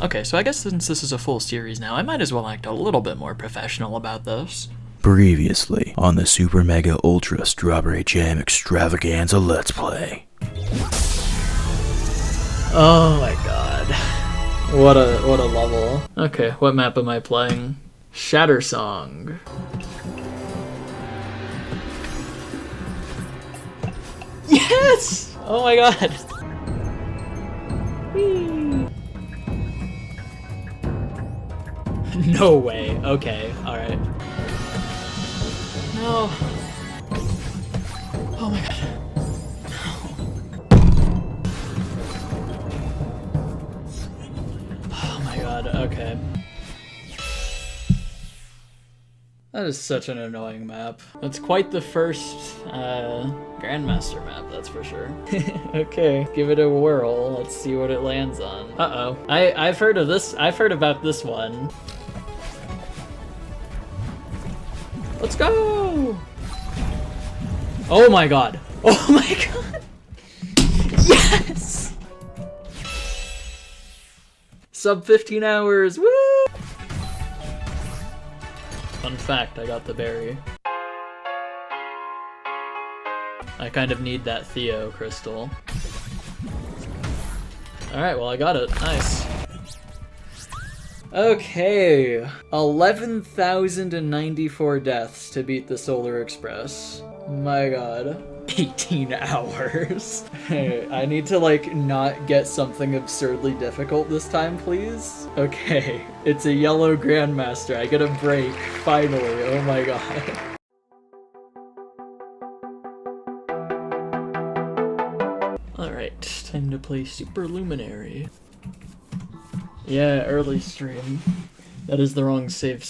Okay, so I guess since this is a full series now, I might as well act a little bit more professional about this. Previously on the Super Mega Ultra Strawberry Jam Extravaganza Let's Play. Oh my god. What a level. Okay, what map am I playing? Shatter Song. Yes! Oh my god. Whee. No way. Okay, alright. No. Oh my god. Oh my god, okay. That is such an annoying map. That's quite the first Grandmaster map, that's for sure. Okay, give it a whirl. Let's see what it lands on. Uh-oh. I've heard of this. I've heard about this one. Let's go! Oh my god. Oh my god. Yes! Sub 15 hours. Woo! Fun fact, I got the berry. I kind of need that Theo crystal. Alright, well I got it. Nice. Okay. 11,094 deaths to beat the Solar Express. My god. 18 hours. Hey, I need to like not get something absurdly difficult this time, please. Okay, it's a yellow Grandmaster. I get a break, finally. Oh my god. Alright, time to play Super Luminary. Yeah, early stream. That is the wrong save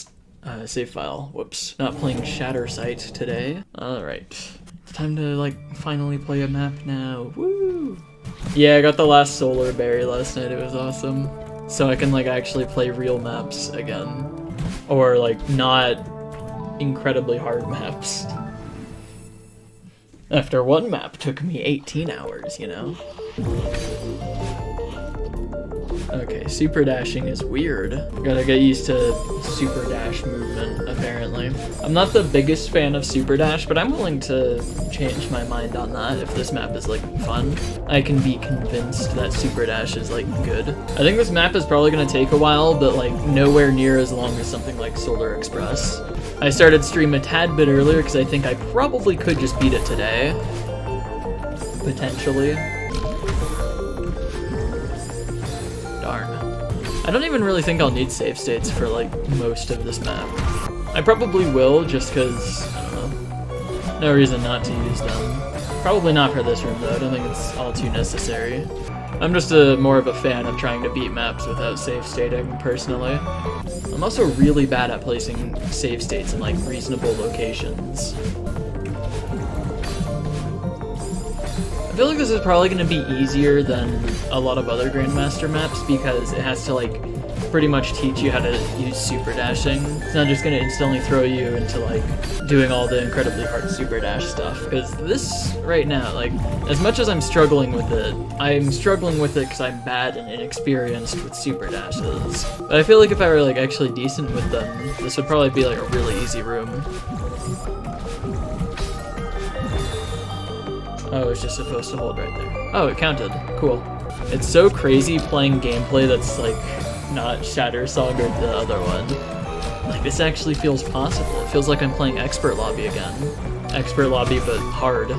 file. Whoops. Not playing Shatter Sight today. Alright. It's time to, like, finally play a map now. Woo! Yeah, I got the last Solar Berry last night. It was awesome. So I can, like, actually play real maps again. Or, like, not incredibly hard maps. After one map took me 18 hours, you know? Okay, super dashing is weird. Gotta get used to super dash movement, apparently. I'm not the biggest fan of super dash, but I'm willing to change my mind on that if this map is, like, fun. I can be convinced that super dash is, like, good. I think this map is probably gonna take a while, but, like, nowhere near as long as something like Solar Express. I started stream a tad bit earlier because I think I probably could just beat it today. Potentially. Darn. I don't even really think I'll need save states for, like, most of this map. I probably will, just because, I don't know, no reason not to use them. Probably not for this room, though. I don't think it's all too necessary. I'm just more of a fan of trying to beat maps without save stating, personally. I'm also really bad at placing save states in, like, reasonable locations. I feel like this is probably going to be easier than a lot of other Grandmaster maps because it has to, like, pretty much teach you how to use super dashing. It's not just going to instantly throw you into, like, doing all the incredibly hard super dash stuff. Because this, right now, like, as much as I'm struggling with it, I'm struggling with it because I'm bad and inexperienced with super dashes. But I feel like if I were, like, actually decent with them, this would probably be, like, a really easy room. Oh, it's just supposed to hold right there. Oh, it counted. Cool. It's so crazy playing gameplay that's, like, not Shatter Song or the other one. Like, this actually feels possible. It feels like I'm playing Expert Lobby again. Expert Lobby, but hard.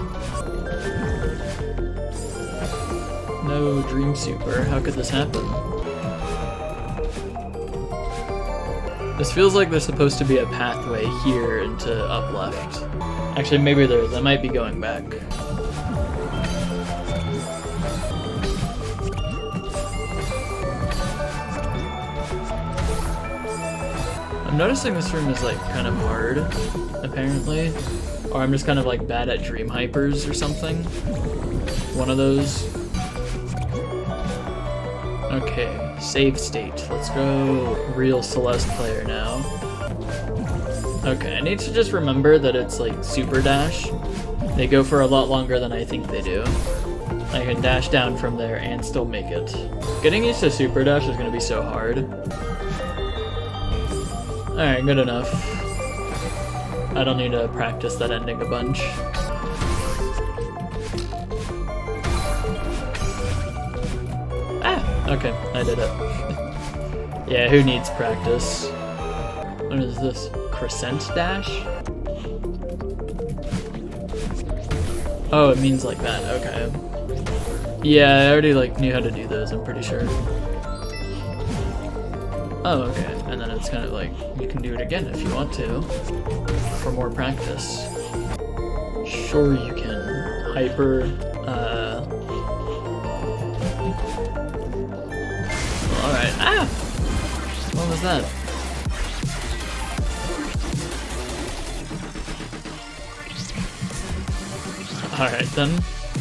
No Dream Super. How could this happen? This feels like there's supposed to be a pathway here into up left. Actually, maybe there is. I might be going back. I'm noticing this room is, like, kind of hard, apparently. Or I'm just kind of, like, bad at Dream Hypers or something. One of those. Okay, save state. Let's go real Celeste player now. Okay, I need to just remember that it's, like, super dash. They go for a lot longer than I think they do. I can dash down from there and still make it. Getting used to super dash is gonna be so hard. Alright, good enough. I don't need to practice that ending a bunch. Ah! Okay, I did it. Yeah, who needs practice? What is this? Crescent dash? Oh, it means like that, okay. Yeah, I already like knew how to do those, I'm pretty sure. Oh, okay, and then it's kind of like, you can do it again if you want to, for more practice. Sure you can. Hyper, alright, ah! What was that? Alright then,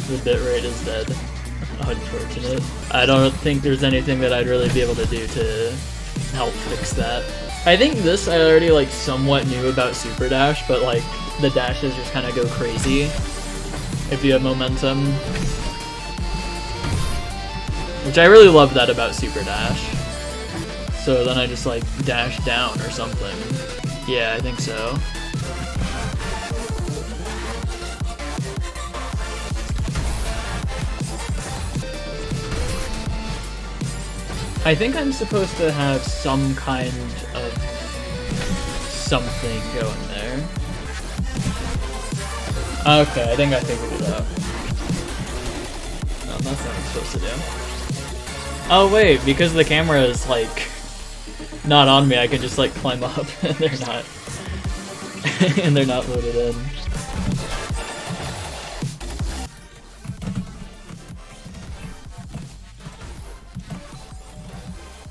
the bitrate is dead. Unfortunate. I don't think there's anything that I'd really be able to do to help fix that. I think this I already like somewhat knew about Super Dash, but like the dashes just kind of go crazy if you have momentum. Which I really love that about Super Dash. So then I just like dash down or something. Yeah, I think so. I think I'm supposed to have some kind of something going there. Okay, I think I figured it out. No, that's not what I'm supposed to do. Oh wait, because the camera is like not on me, I can just like climb up and they're not and they're not loaded in.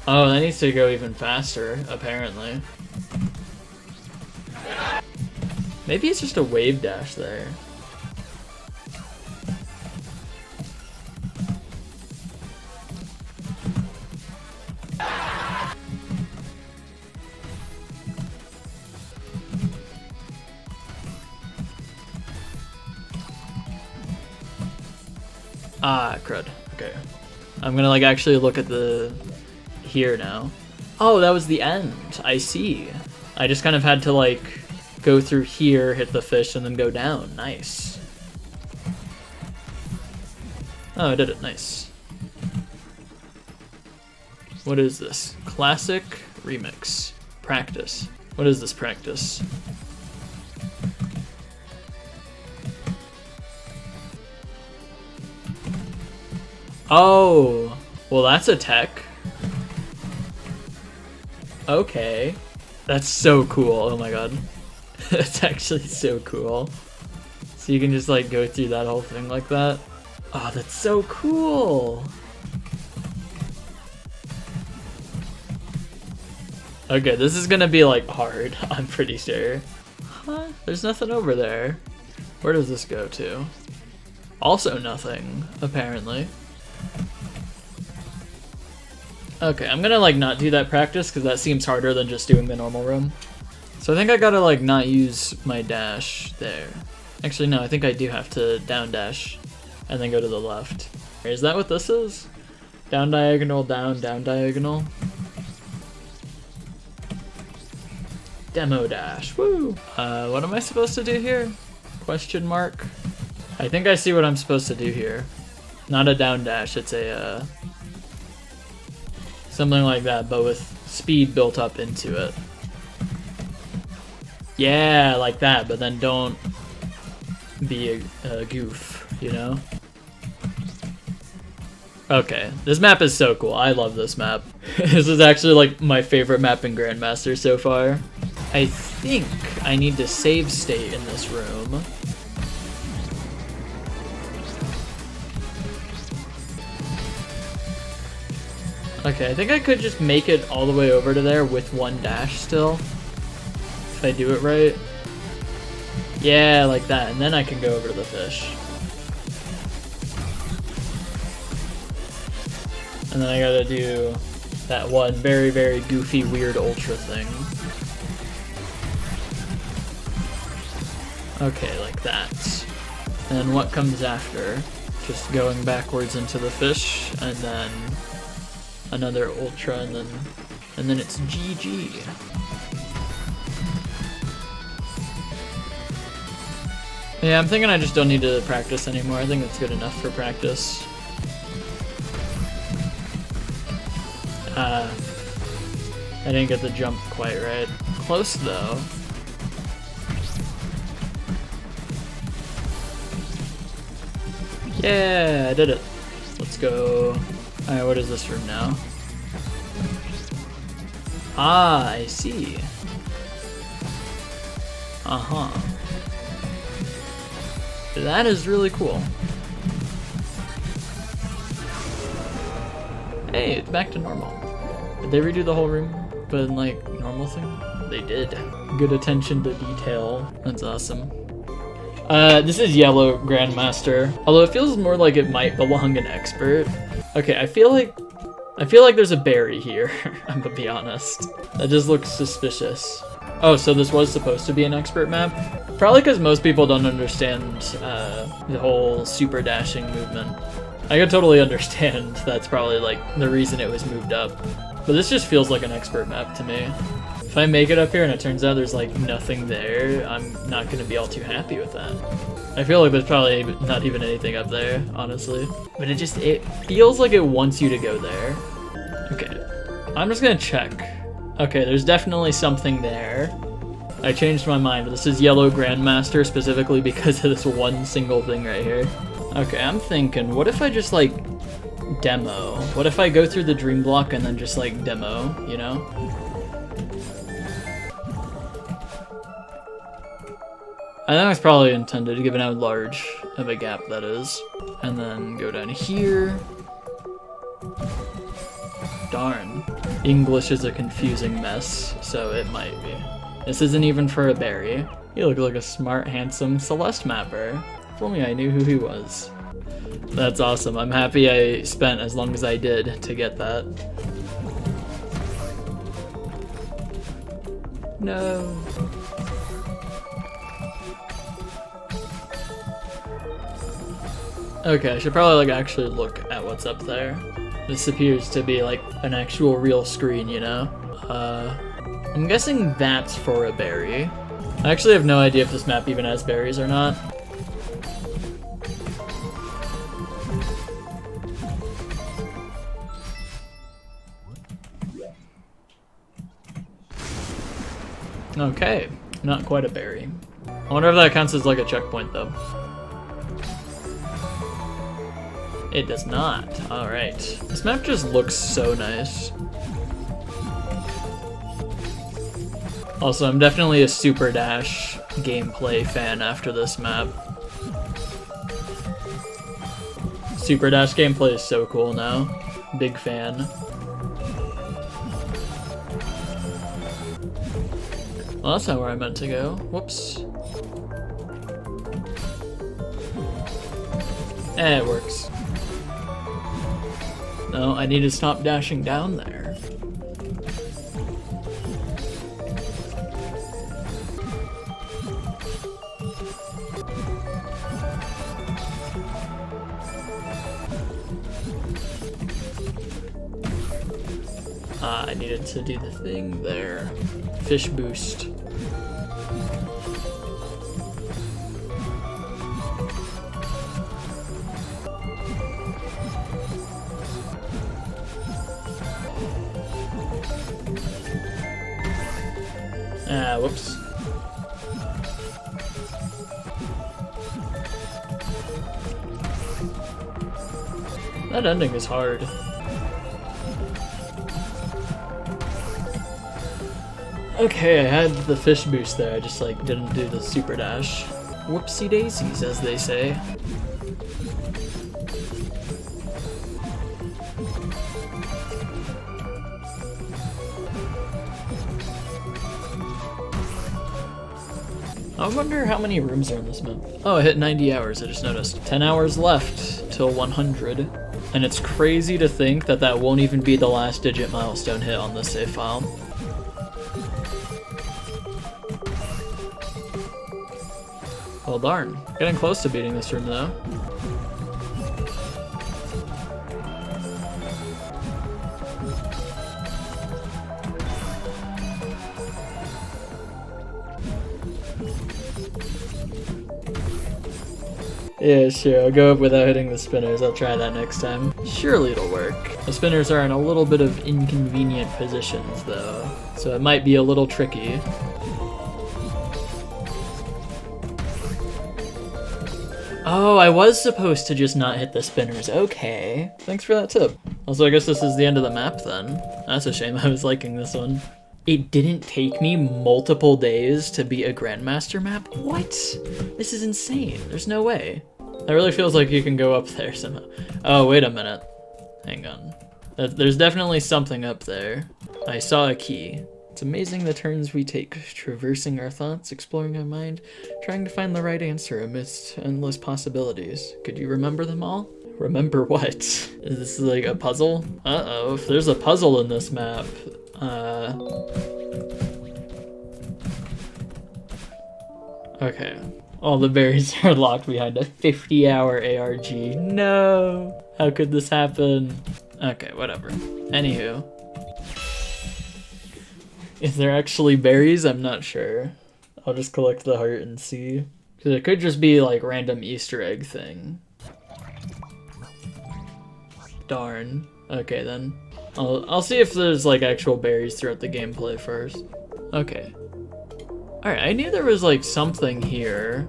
Oh, that needs to go even faster, apparently. Maybe it's just a wave dash there. Ah, crud. Okay. I'm gonna like actually look at the here now. Oh, that was the end. I see. I just kind of had to like go through here, hit the fish, and then go down. Nice. Oh, I did it. Nice. What is this? Classic remix. Practice. What is this practice? Oh, well that's a tech. Okay. That's so cool. Oh my god. That's actually so cool. So you can just like go through that whole thing like that. Oh, that's so cool. Okay, this is gonna be like hard, I'm pretty sure. Huh? There's nothing over there. Where does this go to? Also nothing, apparently. Okay, I'm gonna like not do that practice because that seems harder than just doing the normal room. So I think I gotta like not use my dash there. Actually no, I think I do have to down dash and then go to the left. Is that what this is? Down diagonal, down, down diagonal. Demo dash, woo! What am I supposed to do here? Question mark. I think I see what I'm supposed to do here. Not a down dash, it's a something like that, but with speed built up into it. Yeah, like that, but then don't be a goof, you know? Okay, this map is so cool. I love this map. This is actually like my favorite map in Grandmaster so far. I think I need to save state in this room. Okay, I think I could just make it all the way over to there with one dash still. If I do it right. Yeah, like that, and then I can go over to the fish. And then I gotta do that one very, very goofy, weird ultra thing. Okay, like that. And then what comes after? Just going backwards into the fish, and then another ultra, and then it's GG. Yeah, I'm thinking I just don't need to practice anymore. I think it's good enough for practice. I didn't get the jump quite right. Close though. Yeah, I did it. Let's go. Alright, what is this room now? Ah, I see. Uh-huh. That is really cool. Hey, it's back to normal. Did they redo the whole room? But in like normal thing? They did. Good attention to detail. That's awesome. This is Yellow Grandmaster. Although it feels more like it might belong in Expert. Okay, I feel like there's a berry here. I'm gonna be honest. That just looks suspicious. Oh, so this was supposed to be an Expert map? Probably because most people don't understand the whole super dashing movement. I could totally understand that's probably like the reason it was moved up. But this just feels like an Expert map to me. If I make it up here and it turns out there's like nothing there, I'm not gonna be all too happy with that. I feel like there's probably not even anything up there, honestly. But it feels like it wants you to go there. Okay, I'm just gonna check. Okay, there's definitely something there. I changed my mind. This is Yellow Grandmaster specifically because of this one single thing right here. Okay, I'm thinking, what if I just like demo? What if I go through the dream block and then just like demo, you know? I think that's probably intended, given how large of a gap that is. And then go down here. Darn. English is a confusing mess, so it might be. This isn't even for a berry. You look like a smart, handsome Celeste mapper. If only I knew who he was. That's awesome. I'm happy I spent as long as I did to get that. No. Okay, I should probably like actually look at what's up there. This appears to be like an actual real screen, you know? I'm guessing that's for a berry. I actually have no idea if this map even has berries or not. Okay, not quite a berry. I wonder if that counts as like a checkpoint though. It does not. Alright. This map just looks so nice. Also, I'm definitely a Super Dash gameplay fan after this map. Super Dash gameplay is so cool now. Big fan. Well, that's not where I meant to go. Whoops. It works. No, I need to stop dashing down there. I needed to do the thing there. Fish boost. Ah, whoops. That ending is hard. Okay, I had the fish boost there, I just like didn't do the super dash. Whoopsie daisies, as they say. I wonder how many rooms are in this map. Oh, I hit 90 hours, I just noticed. 10 hours left till 100. And it's crazy to think that that won't even be the last digit milestone hit on this save file. Well, darn. Getting close to beating this room, though. Yeah, sure, I'll go up without hitting the spinners. I'll try that next time. Surely it'll work. The spinners are in a little bit of inconvenient positions, though, so it might be a little tricky. Oh, I was supposed to just not hit the spinners. Okay. Thanks for that tip. Also, I guess this is the end of the map then. That's a shame. I was liking this one. It didn't take me multiple days to beat a Grandmaster map? What? This is insane. There's no way. That really feels like you can go up there somehow. Oh, wait a minute. Hang on. There's definitely something up there. I saw a key. It's amazing the turns we take, traversing our thoughts, exploring our mind, trying to find the right answer amidst endless possibilities. Could you remember them all? Remember what? Is this like a puzzle? Uh-oh, if there's a puzzle in this map, okay. All the berries are locked behind a 50-hour ARG. No! How could this happen? Okay, whatever. Anywho. Is there actually berries? I'm not sure. I'll just collect the heart and see. Because it could just be like random Easter egg thing. Darn. Okay then. I'll see if there's like actual berries throughout the gameplay first. Okay. Alright, I knew there was like something here.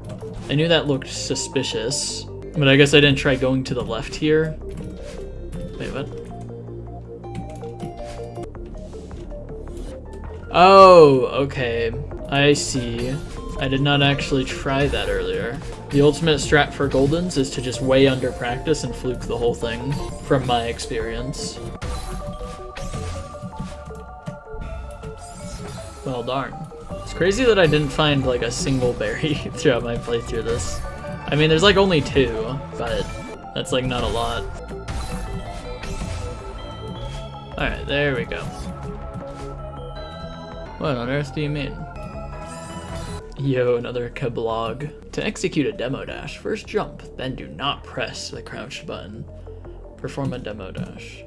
I knew that looked suspicious. But I guess I didn't try going to the left here. Wait, what? Oh, okay. I see. I did not actually try that earlier. The ultimate strat for Goldens is to just way under practice and fluke the whole thing, from my experience. Well, darn. It's crazy that I didn't find like a single berry throughout my playthrough of this. I mean, there's like only 2, but that's like not a lot. Alright, there we go. What on earth do you mean? Yo, another kablog. To execute a demo dash, first jump, then do not press the crouch button. Perform a demo dash.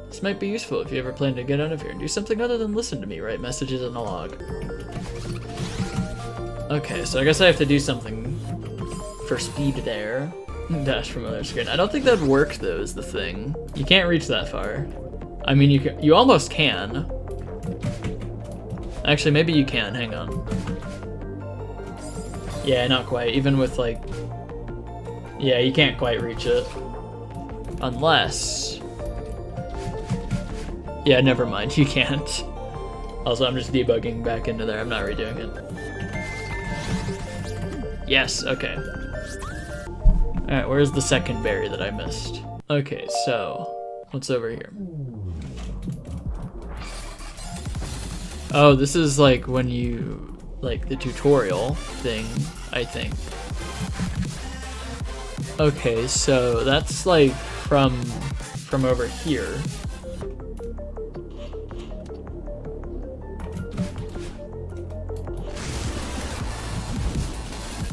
This might be useful if you ever plan to get out of here and do something other than listen to me write messages in a log. Okay, so I guess I have to do something for speed there. Dash from other screen. I don't think that'd work though, is the thing. You can't reach that far. I mean, you almost can. Actually, maybe you can, hang on. Yeah, not quite, even with like... Yeah, you can't quite reach it. Unless... Yeah, never mind, you can't. Also, I'm just debugging back into there, I'm not redoing it. Yes, okay. Alright, where's the second berry that I missed? Okay, so, what's over here? Oh, this is like when you, like the tutorial thing, I think. Okay, so that's like from over here.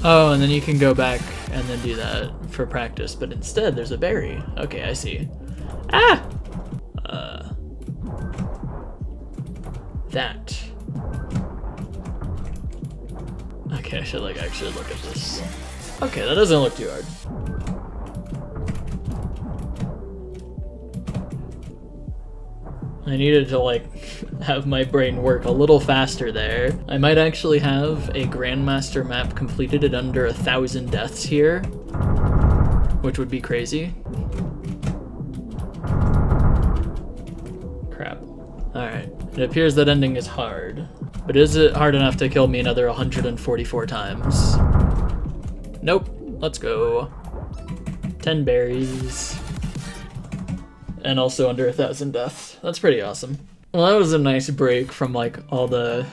Oh, and then you can go back and then do that for practice, but instead there's a berry. Okay, I see. Ah! That. Okay, I should like actually look at this. Okay, that doesn't look too hard. I needed to like have my brain work a little faster there. I might actually have a Grandmaster map completed at under 1,000 deaths here, which would be crazy. Crap. Alright. It appears that ending is hard, but is it hard enough to kill me another 144 times? Nope. Let's go. 10 berries. And also under 1,000 deaths. That's pretty awesome. Well, that was a nice break from like all the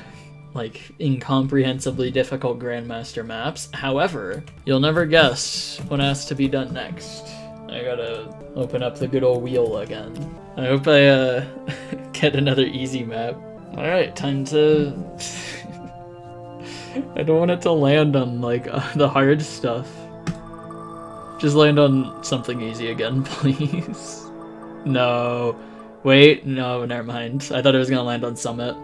like incomprehensibly difficult Grandmaster maps. However, you'll never guess what has to be done next. I gotta open up the good old wheel again. I hope I get another easy map. Alright, time to... I don't want it to land on like the hard stuff. Just land on something easy again, please. No. Wait, no, never mind. I thought it was gonna land on Summit.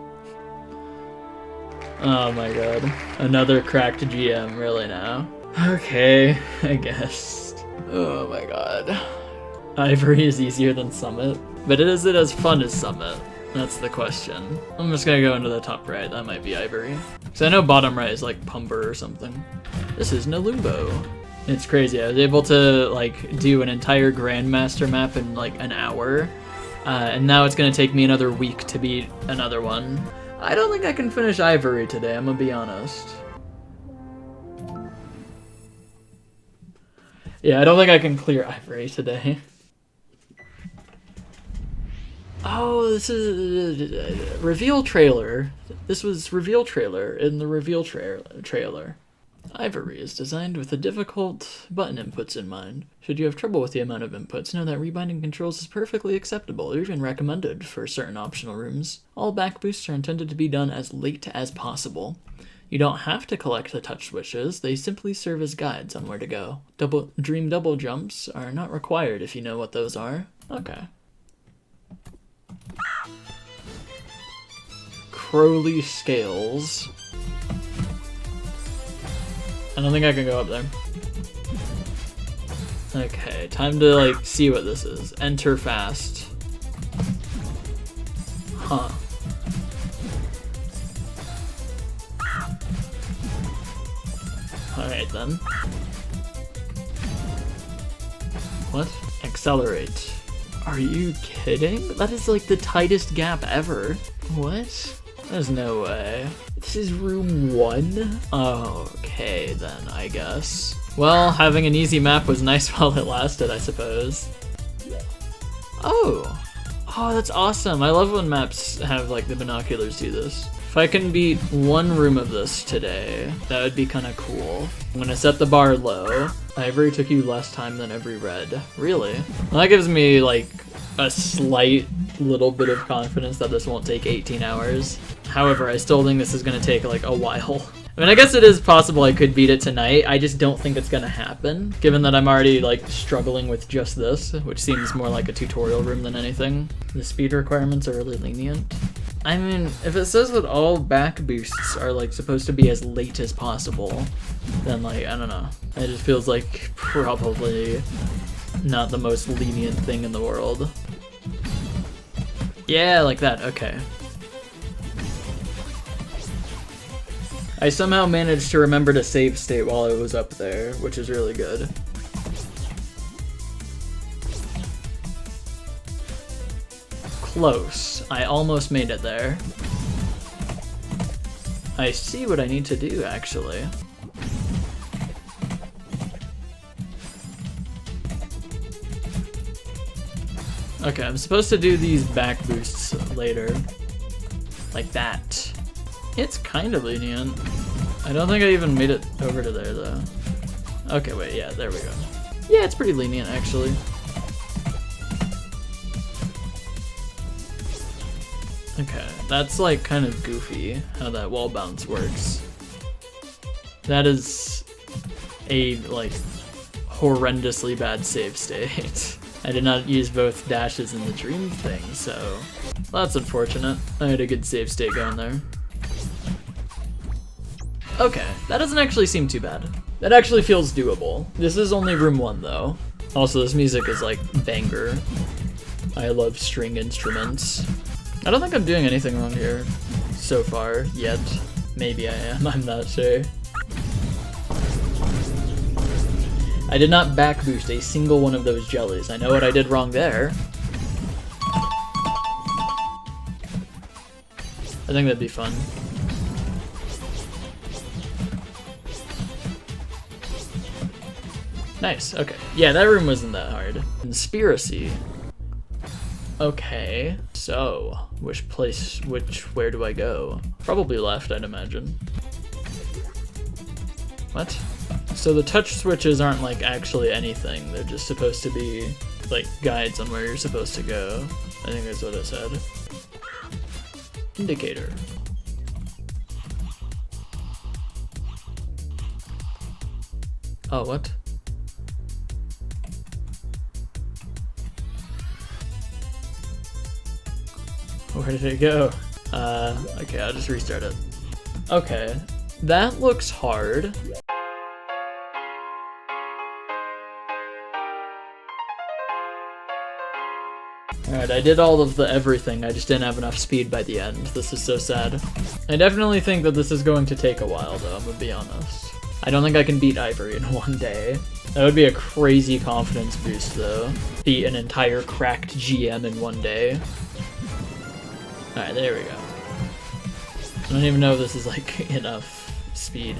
Oh my god. Another cracked GM, really now? Okay, I guess. Oh my god. Ivory is easier than Summit, but is it as fun as Summit? That's the question. I'm just gonna go into the top right, that might be Ivory. Because I know bottom right is like Pumber or something. This is Nalumbo. It's crazy, I was able to like do an entire Grandmaster map in like an hour, and now it's gonna take me another week to beat another one. I don't think I can finish Ivory today, I'm gonna be honest. Yeah, I don't think I can clear Ivory today. Oh, this is reveal trailer. This was reveal trailer in the reveal trailer. Ivory is designed with the difficult button inputs in mind. Should you have trouble with the amount of inputs, know that rebinding controls is perfectly acceptable or even recommended for certain optional rooms. All back boosts are intended to be done as late as possible. You don't have to collect the touch switches, they simply serve as guides on where to go. Dream double jumps are not required if you know what those are. Okay. Crowley Scales. I don't think I can go up there. Okay, time to like see what this is. Enter fast. Huh. Alright then. What? Accelerate. Are you kidding? That is like the tightest gap ever. What? There's no way. This is room 1? Okay then, I guess. Well, having an easy map was nice while it lasted, I suppose. Oh! Oh, that's awesome. I love when maps have like the binoculars do this. If I can beat one room of this today, that would be kind of cool. I'm gonna set the bar low. Ivory took you less time than every red. Really? Well, that gives me like a slight little bit of confidence that this won't take 18 hours. However, I still think this is gonna take like a while. I mean, I guess it is possible I could beat it tonight. I just don't think it's gonna happen, given that I'm already like struggling with just this, which seems more like a tutorial room than anything. The speed requirements are really lenient. I mean, if it says that all back boosts are like supposed to be as late as possible, then like, I don't know. It just feels like probably not the most lenient thing in the world. Yeah, like that, okay. I somehow managed to remember to save state while I was up there, which is really good. Close. I almost made it there. I see what I need to do, actually. Okay, I'm supposed to do these back boosts later. Like that. It's kind of lenient. I don't think I even made it over to there, though. Okay, wait, yeah, there we go. Yeah, it's pretty lenient, actually. Okay, that's like kind of goofy how that wall bounce works. That is a like horrendously bad save state. I did not use both dashes in the dream thing, so that's unfortunate. I had a good save state going there. Okay, that doesn't actually seem too bad. That actually feels doable. This is only room 1 though. Also, this music is like banger. I love string instruments. I don't think I'm doing anything wrong here so far, yet. Maybe I am, I'm not sure. I did not back boost a single one of those jellies. I know what I did wrong there. I think that'd be fun. Nice, okay. Yeah, that room wasn't that hard. Conspiracy. Okay, so where do I go? Probably left, I'd imagine. What? So the touch switches aren't like actually anything. They're just supposed to be like guides on where you're supposed to go. I think that's what it said. Indicator. Oh, what? Where did it go? Okay, I'll just restart it. Okay, that looks hard. Alright, I did all of the everything, I just didn't have enough speed by the end. This is so sad. I definitely think that this is going to take a while though, I'm gonna be honest. I don't think I can beat Ivory in one day. That would be a crazy confidence boost though. Beat an entire cracked GM in one day. Alright, there we go. I don't even know if this is like enough speed.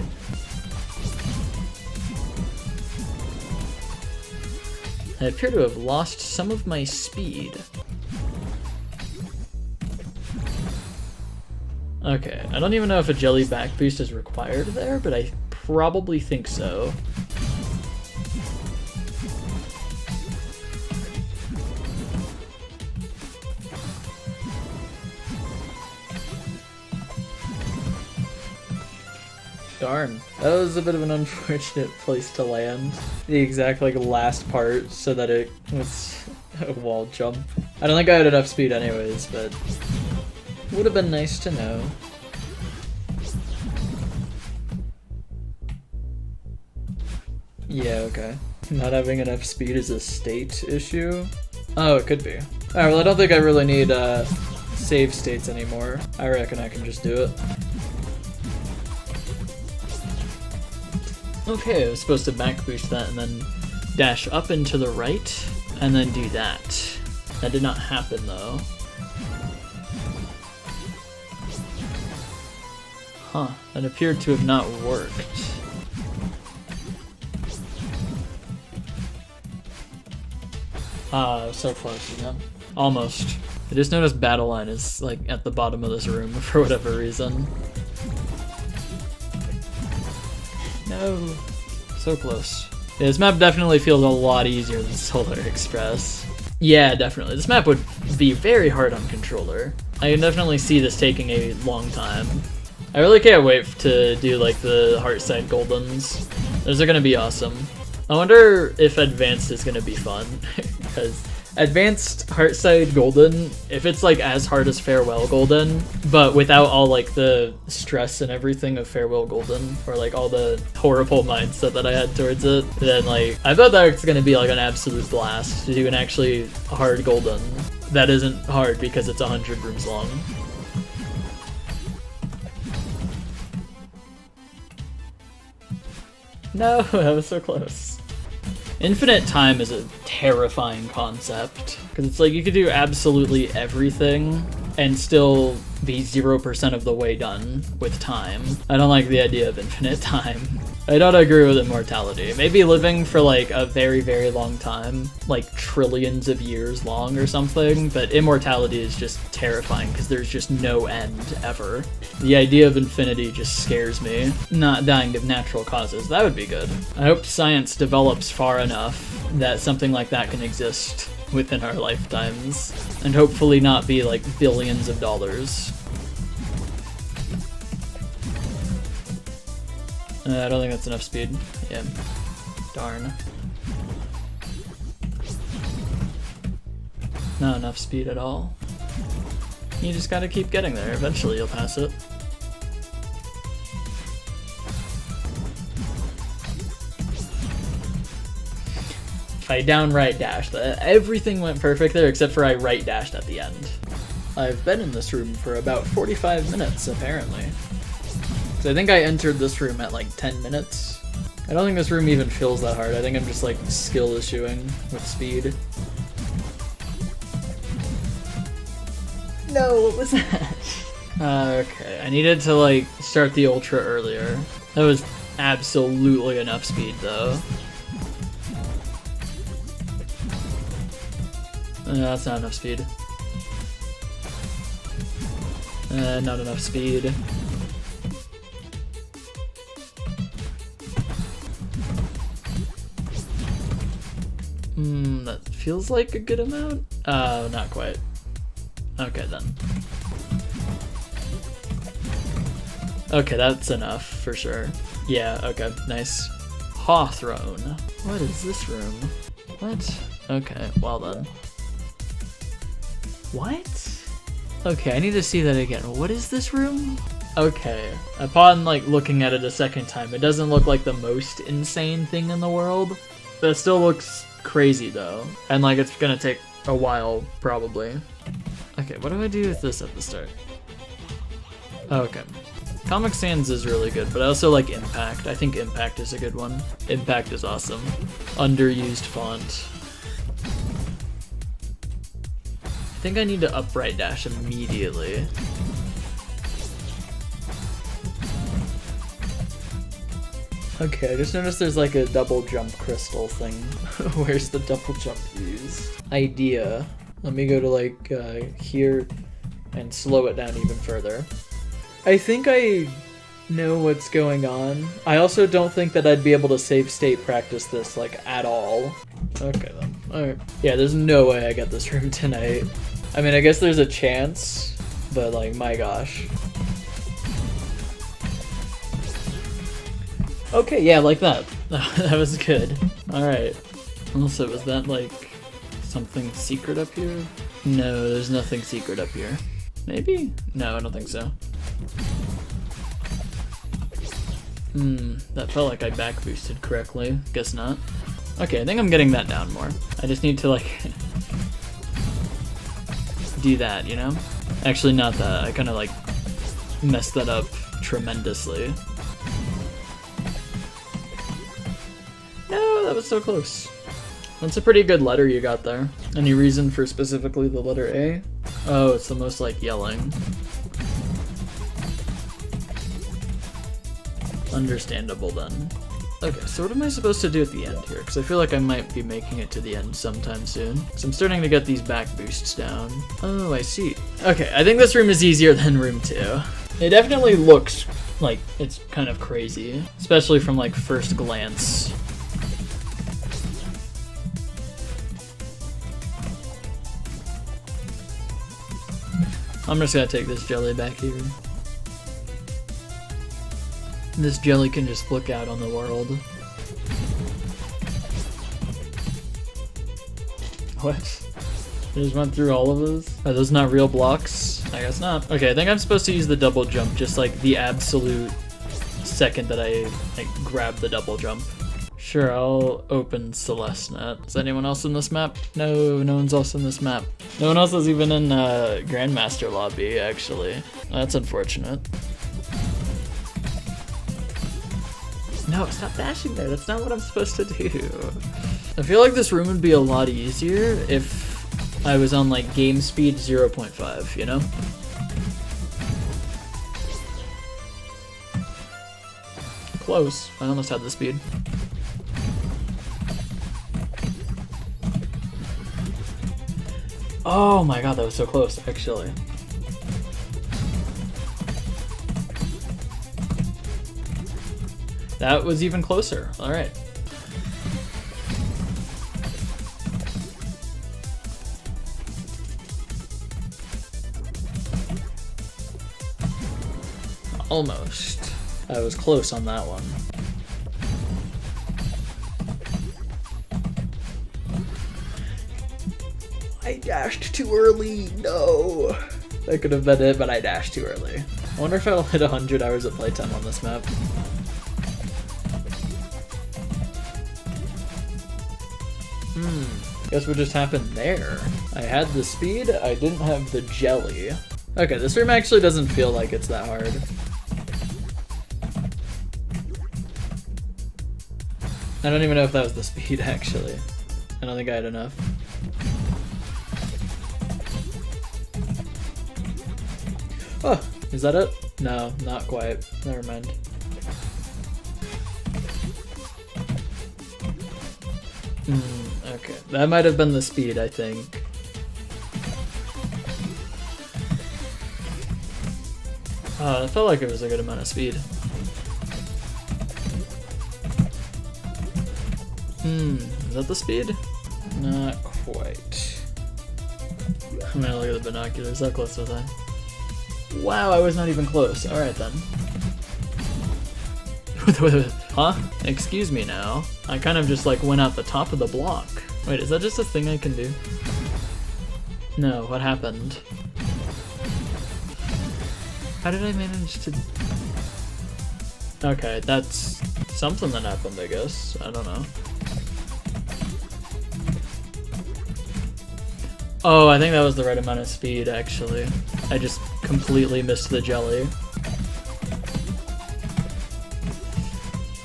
I appear to have lost some of my speed. Okay, I don't even know if a jelly back boost is required there, but I probably think so. Darn, that was a bit of an unfortunate place to land. The exact like last part so that it was a wall jump. I don't think I had enough speed anyways, but would have been nice to know. Yeah, okay. Not having enough speed is a state issue? Oh, it could be. Alright, well I don't think I really need save states anymore. I reckon I can just do it. Okay, I was supposed to back boost that and then dash up and to the right, and then do that. That did not happen though. Huh, that appeared to have not worked. So close again. Almost. I just noticed battle line is like at the bottom of this room for whatever reason. No. So close. Yeah, this map definitely feels a lot easier than Solar Express. Yeah, definitely. This map would be very hard on controller. I can definitely see this taking a long time. I really can't wait to do like the Heartside Goldens. Those are gonna be awesome. I wonder if Advanced is gonna be fun, because Advanced Heartside Golden, if it's like as hard as Farewell Golden, but without all like the stress and everything of Farewell Golden, or like all the horrible mindset that I had towards it, then like, I thought that was gonna be like an absolute blast to do an actually hard Golden that isn't hard because it's 100 rooms long. No, that was so close. Infinite time is a terrifying concept, because it's like you could do absolutely everything and still be 0% of the way done with time. I don't like the idea of infinite time. I don't agree with immortality. Maybe living for like a very, very long time, like trillions of years long or something, but immortality is just terrifying because there's just no end ever. The idea of infinity just scares me. Not dying of natural causes, that would be good. I hope science develops far enough that something like that can exist within our lifetimes, and hopefully not be like billions of dollars. I don't think that's enough speed. Yeah. Darn. Not enough speed at all. You just gotta keep getting there. Eventually you'll pass it. If I downright dashed, everything went perfect there except for I right dashed at the end. I've been in this room for about 45 minutes, apparently. So I think I entered this room at like 10 minutes. I don't think this room even feels that hard. I think I'm just like skill issuing with speed. No, what was that? Okay, I needed to like start the ultra earlier. That was absolutely enough speed though. That's not enough speed. Not enough speed. That feels like a good amount? Not quite. Okay then. Okay, that's enough for sure. Yeah, okay, nice. Hawthrone. What is this room? What? Okay, well then. What? Okay, I need to see that again. What is this room? Okay, upon like looking at it a second time, it doesn't look like the most insane thing in the world. But it still looks crazy though. And like it's gonna take a while, probably. Okay, what do I do with this at the start? Okay. Comic Sans is really good, but I also like Impact. I think Impact is a good one. Impact is awesome. Underused font. I think I need to upright dash immediately. Okay, I just noticed there's like a double jump crystal thing. Where's the double jump used? Idea. Let me go to like here and slow it down even further. I think I know what's going on. I also don't think that I'd be able to save state practice this like at all. Okay then. Alright. Yeah, there's no way I get this room tonight. I mean, I guess there's a chance, but like, my gosh. Okay, yeah, like that. That was good. Alright. Also, was that like something secret up here? No, there's nothing secret up here. Maybe? No, I don't think so. That felt like I back boosted correctly. Guess not. Okay, I think I'm getting that down more. I just need to like do that, you know? Actually, not that. I kind of like messed that up tremendously. No, that was so close. That's a pretty good letter you got there. Any reason for specifically the letter A? Oh, it's the most like yelling. Understandable then. Okay, so what am I supposed to do at the end here? Because I feel like I might be making it to the end sometime soon. Because I'm starting to get these back boosts down. Oh, I see. Okay, I think this room is easier than room 2. It definitely looks like it's kind of crazy, especially from like first glance. I'm just gonna take this jelly back here. This jelly can just look out on the world. What? I just went through all of those? Are those not real blocks? I guess not. Okay, I think I'm supposed to use the double jump just like the absolute second that I like grab the double jump. Sure, I'll open Celeste Net. Is anyone else in this map? No, no one's else in this map. No one else is even in Grandmaster lobby, actually. That's unfortunate. No, stop dashing there. That's not what I'm supposed to do. I feel like this room would be a lot easier if I was on like game speed 0.5, you know? Close. I almost had the speed. Oh my god, that was so close, actually. That was even closer. Alright. Almost. I was close on that one. I dashed too early. No. That could have been it, but I dashed too early. I wonder if I'll hit 100 hours of playtime on this map. Guess what just happened there? I had the speed, I didn't have the jelly. Okay, this room actually doesn't feel like it's that hard. I don't even know if that was the speed, actually. I don't think I had enough. Oh, is that it? No, not quite. Never mind. Okay, that might have been the speed, I think. I felt like it was a good amount of speed. Is that the speed? Not quite. I'm gonna look at the binoculars. How close was I? Wow, I was not even close. Alright then. Huh? Excuse me now. I kind of just like went out the top of the block. Wait, is that just a thing I can do? No, what happened? How did I manage to... Okay, that's something that happened, I guess. I don't know. Oh, I think that was the right amount of speed, actually. I just completely missed the jelly.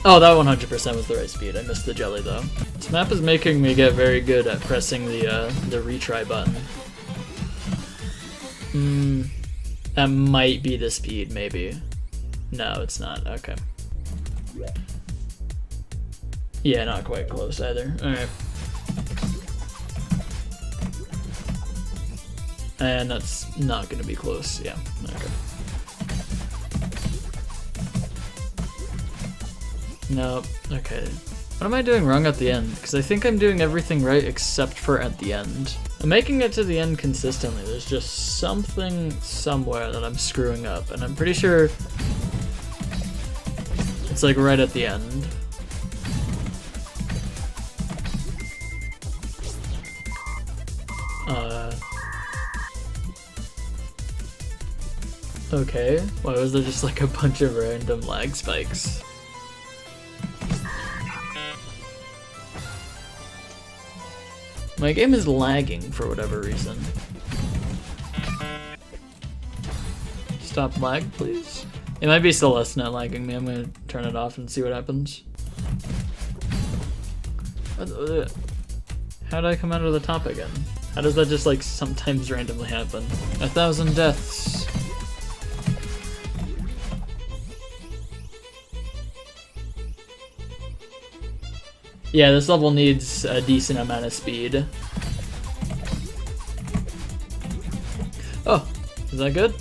Oh, that 100% was the right speed. I missed the jelly, though. This map is making me get very good at pressing the retry button. That might be the speed, maybe. No, it's not. Okay. Yeah, not quite close either. Alright. And that's not gonna be close. Yeah, okay. Nope. Okay. What am I doing wrong at the end? Because I think I'm doing everything right except for at the end. I'm making it to the end consistently. There's just something somewhere that I'm screwing up, and I'm pretty sure it's like right at the end. Okay. Why was there just like a bunch of random lag spikes? My game is lagging for whatever reason. Stop lag, please. It might be Celeste not lagging me. I'm gonna turn it off and see what happens. How did I come out of the top again? How does that just like sometimes randomly happen? 1,000 deaths. Yeah, this level needs a decent amount of speed. Oh, is that good?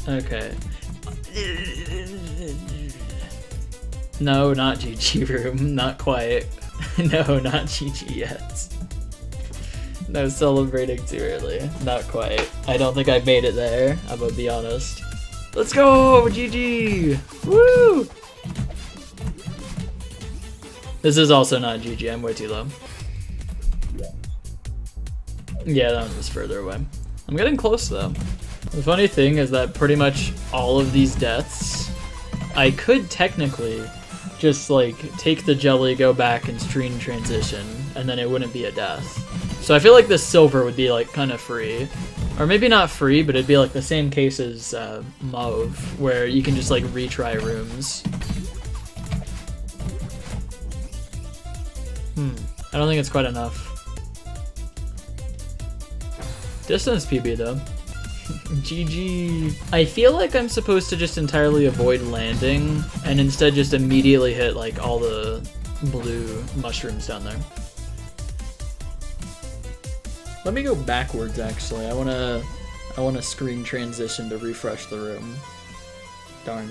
Okay. No, not GG room, not quite. No, not GG yet. No celebrating too early, not quite. I don't think I made it there, I'm gonna be honest. Let's go, GG! Woo! This is also not GG, I'm way too low. Yeah, that one was further away. I'm getting close though. The funny thing is that pretty much all of these deaths, I could technically just like take the jelly, go back and stream transition, and then it wouldn't be a death. So I feel like this silver would be like kind of free. Or maybe not free, but it'd be like the same case as mauve, where you can just like retry rooms. I don't think it's quite enough. Distance PB though. GG. I feel like I'm supposed to just entirely avoid landing and instead just immediately hit like all the blue mushrooms down there. Let me go backwards actually. I wanna screen transition to refresh the room. Darn.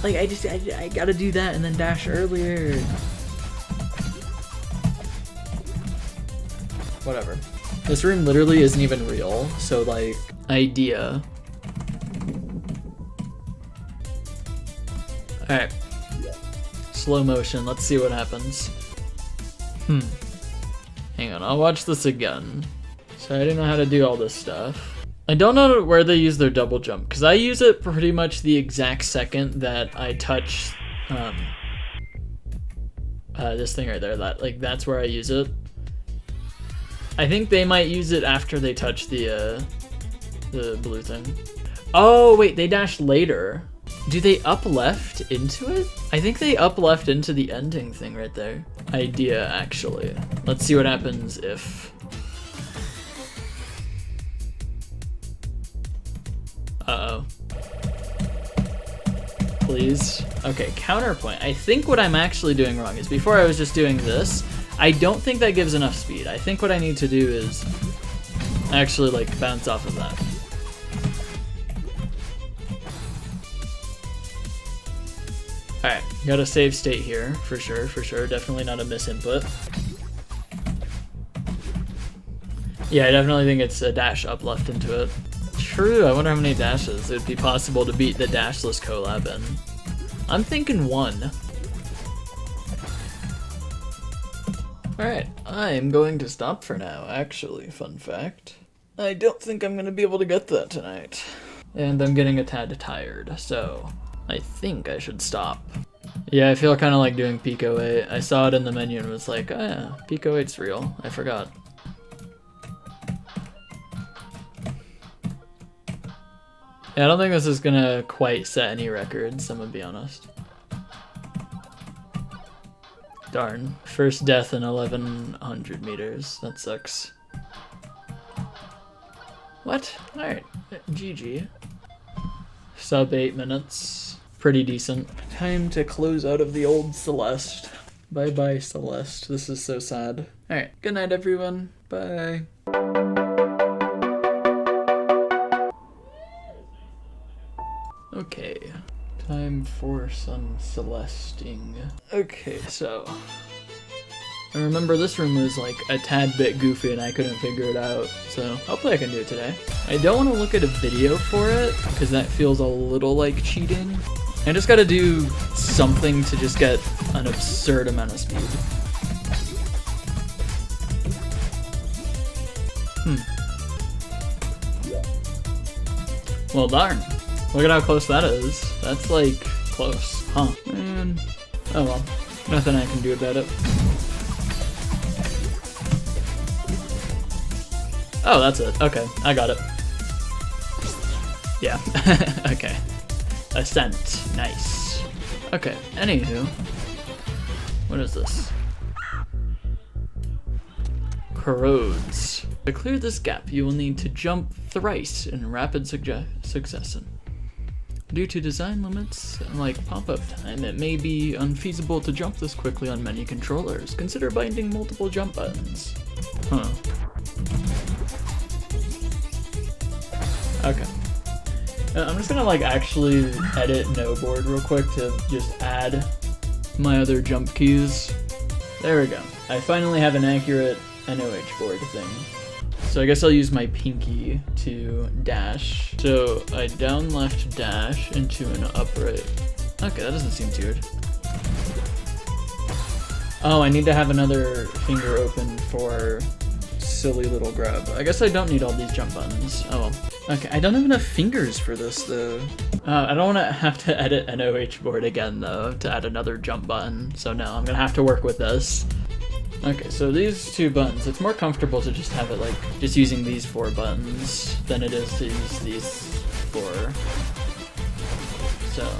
Like, I gotta do that and then dash earlier. Whatever. This room literally isn't even real, so like, idea. Alright. Slow motion, let's see what happens. Hang on, I'll watch this again. So I didn't know how to do all this stuff. I don't know where they use their double jump, because I use it pretty much the exact second that I touch this thing right there. That's where I use it. I think they might use it after they touch the blue thing. Oh wait, they dash later. Do they up left into it? I think they up left into the ending thing right there. Idea actually. Let's see what happens if. Uh-oh. Please. Okay, counterpoint. I think what I'm actually doing wrong is before I was just doing this, I don't think that gives enough speed. I think what I need to do is actually like bounce off of that. Alright, gotta save state here, for sure, definitely not a misinput. Yeah, I definitely think it's a dash up left into it. True, I wonder how many dashes it would be possible to beat the dashless collab in. I'm thinking 1. Alright, I'm going to stop for now, actually, fun fact. I don't think I'm gonna be able to get that tonight. And I'm getting a tad tired, so I think I should stop. Yeah, I feel kind of like doing Pico 8. I saw it in the menu and was like, oh yeah, Pico 8's real. I forgot. Yeah, I don't think this is gonna quite set any records, I'm gonna be honest. Darn. First death in 1100 meters. That sucks. What? Alright. GG. Sub 8 minutes. Pretty decent. Time to close out of the old Celeste. Bye bye, Celeste. This is so sad. Alright. Good night, everyone. Bye. Okay. Time for some Celesting. Okay, so I remember this room was like a tad bit goofy and I couldn't figure it out, so hopefully I can do it today. I don't want to look at a video for it because that feels a little like cheating. I just gotta do something to just get an absurd amount of speed. Well, darn. Look at how close that is. That's like close, huh? Man. Oh well. Nothing I can do about it. Oh, that's it. Okay, I got it. Yeah. Okay. Ascent. Nice. Okay, anywho. What is this? Corrodes. To clear this gap, you will need to jump thrice in rapid succession. Due to design limits, like pop-up time, it may be unfeasible to jump this quickly on many controllers. Consider binding multiple jump buttons. Huh. Okay. I'm just gonna like actually edit no board real quick to just add my other jump keys. There we go. I finally have an accurate NOH board thing. So I guess I'll use my pinky to dash. So I down left dash into an upright. Okay, that doesn't seem too weird. Oh, I need to have another finger open for silly little grab. I guess I don't need all these jump buttons. Oh well. Okay, I don't have enough fingers for this though. I don't want to have to edit NOH board again though to add another jump button. So no, I'm gonna have to work with this. Okay, so these two buttons, it's more comfortable to just have it like, just using these 4 buttons than it is to use these 4. So.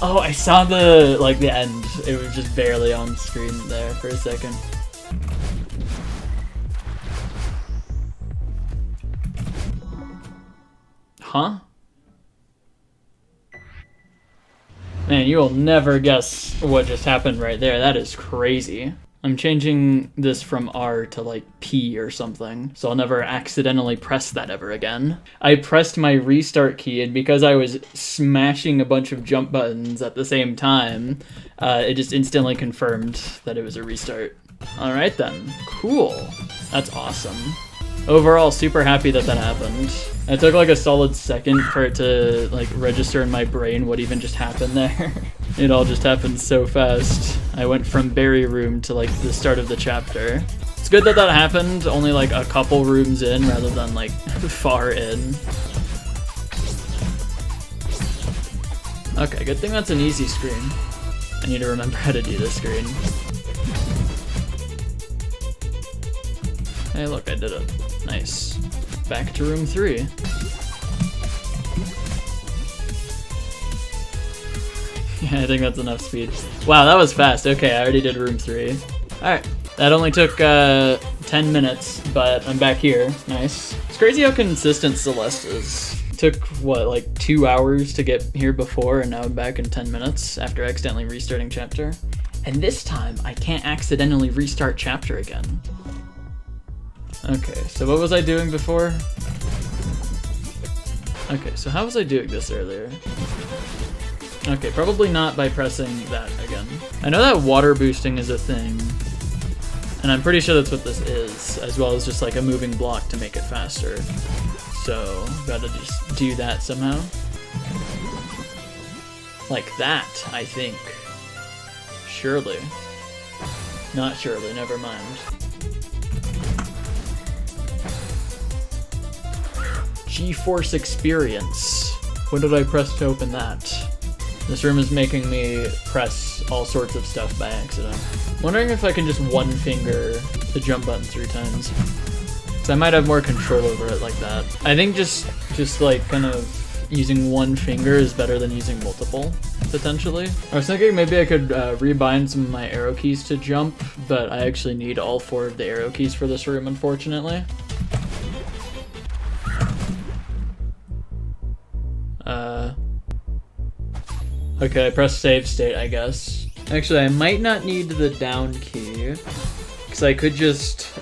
Oh, I saw the, like the end. It was just barely on screen there for a second. Huh? Man, you will never guess what just happened right there. That is crazy. I'm changing this from R to like P or something, so I'll never accidentally press that ever again. I pressed my restart key, and because I was smashing a bunch of jump buttons at the same time, it just instantly confirmed that it was a restart. Alright then, cool. That's awesome. Overall, super happy that that happened. It took like a solid second for it to like register in my brain what even just happened there. It all just happened so fast. I went from Berry Room to like the start of the chapter. It's good that that happened only like a couple rooms in rather than like far in. Okay, good thing that's an easy screen. I need to remember how to do this screen. Hey look, I did it. Nice. Back to room 3. Yeah, I think that's enough speed. Wow, that was fast. Okay, I already did room 3. Alright, that only took 10 minutes, but I'm back here. Nice. It's crazy how consistent Celeste is. It took, what, like 2 hours to get here before, and now I'm back in 10 minutes after accidentally restarting chapter. And this time, I can't accidentally restart chapter again. Okay, so what was I doing before? Okay, so how was I doing this earlier? Okay, probably not by pressing that again. I know that water boosting is a thing, and I'm pretty sure that's what this is, as well as just like a moving block to make it faster. So, gotta just do that somehow. Like that, I think. Surely. Not surely, never mind. GeForce Experience. When did I press to open that? This room is making me press all sorts of stuff by accident. Wondering if I can just one finger the jump button 3 times. So I might have more control over it like that. I think just like kind of using one finger is better than using multiple, potentially. I was thinking maybe I could rebind some of my arrow keys to jump, but I actually need all 4 of the arrow keys for this room, unfortunately. Okay, I pressed save state, I guess. Actually, I might not need the down key, because I could just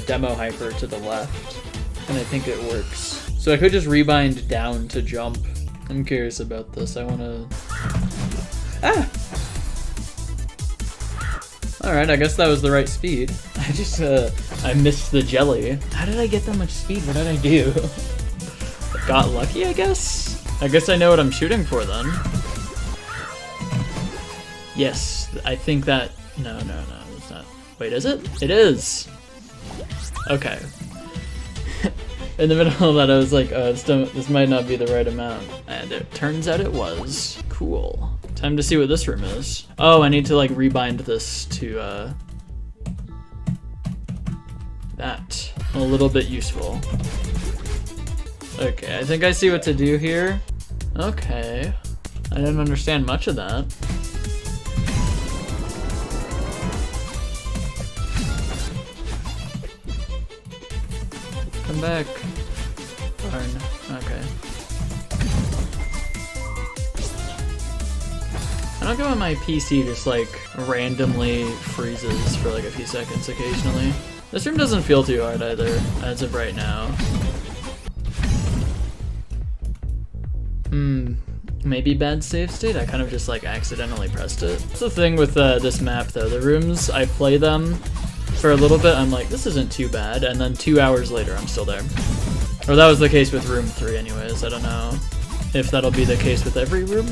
demo hyper to the left, and I think it works. So I could just rebind down to jump. I'm curious about this. I want to... Ah! Alright, I guess that was the right speed. I just, I missed the jelly. How did I get that much speed? What did I do? Got lucky, I guess? I guess I know what I'm shooting for then. Yes, I think that... No, it's not. Wait, is it? It is! Okay. In the middle of that, I was like, oh, this might not be the right amount. And it turns out it was. Cool. Time to see what this room is. Oh, I need to like rebind this to that. A little bit useful. Okay, I think I see what to do here. Okay. I didn't understand much of that. Come back. Darn. Okay. I don't get why my PC just like randomly freezes for like a few seconds occasionally. This room doesn't feel too hard either, as of right now. Maybe bad save state? I kind of just like accidentally pressed it. That's the thing with this map though. The rooms, I play them for a little bit, I'm like, this isn't too bad, and then 2 hours later, I'm still there. Or that was the case with room 3 anyways, I don't know if that'll be the case with every room.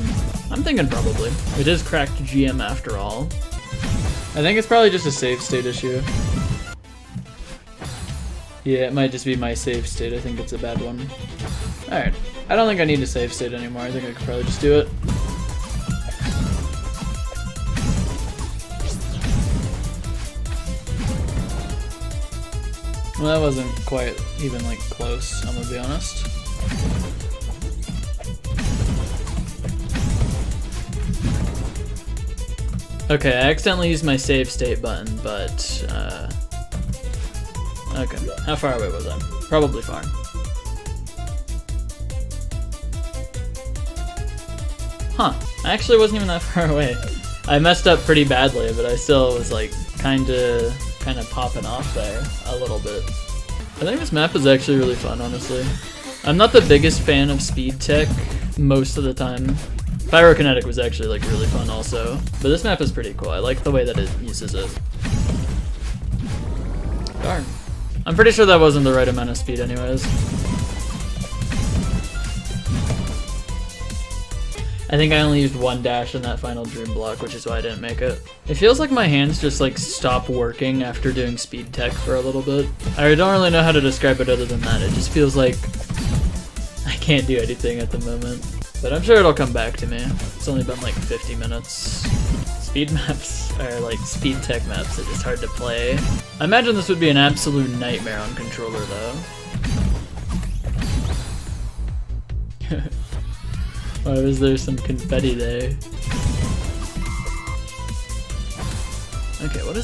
I'm thinking probably. It is cracked GM after all. I think it's probably just a save state issue. Yeah, it might just be my save state, I think it's a bad one. Alright, I don't think I need to save state anymore, I think I could probably just do it. Well, that wasn't quite even like close, I'm gonna be honest. Okay, I accidentally used my save state button, but okay, how far away was I? Probably far. Huh, I actually wasn't even that far away. I messed up pretty badly, but I still was like kinda popping off there a little bit. I think this map is actually really fun, honestly. I'm not the biggest fan of speed tech most of the time. Pyrokinetic was actually like really fun also, but this map is pretty cool. I like the way that it uses it. Darn. I'm pretty sure that wasn't the right amount of speed anyways. I think I only used 1 dash in that final dream block, which is why I didn't make it. It feels like my hands just like stop working after doing speed tech for a little bit. I don't really know how to describe it other than that. It just feels like I can't do anything at the moment. But I'm sure it'll come back to me. It's only been like 50 minutes. Speed maps, or like speed tech maps, are just hard to play. I imagine this would be an absolute nightmare on controller though. Why was there some confetti there? Okay, what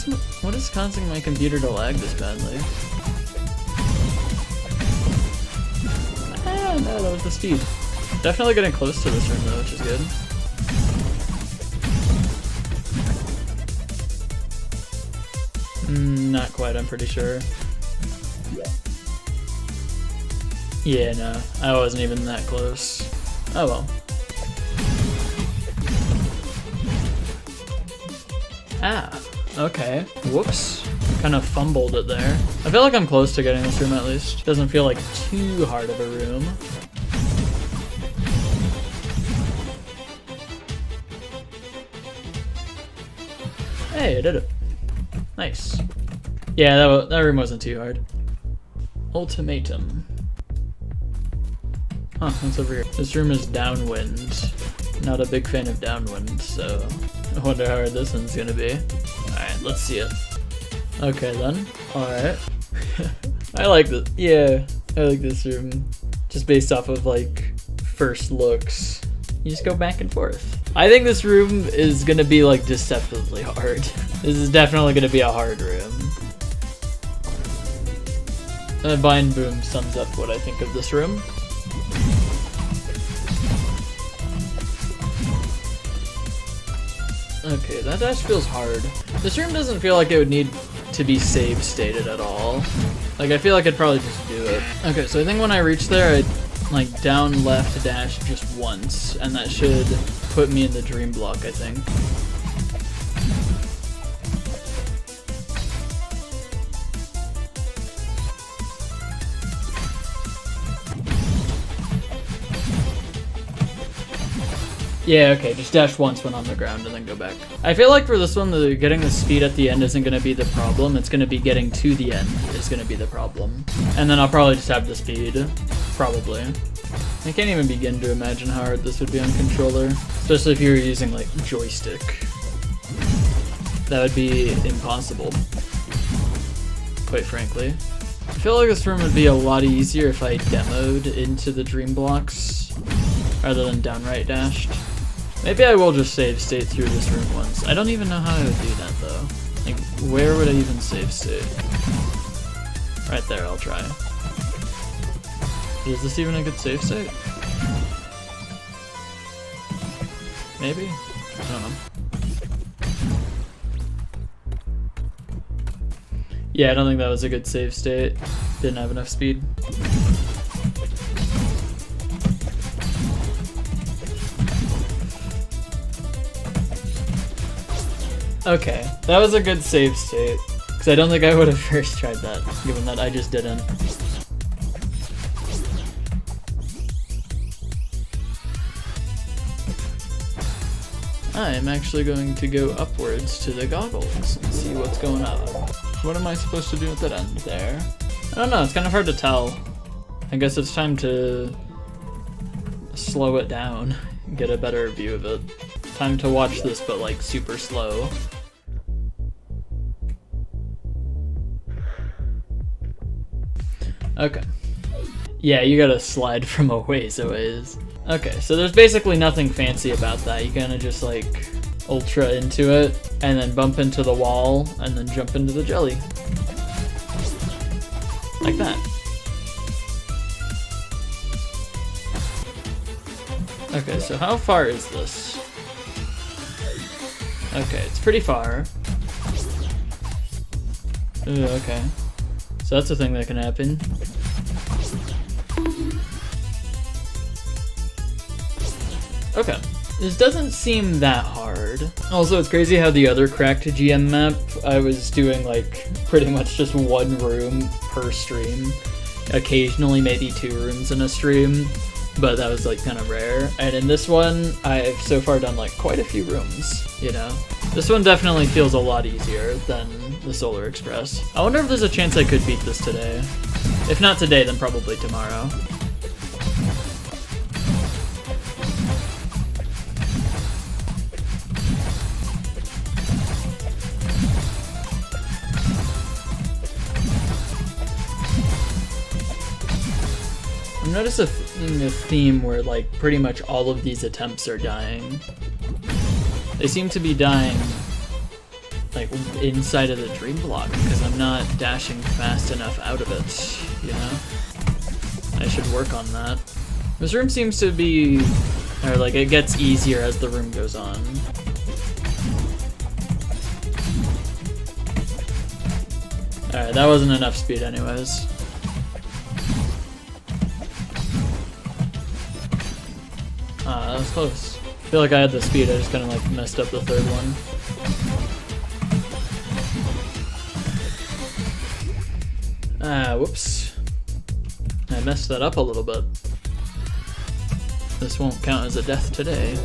is causing my computer to lag this badly? Ah, no, that was the speed. Definitely getting close to this room though, which is good. Not quite, I'm pretty sure. Yeah, no, I wasn't even that close. Oh well. Ah, okay. Whoops. Kind of fumbled it there. I feel like I'm close to getting this room at least. Doesn't feel like too hard of a room. Hey, I did it. Nice. Yeah, that room wasn't too hard. Ultimatum. Huh, what's over here? This room is downwind. Not a big fan of downwind, so I wonder how hard this one's gonna be. Alright, let's see it. Okay then. Alright. I like this. Yeah, I like this room. Just based off of like first looks. You just go back and forth. I think this room is gonna be like deceptively hard. This is definitely gonna be a hard room. Bind Boom sums up what I think of this room. Okay, that dash feels hard. This room doesn't feel like it would need to be save stated at all. Like, I feel like I'd probably just do it. Okay, so I think when I reach there, I'd like down left dash just once, and that should put me in the dream block, I think. Yeah, okay, just dash once when on the ground and then go back. I feel like for this one, getting the speed at the end isn't going to be the problem. It's going to be getting to the end is going to be the problem. And then I'll probably just have the speed. Probably. I can't even begin to imagine how hard this would be on controller. Especially if you were using, like, joystick. That would be impossible. Quite frankly. I feel like this room would be a lot easier if I demoed into the dream blocks rather than downright dashed. Maybe I will just save state through this room once. I don't even know how I would do that though. Like, where would I even save state? Right there, I'll try. Is this even a good save state? Maybe? I don't know. Yeah, I don't think that was a good save state. Didn't have enough speed. Okay, that was a good save state, because I don't think I would have first tried that, given that I just didn't. I'm actually going to go upwards to the goggles and see what's going on. What am I supposed to do at that end there? I don't know, it's kind of hard to tell. I guess it's time to slow it down and get a better view of it. Time to watch this, but like super slow. Okay. Yeah, you gotta slide from a ways. Okay, so there's basically nothing fancy about that. You kinda just like ultra into it, and then bump into the wall, and then jump into the jelly. Like that. Okay, so how far is this? Okay, it's pretty far. Ooh, okay. So that's a thing that can happen. Okay. This doesn't seem that hard. Also, it's crazy how the other cracked GM map, I was doing like pretty much just one room per stream. Occasionally maybe 2 rooms in a stream, but that was like kind of rare. And in this one, I've so far done like quite a few rooms, you know? This one definitely feels a lot easier than the Solar Express. I wonder if there's a chance I could beat this today. If not today, then probably tomorrow. I've noticed a theme where like pretty much all of these attempts are dying. They seem to be dying like inside of the dream block because I'm not dashing fast enough out of it, you know? I should work on that. This room seems to be, or like it gets easier as the room goes on. Alright, that wasn't enough speed anyways. Ah, that was close. I feel like I had the speed, I just kind of like messed up the third one. Ah, whoops. I messed that up a little bit. This won't count as a death today.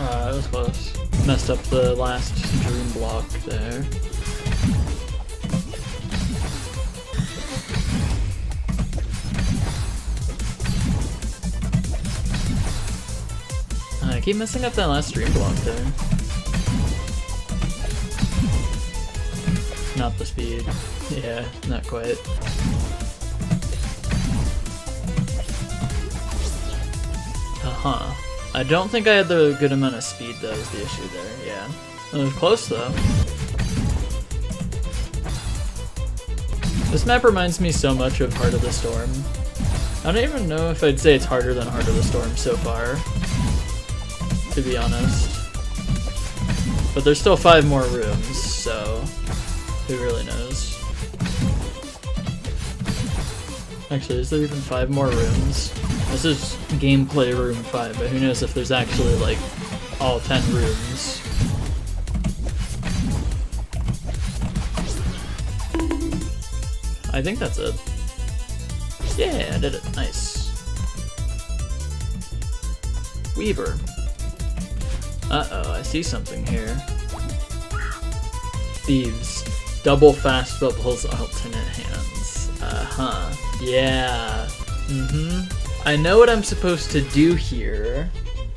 That was close. Messed up the last dream block there. I keep messing up that last dream block there. Not the speed. Yeah, not quite. Uh-huh. I don't think I had the good amount of speed, though, is the issue there. Yeah. It was close, though. This map reminds me so much of Heart of the Storm. I don't even know if I'd say it's harder than Heart of the Storm so far, to be honest. But there's still 5 more rooms, so who really knows? Actually, is there even 5 more rooms? This is gameplay room 5, but who knows if there's actually like all 10 rooms. I think that's it. Yeah, I did it. Nice. Weaver. Uh-oh, I see something here. Thieves. Double fast bubbles, alternate hands. Uh-huh. Yeah. I know what I'm supposed to do here.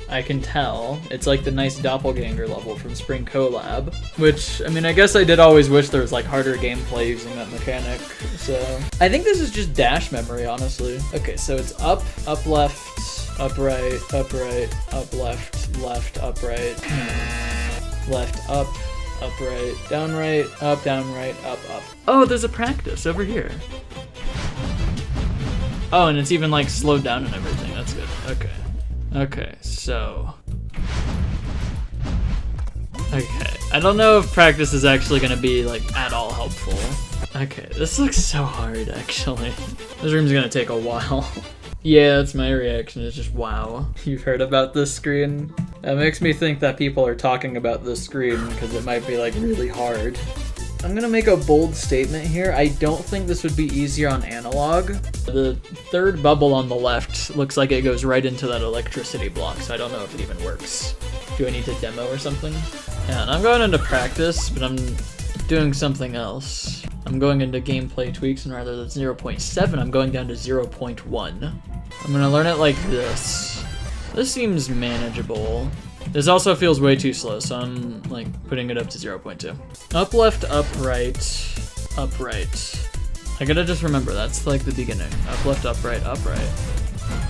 I can tell. It's like the nice doppelganger level from Spring Collab. Which, I mean, I guess I did always wish there was like harder gameplay using that mechanic. So, I think this is just dash memory, honestly. Okay, so it's up, up left, up right, up left, left, up right, left, up right, down right, up, up. Oh, there's a practice over here. Oh, and it's even like slowed down and everything. That's good. Okay. Okay, so. Okay. I don't know if practice is actually gonna be like at all helpful. Okay, this looks so hard actually. This room's gonna take a while. Yeah, that's my reaction. It's just wow. You've heard about this screen? That makes me think that people are talking about this screen because it might be like really hard. I'm gonna make a bold statement here. I don't think this would be easier on analog. The third bubble on the left looks like it goes right into that electricity block, so I don't know if it even works. Do I need to demo or something? Yeah, and I'm going into practice, but I'm doing something else. I'm going into gameplay tweaks, and rather than 0.7, I'm going down to 0.1. I'm gonna learn it like this. This seems manageable. This also feels way too slow, so I'm like putting it up to 0.2. Up, left, up, right. I gotta just remember, that's like the beginning. Up, left, up, right,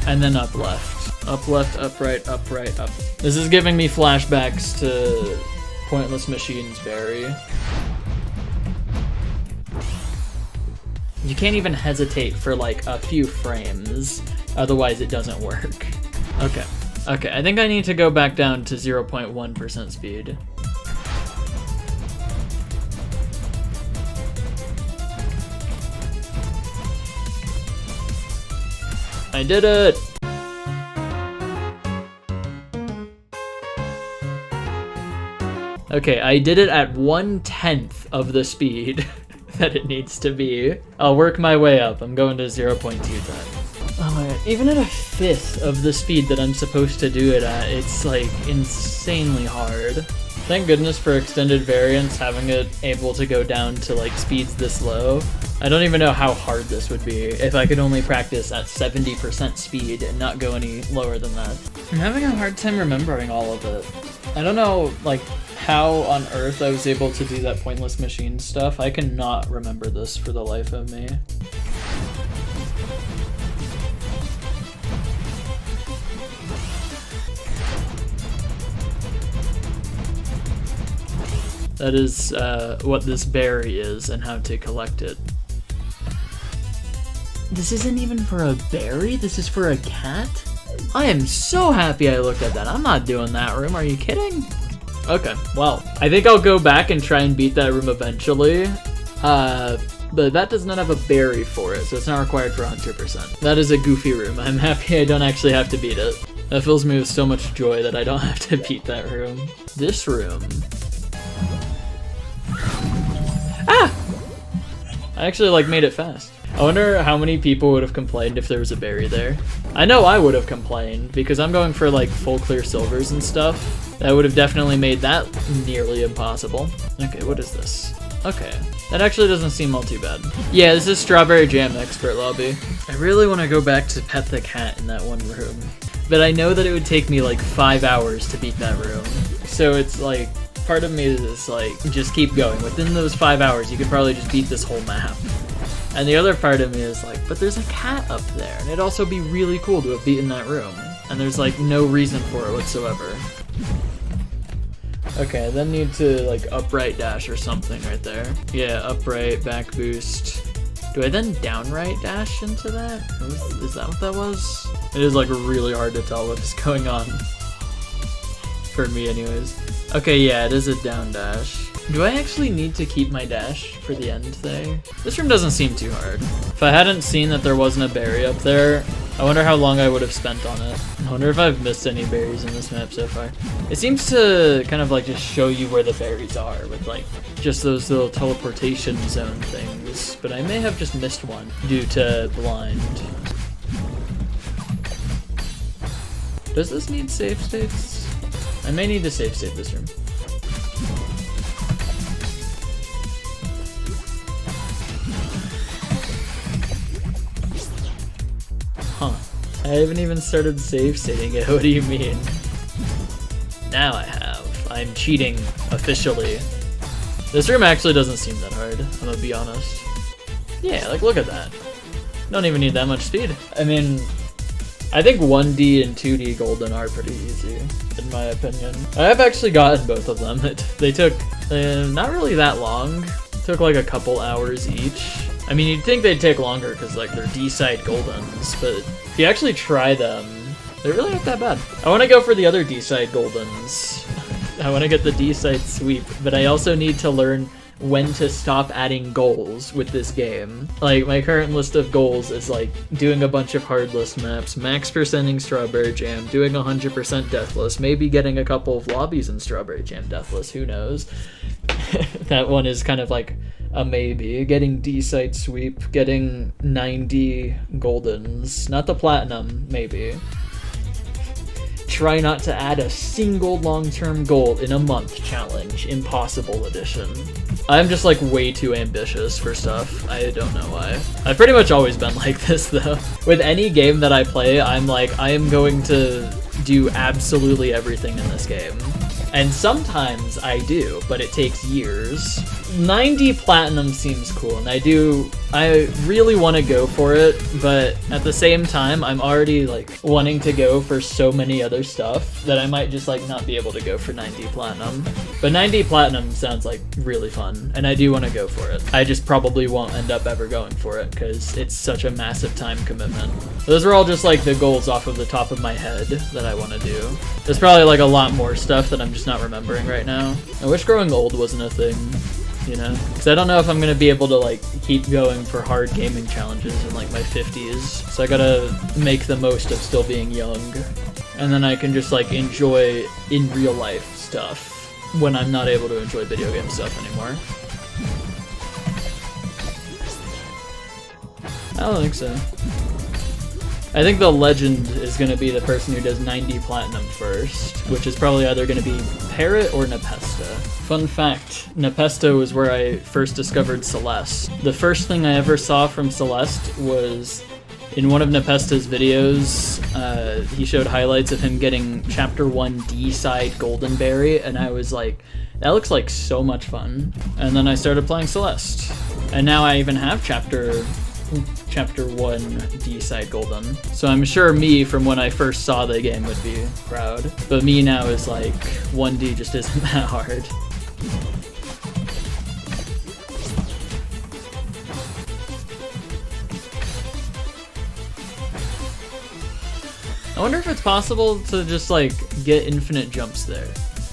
and then up, left. Up, left, up, right, up. This is giving me flashbacks to Pointless Machines Berry. You can't even hesitate for like a few frames, otherwise it doesn't work. Okay. Okay, I think I need to go back down to 0.1% speed. I did it! Okay, I did it at 1/10 of the speed that it needs to be. I'll work my way up. I'm going to 0.2 times. Oh my god, even at 1/5 of the speed that I'm supposed to do it at, it's like insanely hard. Thank goodness for extended variants, having it able to go down to like speeds this low. I don't even know how hard this would be if I could only practice at 70% speed and not go any lower than that. I'm having a hard time remembering all of it. I don't know like how on earth I was able to do that Pointless Machine stuff. I cannot remember this for the life of me. That is what this berry is and how to collect it. This isn't even for a berry? This is for a cat? I am so happy I looked at that. I'm not doing that room, are you kidding? Okay, well, I think I'll go back and try and beat that room eventually. But that does not have a berry for it, so it's not required for 100%. That is a goofy room. I'm happy I don't actually have to beat it. That fills me with so much joy that I don't have to beat that room. This room. Ah! I actually like made it fast. I wonder how many people would have complained if there was a berry there. I know I would have complained because I'm going for like full clear silvers and stuff. That would have definitely made that nearly impossible. Okay, what is this? Okay, that actually doesn't seem all too bad. Yeah, this is Strawberry Jam Expert Lobby. I really want to go back to Pet the Cat in that one room, but I know that it would take me like 5 hours to beat that room. So it's like, part of me is like, just keep going. Within those 5 hours, you could probably just beat this whole map. And the other part of me is like, but there's a cat up there, and it'd also be really cool to have beaten that room. And there's like no reason for it whatsoever. Okay, I then need to like upright dash or something right there. Yeah, upright, back boost. Do I then downright dash into that? Is that what that was? It is like really hard to tell what's going on. For me anyways. Okay, yeah, it is a down dash. Do I actually need to keep my dash for the end there? This room doesn't seem too hard. If I hadn't seen that there wasn't a berry up there, I wonder how long I would have spent on it. I wonder if I've missed any berries in this map so far. It seems to kind of like just show you where the berries are with like just those little teleportation zone things, but I may have just missed one due to blind. Does this need save states? I may need to save state this room. Huh. I haven't even started save stating it. What do you mean? Now I have. I'm cheating officially. This room actually doesn't seem that hard, I'm gonna be honest. Yeah, like look at that. Don't even need that much speed. I mean, I think 1D and 2D Golden are pretty easy, in my opinion. I have actually gotten both of them. They took not really that long. It took like a couple hours each. I mean, you'd think they'd take longer because like they're D-side Goldens, but if you actually try them, they're really not that bad. I want to go for the other D-side Goldens. I want to get the D-side sweep, but I also need to learn when to stop adding goals with this game. Like, my current list of goals is like doing a bunch of hard list maps, max percenting Strawberry Jam, doing 100% deathless, maybe getting a couple of lobbies in Strawberry Jam deathless, who knows. That one is kind of like a maybe. Getting D-side sweep, getting 90 Goldens, not the platinum, maybe. Try not to add a single long-term goal in a month challenge, impossible edition. I'm just like way too ambitious for stuff. I don't know why. I've pretty much always been like this though. With any game that I play, I'm like, I am going to do absolutely everything in this game. And sometimes I do, but it takes years. 90 platinum seems cool, and I really want to go for it, but at the same time, I'm already like wanting to go for so many other stuff that I might just like not be able to go for 90 platinum. But 90 platinum sounds like really fun, and I do want to go for it. I just probably won't end up ever going for it because it's such a massive time commitment. Those are all just like the goals off of the top of my head that I want to do. There's probably like a lot more stuff that I'm just not remembering right now. I wish growing old wasn't a thing, you know? Because I don't know if I'm going to be able to like keep going for hard gaming challenges in like my 50s. So I gotta make the most of still being young. And then I can just like enjoy in real life stuff when I'm not able to enjoy video game stuff anymore. I don't think so. I think the legend is going to be the person who does 90 platinum first, which is probably either going to be Parrot or Nepesta. Fun fact, Nepesta was where I first discovered Celeste. The first thing I ever saw from Celeste was in one of Nepesta's videos. He showed highlights of him getting Chapter 1 D-side Golden Berry, and I was like, that looks like so much fun. And then I started playing Celeste. And now I even have Chapter 1 D-side Golden. So I'm sure me from when I first saw the game would be proud. But me now is like, 1D just isn't that hard. I wonder if it's possible to just like get infinite jumps there.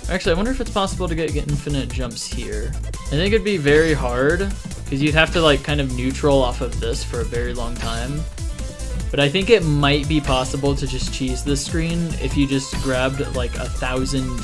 Actually, I wonder if it's possible to get infinite jumps here. I think it'd be very hard because you'd have to like kind of neutral off of this for a very long time. But I think it might be possible to just cheese this screen if you just grabbed like 1,000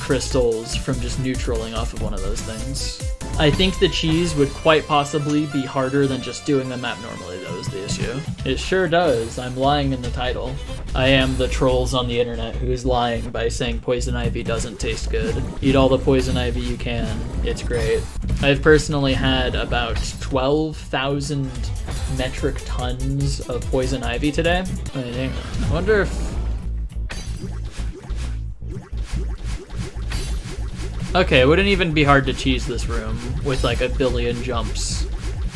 crystals from just neutraling off of one of those things. I think the cheese would quite possibly be harder than just doing the map normally, though, is the issue. It sure does. I'm lying in the title. I am the trolls on the internet who's lying by saying poison ivy doesn't taste good. Eat all the poison ivy you can. It's great. I've personally had about 12,000 metric tons of poison ivy today. I wonder if... Okay, it wouldn't even be hard to cheese this room with like a billion jumps.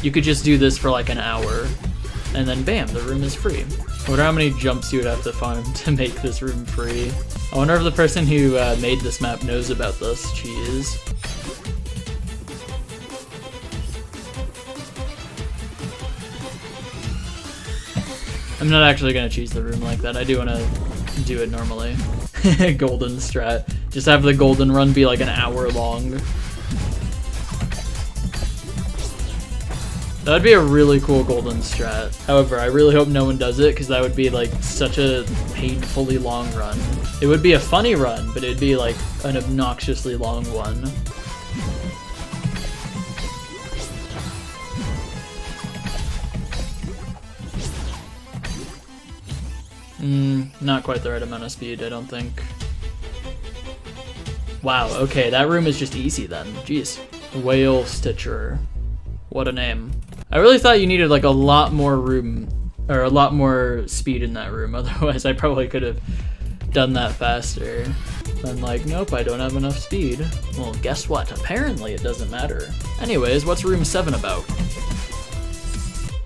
You could just do this for like an hour, and then bam, the room is free. I wonder how many jumps you would have to farm to make this room free. I wonder if the person who made this map knows about this cheese. I'm not actually gonna cheese the room like that. I do wanna do it normally. Golden strat. Just have the golden run be like an hour long. That would be a really cool golden strat. However, I really hope no one does it because that would be like such a painfully long run. It would be a funny run, but it'd be like an obnoxiously long one. Not quite the right amount of speed, I don't think. Wow, okay, that room is just easy then. Jeez. Whale Stitcher. What a name. I really thought you needed like a lot more room, or a lot more speed in that room, otherwise I probably could have done that faster. I'm like, nope, I don't have enough speed. Well, guess what? Apparently it doesn't matter. Anyways, what's room 7 about?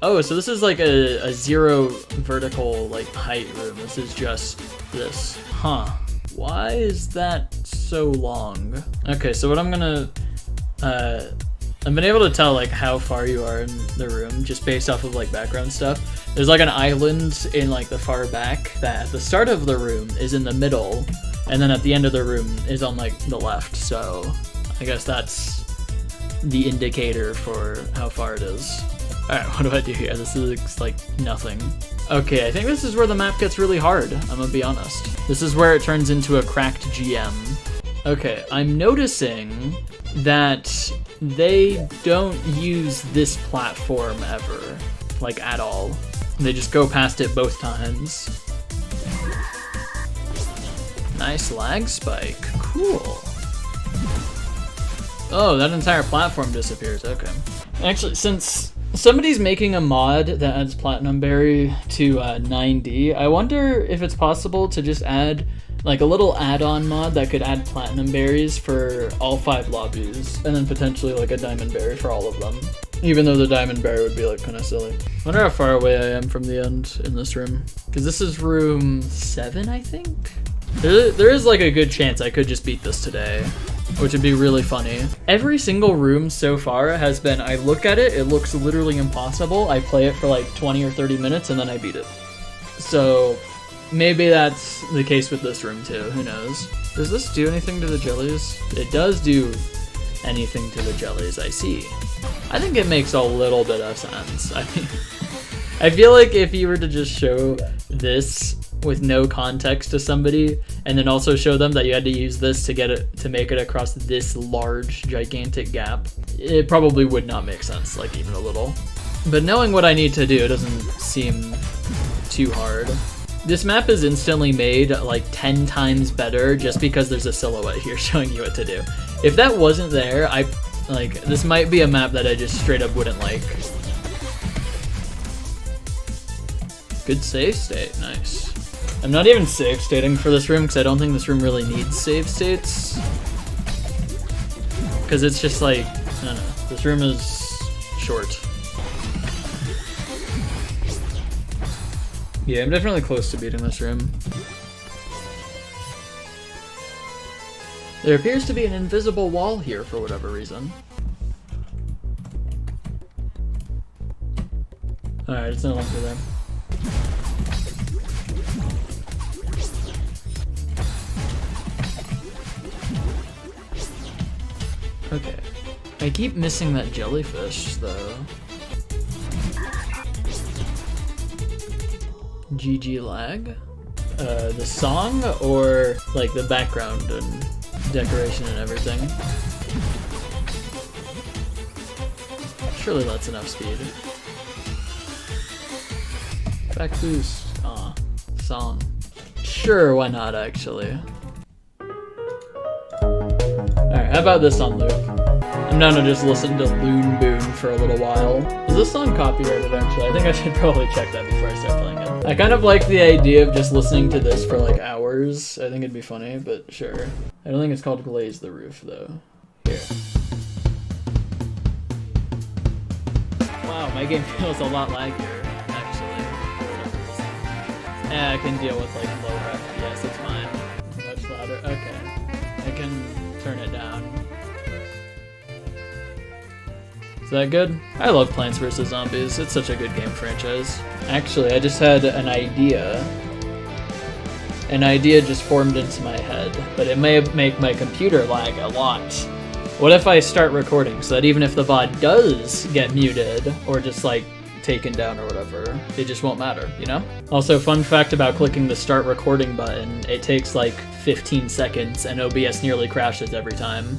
Oh, so this is like a zero vertical like height room. This is just this. Huh. Why is that so long? Okay, so what I'm gonna, I've been able to tell like how far you are in the room just based off of like background stuff. There's like an island in like the far back that at the start of the room is in the middle, and then at the end of the room is on like the left. So I guess that's the indicator for how far it is. Alright, what do I do here? This is like nothing. Okay, I think this is where the map gets really hard, I'm gonna be honest. This is where it turns into a cracked GM. Okay, I'm noticing that they don't use this platform ever, like at all. They just go past it both times. Nice lag spike, cool. Oh, that entire platform disappears, okay. Actually, since somebody's making a mod that adds Platinum Berry to 9D, I wonder if it's possible to just add like a little add-on mod that could add Platinum Berries for all 5 lobbies, and then potentially like a Diamond Berry for all of them. Even though the Diamond Berry would be like kind of silly. I wonder how far away I am from the end in this room. Because this is room 7, I think? There is like a good chance I could just beat this today, which would be really funny. Every single room so far has been, I look at it, it looks literally impossible, I play it for like 20 or 30 minutes, and then I beat it. So maybe that's the case with this room too, who knows? Does this do anything to the jellies? It does do anything to the jellies, I see. I think it makes a little bit of sense. I feel like if you were to just show this with no context to somebody, and then also show them that you had to use this to get it to make it across this large, gigantic gap, it probably would not make sense, like even a little. But knowing what I need to do doesn't seem too hard. This map is instantly made like 10 times better just because there's a silhouette here showing you what to do. If that wasn't there, this might be a map that I just straight up wouldn't like. Good save state, nice. I'm not even save stating for this room because I don't think this room really needs save states. Because it's just like, I don't know, this room is short. Yeah, I'm definitely close to beating this room. There appears to be an invisible wall here for whatever reason. Alright, it's no longer there. Okay. I keep missing that jellyfish, though. GG lag? The song, or like the background and decoration and everything? Surely that's enough speed. Back boost. Aw. Song. Sure, why not, actually? Alright, how about this on loop? I'm down to just listen to Loon Boon for a little while. Is this song copyrighted, actually? I think I should probably check that before I start playing it. I kind of like the idea of just listening to this for like hours. I think it'd be funny, but sure. I don't think it's called Glaze the Roof, though. Here. Wow, my game feels a lot laggier, actually. Yeah, I can deal with like lower FPS, it's fine. Much louder, okay. I can turn it down. Is that good? I love Plants vs. Zombies, it's such a good game franchise. Actually, I just had an idea. An idea just formed into my head, but it may make my computer lag a lot. What if I start recording so that even if the VOD does get muted or just like taken down or whatever, it just won't matter, you know? Also, fun fact about clicking the start recording button, it takes like 15 seconds and OBS nearly crashes every time.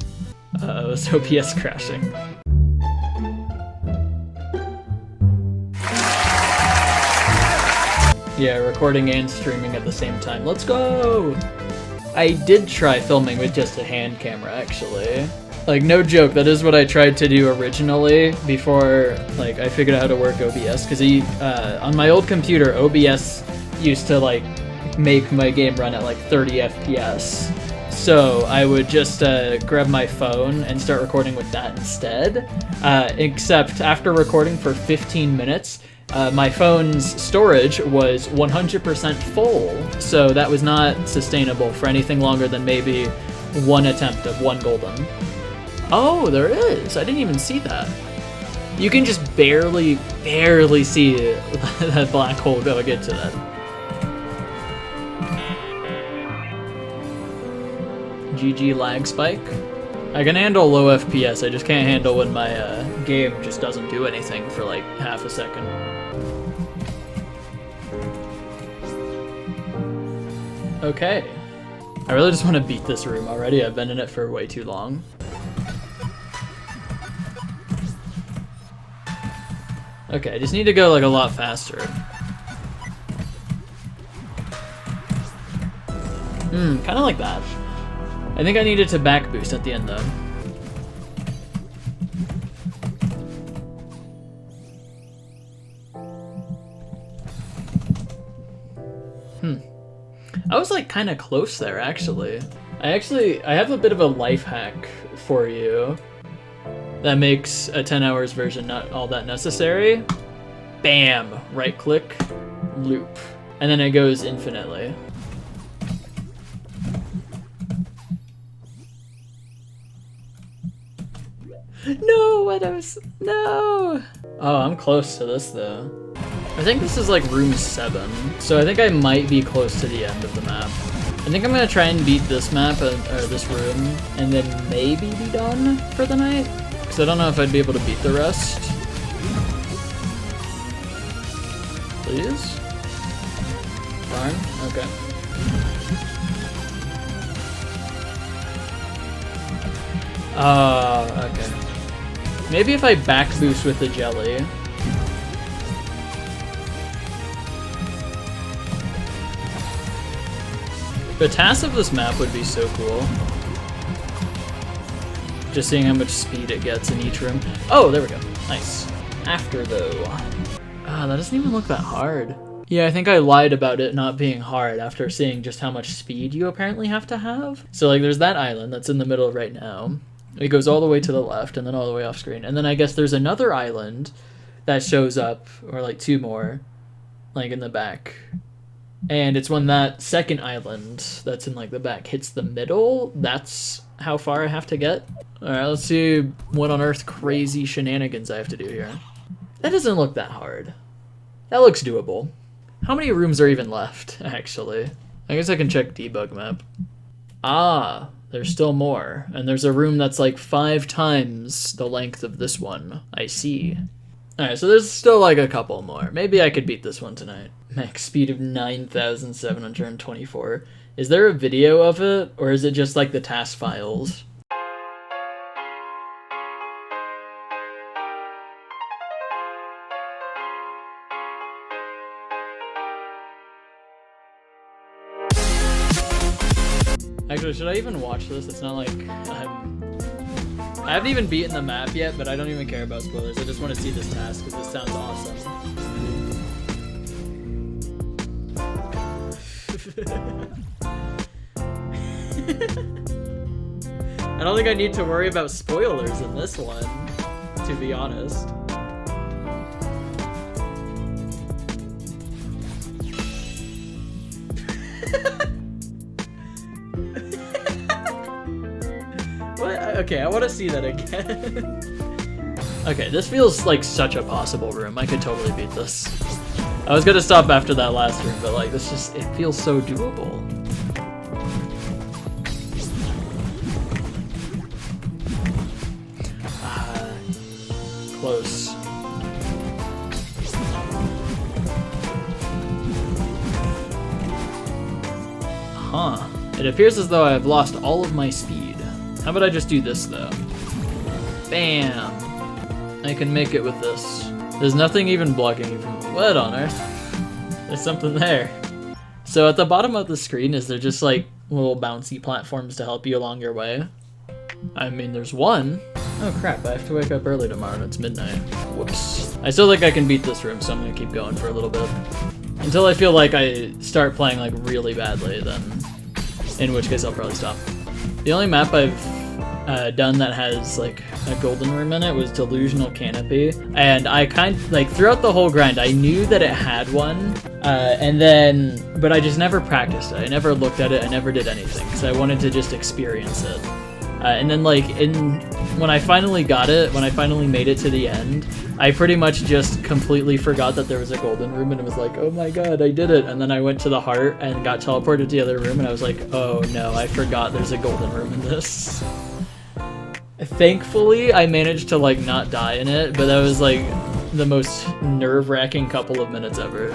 It's OBS crashing. Yeah, recording and streaming at the same time. Let's go! I did try filming with just a hand camera, actually. Like, no joke, that is what I tried to do originally before, like, I figured out how to work OBS, because on my old computer, OBS used to, like, make my game run at, like, 30 FPS. So I would just grab my phone and start recording with that instead, except after recording for 15 minutes, my phone's storage was 100% full, so that was not sustainable for anything longer than maybe one attempt of one golden. Oh, there is! I didn't even see that. You can just barely see that black hole going into that. GG lag spike. I can handle low FPS, I just can't handle when my game just doesn't do anything for like half a second. Okay. I really just want to beat this room already, I've been in it for way too long. Okay, I just need to go like a lot faster. Kind of like that. I think I needed to back boost at the end though. I was like kind of close there actually. I have a bit of a life hack for you that makes a 10 hours version not all that necessary. Bam! Right click, loop. And then it goes infinitely. No, Widows! No! Oh, I'm close to this though. I think this is like room 7, so I think I might be close to the end of the map. I think I'm gonna try and beat this map, or this room, and then maybe be done for the night. Because I don't know if I'd be able to beat the rest. Please? Darn, okay. Okay. Maybe if I back boost with the jelly. The task of this map would be so cool. Just seeing how much speed it gets in each room. Oh, there we go. Nice. After though. Ah, that doesn't even look that hard. Yeah, I think I lied about it not being hard after seeing just how much speed you apparently have to have. So like there's that island that's in the middle right now. It goes all the way to the left and then all the way off screen. And then I guess there's another island that shows up, or like two more, like in the back. And it's when that second island that's in like the back hits the middle, that's how far I have to get. Alright, let's see what on earth crazy shenanigans I have to do here. That doesn't look that hard. That looks doable. How many rooms are even left, actually? I guess I can check debug map. Ah, there's still more. And there's a room that's like 5 times the length of this one. I see. Alright, so there's still like a couple more. Maybe I could beat this one tonight. Max speed of 9,724. Is there a video of it, or is it just like the task files? Actually, should I even watch this? It's not like I haven't even beaten the map yet, but I don't even care about spoilers. I just want to see this task because this sounds awesome. I don't think I need to worry about spoilers in this one, to be honest. What? Okay, I want to see that again. Okay, this feels like such a possible room. I could totally beat this. I was gonna stop after that last room, but like this just, it feels so doable. Close. Huh. It appears as though I have lost all of my speed. How about I just do this though? Bam! I can make it with this. There's nothing even blocking you from— what on earth? There's something there. So at the bottom of the screen, is there just like little bouncy platforms to help you along your way? I mean, there's one. Oh crap, I have to wake up early tomorrow and it's midnight. Whoops. I still think I can beat this room, so I'm gonna keep going for a little bit. Until I feel like I start playing like really badly, then in which case I'll probably stop. The only map I've done that has like a golden room in it was Delusional Canopy, and I like throughout the whole grind I knew that it had one, but I just never practiced it. I never looked at it, I never did anything because I wanted to just experience it. And then like when I finally got it, when I finally made it to the end, I pretty much just completely forgot that there was a golden room, and it was like, oh my god, I did it. And then I went to the heart and got teleported to the other room, and I was like, oh no, I forgot there's a golden room in this. Thankfully, I managed to like not die in it, but that was like the most nerve-wracking couple of minutes ever.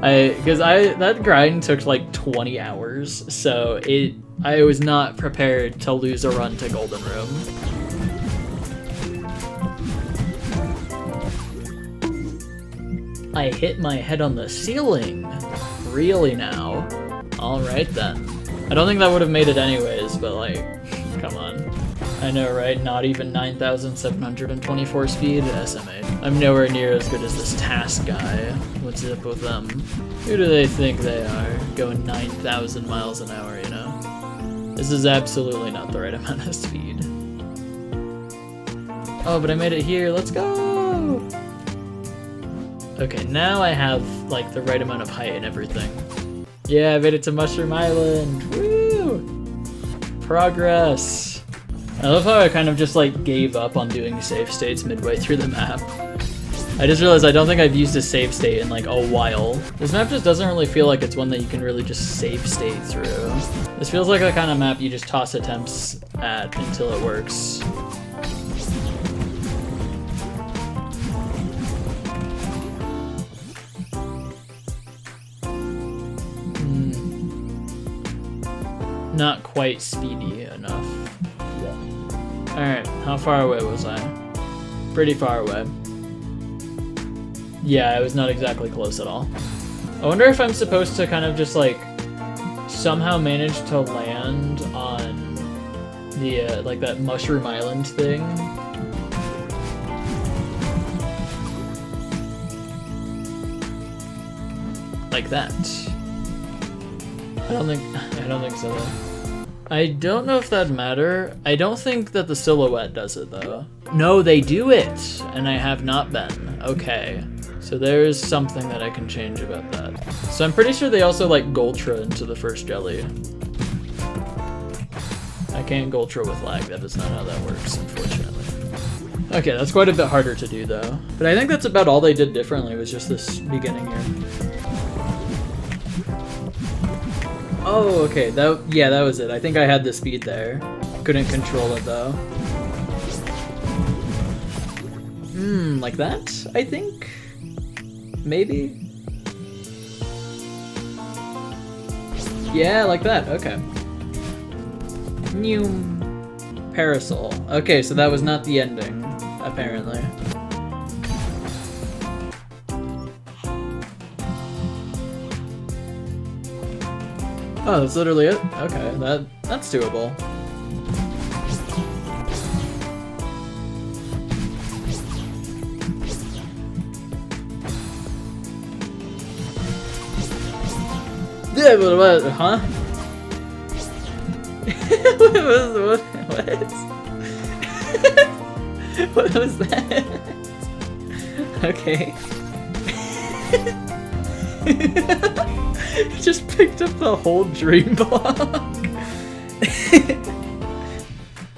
Because that grind took like 20 hours, so I was not prepared to lose a run to golden room. I hit my head on the ceiling. Really now? Alright then. I don't think that would have made it anyways, but like, come on. I know, right? Not even 9,724 speed? SMA. I'm nowhere near as good as this task guy. What's up with them? Who do they think they are? Going 9,000 miles an hour, you know? This is absolutely not the right amount of speed. Oh, but I made it here. Let's go! Okay, now I have like the right amount of height and everything. Yeah, I made it to Mushroom Island. Woo! Progress. I love how I kind of just like gave up on doing save states midway through the map. I just realized I don't think I've used a save state in like a while. This map just doesn't really feel like it's one that you can really just save state through. This feels like the kind of map you just toss attempts at until it works. Not quite speedy enough. Alright, how far away was I? Pretty far away. Yeah, I was not exactly close at all. I wonder if I'm supposed to kind of just like somehow manage to land on the like that Mushroom Island thing. Like that. I don't think so though. I don't know if that'd matter. I don't think that the silhouette does it though. No, they do it, and I have not been. Okay, so there's something that I can change about that. So I'm pretty sure they also like Goltra into the first jelly. I can't Goltra with lag, that is not how that works, unfortunately. Okay, that's quite a bit harder to do though. But I think that's about all they did differently was just this beginning here. Oh, okay, that was it. I think I had the speed there. Couldn't control it though. Like that, I think? Maybe? Yeah, like that, okay. New Parasol. Okay, so that was not the ending, apparently. Oh, that's literally it? Okay, that's doable. Yeah, but what? Huh? What was that? Okay. He just picked up the whole dream block.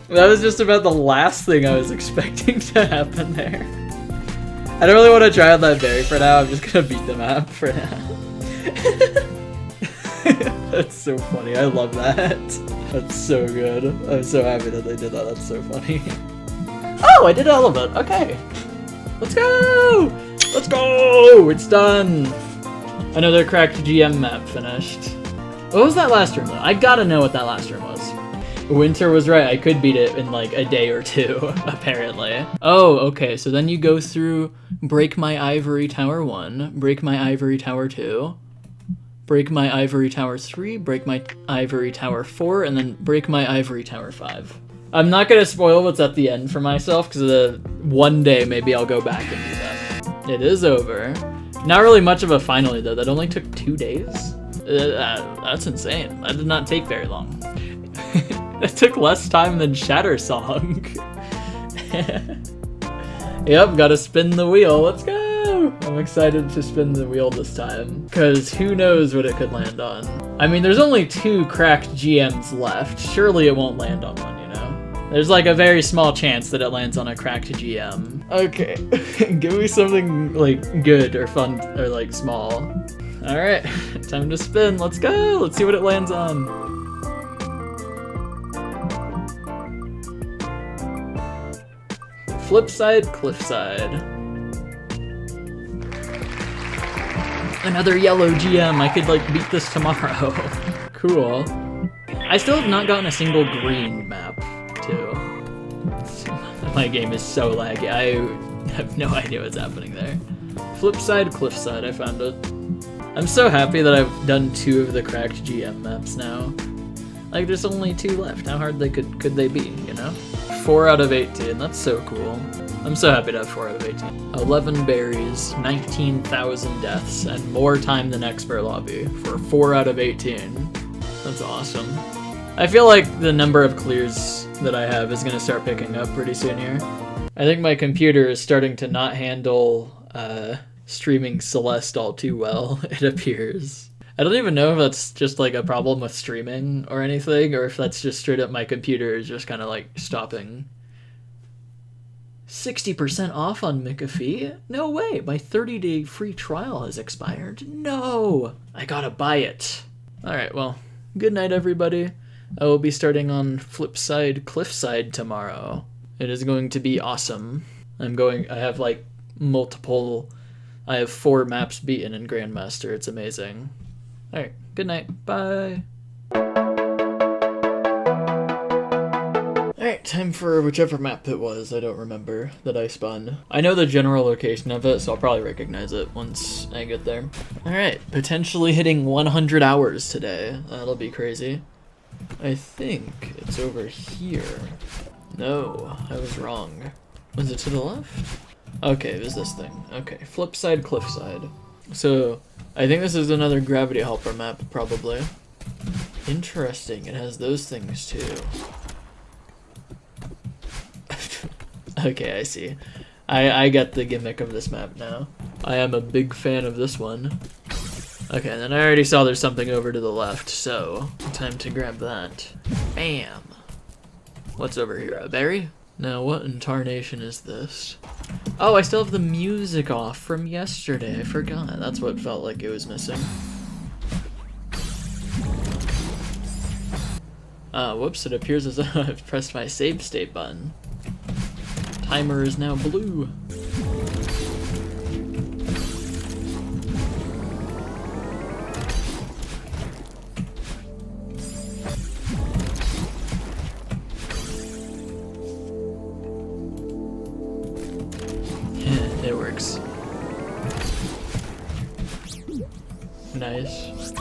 That was just about the last thing I was expecting to happen there. I don't really want to try on that berry for now. I'm just gonna beat the map for now. That's so funny. I love that. That's so good. I'm so happy that they did that. That's so funny. Oh, I did all of it. Okay. Let's go! Let's go! It's done! Another cracked GM map finished. What was that last room though? I gotta know what that last room was. Winter was right. I could beat it in like a day or two, apparently. Oh, okay. So then you go through Break My Ivory Tower 1, Break My Ivory Tower 2, Break My Ivory Tower 3, Break My Ivory Tower 4, and then Break My Ivory Tower 5. I'm not gonna spoil what's at the end for myself, because one day maybe I'll go back and do that. It is over. Not really much of a finally though, that only took 2 days? That's insane. That did not take very long. It took less time than Shatter Song. Yep, gotta spin the wheel, let's go! I'm excited to spin the wheel this time, because who knows what it could land on. I mean, there's only 2 cracked GMs left, surely it won't land on one, you know? There's like a very small chance that it lands on a cracked GM. Okay, give me something like good or fun or like small. Alright, time to spin, let's go! Let's see what it lands on. Flipside, Cliffside. Another yellow GM, I could like beat this tomorrow. Cool. I still have not gotten a single green map, too. My game is so laggy, I have no idea what's happening there. Flipside, Cliffside, I found it. I'm so happy that I've done 2 of the cracked GM maps now. Like, there's only 2 left, how hard could they be, you know? 4 out of 18, that's so cool. I'm so happy to have 4 out of 18. 11 berries, 19,000 deaths, and more time than expert lobby for 4 out of 18. That's awesome. I feel like the number of clears that I have is gonna start picking up pretty soon here. I think my computer is starting to not handle streaming Celeste all too well, it appears. I don't even know if that's just like a problem with streaming or anything, or if that's just straight up my computer is just kind of like stopping. 60% off on McAfee? No way, my 30-day free trial has expired. No, I gotta buy it. Alright, well, good night everybody. I will be starting on Flipside Cliffside tomorrow. It is going to be awesome. I have like I have 4 maps beaten in Grandmaster, it's amazing. Alright, good night, bye! Alright, time for whichever map it was, I don't remember, that I spun. I know the general location of it, so I'll probably recognize it once I get there. Alright, potentially hitting 100 hours today. That'll be crazy. I think it's over here. No, I was wrong. Was it to the left? Okay, it was this thing. Okay, Flipside, Cliffside. So, I think this is another gravity helper map, probably. Interesting, it has those things too. Okay, I see. I get the gimmick of this map now. I am a big fan of this one. Okay, and then I already saw there's something over to the left, so time to grab that. Bam! What's over here, a berry? Now, what in tarnation is this? Oh, I still have the music off from yesterday. I forgot. That's what felt like it was missing. Whoops, it appears as though I've pressed my save state button. Timer is now blue. It works. Nice.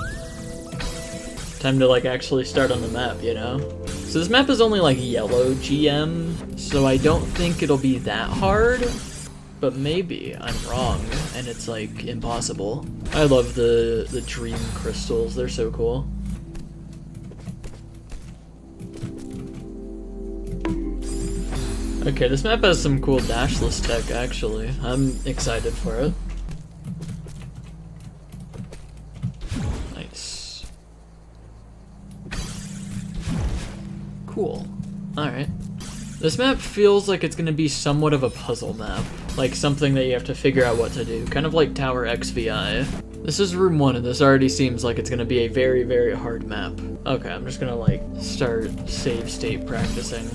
Time to like actually start on the map, you know? So this map is only like yellow GM, so I don't think it'll be that hard, but maybe I'm wrong and it's like impossible. I love the dream crystals, they're so cool. Okay, this map has some cool dashless tech actually. I'm excited for it. Nice. Cool. Alright. This map feels like it's gonna be somewhat of a puzzle map. Like something that you have to figure out what to do. Kind of like Tower XVI. This is room 1 and this already seems like it's gonna be a very, very hard map. Okay, I'm just gonna like start save state practicing.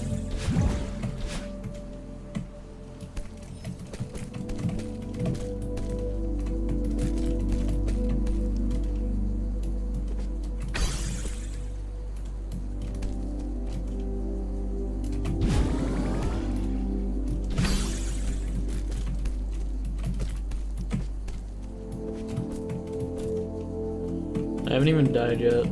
I haven't even died yet.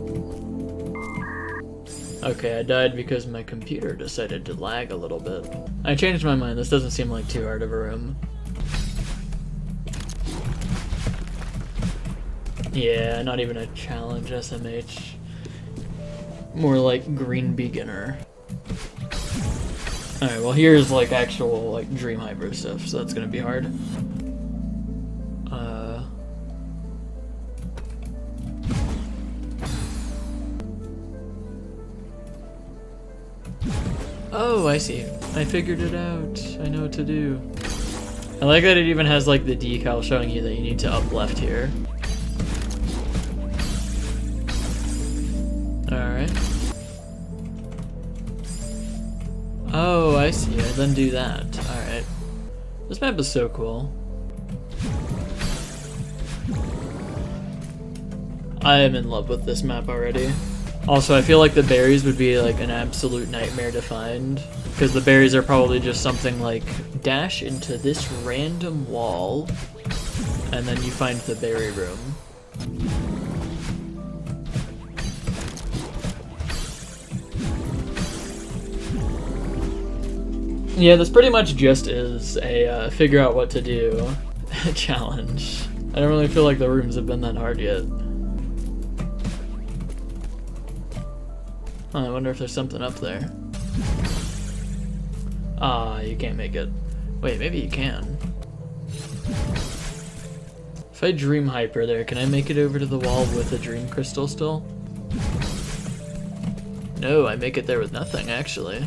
Okay, I died because my computer decided to lag a little bit. I changed my mind, this doesn't seem like too hard of a room. Yeah, not even a challenge SMH. More like green beginner. Alright, well here's like actual like dream hyper stuff, so that's gonna be hard. Oh, I see. I figured it out. I know what to do. I like that it even has like the decal showing you that you need to up left here. Alright. Oh, I see. I then do that. Alright. This map is so cool. I am in love with this map already. Also, I feel like the berries would be like an absolute nightmare to find, because the berries are probably just something like dash into this random wall, and then you find the berry room. Yeah, this pretty much just is a figure out what to do challenge. I don't really feel like the rooms have been that hard yet. Oh, I wonder if there's something up there. Ah, you can't make it. Wait, maybe you can. If I dream hyper there, can I make it over to the wall with a dream crystal still? No, I make it there with nothing, actually.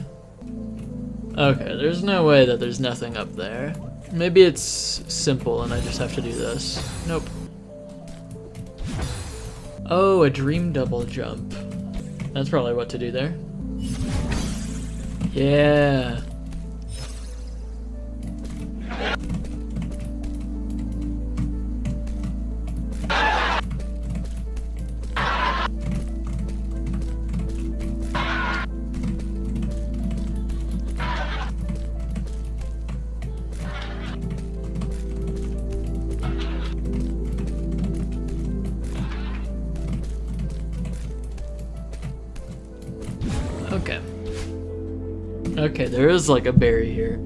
Okay, there's no way that there's nothing up there. Maybe it's simple and I just have to do this. Nope. Oh, a dream double jump. That's probably what to do there. Yeah. Okay. Okay, there is like a berry here.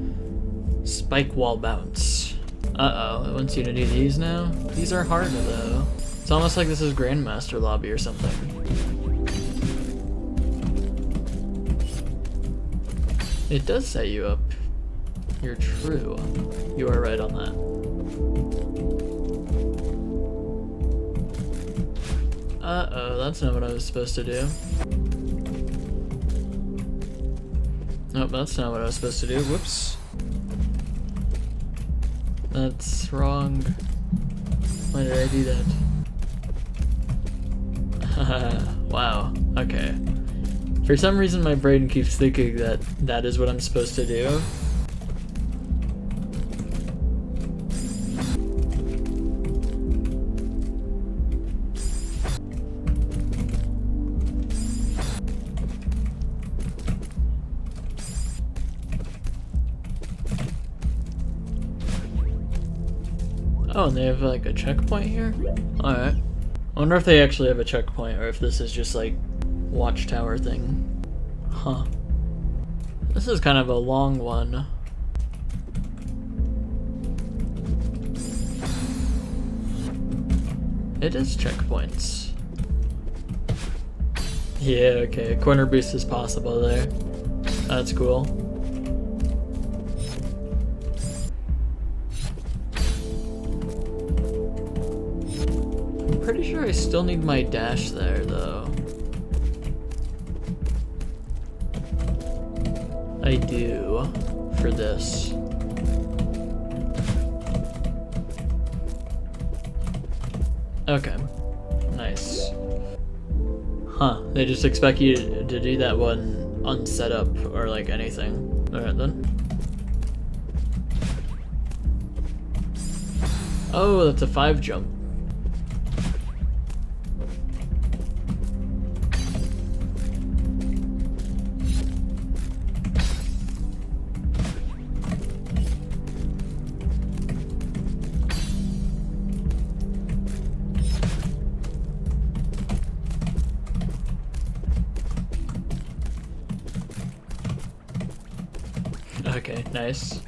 Spike wall bounce. Uh-oh, it wants you to do these now? These are hard though. It's almost like this is Grandmaster Lobby or something. It does set you up. You're true. You are right on that. Uh-oh, that's not what I was supposed to do. Nope, that's not what I was supposed to do. Whoops. That's wrong. Why did I do that? Wow. Okay. For some reason my brain keeps thinking that that is what I'm supposed to do. Oh, and they have like a checkpoint here? Alright. I wonder if they actually have a checkpoint or if this is just like watchtower thing. Huh. This is kind of a long one. It is checkpoints. Yeah, okay. Corner boost is possible there. That's cool. I'm pretty sure I still need my dash there, though. I do for this. Okay, nice. Huh, they just expect you to do that one on setup or like anything. Alright then. Oh, that's a 5 jump. Okay, nice.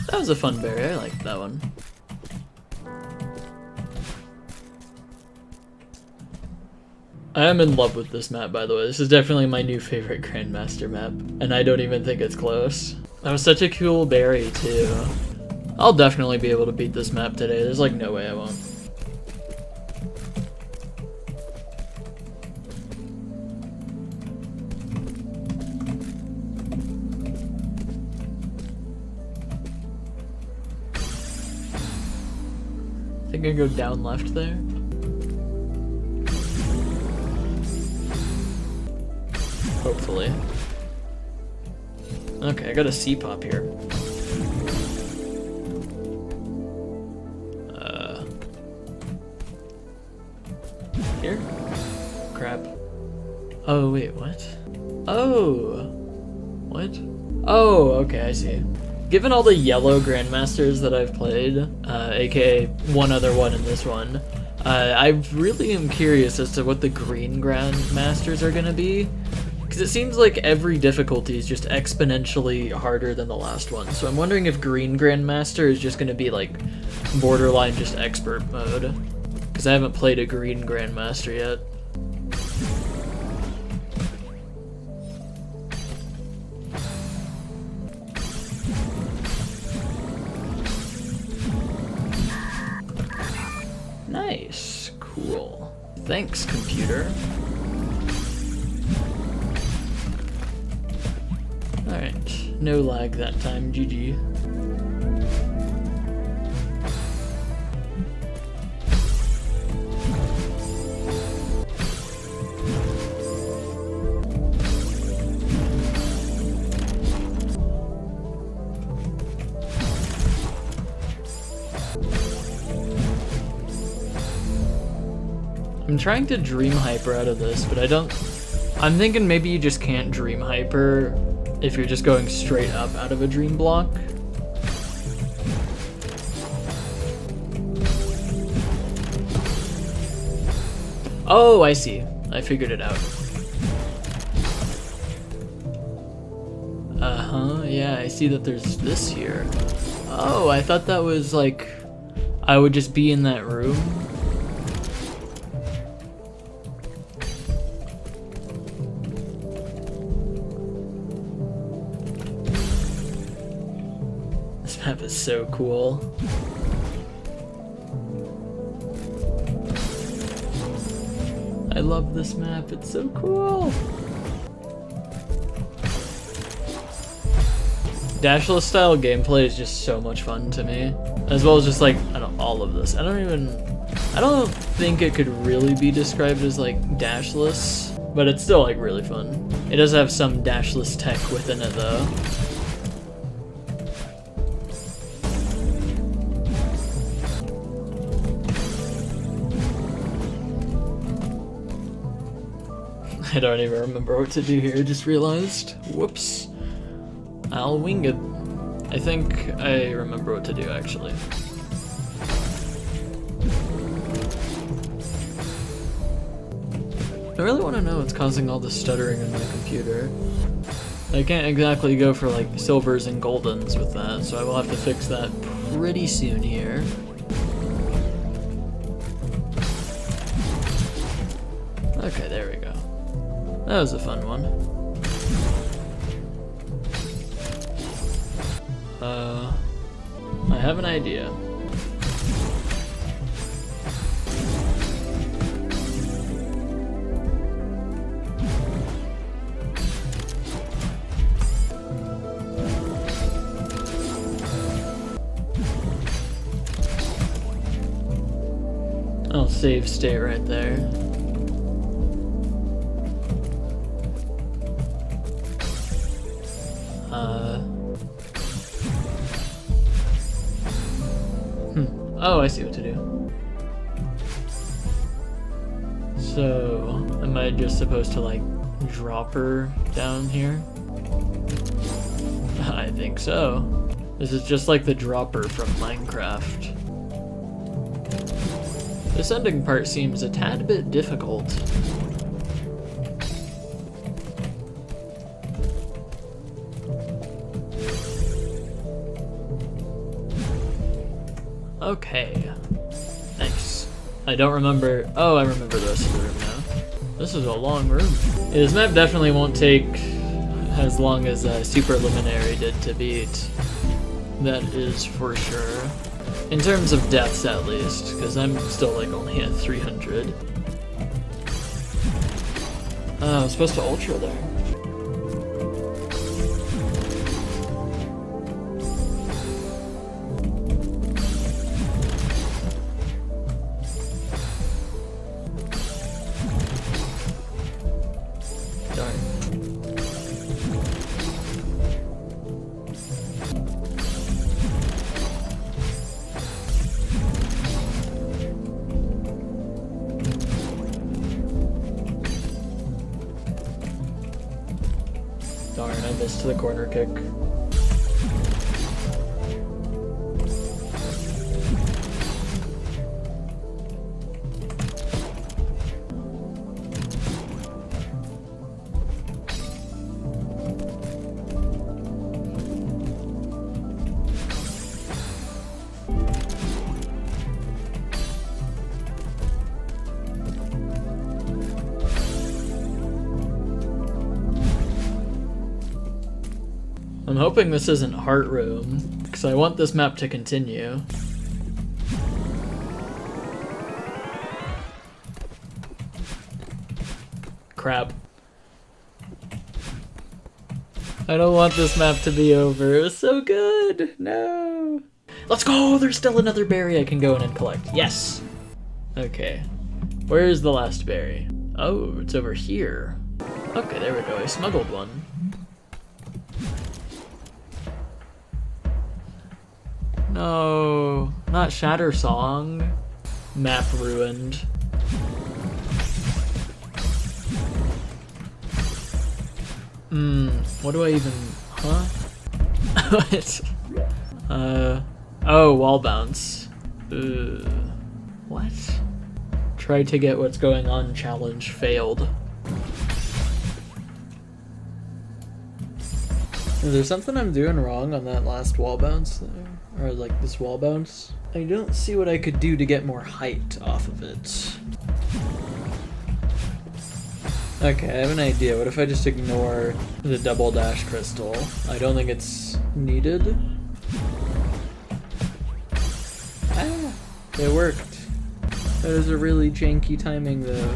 That was a fun berry, I liked that one. I am in love with this map, by the way. This is definitely my new favorite Grandmaster map, and I don't even think it's close. That was such a cool berry, too. I'll definitely be able to beat this map today. There's like no way I won't. I think I go down left there. Hopefully. Okay, I got a C-pop here. Here? Crap. Oh, wait, what? Oh! What? Oh, okay, I see. Given all the yellow Grandmasters that I've played, aka one other one in this one, I really am curious as to what the green Grandmasters are gonna be. Because it seems like every difficulty is just exponentially harder than the last one. So I'm wondering if green Grandmaster is just gonna be like borderline just expert mode. Because I haven't played a green Grandmaster yet. Nice. Cool. Thanks, computer. Alright. No lag that time. GG. I'm trying to dream hyper out of this, but I don't... I'm thinking maybe you just can't dream hyper if you're just going straight up out of a dream block. Oh, I see. I figured it out. Uh-huh, yeah, I see that there's this here. Oh, I thought that was like... I would just be in that room. This map is so cool. I love this map, it's so cool. Dashless style gameplay is just so much fun to me. As well as just like, I don't know, all of this. I don't think it could really be described as like dashless, but it's still like really fun. It does have some dashless tech within it though. I don't even remember what to do here, I just realized. Whoops. I'll wing it. I think I remember what to do, actually. I really want to know what's causing all the stuttering in my computer. I can't exactly go for like silvers and goldens with that, so I will have to fix that pretty soon here. Okay, there we go. That was a fun one. I have an idea. I'll save state right there. Oh, I see what to do. So, am I just supposed to like drop her down here? I think so. This is just like the dropper from Minecraft. This ending part seems a tad bit difficult. Okay. Nice. I don't remember. Oh, I remember the rest of the room now. This is a long room. Yeah, this map definitely won't take as long as Super Luminary did to beat. That is for sure. In terms of deaths, at least, because I'm still like only at 300. Oh, I was supposed to ultra there. Darn, I missed the corner kick. I'm hoping this isn't Heart Room, because I want this map to continue. Crap. I don't want this map to be over. It was so good! No! Let's go! There's still another berry I can go in and collect. Yes! Okay. Where's the last berry? Oh, it's over here. Okay, there we go. I smuggled one. No, not Shatter Song. Map ruined. What do I even, huh? What? Oh, wall bounce. What? Try to get what's going on challenge failed. Is there something I'm doing wrong on that last wall bounce there? Or like this wall bounce? I don't see what I could do to get more height off of it. Okay, I have an idea. What if I just ignore the double dash crystal? I don't think it's needed. Ah, it worked. That is a really janky timing though.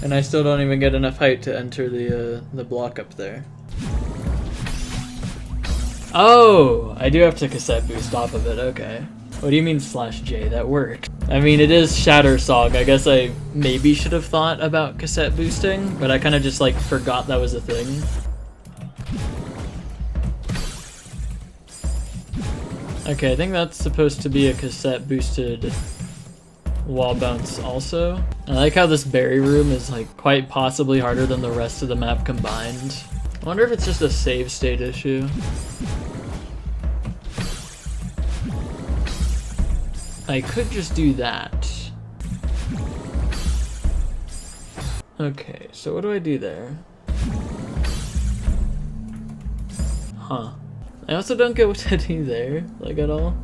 And I still don't even get enough height to enter the block up there. Oh, I do have to cassette boost off of it, okay. What do you mean /J? That worked. I mean, it is Shatter Song. I guess I maybe should have thought about cassette boosting, but I kind of just like forgot that was a thing. Okay, I think that's supposed to be a cassette boosted wall bounce also. I like how this berry room is like quite possibly harder than the rest of the map combined. I wonder if it's just a save state issue. I could just do that. Okay, so what do I do there? Huh. I also don't get what to do there, like at all.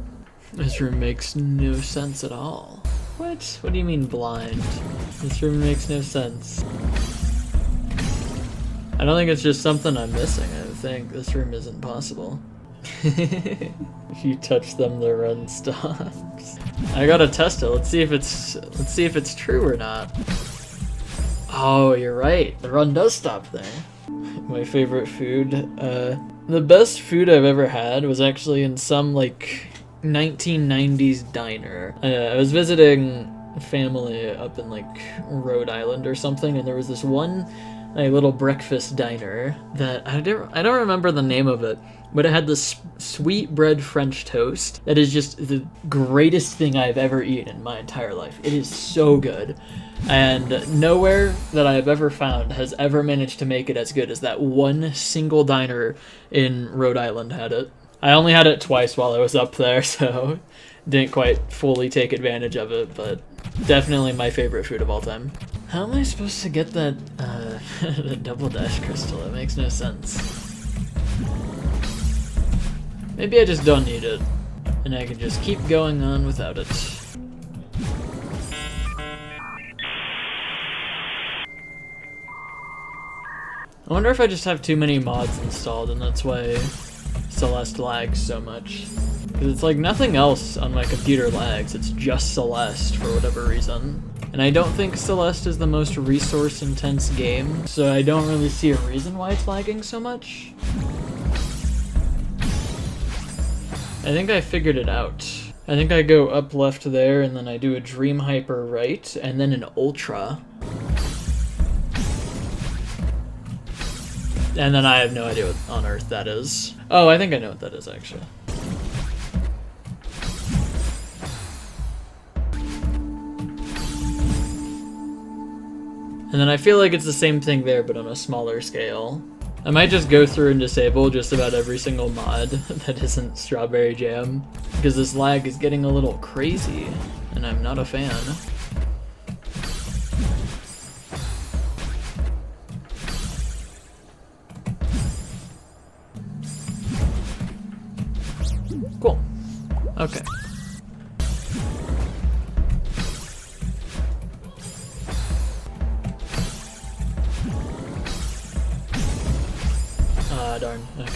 This room makes no sense at all. What? What do you mean blind? This room makes no sense. I don't think it's just something I'm missing. I think this room isn't possible. If you touch them, the run stops. I gotta test it. Let's see if it's true or not. Oh, you're right. The run does stop there. My favorite food. The best food I've ever had was actually in some like 1990s diner. I was visiting family up in like Rhode Island or something, and there was this one like little breakfast diner that I don't remember the name of it, but it had this sweet bread French toast that is just the greatest thing I've ever eaten in my entire life. It is so good. And nowhere that I've ever found has ever managed to make it as good as that one single diner in Rhode Island had it. I only had it twice while I was up there, so didn't quite fully take advantage of it, but definitely my favorite food of all time. How am I supposed to get that the double dash crystal? It makes no sense. Maybe I just don't need it, and I can just keep going on without it. I wonder if I just have too many mods installed and that's why Celeste lags so much. Because it's like nothing else on my computer lags, it's just Celeste for whatever reason. And I don't think Celeste is the most resource intense game, so I don't really see a reason why it's lagging so much. I think I figured it out. I think I go up left there and then I do a Dream Hyper right and then an Ultra. And then I have no idea what on earth that is. Oh, I think I know what that is, actually. And then I feel like it's the same thing there, but on a smaller scale. I might just go through and disable just about every single mod that isn't Strawberry Jam, because this lag is getting a little crazy, and I'm not a fan. Cool. Okay. Ah, darn. Okay.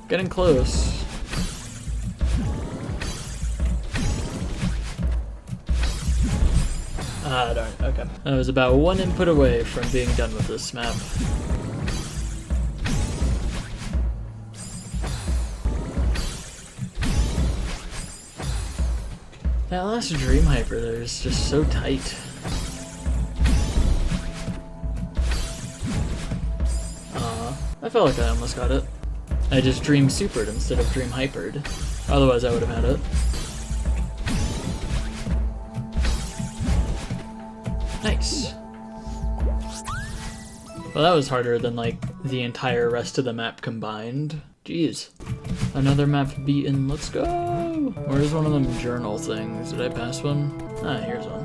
Getting close. Ah, darn. Okay. I was about one input away from being done with this map. That last Dream Hyper there is just so tight. I felt like I almost got it. I just Dream Supered instead of Dream Hypered. Otherwise I would have had it. Nice. Well, that was harder than like the entire rest of the map combined. Jeez. Another map beaten, let's go! Where's one of them journal things? Did I pass one? Ah, here's one.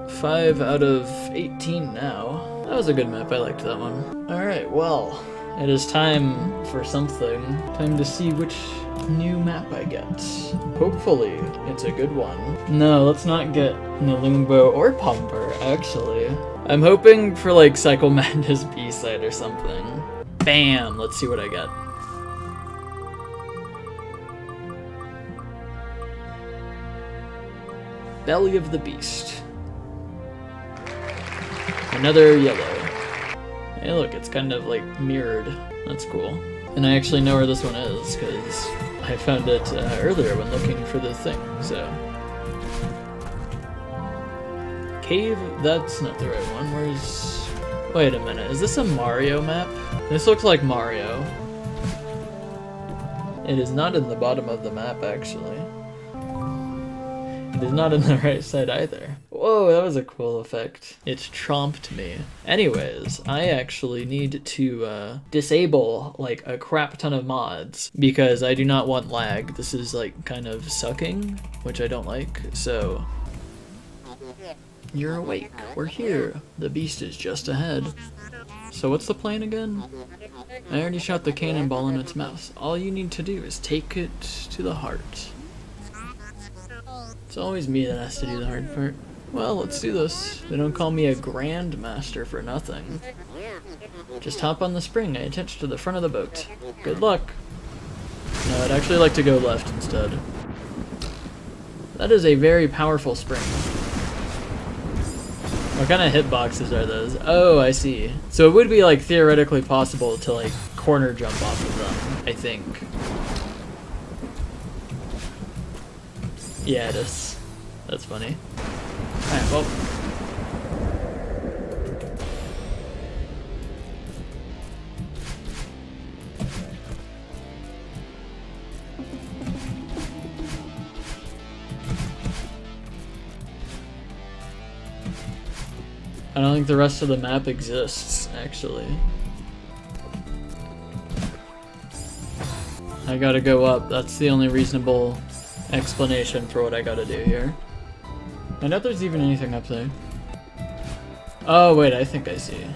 5 out of 18 now. That was a good map, I liked that one. Alright, well, it is time for something. Time to see which new map I get. Hopefully, it's a good one. No, let's not get Nalumbo or Pumber, actually. I'm hoping for like Cycle Madness B-side or something. Bam! Let's see what I get. Belly of the Beast. Another yellow. Hey look, it's kind of like mirrored. That's cool. And I actually know where this one is, because I found it earlier when looking for the thing, so. Cave? That's not the right one. Where's... Wait a minute, is this a Mario map? This looks like Mario. It is not in the bottom of the map, actually. It is not in the right side either. Whoa! Whoa, that was a cool effect. It tromped me. Anyways, I actually need to disable like a crap ton of mods because I do not want lag. This is like kind of sucking, which I don't like. So you're awake. We're here. The beast is just ahead. So what's the plan again? I already shot the cannonball in its mouth. All you need to do is take it to the heart. It's always me that has to do the hard part. Well, let's do this. They don't call me a grandmaster for nothing. Just hop on the spring I attached to the front of the boat. Good luck. No, I'd actually like to go left instead. That is a very powerful spring. What kind of hitboxes are those? Oh, I see. So it would be like theoretically possible to like corner jump off of them, I think. Yeah, it is. That's funny. Alright, well. I don't think the rest of the map exists, actually. I gotta go up. That's the only reasonable explanation for what I gotta do here. I doubt there's even anything up there. Oh wait, I think I see.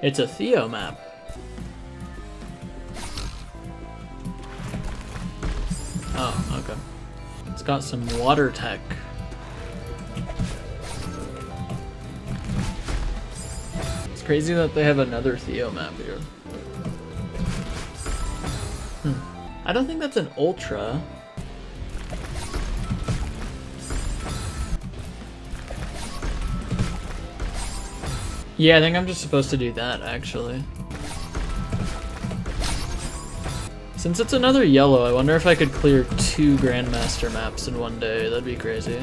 It's a Theo map. Oh, okay. It's got some water tech. It's crazy that they have another Theo map here. I don't think that's an ultra. Yeah, I think I'm just supposed to do that, actually. Since it's another yellow, I wonder if I could clear 2 Grandmaster maps in one day. That'd be crazy.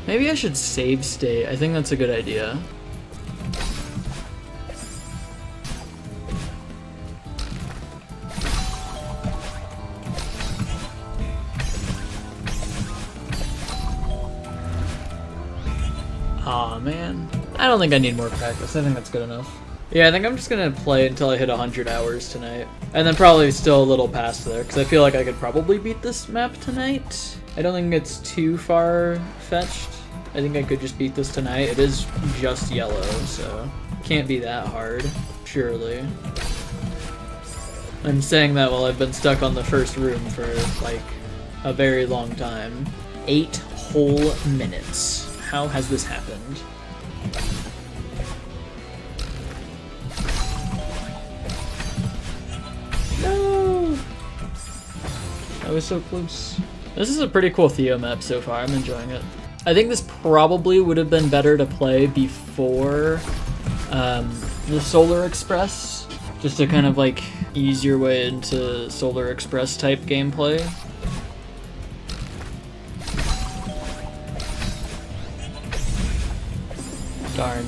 Maybe I should save state. I think that's a good idea. Aw, man. I don't think I need more practice. I think that's good enough. Yeah, I think I'm just gonna play until I hit 100 hours tonight. And then probably still a little past there, because I feel like I could probably beat this map tonight. I don't think it's too far-fetched. I think I could just beat this tonight. It is just yellow, so can't be that hard, surely. I'm saying that while I've been stuck on the first room for, like, a very long time. 8 whole minutes. How has this happened? No! That was so close. This is a pretty cool Theo map so far. I'm enjoying it. I think this probably would have been better to play before the Solar Express, just to kind of like ease your way into Solar Express type gameplay. Darn.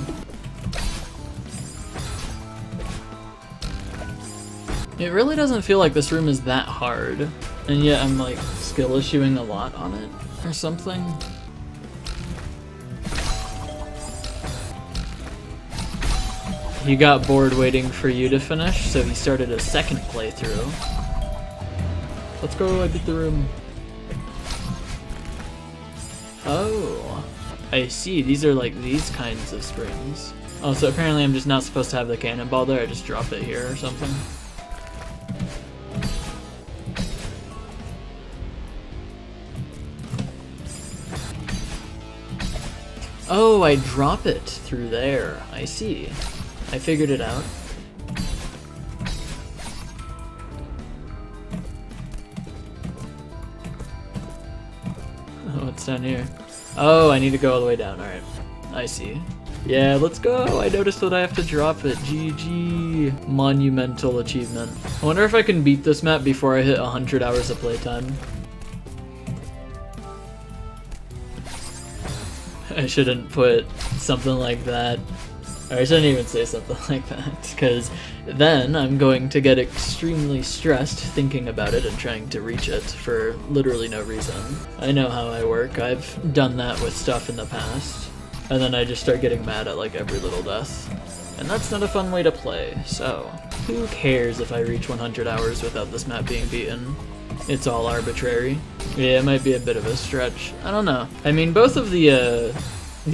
It really doesn't feel like this room is that hard, and yet I'm like skill issuing a lot on it or something. He got bored waiting for you to finish, so he started a second playthrough. Let's go, I beat the room. Oh, I see, these are like these kinds of springs. Oh, so apparently I'm just not supposed to have the cannonball there, I just drop it here or something. Oh, I drop it through there, I see. I figured it out. Oh, it's down here. Oh, I need to go all the way down. Alright. I see. Yeah, let's go! I noticed that I have to drop it. GG. Monumental achievement. I wonder if I can beat this map before I hit 100 hours of playtime. I shouldn't put something like that Or I shouldn't even say something like that, because then I'm going to get extremely stressed thinking about it and trying to reach it for literally no reason. I know how I work. I've done that with stuff in the past, and then I just start getting mad at like every little death. And that's not a fun way to play, so who cares if I reach 100 hours without this map being beaten? It's all arbitrary. Yeah, it might be a bit of a stretch. I don't know. I mean, both of the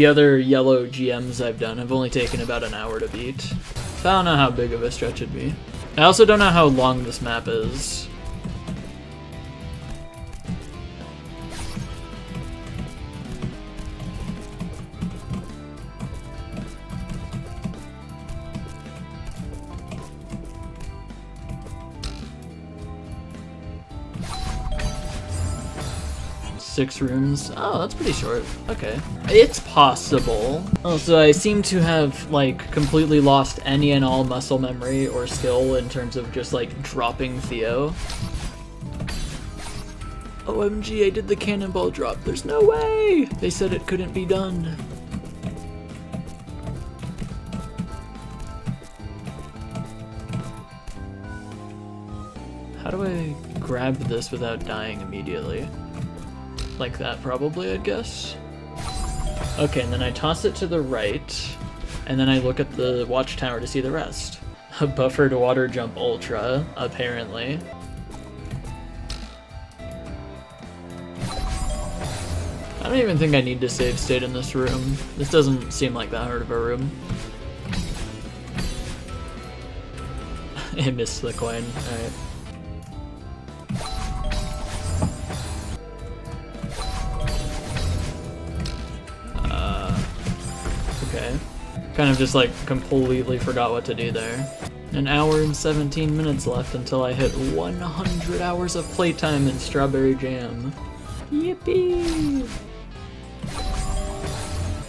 other yellow GMs I've done have only taken about an hour to beat. So I don't know how big of a stretch it'd be. I also don't know how long this map is. Six rooms. Oh, that's pretty short. Okay. It's possible. Also, I seem to have, like, completely lost any and all muscle memory or skill in terms of just, like, dropping Theo. OMG, I did the cannonball drop. There's no way! They said it couldn't be done. How do I grab this without dying immediately? Like that, probably, I'd guess. Okay, and then I toss it to the right, and then I look at the watchtower to see the rest. A buffered water jump ultra, apparently. I don't even think I need to save state in this room. This doesn't seem like that hard of a room. It missed the coin, alright. Okay. Kind of just like completely forgot what to do there. An hour and 17 minutes left until I hit 100 hours of playtime in Strawberry Jam. Yippee!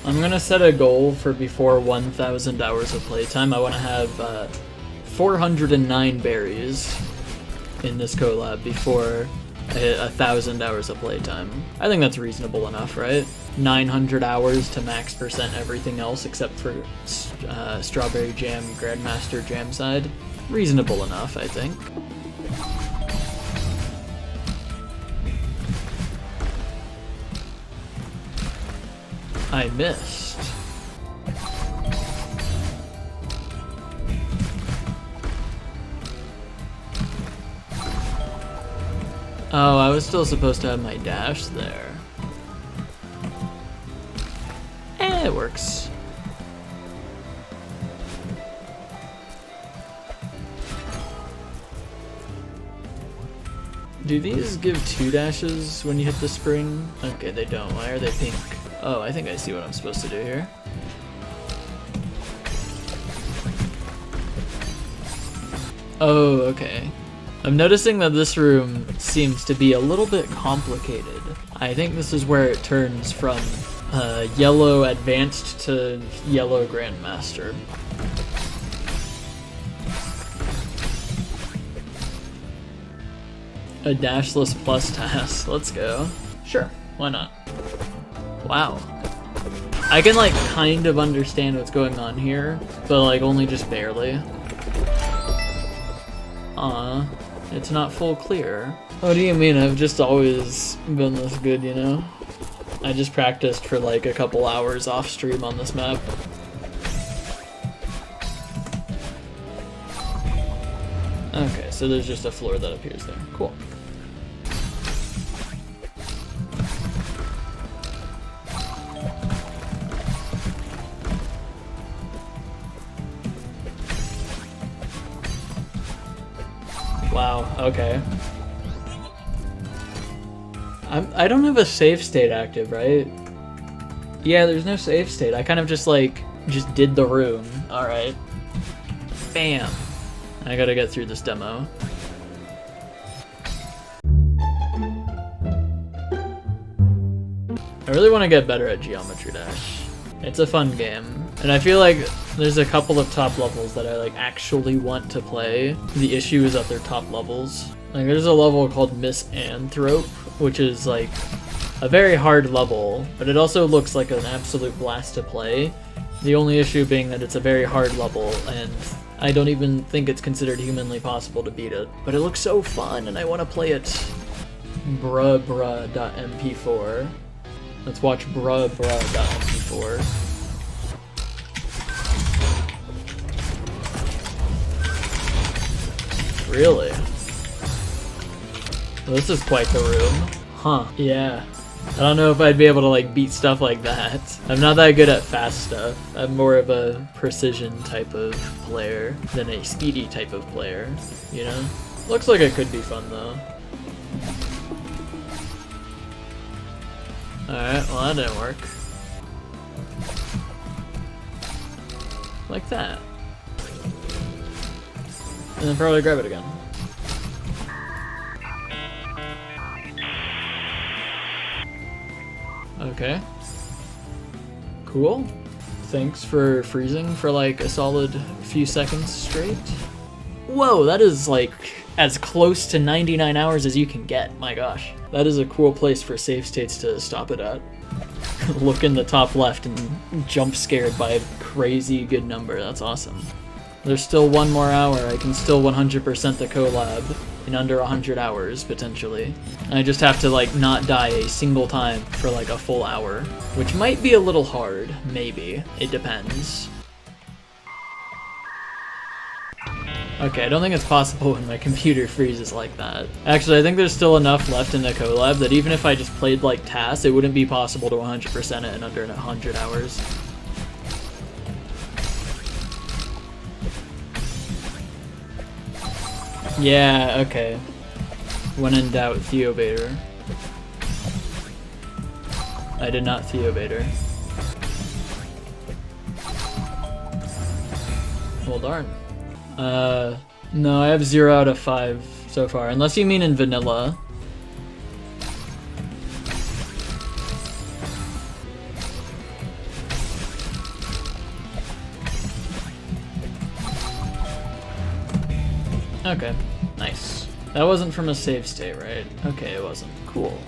I'm gonna set a goal for before 1,000 hours of playtime. I want to have 409 berries in this collab before I hit 1,000 hours of playtime. I think that's reasonable enough, right? 900 hours to max percent everything else except for Strawberry Jam Grandmaster Jam side. Reasonable enough, I think. I missed. Oh, I was still supposed to have my dash there. It works. Do these give 2 dashes when you hit the spring? Okay, they don't. Why are they pink? Oh, I think I see what I'm supposed to do here. Oh, okay. I'm noticing that this room seems to be a little bit complicated. I think this is where it turns from yellow advanced to yellow grandmaster. A dashless plus task. Let's go. Sure, why not? Wow. I can like kind of understand what's going on here, but like only just barely. It's not full clear. What do you mean? I've just always been this good, you know? I just practiced for like a couple hours off stream on this map. Okay, so there's just a floor that appears there. Cool. Wow, okay. I don't have a save state active, right? Yeah, there's no save state. I kind of just did the room. Alright. Bam. I gotta get through this demo. I really want to get better at Geometry Dash. It's a fun game. And I feel like there's a couple of top levels that I like actually want to play. The issue is that they're top levels. Like there's a level called Misanthrope, which is like a very hard level, but it also looks like an absolute blast to play. The only issue being that it's a very hard level, and I don't even think it's considered humanly possible to beat it. But it looks so fun, and I want to play it. Bruh.mp4. Let's watch bruh.mp4. Really? Well, this is quite the room. Huh, yeah. I don't know if I'd be able to like beat stuff like that. I'm not that good at fast stuff. I'm more of a precision type of player than a speedy type of player, you know? Looks like it could be fun though. Alright, well that didn't work. Like that. And then probably grab it again. Okay. Cool. Thanks for freezing for like a solid few seconds straight. Whoa, that is like as close to 99 hours as you can get. My gosh. That is a cool place for save states to stop it at. Look in the top left and jump scared by a crazy good number. That's awesome. There's still one more hour. I can still 100% the collab in under 100 hours, potentially. And I just have to, like, not die a single time for, like, a full hour. Which might be a little hard. Maybe. It depends. Okay, I don't think it's possible when my computer freezes like that. Actually, I think there's still enough left in the collab that even if I just played, like, TAS, it wouldn't be possible to 100% it in under 100 hours. Yeah, okay. When in doubt, Theobait her. I did not Theobait her. Well, darn. No, I have 0 out of 5 so far, unless you mean in vanilla. Okay, nice. That wasn't from a save state, right? Okay, it wasn't. Cool.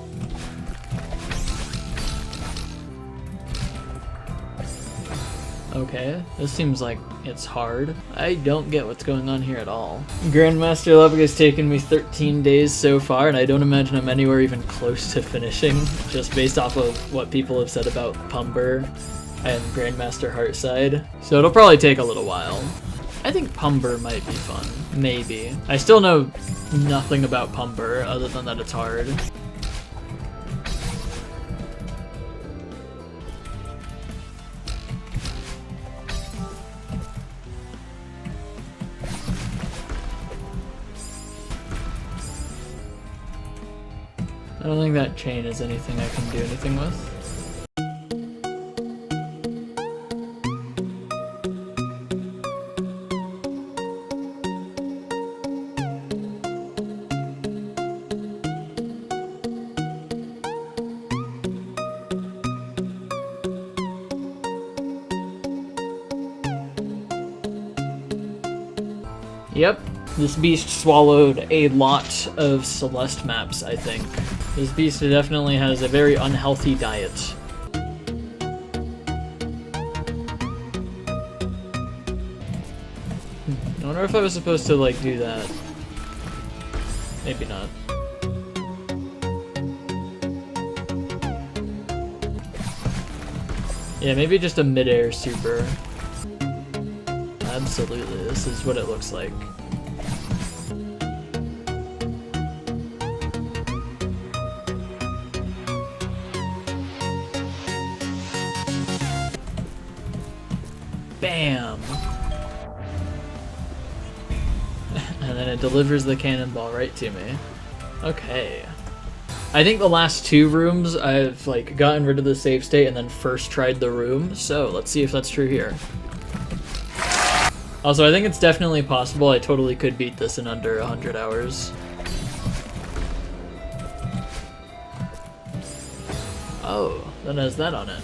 Okay, this seems like it's hard. I don't get what's going on here at all. Grandmaster level has taken me 13 days so far, and I don't imagine I'm anywhere even close to finishing, just based off of what people have said about Pumber and Grandmaster Heartside. So it'll probably take a little while. I think Pumber might be fun. Maybe. I still know nothing about Pumber other than that it's hard. I don't think that chain is anything I can do anything with. Yep, this beast swallowed a lot of Celeste maps, I think. This beast definitely has a very unhealthy diet. I wonder if I was supposed to, like, do that. Maybe not. Yeah, maybe just a mid-air super. Absolutely, this is what it looks like. Bam! And then it delivers the cannonball right to me. Okay. I think the last 2 rooms I've like gotten rid of the save state and then first tried the room, so let's see if that's true here. Also, I think it's definitely possible. I totally could beat this in under 100 hours. Oh, that has that on it.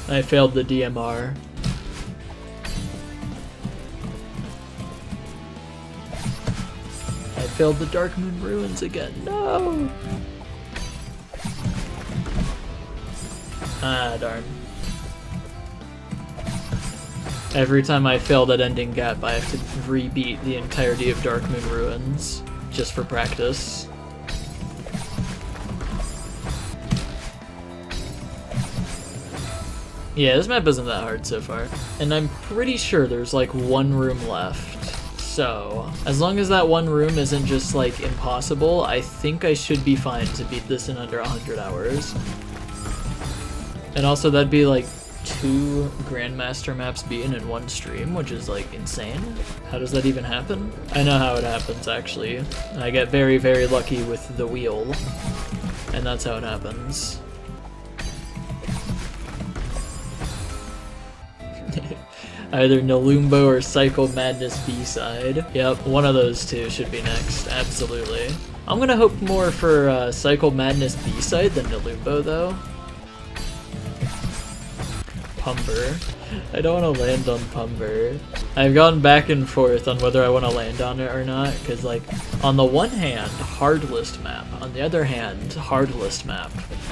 I failed the DMR. I failed the Dark Moon Ruins again. No! Ah, darn. Every time I fail that ending gap, I have to rebeat the entirety of Dark Moon Ruins, just for practice. Yeah, this map isn't that hard so far. And I'm pretty sure there's like one room left. So, as long as that one room isn't just like impossible, I think I should be fine to beat this in under 100 hours. And also that'd be like 2 Grandmaster maps beaten in one stream, which is like insane. How does that even happen? I know how it happens actually. I get very, very lucky with the wheel. And that's how it happens. Either Nalumbo or Cycle Madness B-side. Yep, one of those two should be next, absolutely. I'm gonna hope more for Cycle Madness B-side than Nalumbo though. Pumber. I don't want to land on Pumber. I've gone back and forth on whether I want to land on it or not, because like, on the one hand, hard list map, on the other hand, hard list map.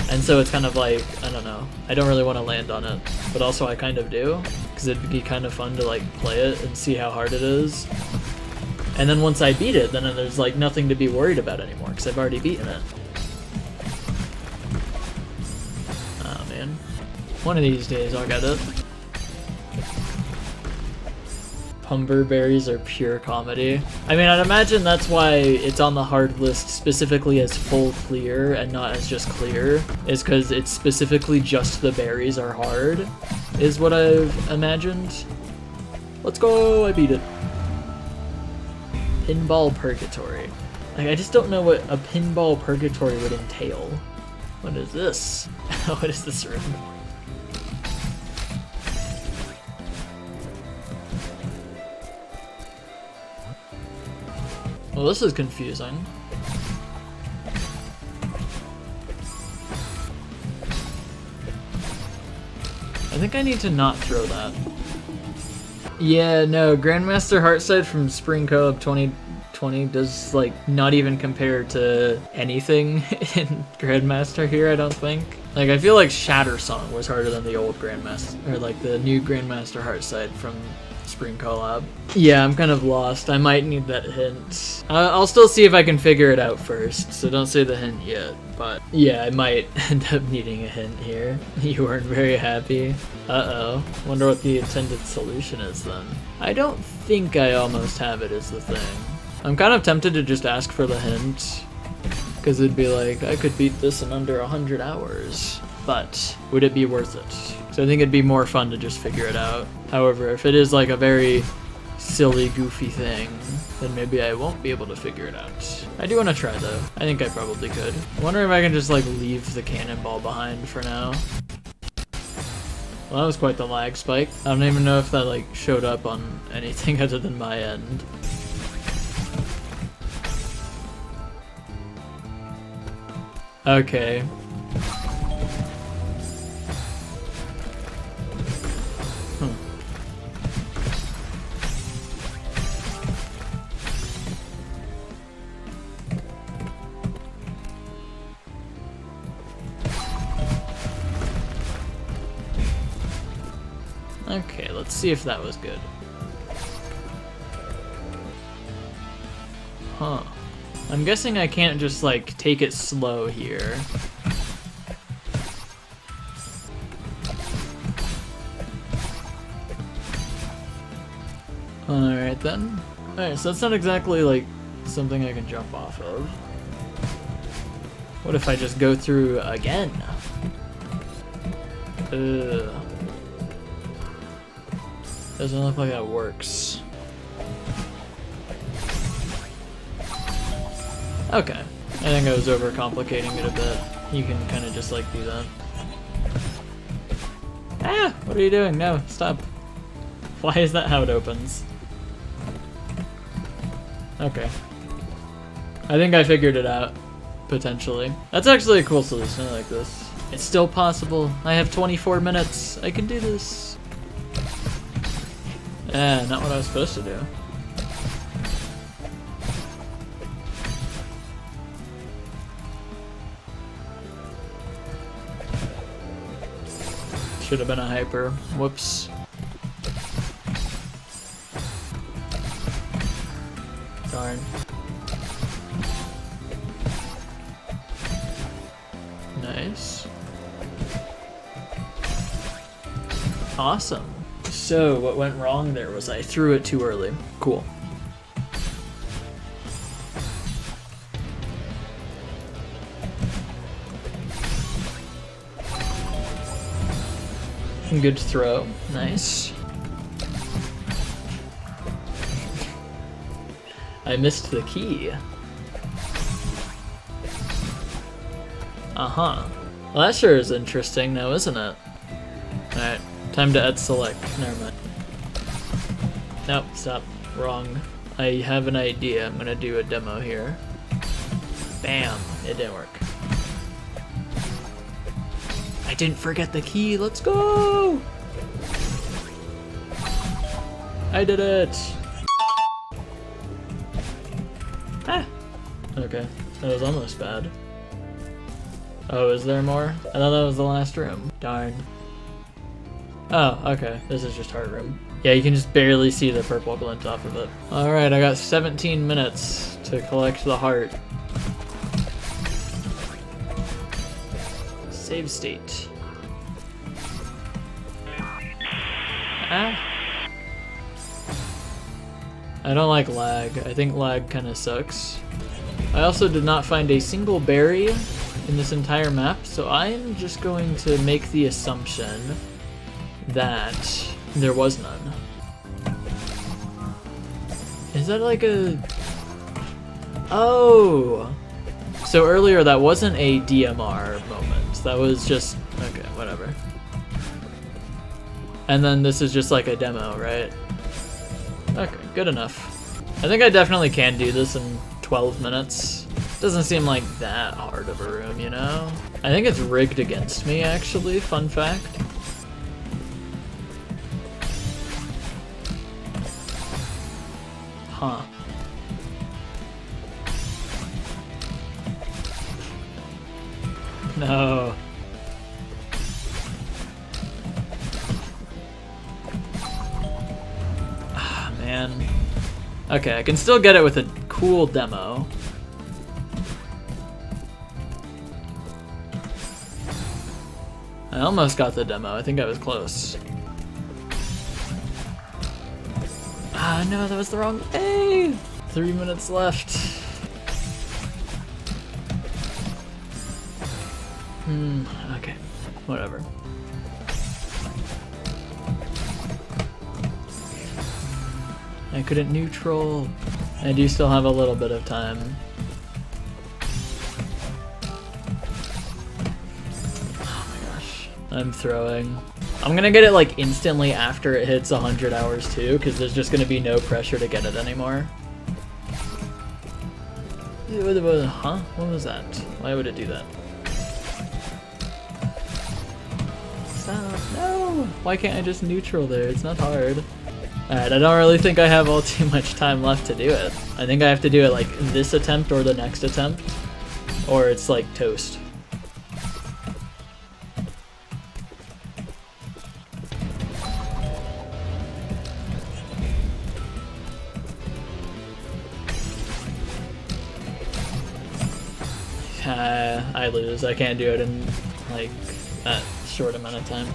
And so it's kind of like, I don't know, I don't really want to land on it, but also I kind of do, because it'd be kind of fun to like play it and see how hard it is. And then once I beat it, then there's like nothing to be worried about anymore, because I've already beaten it. Oh man. One of these days I'll get it. Pumber berries are pure comedy. I mean, I'd imagine that's why it's on the hard list specifically as full clear and not as just clear, is because it's specifically just the berries are hard, is what I've imagined. Let's go, I beat it. Pinball Purgatory. Like, I just don't know what a pinball purgatory would entail. What is this? What is this room? Well, this is confusing. I think I need to not throw that. Yeah, no, Grandmaster Heartside from Spring Co-op 2020 does, like, not even compare to anything in Grandmaster here, I don't think. Like, I feel like Shatter Song was harder than the old Grandmaster, or like the new Grandmaster Heartside from Spring Collab. Yeah, I'm kind of lost. I might need that hint. I'll still see if I can figure it out first, so don't say the hint yet. But yeah, I might end up needing a hint here. You weren't very happy. Uh-oh. Wonder what the intended solution is then. I don't think I almost have it is the thing. I'm kind of tempted to just ask for the hint, because it'd be like, I could beat this in under 100 hours. But would it be worth it? So I think it'd be more fun to just figure it out. However, if it is like a very silly, goofy thing, then maybe I won't be able to figure it out. I do want to try though. I think I probably could. I wonder if I can just like leave the cannonball behind for now. Well, that was quite the lag spike. I don't even know if that like showed up on anything other than my end. Okay. Okay, let's see if that was good. Huh. I'm guessing I can't just, like, take it slow here. Alright then. Alright, so that's not exactly, like, something I can jump off of. What if I just go through again? Ugh. Doesn't look like that works. Okay. I think I was overcomplicating it a bit. You can kind of just like do that. Ah! What are you doing? No, stop. Why is that how it opens? Okay. I think I figured it out. Potentially. That's actually a cool solution. I like this. It's still possible. I have 24 minutes. I can do this. Not what I was supposed to do. Should have been a hyper. Whoops. Darn. Nice. Awesome. So what went wrong there was I threw it too early. Cool. Good throw. Nice. I missed the key. Uh-huh. Well, that sure is interesting now, isn't it? Alright, time to add select. Never mind. Nope, stop. Wrong. I have an idea. I'm gonna do a demo here. Bam! It didn't work. I didn't forget the key. Let's go! I did it! Ah! Okay, that was almost bad. Oh, is there more? I thought that was the last room. Darn. Oh, okay. This is just heart room. Yeah, you can just barely see the purple glint off of it. Alright, I got 17 minutes to collect the heart. Save state. Ah. I don't like lag. I think lag kind of sucks. I also did not find a single berry in this entire map, so I'm just going to make the assumption that there was none. Is that like a... Oh! So earlier that wasn't a DMR moment. That was just... Okay, whatever. And then this is just like a demo, right? Okay, good enough. I think I definitely can do this in 12 minutes. Doesn't seem like that hard of a room, you know? I think it's rigged against me, actually. Fun fact. Huh. No. Ah, man. Okay, I can still get it with a cool demo. I almost got the demo. I think I was close. Ah, no, that was the wrong... Hey! 3 minutes left. Okay. Whatever. I couldn't neutral. I do still have a little bit of time. Oh my gosh. I'm throwing. I'm gonna get it like instantly after it hits 100 hours too, because there's just gonna be no pressure to get it anymore. Huh? What was that? Why would it do that? Stop. No! Why can't I just neutral there? It's not hard. Alright, I don't really think I have all too much time left to do it. I think I have to do it like this attempt or the next attempt, or it's like toast. I lose. I can't do it in like that short amount of time.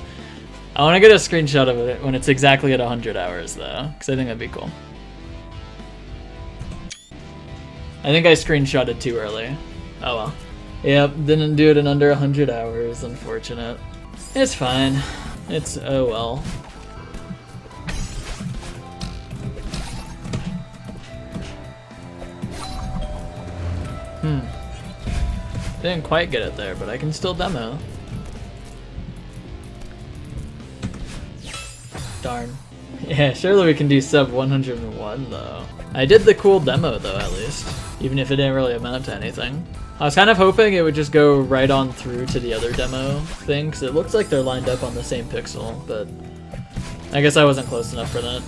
I want to get a screenshot of it when it's exactly at 100 hours though, because I think that'd be cool. I think I screenshotted too early. Oh well. Yep, didn't do it in under 100 hours, unfortunate. It's fine. It's oh well. Didn't quite get it there, but I can still demo. Darn. Yeah, surely we can do sub 101 though. I did the cool demo though, at least. Even if it didn't really amount to anything. I was kind of hoping it would just go right on through to the other demo thing, because it looks like they're lined up on the same pixel, but I guess I wasn't close enough for that.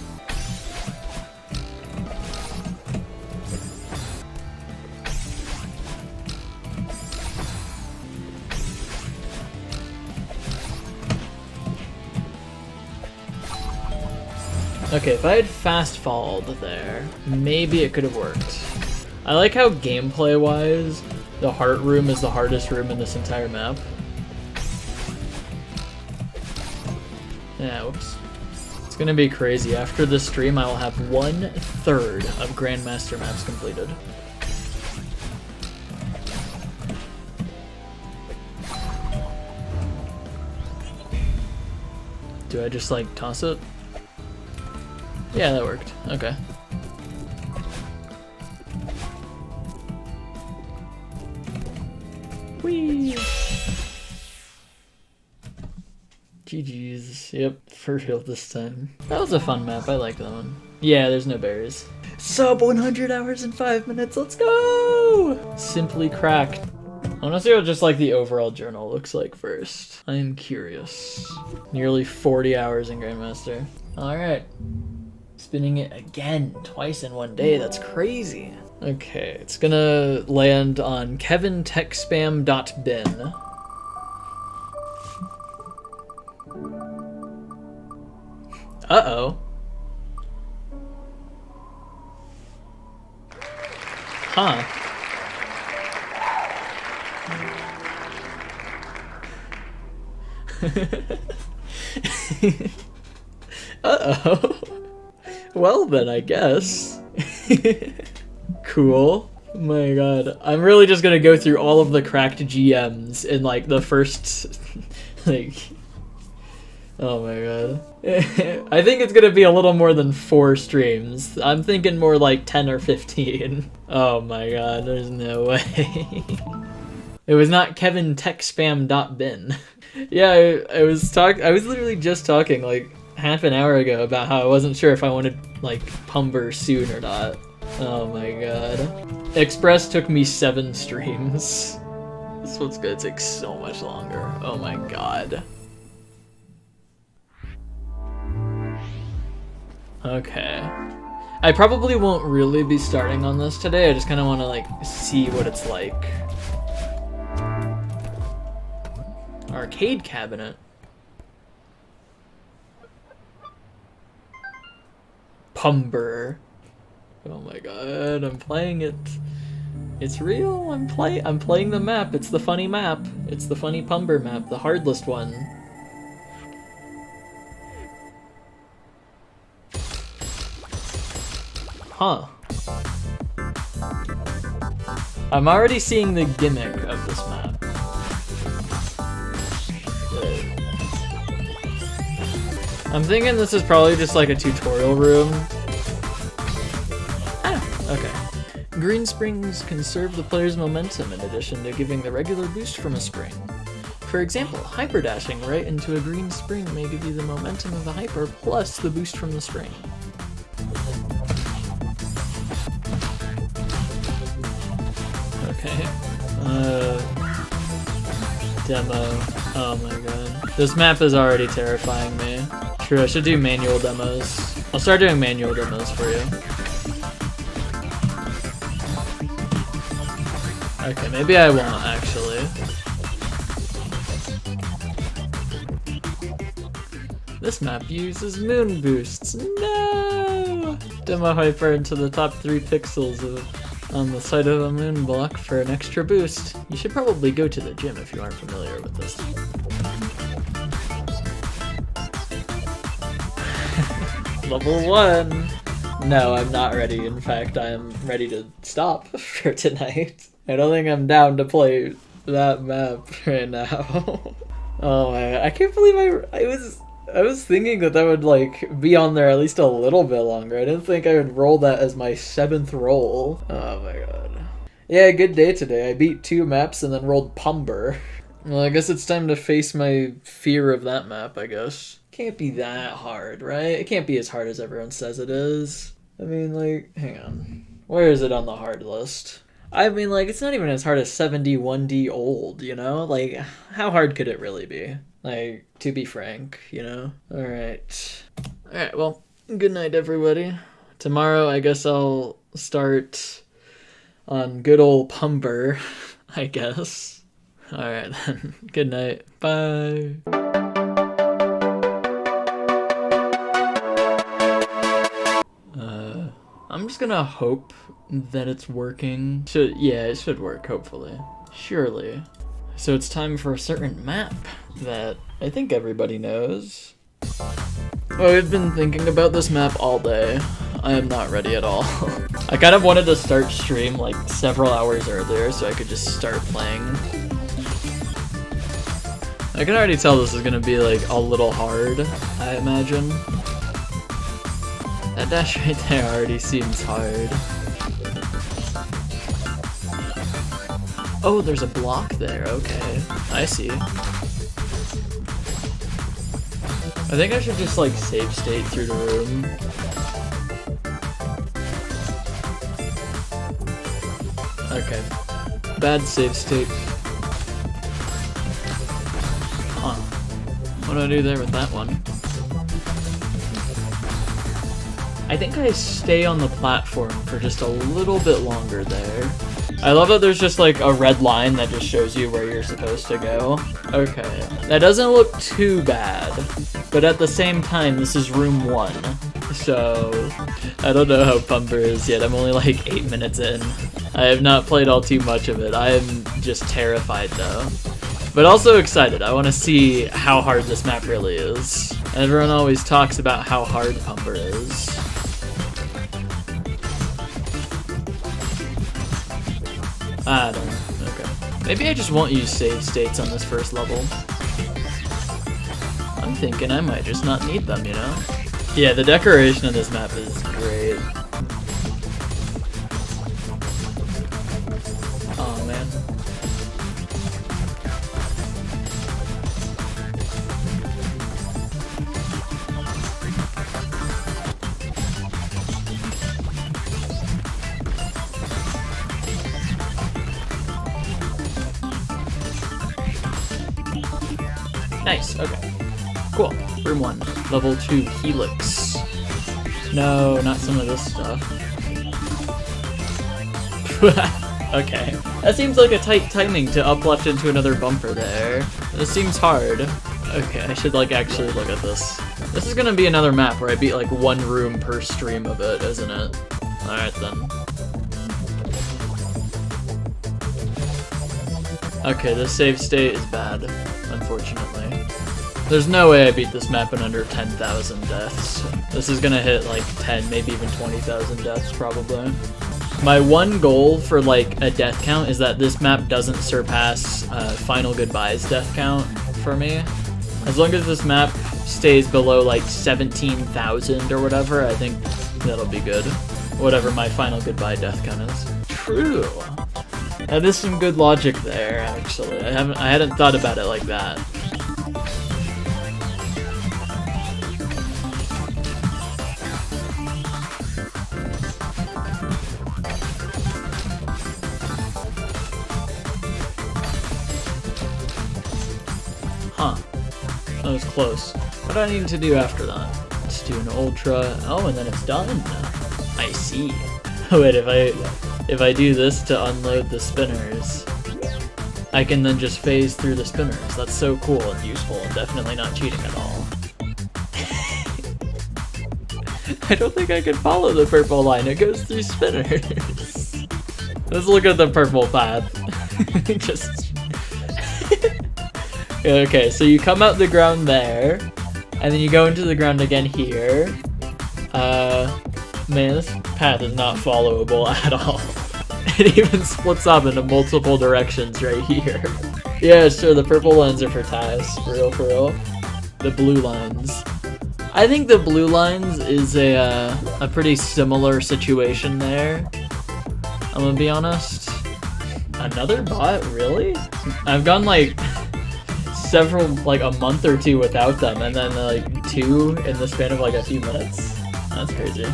Okay, if I had fast followed there, maybe it could have worked. I like how gameplay-wise, the heart room is the hardest room in this entire map. Yeah, whoops. It's gonna be crazy. After this stream, I will have 1/3 of Grandmaster maps completed. Do I just like toss it? Yeah, that worked. Okay. Whee! GG's. Yep, for real this time. That was a fun map. I like that one. Yeah, there's no berries. Sub 100 hours and 5 minutes. Let's go! Simply cracked. I want to see what just like the overall journal looks like first. I am curious. Nearly 40 hours in Grandmaster. Alright. Spinning it again, twice in one day. That's crazy. Okay, it's gonna land on kevintechspam.bin. Uh-oh. Huh. Uh-oh. Well then, I guess. Cool. Oh my god. I'm really just gonna go through all of the cracked GMs in like the first like oh my god. I think it's gonna be a little more than 4 streams. I'm thinking more like 10 or 15. Oh my god, there's no way. It was not kevintechspam.bin. Yeah, I was literally just talking like half an hour ago about how I wasn't sure if I wanted like Pumber soon or not. Oh my god. Express took me 7 streams. This one's gonna take so much longer. Oh my god. Okay. I probably won't really be starting on this today. I just kind of want to like see what it's like. Arcade cabinet. Pumber. Oh my god, I'm playing it. It's real. I'm playing the map. It's the funny map. It's the funny Pumber map, the hardest one. Huh. I'm already seeing the gimmick of this map. I'm thinking this is probably just like a tutorial room. Ah, okay. Green springs conserve the player's momentum in addition to giving the regular boost from a spring. For example, hyper dashing right into a green spring may give you the momentum of the hyper plus the boost from the spring. Okay. Demo. Oh my god. This map is already terrifying me. True, I should do manual demos. I'll start doing manual demos for you. Okay, maybe I won't actually. This map uses moon boosts. No! Demo hyper into the top 3 pixels on the side of a moon block for an extra boost. You should probably go to the gym if you aren't familiar with this. Level 1! No, I'm not ready. In fact, I am ready to stop for tonight. I don't think I'm down to play that map right now. Oh my, I can't believe I was thinking that would like be on there at least a little bit longer. I didn't think I would roll that as my 7th roll. Oh my god. Yeah, good day today. I beat 2 maps and then rolled Pumber. Well, I guess it's time to face my fear of that map, I guess. Can't be that hard, right? It can't be as hard as everyone says it is. I mean, like, hang on. Where is it on the hard list? I mean, like, it's not even as hard as 71D old, you know? Like, how hard could it really be? Like, to be frank, you know? Alright. Alright, well, good night, everybody. Tomorrow, I guess I'll start on good old Pumber, I guess. Alright then. Good night. Bye. I'm just gonna hope that it's working. Yeah, it should work, hopefully. Surely. So it's time for a certain map that I think everybody knows. Oh, I've been thinking about this map all day. I am not ready at all. I kind of wanted to start stream like several hours earlier so I could just start playing. I can already tell this is gonna be like a little hard, I imagine. That dash right there already seems hard. Oh, there's a block there, okay. I see. I think I should just like save state through the room. Okay. Bad save state. Huh. What do I do there with that one? I think I stay on the platform for just a little bit longer there. I love that there's just like a red line that just shows you where you're supposed to go. Okay. That doesn't look too bad, but at the same time, this is room 1. So, I don't know how Pumber is yet. I'm only like 8 minutes in. I have not played all too much of it. I am just terrified though. But also excited. I want to see how hard this map really is. Everyone always talks about how hard Pumber is. I don't know. Okay. Maybe I just won't use save states on this first level. I'm thinking I might just not need them, you know? Yeah, the decoration of this map is great. Oh man. Nice, okay. Cool. Room 1. Level 2 Helix. No, not some of this stuff. Okay. That seems like a tight timing to up left into another bumper there. This seems hard. Okay, I should like actually look at this. This is gonna be another map where I beat like 1 room per stream of it, isn't it? Alright then. Okay, this save state is bad, unfortunately. There's no way I beat this map in under 10,000 deaths. This is gonna hit like 10, maybe even 20,000 deaths probably. My one goal for like a death count is that this map doesn't surpass Final Goodbye's death count for me. As long as this map stays below like 17,000 or whatever, I think that'll be good. Whatever my Final Goodbye death count is. True. That is some good logic there, actually. I hadn't thought about it like that. Huh. That was close. What do I need to do after that? Let's do an ultra. Oh, and then it's done. I see. Wait, if I do this to unload the spinners, I can then just phase through the spinners. That's so cool and useful and definitely not cheating at all. I don't think I can follow the purple line. It goes through spinners. Let's look at the purple path. Just... Okay, so you come out the ground there, and then you go into the ground again here. Man, this path is not followable at all. It even splits up into multiple directions right here. Yeah, sure, the purple lines are for ties, for real, for real. The blue lines. I think the blue lines is a pretty similar situation there. I'm gonna be honest. Another bot? Really? I've gone like several, like a month or 2 without them, and then like 2 in the span of like a few minutes. That's crazy.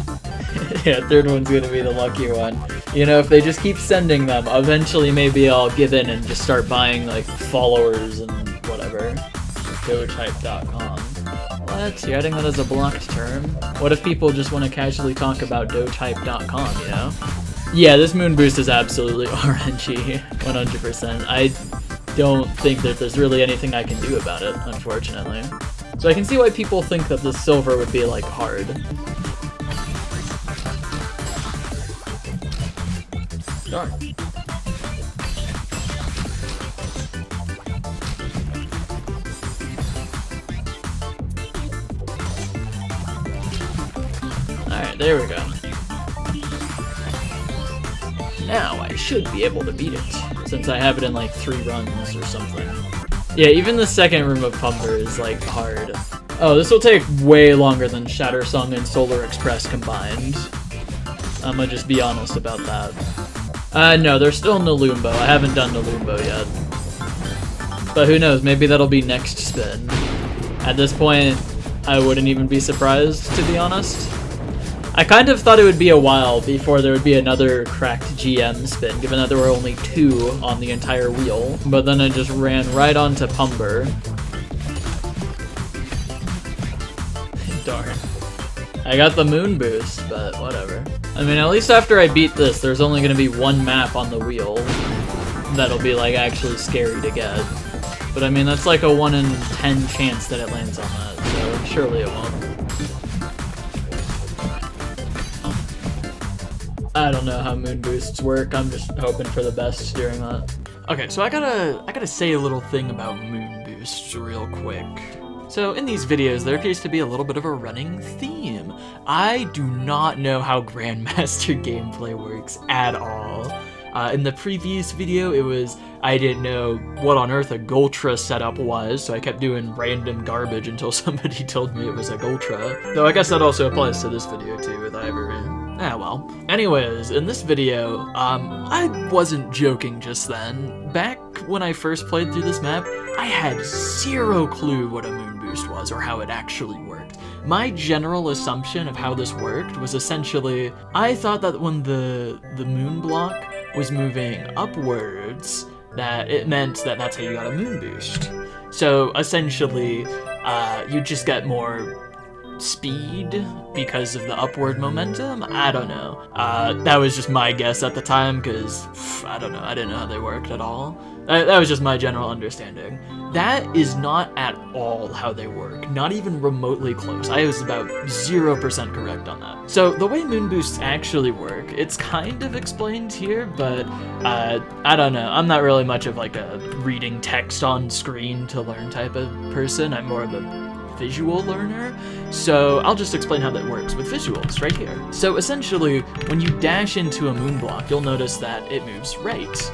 Yeah, third one's gonna be the lucky one. You know, if they just keep sending them, eventually maybe I'll give in and just start buying like followers and whatever. Dogehype.com. What? You're adding that as a blocked term? What if people just want to casually talk about Dogehype.com, you know? Yeah, this moon boost is absolutely RNG, 100%. I don't think that there's really anything I can do about it, unfortunately. So I can see why people think that this silver would be like hard. Darn. Alright, there we go. Now I should be able to beat it, since I have it in like 3 runs or something. Yeah, even the second room of Pumber is like hard. Oh, this will take way longer than Shatter Song and Solar Express combined. I'm gonna just be honest about that. No, they're still Nalumbo. I haven't done Nalumbo yet. But who knows, maybe that'll be next spin. At this point, I wouldn't even be surprised, to be honest. I kind of thought it would be a while before there would be another cracked GM spin, given that there were only 2 on the entire wheel. But then I just ran right onto Pumber. Darn. I got the moon boost, but whatever. I mean, at least after I beat this, there's only gonna be 1 map on the wheel that'll be like actually scary to get. But I mean, that's like a 1 in 10 chance that it lands on that, so surely it won't. I don't know how moon boosts work. I'm just hoping for the best during that. Okay, so I gotta say a little thing about moon boosts real quick. So in these videos, there appears to be a little bit of a running theme. I do not know how Grandmaster gameplay works at all. In the previous video, it was I didn't know what on earth a Goltra setup was, so I kept doing random garbage until somebody told me it was a Goltra. Though I guess that also applies to this video too, with Ivory. Ah, well. Anyways, in this video, I wasn't joking just then. Back when I first played through this map, I had 0 clue what a moon boost was or how it actually worked. My general assumption of how this worked was essentially, I thought that when the moon block was moving upwards, that it meant that that's how you got a moon boost. So essentially, you just get more speed because of the upward momentum? I don't know. That was just my guess at the time, because, I don't know, I didn't know how they worked at all. That was just my general understanding. That is not at all how they work, not even remotely close. I was about 0% correct on that. So the way moon boosts actually work, it's kind of explained here, but I don't know. I'm not really much of like a reading text on screen to learn type of person. I'm more of a visual learner, so I'll just explain how that works with visuals right here. So essentially, when you dash into a moon block, you'll notice that it moves right.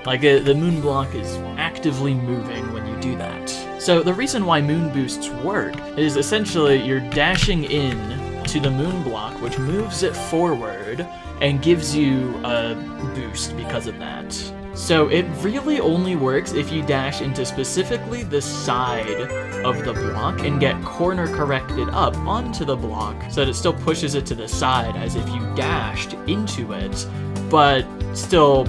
Like, the moon block is actively moving when you do that. So the reason why moon boosts work is essentially you're dashing in to the moon block, which moves it forward and gives you a boost because of that. So it really only works if you dash into specifically the side of the block and get corner corrected up onto the block so that it still pushes it to the side as if you dashed into it, but still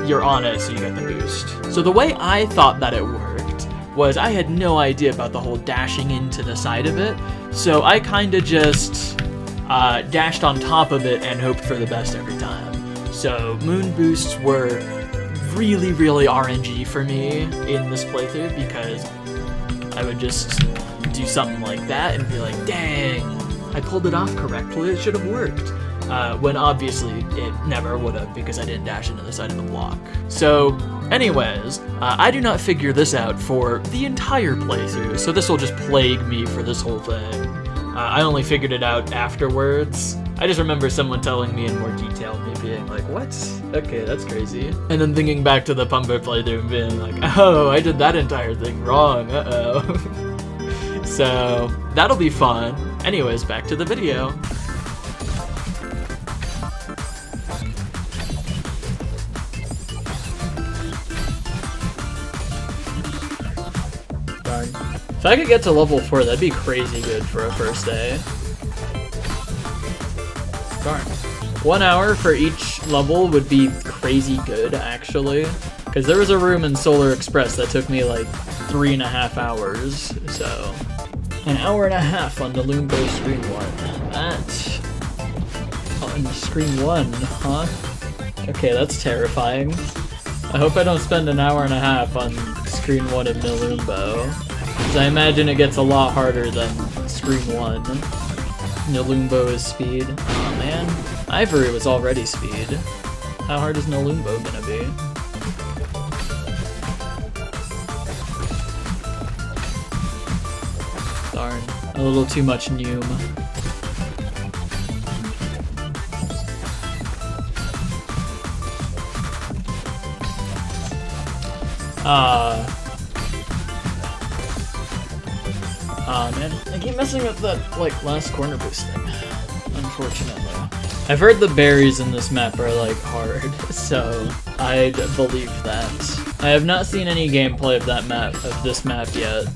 you're on it so you get the boost. So the way I thought that it worked was I had no idea about the whole dashing into the side of it, so I kinda just dashed on top of it and hoped for the best every time. So moon boosts were really, really RNG for me in this playthrough, because I would just do something like that and be like, dang, I pulled it off correctly, it should have worked. When obviously it never would have, because I didn't dash into the side of the block. So anyways, I do not figure this out for the entire playthrough, so this will just plague me for this whole thing. I only figured it out afterwards. I just remember someone telling me in more detail, me being like, what? Okay, that's crazy. And then thinking back to the Pumber playthrough and being like, oh, I did that entire thing wrong, uh-oh. So, that'll be fun. Anyways, back to the video. Darn. If I could get to level 4, that'd be crazy good for a first day. Darn. 1 hour for each level would be crazy good, actually. Because there was a room in Solar Express that took me like 3.5 hours, so... An hour and a half on the Loombo Screen 1. That... On Screen 1, huh? Okay, that's terrifying. I hope I don't spend an hour and a half on Screen 1 of Nilumbo. Because I imagine it gets a lot harder than Screen 1. Nilumbo is speed. Oh man. Ivory was already speed. How hard is Nolumbo gonna be? Darn, a little too much Noom. Man, I keep messing with that, like, last corner boost thing, unfortunately. I've heard the berries in this map are, like, hard, so I'd believe that. I have not seen any gameplay of this map yet,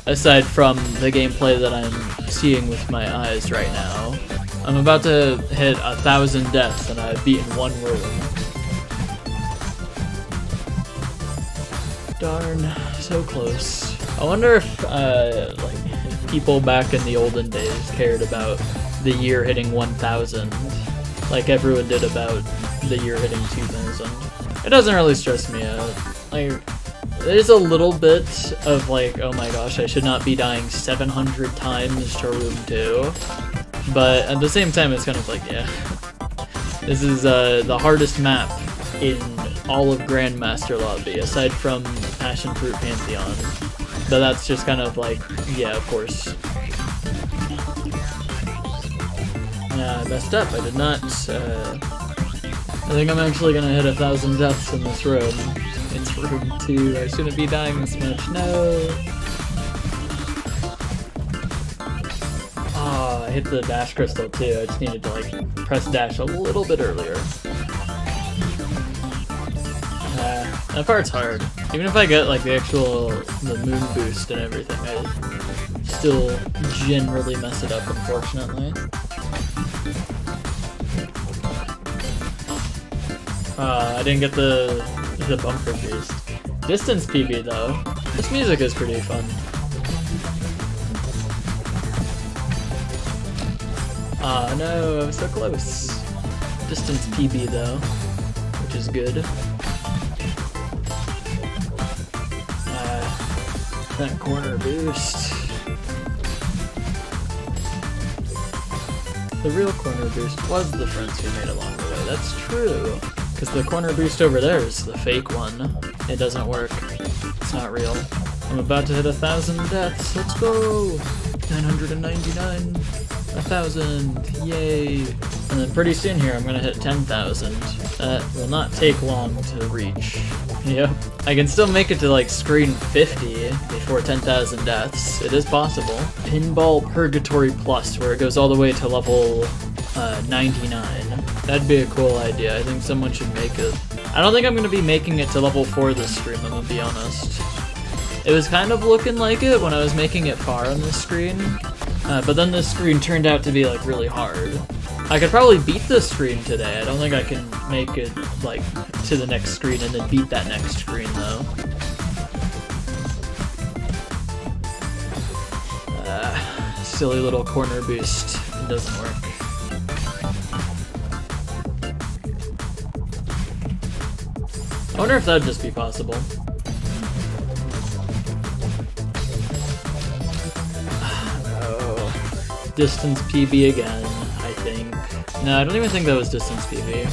aside from the gameplay that I'm seeing with my eyes right now. I'm about to hit 1,000 deaths and I've beaten one room. Darn, so close. I wonder if, like, people back in the olden days cared about the year hitting 1,000, like everyone did about the year hitting 2,000. It doesn't really stress me out. Like, there's a little bit of like, oh my gosh, I should not be dying 700 times to room 2. But at the same time, it's kind of like, yeah. This is the hardest map in all of Grandmaster Lobby, aside from Passion Fruit Pantheon. But that's just kind of like, yeah, of course. I messed up. I did not. I think I'm actually gonna hit 1,000 deaths in this room. It's room 2. I shouldn't be dying this much. No. Ah, I hit the dash crystal too. I just needed to like press dash a little bit earlier. That part's hard. Even if I get like the moon boost and everything, I still generally mess it up, unfortunately. I didn't get the bumper boost. Distance PB though. This music is pretty fun. Ah no, I was so close. Distance PB though, which is good. That corner boost. The real corner boost was the friends we made along the way. That's true. Because the corner boost over there is the fake one. It doesn't work. It's not real. I'm about to hit 1,000 deaths. Let's go! 999. 1,000. Yay! And then pretty soon here I'm gonna hit 10,000. That will not take long to reach. Yep. I can still make it to like screen 50 before 10,000 deaths. It is possible. Pinball Purgatory Plus, where it goes all the way to level 99. That'd be a cool idea. I think someone should make it. I don't think I'm going to be making it to level 4 this stream, I'm going to be honest. It was kind of looking like it when I was making it far on this screen, but then this screen turned out to be like really hard. I could probably beat this screen today. I don't think I can make it like to the next screen and then beat that next screen though. Silly little corner boost. It doesn't work. I wonder if that'd just be possible. No. Distance PB again, I think. No, I don't even think that was distance PB.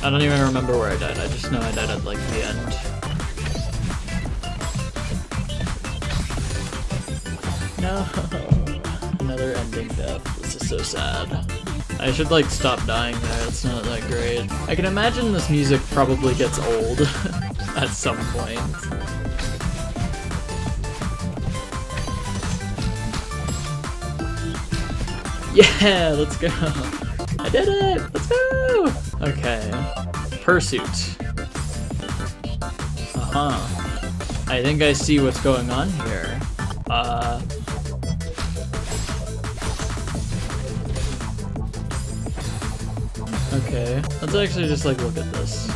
I don't even remember where I died. I just know I died at like the end. No. Another ending death. This is so sad. I should like stop dying there. It's not that great. I can imagine this music probably gets old at some point. Yeah, let's go. I did it! Let's go! Okay. Pursuit. I think I see what's going on here. Okay. Let's actually just like look at this.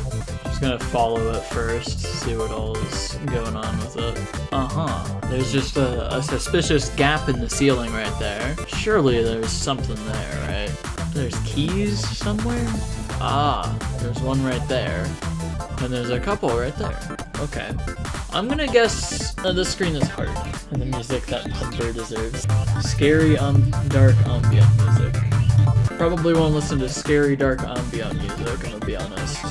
Just gonna follow it first, see what all is going on with it. There's just a suspicious gap in the ceiling right there. Surely there's something there, right? There's keys somewhere? Ah, there's one right there. And there's a couple right there. Okay. I'm gonna guess this screen is hard. And the music that Pumber deserves. Scary, dark ambient music. Probably won't listen to scary, dark ambient music, I'm gonna be honest.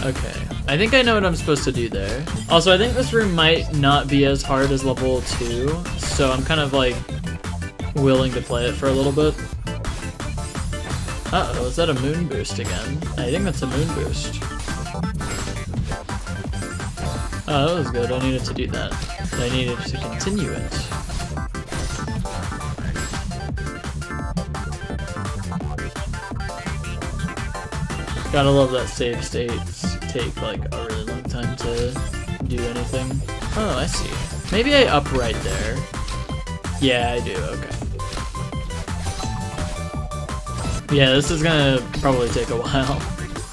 Okay, I think I know what I'm supposed to do there. Also, I think this room might not be as hard as level 2, so I'm kind of like willing to play it for a little bit. Uh-oh, is that a moon boost again? I think that's a moon boost. Oh, that was good. I needed to do that. I needed to continue it. Gotta love that save states take like a really long time to do anything. Oh, I see. Maybe I up right there. Yeah, I do. Okay. Yeah, this is gonna probably take a while.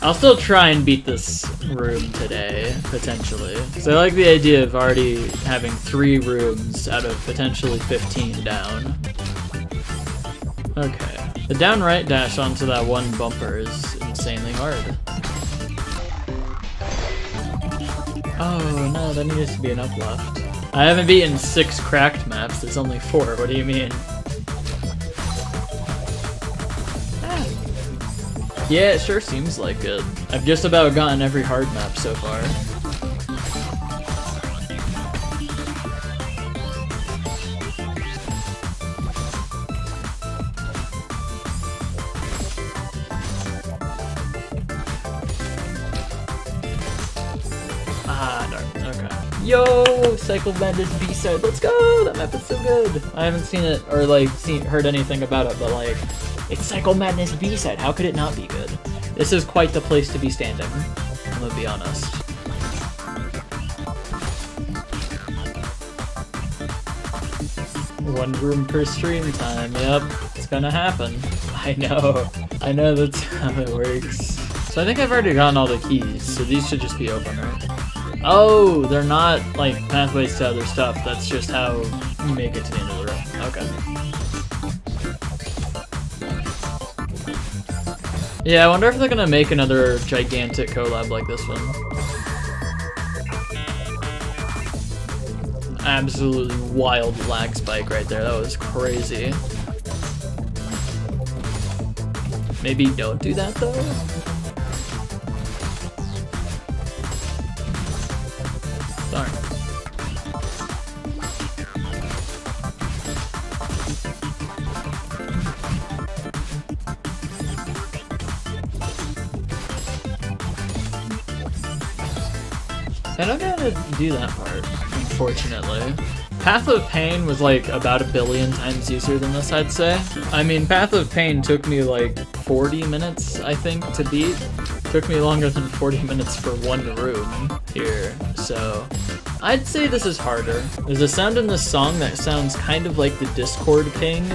I'll still try and beat this room today, potentially. So I like the idea of already having 3 rooms out of potentially 15 down. Okay. The down right dash onto that one bumper is insanely hard. Oh no, that needs to be an up left. I haven't beaten 6 cracked maps, there's only 4, what do you mean? Yeah, it sure seems like it. I've just about gotten every hard map so far. Ah, darn. Okay. Yo, Cycle Bandit's B-side. Let's go! That map is so good. I haven't seen it or like heard anything about it, but like, it's Cycle Madness B-side. How could it not be good? This is quite the place to be standing. I'm gonna be honest. One room per stream time. Yep, it's gonna happen. I know that's how it works. So I think I've already gotten all the keys, so these should just be open, right? Oh, they're not like pathways to other stuff. That's just how you make it to the end of the room. Okay. Yeah, I wonder if they're gonna make another gigantic collab like this one. Absolutely wild lag spike right there. That was crazy. Maybe don't do that though? Darn. I don't know how to do that part, unfortunately. Path of Pain was like about 1 billion times easier than this, I'd say. I mean, Path of Pain took me like 40 minutes, I think, to beat. Took me longer than 40 minutes for one room here, so I'd say this is harder. There's a sound in this song that sounds kind of like the Discord ping,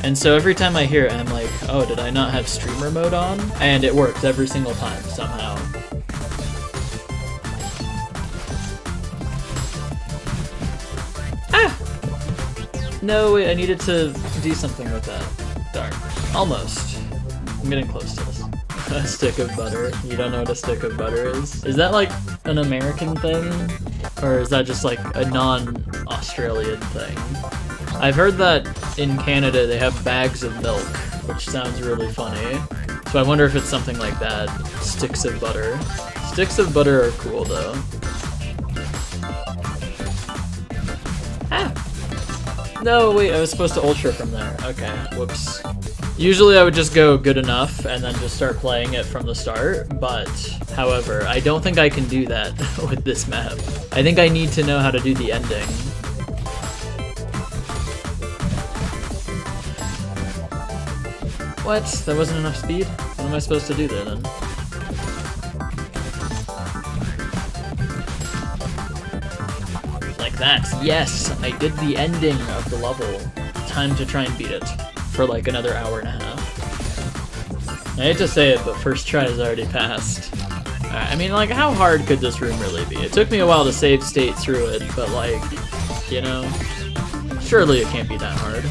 and so every time I hear it, I'm like, oh, did I not have streamer mode on? And it works every single time, somehow. No, wait, I needed to do something with that. Darn. Almost. I'm getting close to this. A stick of butter. You don't know what a stick of butter is? Is that like an American thing? Or is that just like a non-Australian thing? I've heard that in Canada they have bags of milk, which sounds really funny. So I wonder if it's something like that. Sticks of butter. Sticks of butter are cool though. No, wait, I was supposed to ultra from there. Okay, whoops. Usually I would just go good enough and then just start playing it from the start, but however, I don't think I can do that with this map. I think I need to know how to do the ending. What? That wasn't enough speed? What am I supposed to do there then? That. Yes, I did the ending of the level. Time to try and beat it for like another hour and a half. I hate to say it, but first try is already passed. I mean, like, how hard could this room really be? It took me a while to save state through it, but like, you know, surely it can't be that hard.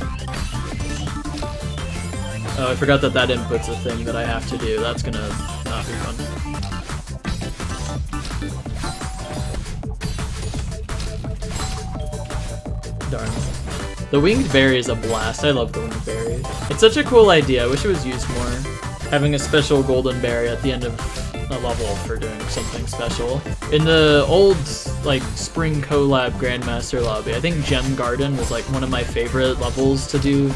Oh, I forgot that that input's a thing that I have to do. That's gonna not be fun. Darn. The winged berry is a blast. I love the winged berry. It's such a cool idea. I wish it was used more. Having a special golden berry at the end of a level for doing something special. In the old, like, spring collab Grandmaster lobby, I think Gem Garden was, like, one of my favorite levels to do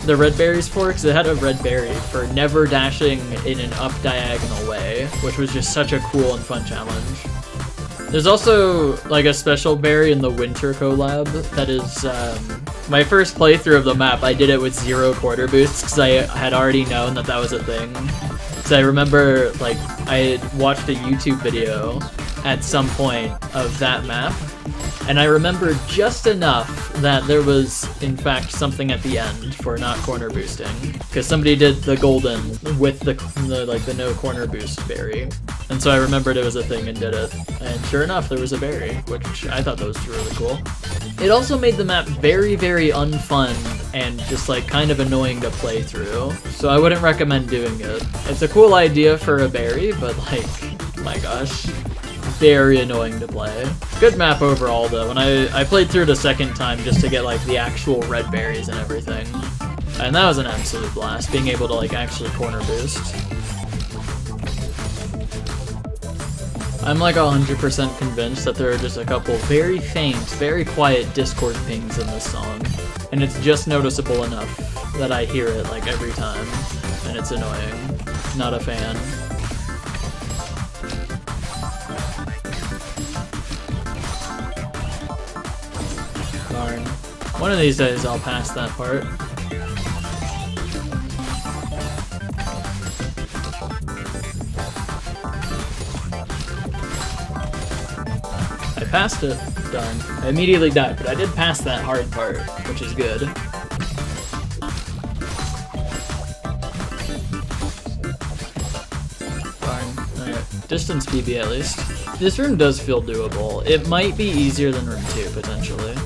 the red berries for, because it had a red berry for never dashing in an up diagonal way, which was just such a cool and fun challenge. There's also, like, a special berry in the winter collab that is, my first playthrough of the map, I did it with 0 quarter boosts because I had already known that that was a thing. So I remember, like, I had watched a YouTube video at some point of that map, and I remember just enough that there was, in fact, something at the end for not corner boosting, because somebody did the golden with the no corner boost berry, and so I remembered it was a thing and did it, and sure enough, there was a berry, which I thought that was really cool. It also made the map very, very unfun and just, like, kind of annoying to play through, so I wouldn't recommend doing it. It's a cool idea for a berry, but, like, my gosh, very annoying to play. Good map overall, though, and I played through it a second time just to get, like, the actual red berries and everything, and that was an absolute blast, being able to, like, actually corner boost. I'm like 100% convinced that there are just a couple very faint, very quiet Discord pings in this song, and it's just noticeable enough that I hear it like every time, and it's annoying. Not a fan. Darn. One of these days I'll pass that part. Passed it. Darn. I immediately died, but I did pass that hard part, which is good. Darn. Alright. Distance PB at least. This room does feel doable. It might be easier than room 2, potentially.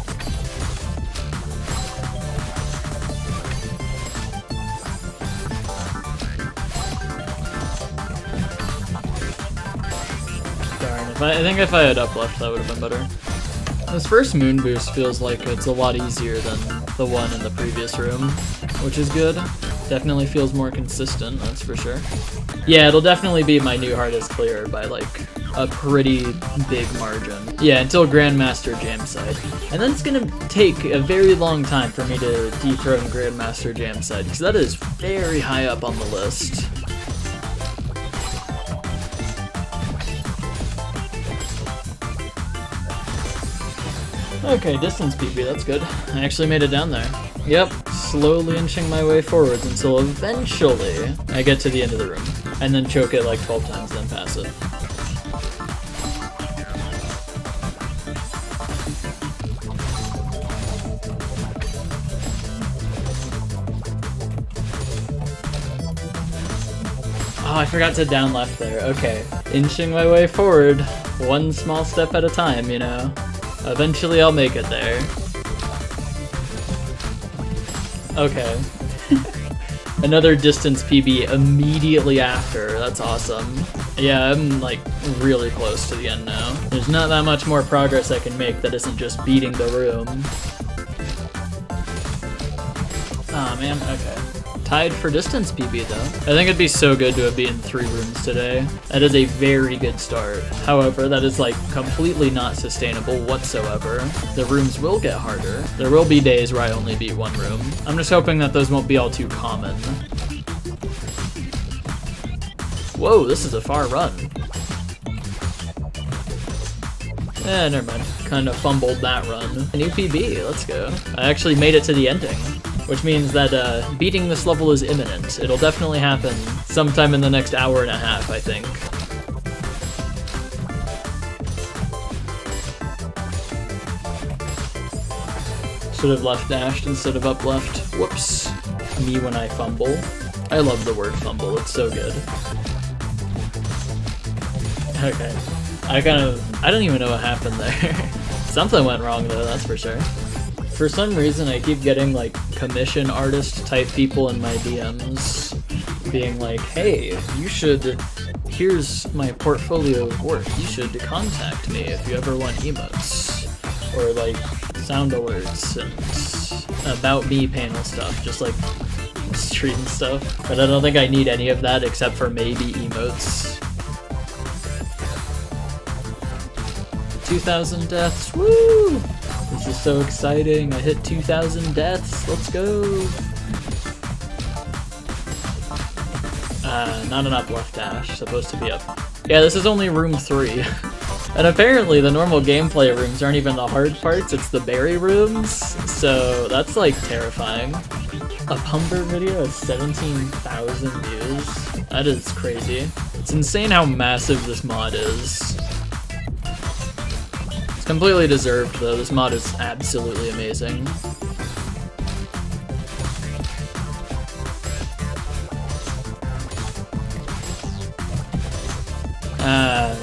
I think if I had up left, that would have been better. This first moon boost feels like it's a lot easier than the one in the previous room, which is good. Definitely feels more consistent, that's for sure. Yeah, it'll definitely be my new hardest clear by, like, a pretty big margin. Yeah, until Grandmaster Jam side. And then it's gonna take a very long time for me to dethrone Grandmaster Jam side, because that is very high up on the list. Okay, distance PB, that's good. I actually made it down there. Yep, slowly inching my way forwards until eventually I get to the end of the room. And then choke it like 12 times, then pass it. Oh, I forgot to down left there. Okay. Inching my way forward, one small step at a time, you know. Eventually I'll make it there. Okay. Another distance PB immediately after. That's awesome. Yeah, I'm like really close to the end now. There's not that much more progress I can make that isn't just beating the room. Aw, man, okay. Tied for distance PB though. I think it'd be so good to have been in 3 rooms today. That is a very good start. However, that is like completely not sustainable whatsoever. The rooms will get harder. There will be days where I only beat 1 room. I'm just hoping that those won't be all too common. Whoa, this is a far run. Eh, never mind. Kind of fumbled that run. A new PB, let's go. I actually made it to the ending, which means that beating this level is imminent. It'll definitely happen sometime in the next hour and a half, I think. Should have left dashed instead of up left. Whoops. Me when I fumble. I love the word fumble, it's so good. Okay. I don't even know what happened there. Something went wrong though, that's for sure. For some reason, I keep getting, like, commission artist type people in my DMs being like, hey, here's my portfolio of work, you should contact me if you ever want emotes. Or, like, sound alerts and about me panel stuff, just like stream stuff. But I don't think I need any of that except for maybe emotes. 2,000 deaths, woo! This is so exciting. I hit 2,000 deaths, let's go! Not an up left dash, supposed to be up. Yeah, this is only room 3. And apparently the normal gameplay rooms aren't even the hard parts, it's the berry rooms, so that's like terrifying. A Pumber video has 17,000 views. That is crazy. It's insane how massive this mod is. It's completely deserved though, this mod is absolutely amazing. Darn.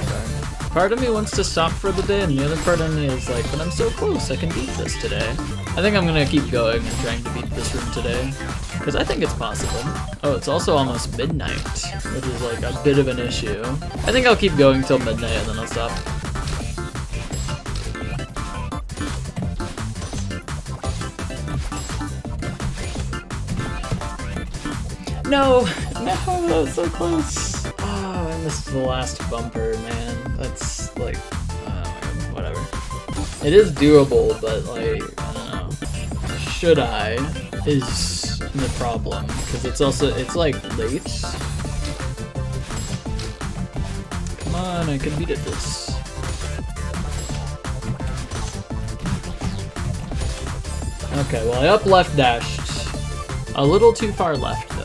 Part of me wants to stop for the day, and the other part of me is like, but I'm so close, I can beat this today. I think I'm gonna keep going and trying to beat this room today, because I think it's possible. Oh, it's also almost midnight, which is like a bit of an issue. I think I'll keep going till midnight and then I'll stop. No! No, that was so close! Oh, I missed the last bumper, man. That's like, whatever. It is doable, but like, I don't know. Should I? Is the problem. Because it's also, it's like late. Come on, I can beat at this. Okay, well I up left dashed. A little too far left though.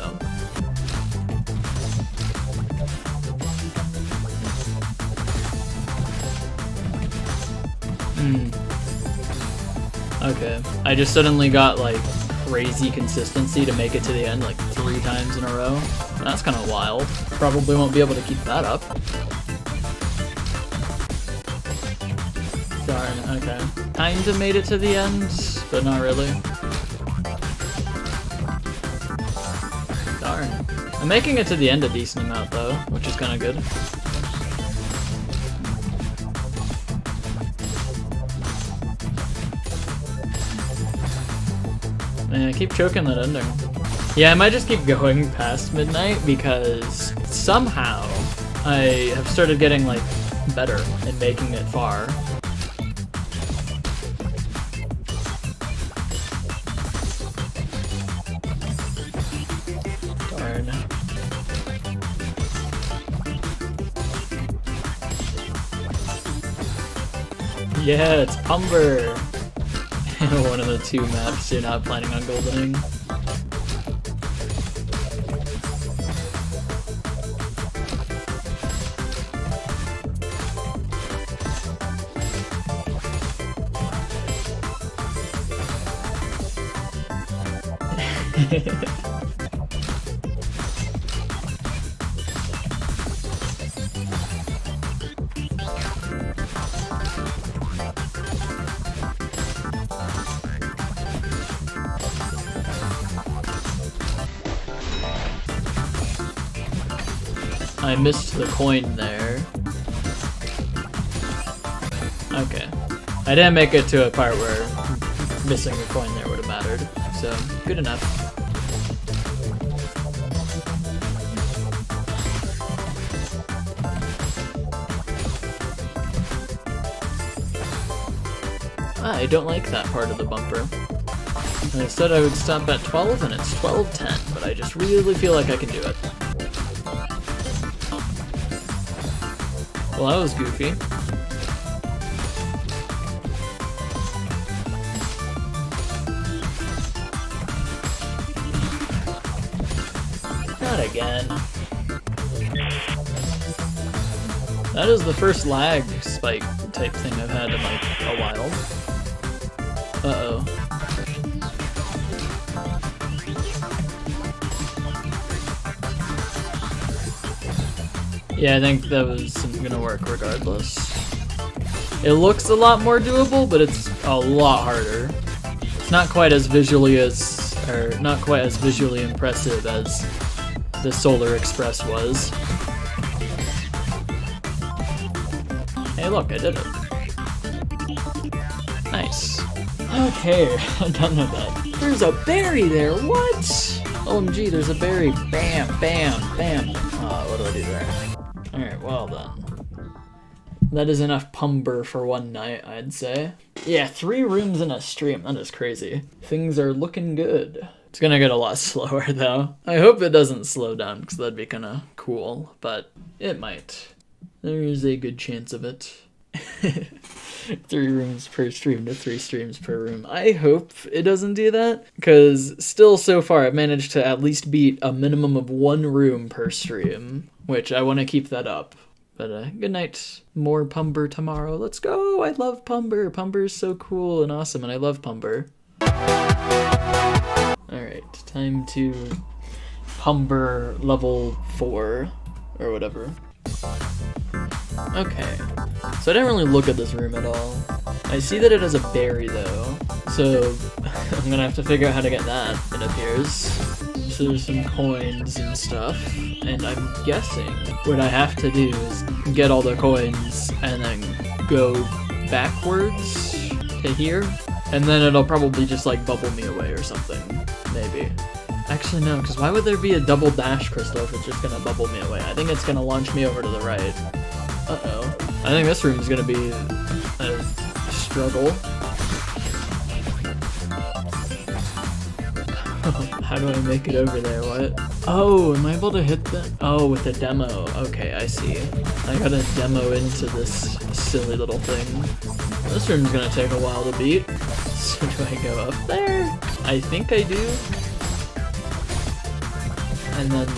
Okay, I just suddenly got like crazy consistency to make it to the end like 3 times in a row. That's kind of wild. Probably won't be able to keep that up. Darn, okay. Kinda made it to the end, but not really. Darn. I'm making it to the end a decent amount though, which is kind of good. Man, I keep choking that ending. Yeah, I might just keep going past midnight because somehow I have started getting like better and making it far. Darn. Yeah, it's Pumber! One of the 2 maps you're not planning on goldening. I missed the coin there. Okay. I didn't make it to a part where missing the coin there would have mattered, so good enough. I don't like that part of the bumper. I said I would stop at 12 and it's 12:10, but I just really feel like I can do it. Well, that was goofy. Not again. That is the first lag spike type thing I've had in like a while. Uh-oh. Yeah, I think that was gonna work regardless. It looks a lot more doable, but it's a lot harder. It's not quite as visually impressive as the Solar Express was. Hey look, I did it. Nice. Okay, I'm done with that. There's a berry there, what? OMG, there's a berry. Bam, bam, bam. What do I do there? Alright, well then. That is enough Pumber for one night, I'd say. Yeah, 3 rooms in a stream, that is crazy. Things are looking good. It's gonna get a lot slower though. I hope it doesn't slow down, because that'd be kinda cool, but it might. There is a good chance of it. 3 rooms per stream to 3 streams per room. I hope it doesn't do that, because still so far I've managed to at least beat a minimum of 1 room per stream, which I want to keep that up. But good night. More Pumber tomorrow. Let's go! I love Pumber. Pumber is so cool and awesome, and I love Pumber. Alright, time to Pumber level 4, or whatever. Okay, so I didn't really look at this room at all. I see that it has a berry though, so I'm gonna have to figure out how to get that, it appears. So there's some coins and stuff, and I'm guessing what I have to do is get all the coins and then go backwards to here, and then it'll probably just like bubble me away or something, maybe. Actually no, because why would there be a double dash crystal if it's just gonna bubble me away? I think it's gonna launch me over to the right. Uh-oh. I think this room is gonna be a struggle. How do I make it over there? What? Oh, am I able to hit that? Oh, with a demo. Okay, I see. I gotta demo into this silly little thing. This room's gonna take a while to beat. So do I go up there? I think I do. And then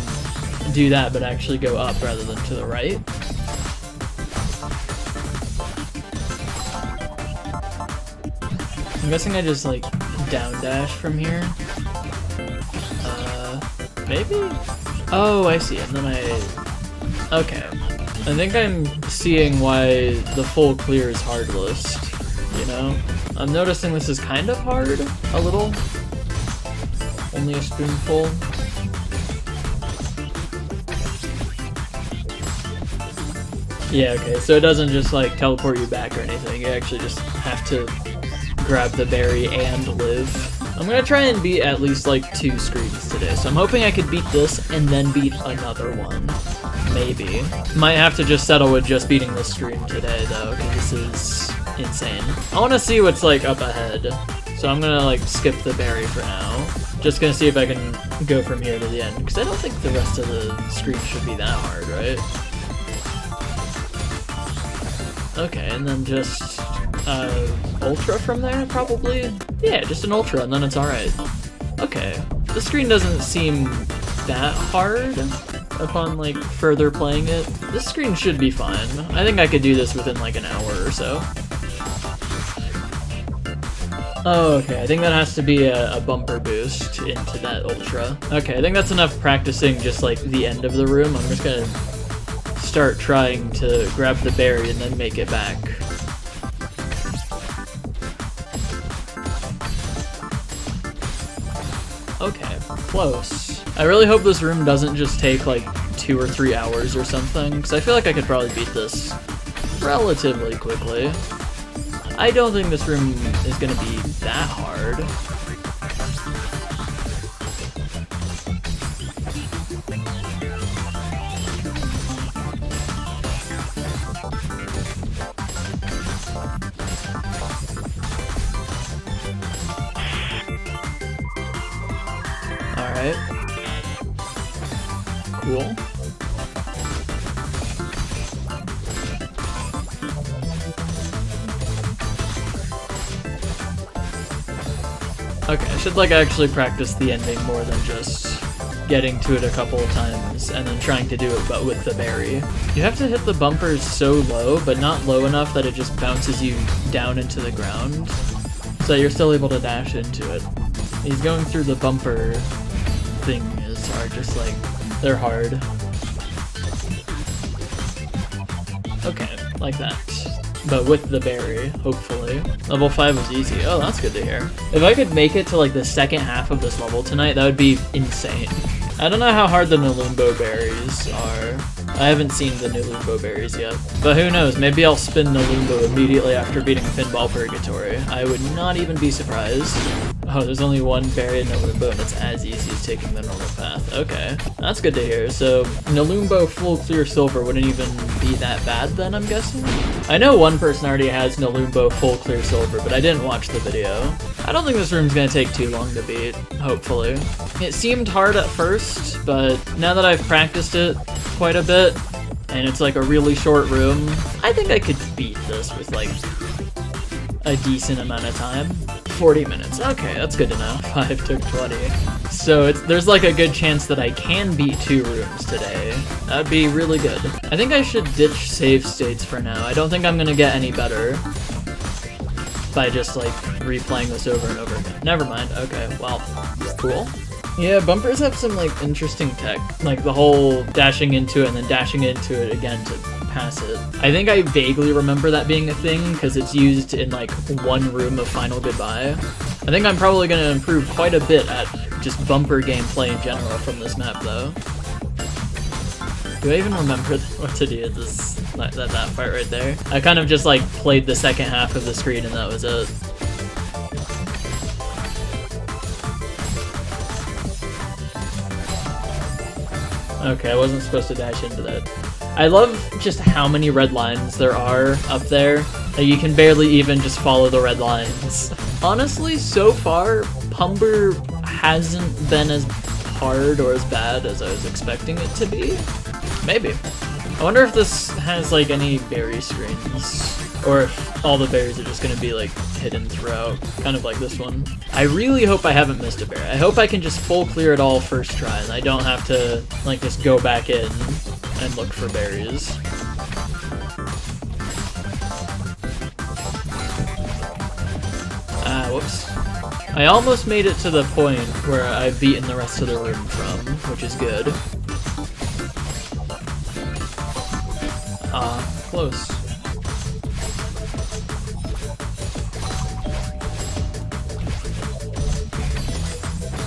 do that, but actually go up rather than to the right. I'm guessing I just like down dash from here. Maybe? Oh, I see. And then okay. I think I'm seeing why the full clear is hard list, you know? I'm noticing this is kind of hard, a little. Only a spoonful. Yeah, okay, so it doesn't just like teleport you back or anything, you actually just have to grab the berry and live. I'm gonna try and beat at least like 2 screens today, so I'm hoping I could beat this and then beat another one. Maybe. Might have to just settle with just beating this stream today though, because this is insane. I wanna see what's like up ahead, so I'm gonna like skip the berry for now. Just gonna see if I can go from here to the end, because I don't think the rest of the screen should be that hard, right? Okay, and then just ultra from there, probably? Yeah, just an ultra, and then it's alright. Okay, the screen doesn't seem that hard upon, like, further playing it. This screen should be fine. I think I could do this within, like, an hour or so. Oh, okay, I think that has to be a bumper boost into that ultra. Okay, I think that's enough practicing just, like, the end of the room. I'm just gonna start trying to grab the berry and then make it back. Okay, close. I really hope this room doesn't just take like 2 or 3 hours or something, because I feel like I could probably beat this relatively quickly. I don't think this room is going to be that hard. Alright. Cool. Okay, I should like actually practice the ending more than just getting to it a couple of times and then trying to do it but with the berry. You have to hit the bumpers so low, but not low enough that it just bounces you down into the ground, so you're still able to dash into it. These going through the bumper things are just like, they're hard. Okay, like that. But with the berry, hopefully. Level 5 was easy. Oh, that's good to hear. If I could make it to like the second half of this level tonight, that would be insane. I don't know how hard the Nalumbo berries are. I haven't seen the Nalumbo berries yet. But who knows, maybe I'll spin Nalumbo immediately after beating Pinball Purgatory. I would not even be surprised. Oh, there's only one berry in Nalumbo and it's as easy as taking the normal path. Okay, that's good to hear. So Nalumbo full clear silver wouldn't even be that bad then, I'm guessing? I know one person already has Nalumbo full clear silver, but I didn't watch the video. I don't think this room's gonna take too long to beat, hopefully. It seemed hard at first, but now that I've practiced it quite a bit, and it's like a really short room, I think I could beat this with like a decent amount of time. 40 minutes, okay, that's good to know. 5 took 20. So there's like a good chance that I can beat 2 rooms today. That'd be really good. I think I should ditch save states for now. I don't think I'm gonna get any better by just like replaying this over and over again. Never mind, okay, well, cool. Yeah, bumpers have some like interesting tech, like the whole dashing into it and then dashing into it again to pass it. I think I vaguely remember that being a thing because it's used in like one room of Final Goodbye. I think I'm probably going to improve quite a bit at just bumper gameplay in general from this map though. Do I even remember what to do at this that part right there? I kind of just like played the second half of the screen and that was it. Okay, I wasn't supposed to dash into that. I love just how many red lines there are up there. Like, you can barely even just follow the red lines. Honestly, so far, Pumber hasn't been as hard or as bad as I was expecting it to be. Maybe. I wonder if this has like any berry screens, or if all the berries are just gonna be like hidden throughout, kind of like this one. I really hope I haven't missed a berry. I hope I can just full clear it all first try and I don't have to like just go back in and look for berries. Ah, whoops. I almost made it to the point where I've beaten the rest of the room from, which is good. Close.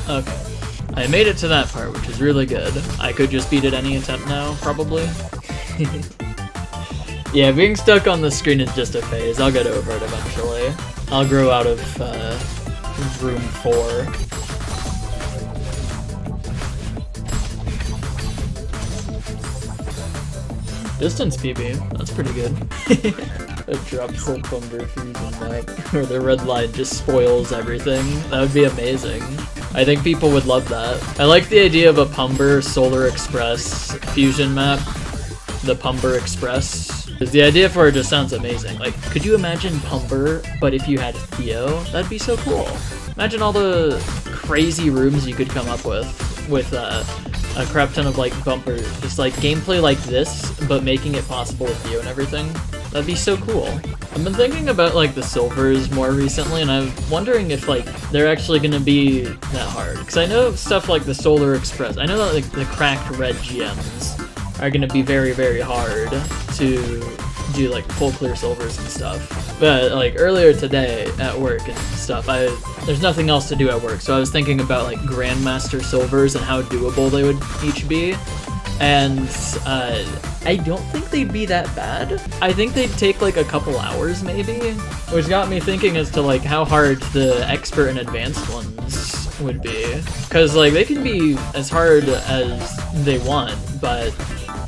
Okay. I made it to that part, which is really good. I could just beat it any attempt now, probably. Yeah, being stuck on the screen is just a phase. I'll get over it eventually. I'll grow out of room 4. Distance PB, that's pretty good. A drop full Pumber fusion map where the red line just spoils everything. That would be amazing. I think people would love that. I like the idea of a Pumber Solar Express fusion map. The Pumber Express. Because the idea for it just sounds amazing. Like, could you imagine Pumber, but if you had Theo? That'd be so cool. Imagine all the crazy rooms you could come up with a crap ton of like bumper, just like gameplay like this, but making it possible with Theo and everything. That'd be so cool. I've been thinking about like the silvers more recently, and I'm wondering if like they're actually gonna be that hard. Because I know stuff like the Solar Express, I know that like the cracked red gems are gonna be very, very hard to do like full clear silvers and stuff. But like earlier today at work and stuff, there's nothing else to do at work, so I was thinking about like Grandmaster silvers and how doable they would each be. And I don't think they'd be that bad. I think they'd take like a couple hours maybe, which got me thinking as to like how hard the expert and advanced ones would be. Cause like they can be as hard as they want, but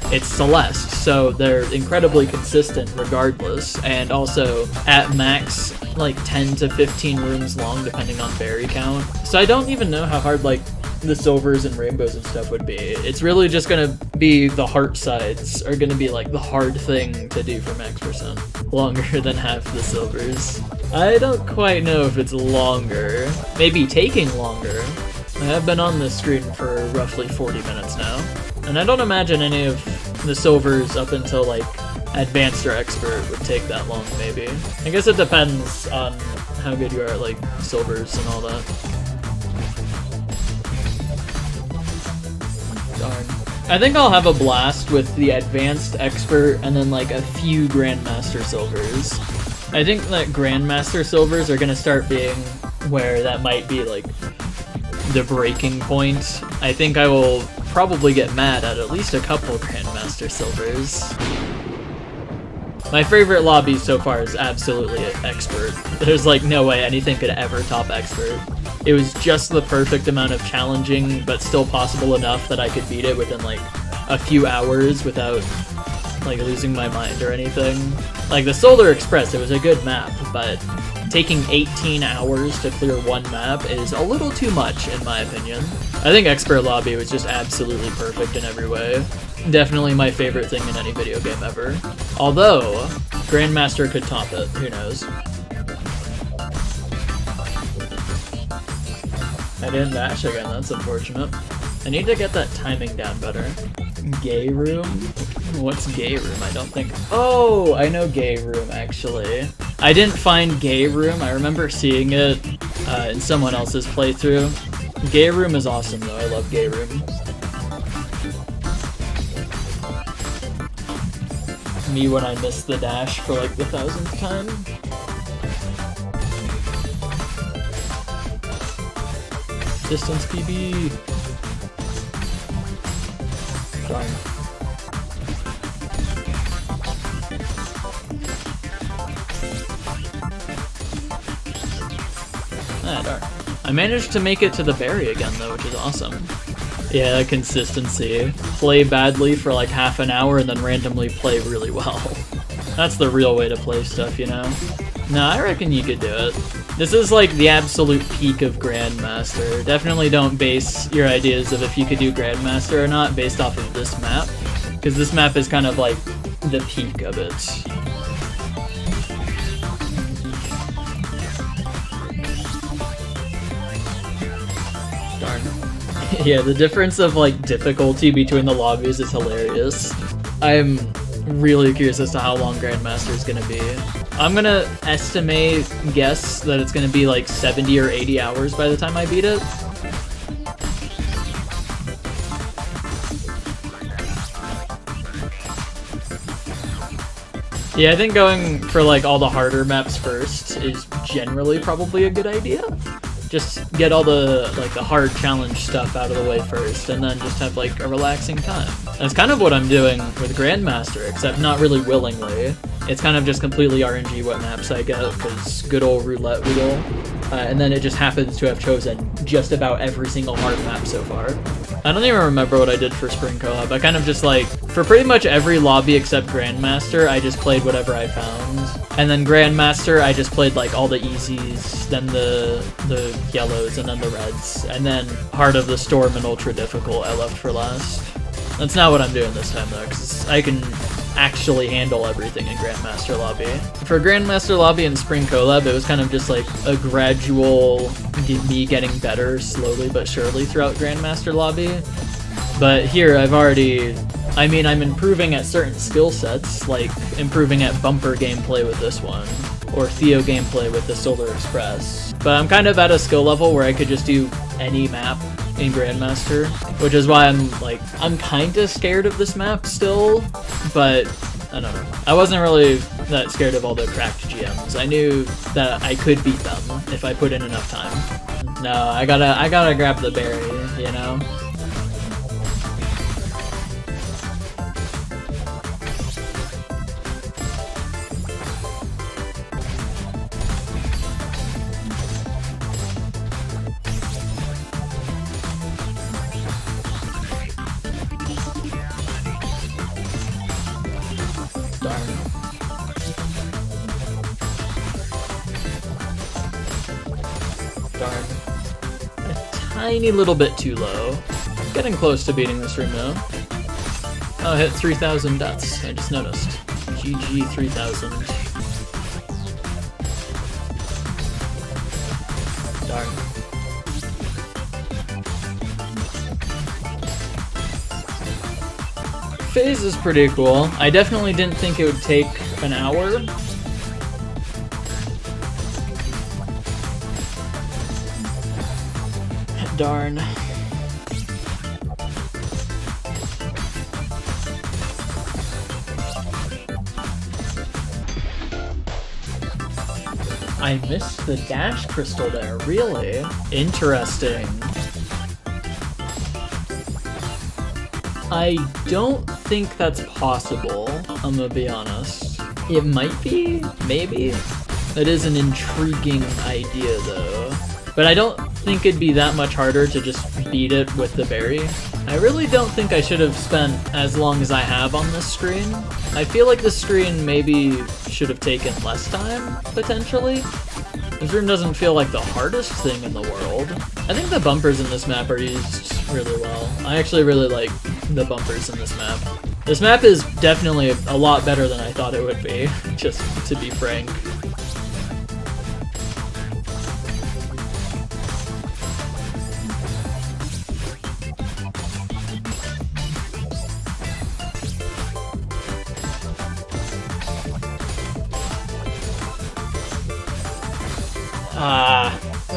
it's Celeste, so they're incredibly consistent regardless, and also at max like 10 to 15 rooms long depending on berry count. So I don't even know how hard like the silvers and rainbows and stuff would be. It's really just gonna be the heart sides are gonna be like the hard thing to do for max percent. Longer than half the silvers. I don't quite know if it's longer. Maybe taking longer. I have been on this screen for roughly 40 minutes now. And I don't imagine any of the silvers up until like advanced or expert would take that long maybe. I guess it depends on how good you are at like silvers and all that. Darn. I think I'll have a blast with the advanced expert and then like a few grandmaster silvers. I think that grandmaster silvers are gonna start being where that might be like the breaking point. I think I will probably get mad at least a couple grandmaster Grandmaster Silvers. My favorite lobby so far is absolutely Expert. There's like no way anything could ever top Expert. It was just the perfect amount of challenging, but still possible enough that I could beat it within like a few hours without like losing my mind or anything. Like the Solar Express, it was a good map, but taking 18 hours to clear one map is a little too much in my opinion. I think Expert Lobby was just absolutely perfect in every way. Definitely my favorite thing in any video game ever. Although, Grandmaster could top it, who knows. I didn't dash again, that's unfortunate. I need to get that timing down better. Gay Room? What's Gay Room? I don't think... Oh, I know Gay Room, actually. I didn't find Gay Room. I remember seeing it in someone else's playthrough. Gay Room is awesome, though. I love Gay Room. Me when I missed the dash for like the 1000th time. Distance PB. Darn. Ah, darn. I managed to make it to the berry again though, which is awesome. Yeah, consistency. Play badly for like half an hour and then randomly play really well. That's the real way to play stuff, you know? Nah, I reckon you could do it. This is like the absolute peak of Grandmaster. Definitely don't base your ideas of if you could do Grandmaster or not based off of this map, because this map is kind of like the peak of it. Darn. Yeah, the difference of like difficulty between the lobbies is hilarious. I'm really curious as to how long Grandmaster is gonna be. I'm gonna guess that it's gonna be like 70 or 80 hours by the time I beat it. Yeah, I think going for like all the harder maps first is generally probably a good idea. Just get all the like the hard challenge stuff out of the way first, and then just have like a relaxing time. That's kind of what I'm doing with Grandmaster, except not really willingly. It's kind of just completely RNG what maps I get, because good old roulette wheel. And then it just happens to have chosen just about every single hard map so far. I don't even remember what I did for Spring Co-op. I kind of just like, for pretty much every lobby except Grandmaster, I just played whatever I found. And then Grandmaster, I just played like all the easies, then the yellows, and then the reds. And then Heart of the Storm and Ultra Difficult I left for last. That's not what I'm doing this time though, because I can actually handle everything in Grandmaster Lobby. For Grandmaster Lobby and Spring Collab, it was kind of just like a gradual me getting better slowly but surely throughout Grandmaster Lobby. But here I'm improving at certain skill sets, like improving at bumper gameplay with this one, or Theo gameplay with the Solar Express. But I'm kind of at a skill level where I could just do any map in Grandmaster, which is why I'm kinda scared of this map still, but I don't know. I wasn't really that scared of all the cracked GMs. I knew that I could beat them if I put in enough time. No, I gotta grab the berry, you know? Darn. A tiny little bit too low. Getting close to beating this room though. Oh, I hit 3,000 deaths. I just noticed. GG 3,000. Darn. Phase is pretty cool. I definitely didn't think it would take an hour. Darn. I missed the dash crystal there, really? Interesting. I don't think that's possible, I'm gonna be honest. It might be, maybe. That is an intriguing idea though. But I don't think it'd be that much harder to just beat it with the berry. I really don't think I should have spent as long as I have on this screen. I feel like this screen maybe should have taken less time, potentially. This room doesn't feel like the hardest thing in the world. I think the bumpers in this map are used really well. I actually really like the bumpers in this map. This map is definitely a lot better than I thought it would be, just to be frank.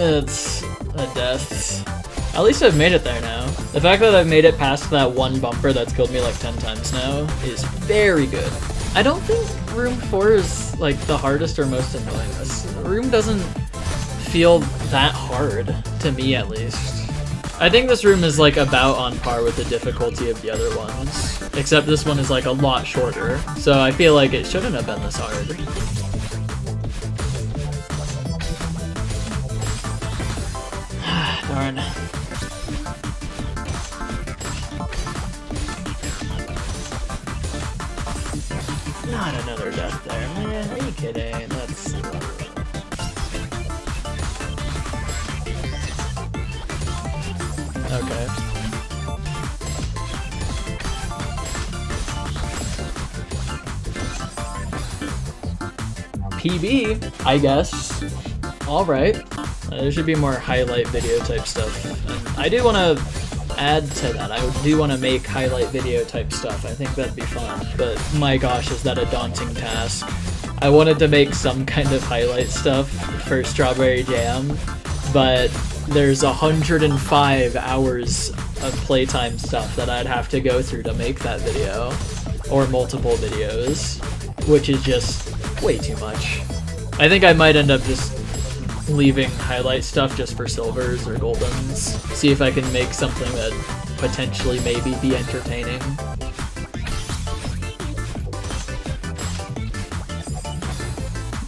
It's a death. At least I've made it there now. The fact that I've made it past that one bumper that's killed me like 10 times now is very good. I don't think room 4 is like the hardest or most annoying. This room doesn't feel that hard, to me at least. I think this room is like about on par with the difficulty of the other ones, except this one is like a lot shorter, so I feel like it shouldn't have been this hard. Darn. Not another death there, man. Are you kidding? That's... Okay. PB, I guess. Alright. There should be more highlight video type stuff. And I do want to add to that. I do want to make highlight video type stuff. I think that'd be fun. But my gosh, is that a daunting task. I wanted to make some kind of highlight stuff for Strawberry Jam, but there's 105 hours of playtime stuff that I'd have to go through to make that video, or multiple videos, which is just way too much. I think I might end up just leaving highlight stuff just for silvers or goldens. See if I can make something that potentially maybe be entertaining.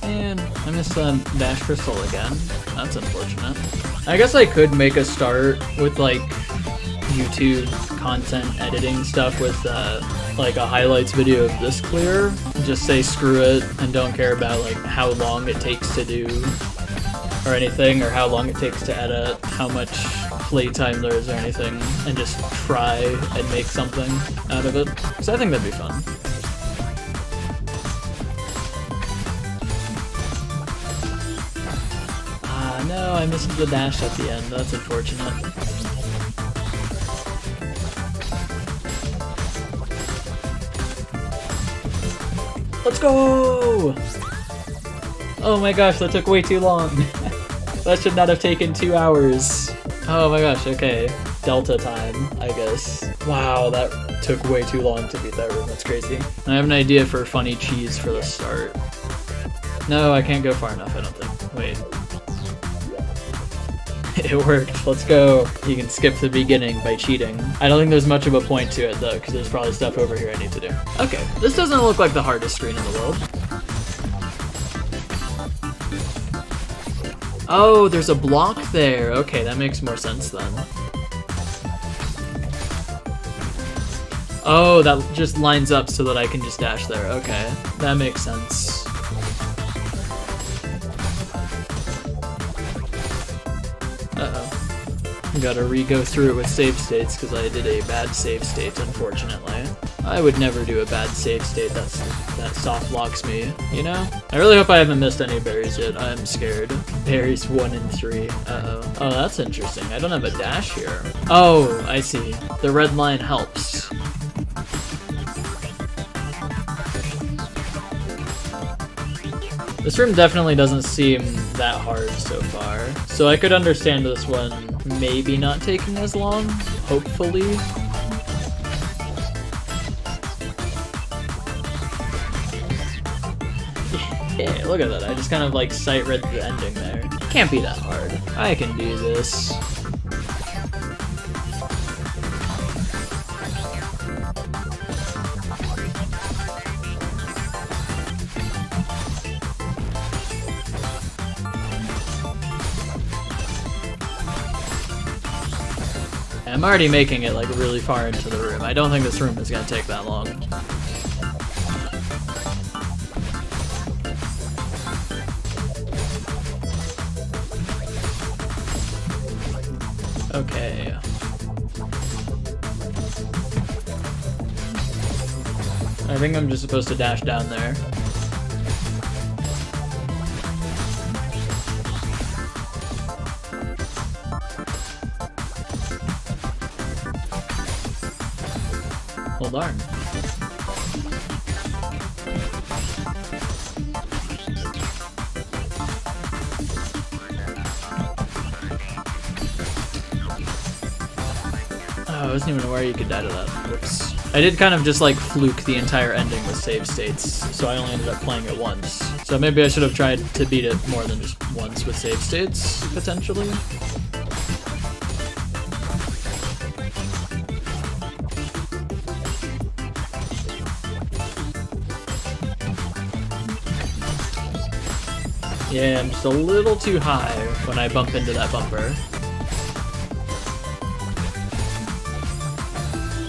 And I missed the dash crystal again. That's unfortunate. I guess I could make a start with like YouTube content editing stuff with like a highlights video of this clear. Just say screw it and don't care about like how long it takes to do or anything, or how long it takes to edit, how much playtime there is or anything, and just try and make something out of it. So I think that'd be fun. No, I missed the dash at the end. That's unfortunate. Let's go! Oh my gosh, that took way too long. That should not have taken 2 hours. Oh my gosh, okay. Delta time, I guess. Wow, that took way too long to beat that room. That's crazy. I have an idea for funny cheese for the start. No, I can't go far enough, I don't think. Wait. It worked. Let's go. You can skip the beginning by cheating. I don't think there's much of a point to it though, because there's probably stuff over here I need to do. Okay, this doesn't look like the hardest screen in the world. Oh, there's a block there. Okay, that makes more sense then. Oh, that just lines up so that I can just dash there. Okay, that makes sense. Uh-oh. Gotta re-go through it with save states because I did a bad save state, unfortunately. I would never do a bad save state that soft locks me, you know? I really hope I haven't missed any berries yet. I'm scared. Berries 1 and 3. Uh-oh. Oh, that's interesting. I don't have a dash here. Oh, I see. The red line helps. This room definitely doesn't seem that hard so far, so I could understand this one maybe not taking as long, hopefully. Yeah, look at that, I just kind of like sight read the ending there. Can't be that hard. I can do this. I'm already making it like really far into the room. I don't think this room is gonna take that long. Okay. I think I'm just supposed to dash down there. Well, darn. Oh, I wasn't even aware you could die to that. Whoops. I did kind of just like fluke the entire ending with save states, so I only ended up playing it once. So maybe I should have tried to beat it more than just once with save states, potentially. Yeah, I'm just a little too high when I bump into that bumper.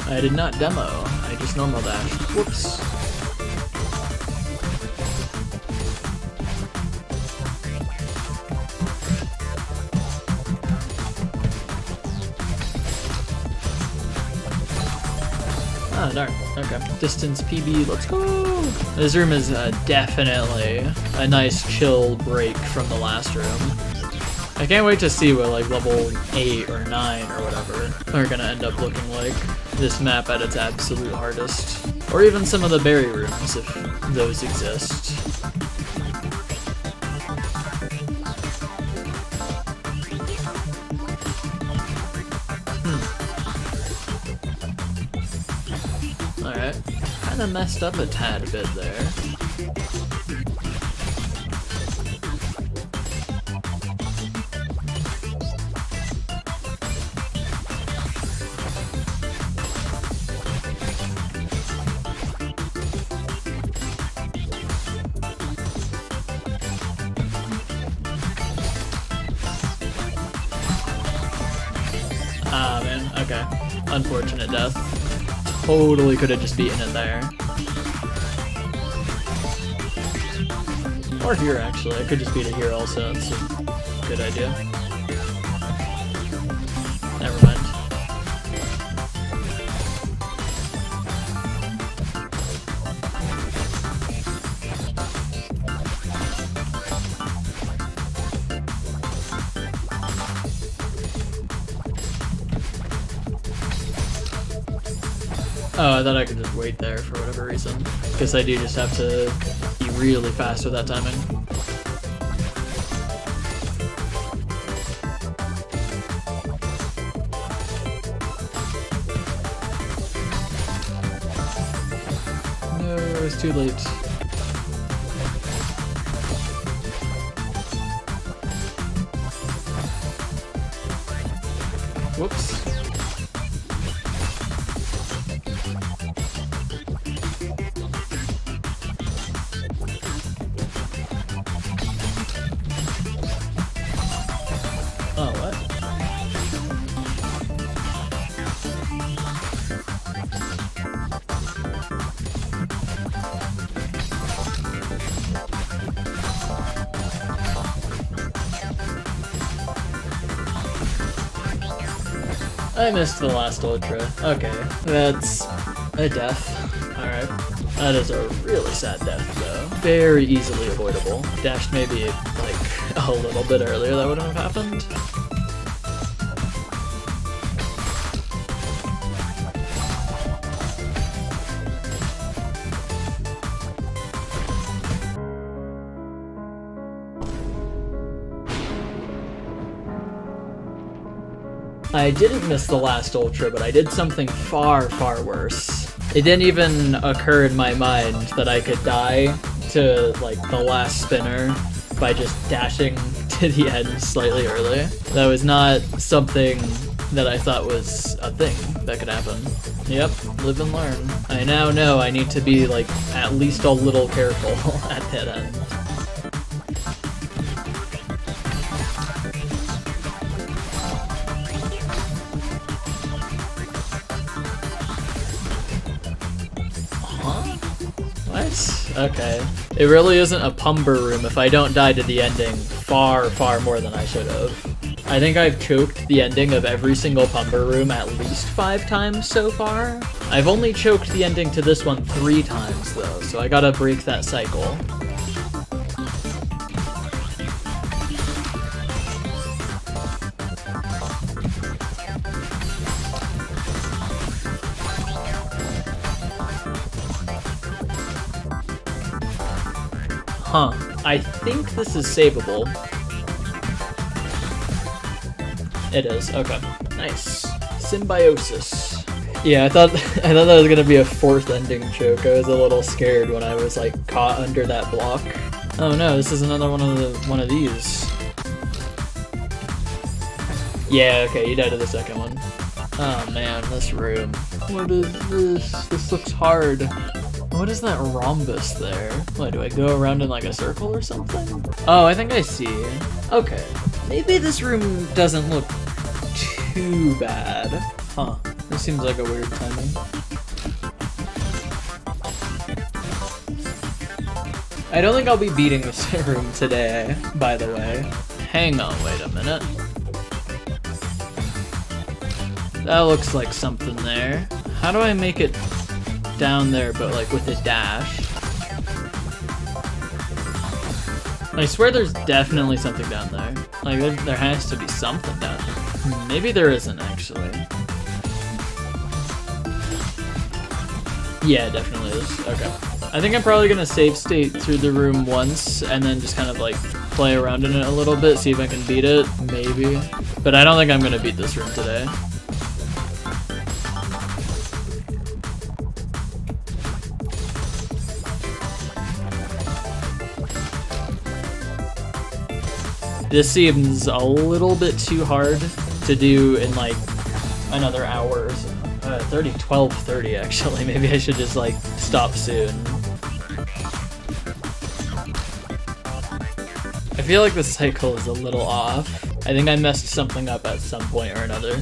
I did not demo, I just normal dashed. Whoops. Ah, darn. Okay. Distance PB, let's go! This room is definitely a nice chill break from the last room. I can't wait to see what like level 8 or 9 or whatever are gonna end up looking like this map at its absolute hardest. Or even some of the berry rooms, if those exist. Alright, kinda messed up a tad bit there. Ah, man, okay. Unfortunate death. Totally could have just beaten it there. Or here, actually. I could just beat it here also. It's a good idea. Never mind. Oh, I thought I could just wait there for whatever reason. Guess I do just have to be really fast with that timing. No, it's too late. Whoops. Oh, what? I missed the last ultra. Okay, that's a death. Alright. That is a really sad death, though. Very easily avoidable. Dashed maybe, like, a little bit earlier, that wouldn't have happened. I didn't miss the last ultra, but I did something far, far worse. It didn't even occur in my mind that I could die to, like, the last spinner by just dashing to the end slightly early. That was not something that I thought was a thing that could happen. Yep, live and learn. I now know I need to be, like, at least a little careful at that end. Okay. It really isn't a Pumber room if I don't die to the ending far, far more than I should have. I think I've choked the ending of every single Pumber room at least 5 times so far. I've only choked the ending to this one 3 times though, so I gotta break that cycle. Huh. I think this is savable. It is. Okay. Nice. Symbiosis. Yeah, I thought that was gonna be a 4th ending choke. I was a little scared when I was like caught under that block. Oh no, this is another one of these. Yeah, okay, you died to the second one. Oh man, this room. What is this? This looks hard. What is that rhombus there? What, do I go around in like a circle or something? Oh, I think I see. Okay. Maybe this room doesn't look too bad. Huh. This seems like a weird timing. I don't think I'll be beating this room today, by the way. Hang on, wait a minute. That looks like something there. How do I make it down there, but like with a dash? I swear there's definitely something down there. Like there has to be something down there. Maybe there isn't actually. Yeah, it definitely is. Okay. I think I'm probably gonna save state through the room once and then just kind of like play around in it a little bit, see if I can beat it, maybe. But I don't think I'm gonna beat this room today. This seems a little bit too hard to do in like another hour or so. 12:30 actually. Maybe I should just like stop soon. I feel like the cycle is a little off. I think I messed something up at some point or another.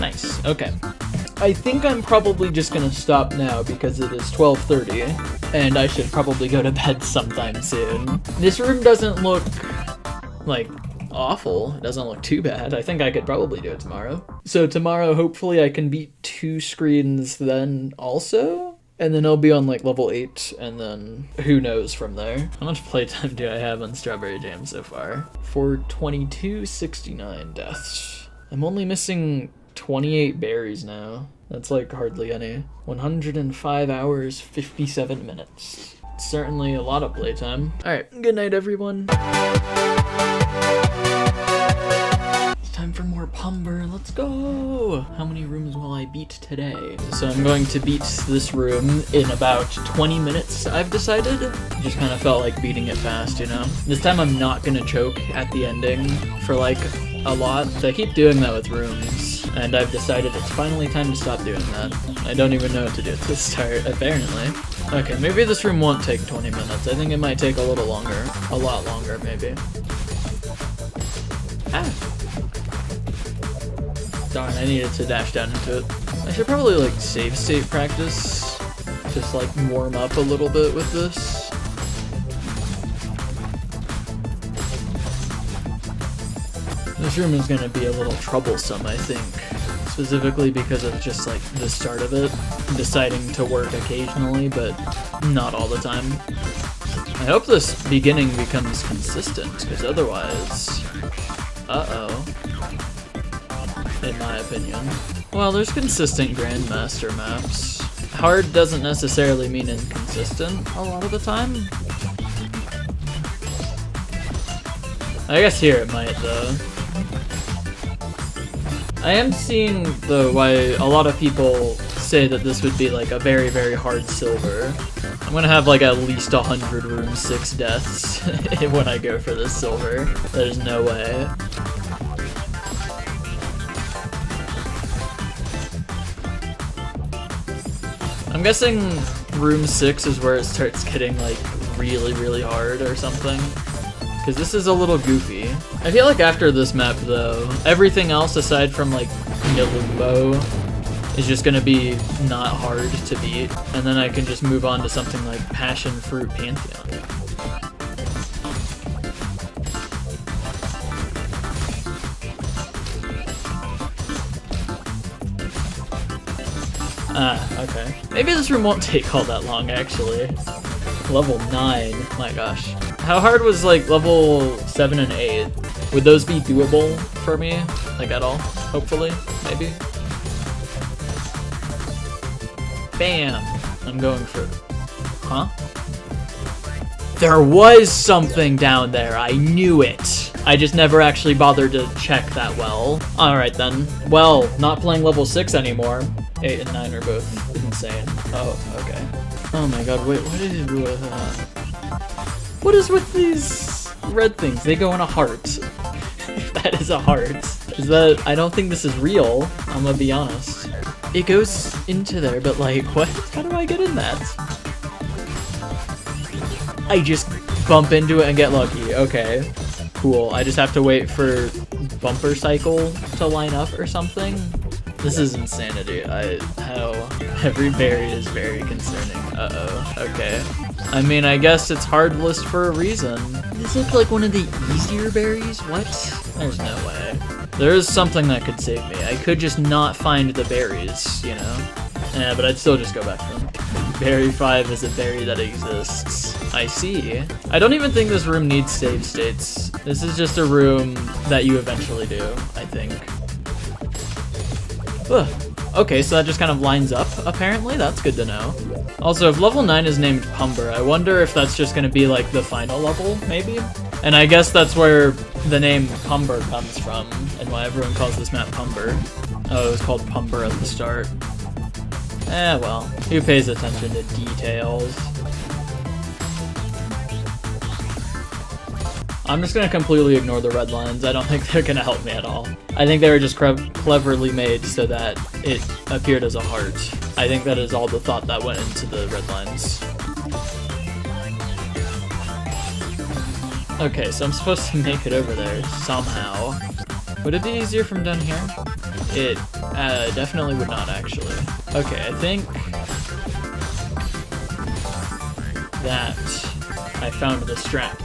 Nice, okay. I think I'm probably just gonna stop now because it is 12:30 and I should probably go to bed sometime soon. This room doesn't look like awful. It doesn't look too bad. I think I could probably do it tomorrow. So tomorrow, hopefully I can beat 2 screens then also. And then I'll be on like level 8 and then who knows from there. How much playtime do I have on Strawberry Jam so far? 422.69 deaths. I'm only missing 28 berries now. That's like hardly any. 105 hours, 57 minutes. Certainly a lot of playtime. Alright, good night everyone. It's time for more Pumber, let's go! How many rooms will I beat today? So I'm going to beat this room in about 20 minutes, I've decided. Just kind of felt like beating it fast, you know? This time I'm not gonna choke at the ending for like a lot. So I keep doing that with rooms, and I've decided it's finally time to stop doing that. I don't even know what to do at the start, apparently. Okay, maybe this room won't take 20 minutes. I think it might take a little longer. A lot longer, maybe. Ah! Darn, I needed to dash down into it. I should probably, like, save state practice. Just, like, warm up a little bit with this. This room is gonna be a little troublesome, I think. Specifically because of just like the start of it, deciding to work occasionally, but not all the time. I hope this beginning becomes consistent, because otherwise, uh-oh, in my opinion. Well, there's consistent Grandmaster maps. Hard doesn't necessarily mean inconsistent a lot of the time. I guess here it might, though. I am seeing, though, why a lot of people say that this would be like a very, very hard silver. I'm gonna have like at least 100 room 6 deaths when I go for this silver. There's no way. I'm guessing room 6 is where it starts getting like really hard or something. Because this is a little goofy. I feel like after this map though, everything else aside from like Nilumbo is just gonna be not hard to beat. And then I can just move on to something like Passion Fruit Pantheon. Ah, okay. Maybe this room won't take all that long, actually. Level 9, my gosh. How hard was, like, level 7 and 8? Would those be doable for me? Like, at all? Hopefully? Maybe? Bam! I'm going for... Huh? There was something down there! I knew it! I just never actually bothered to check that well. Alright then. Well, not playing level 6 anymore. 8 and 9 are both insane. Oh, okay. Oh my god, wait, what is with these red things? They go in a heart. That is a heart. Is that... I don't think this is real, I'm gonna be honest. It goes into there, but like, what? How do I get in that? I just bump into it and get lucky. Okay, cool. I just have to wait for bumper cycle to line up or something. This is insanity. How every berry is very concerning. Uh-oh, okay. I mean, I guess it's hard list for a reason. This looks like one of the easier berries? What? There's no way. There is something that could save me. I could just not find the berries, you know? Yeah, but I'd still just go back to them. Berry 5 is a berry that exists. I see. I don't even think this room needs save states. This is just a room that you eventually do, I think. Ugh. Okay, so that just kind of lines up, apparently. That's good to know. Also, if level 9 is named Pumber, I wonder if that's just going to be like the final level, maybe? And I guess that's where the name Pumber comes from, and why everyone calls this map Pumber. Oh, it was called Pumber at the start. Eh, well, who pays attention to details? I'm just gonna completely ignore the red lines. I don't think they're gonna help me at all. I think they were just cleverly made so that it appeared as a heart. I think that is all the thought that went into the red lines. Okay, so I'm supposed to make it over there somehow. Would it be easier from down here? It definitely would not, actually. Okay, I think that I found the strap.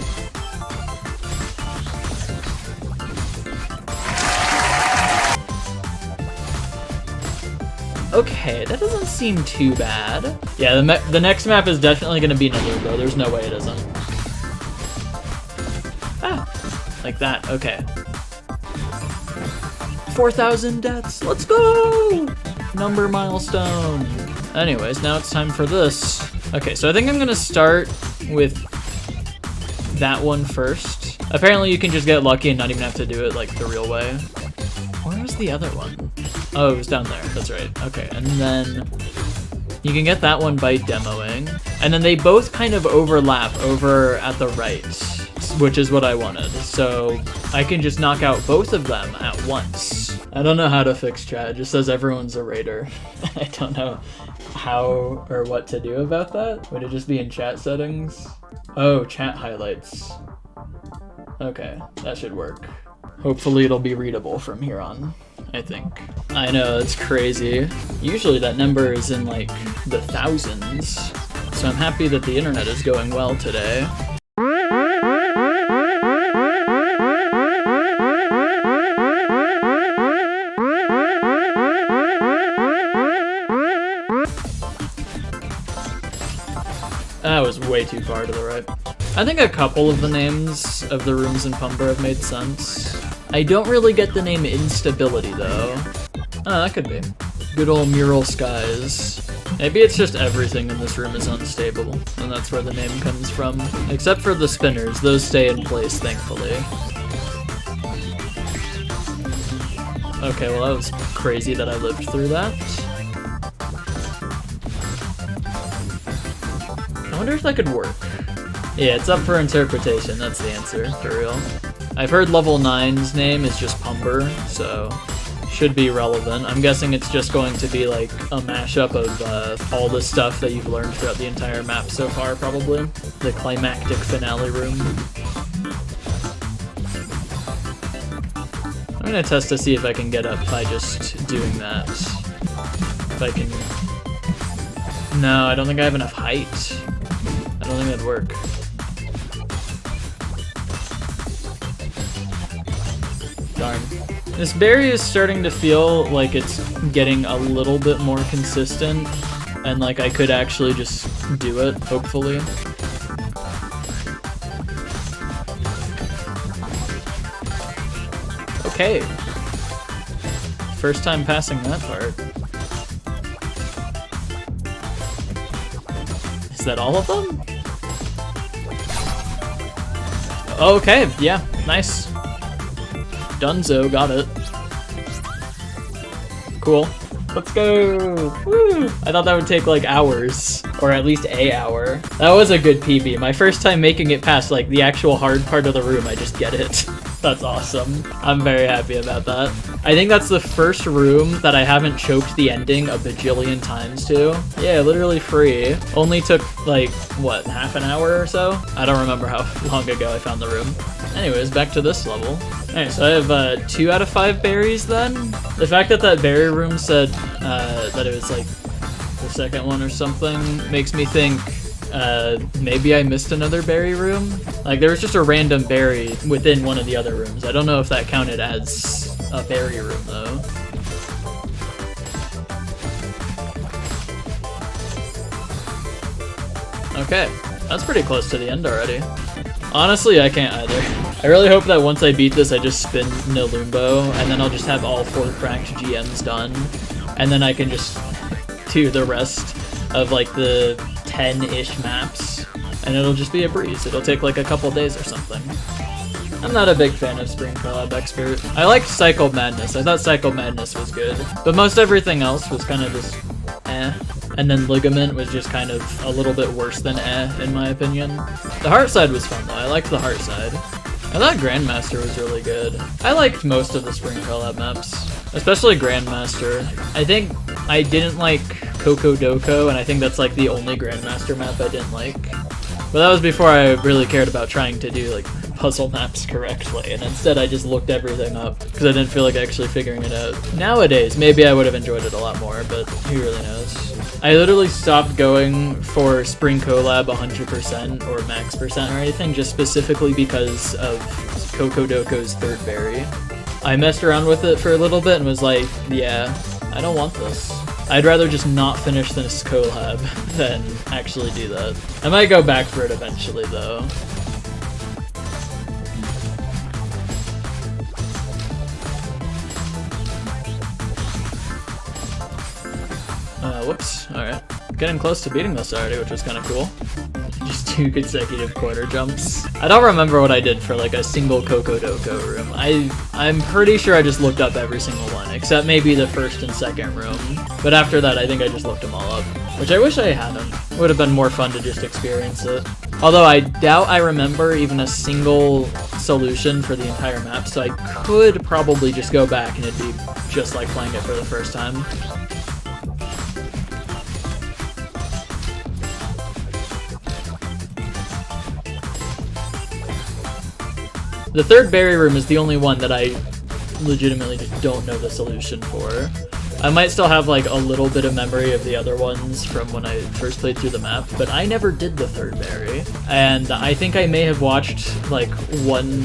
Okay, that doesn't seem too bad. Yeah, the next map is definitely going to be Nilumbo. There's no way it isn't. Ah, like that. Okay. 4,000 deaths. Let's go! Number milestone. Anyways, now it's time for this. Okay, so I think I'm going to start with that one first. Apparently you can just get lucky and not even have to do it like the real way. Where was the other one? Oh, it was down there. That's right. Okay, and then you can get that one by demoing. And then they both kind of overlap over at the right, which is what I wanted. So I can just knock out both of them at once. I don't know how to fix chat. It just says everyone's a raider. I don't know how or what to do about that. Would it just be in chat settings? Oh, chat highlights. Okay, that should work. Hopefully it'll be readable from here on, I think. I know, it's crazy. Usually that number is in like the thousands. So I'm happy that the internet is going well today. That was way too far to the right. I think a couple of the names of the rooms in Pumber have made sense. I don't really get the name Instability though. Oh, that could be. Good old Mural Skies. Maybe it's just everything in this room is unstable, and that's where the name comes from. Except for the spinners, those stay in place, thankfully. Okay, well that was crazy that I lived through that. I wonder if that could work. Yeah, it's up for interpretation, that's the answer, for real. I've heard level 9's name is just Pumber, so should be relevant. I'm guessing it's just going to be like a mashup of all the stuff that you've learned throughout the entire map so far, probably. The climactic finale room. I'm gonna test to see if I can get up by just doing that. If I can... No, I don't think I have enough height. I don't think that'd work. Darn. This berry is starting to feel like it's getting a little bit more consistent, and like I could actually just do it, hopefully. Okay. First time passing that part. Is that all of them? Okay, yeah, nice. Dunzo, got it. Cool. Let's go! Woo! I thought that would take like hours, or at least an hour. That was a good PB. My first time making it past like the actual hard part of the room, I just get it. That's awesome. I'm very happy about that. I think that's the first room that I haven't choked the ending a bajillion times to. Yeah, literally free. Only took like, what, half an hour or so? I don't remember how long ago I found the room. Anyways, back to this level. Alright, so I have 2 out of 5 berries then. The fact that that berry room said that it was like the second one or something makes me think maybe I missed another berry room. Like there was just a random berry within one of the other rooms. I don't know if that counted as a berry room though. Okay, that's pretty close to the end already. Honestly, I can't either. I really hope that once I beat this, I just spin Nilumbo, and then I'll just have all 4 cracked GMs done, and then I can just do the rest of like the 10-ish maps, and it'll just be a breeze. It'll take like a couple days or something. I'm not a big fan of Spring Collab Expert. I liked Cycle Madness. I thought Cycle Madness was good, but most everything else was kind of just eh. And then Ligament was just kind of a little bit worse than eh, in my opinion. The Heart side was fun though. I liked the Heart side. I thought Grandmaster was really good. I liked most of the Spring Collab maps, especially Grandmaster. I think I didn't like Coco Doko, and I think that's like the only Grandmaster map I didn't like. But that was before I really cared about trying to do like puzzle maps correctly, and instead I just looked everything up because I didn't feel like actually figuring it out. Nowadays, maybe I would have enjoyed it a lot more, but who really knows. I literally stopped going for Spring Collab 100% or max percent or anything just specifically because of Coco Doko's third berry. I messed around with it for a little bit and was like, yeah, I don't want this. I'd rather just not finish this collab than actually do that. I might go back for it eventually though. Whoops, alright. Getting close to beating this already, which was kind of cool. Just 2 consecutive quarter jumps. I don't remember what I did for like a single Coco Doko room. I'm pretty sure I just looked up every single one, except maybe the first and second room. But after that, I think I just looked them all up, which I wish I hadn't. It would have been more fun to just experience it. Although I doubt I remember even a single solution for the entire map, so I could probably just go back and it'd be just like playing it for the first time. The third berry room is the only one that I legitimately just don't know the solution for. I might still have like a little bit of memory of the other ones from when I first played through the map, but I never did the third berry. And I think I may have watched like one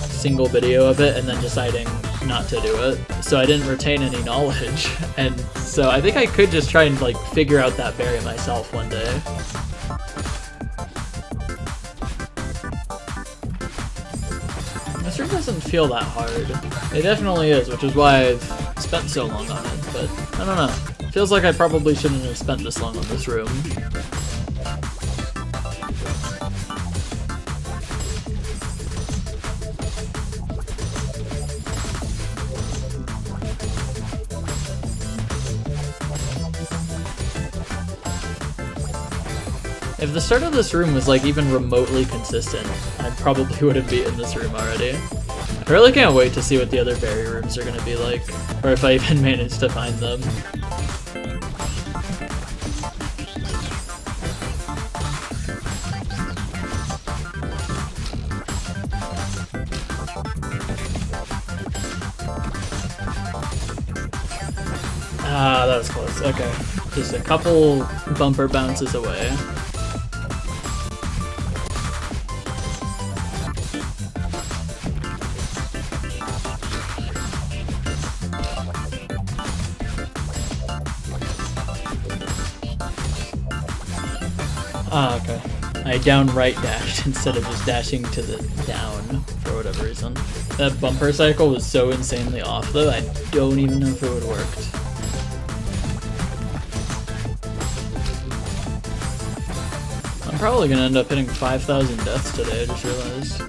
single video of it and then deciding not to do it. So I didn't retain any knowledge. And so I think I could just try and like figure out that berry myself one day. This room doesn't feel that hard. It definitely is, which is why I've spent so long on it, but I don't know. Feels like I probably shouldn't have spent this long on this room. If the start of this room was like even remotely consistent, I probably would have beaten this room already. I really can't wait to see what the other berry rooms are gonna be like, or if I even manage to find them. Ah, that was close. Okay. Just a couple bumper bounces away. Ah, okay. I downright dashed instead of just dashing to the down for whatever reason. That bumper cycle was so insanely off though, I don't even know if it would have worked. I'm probably gonna end up hitting 5,000 deaths today, I just realized.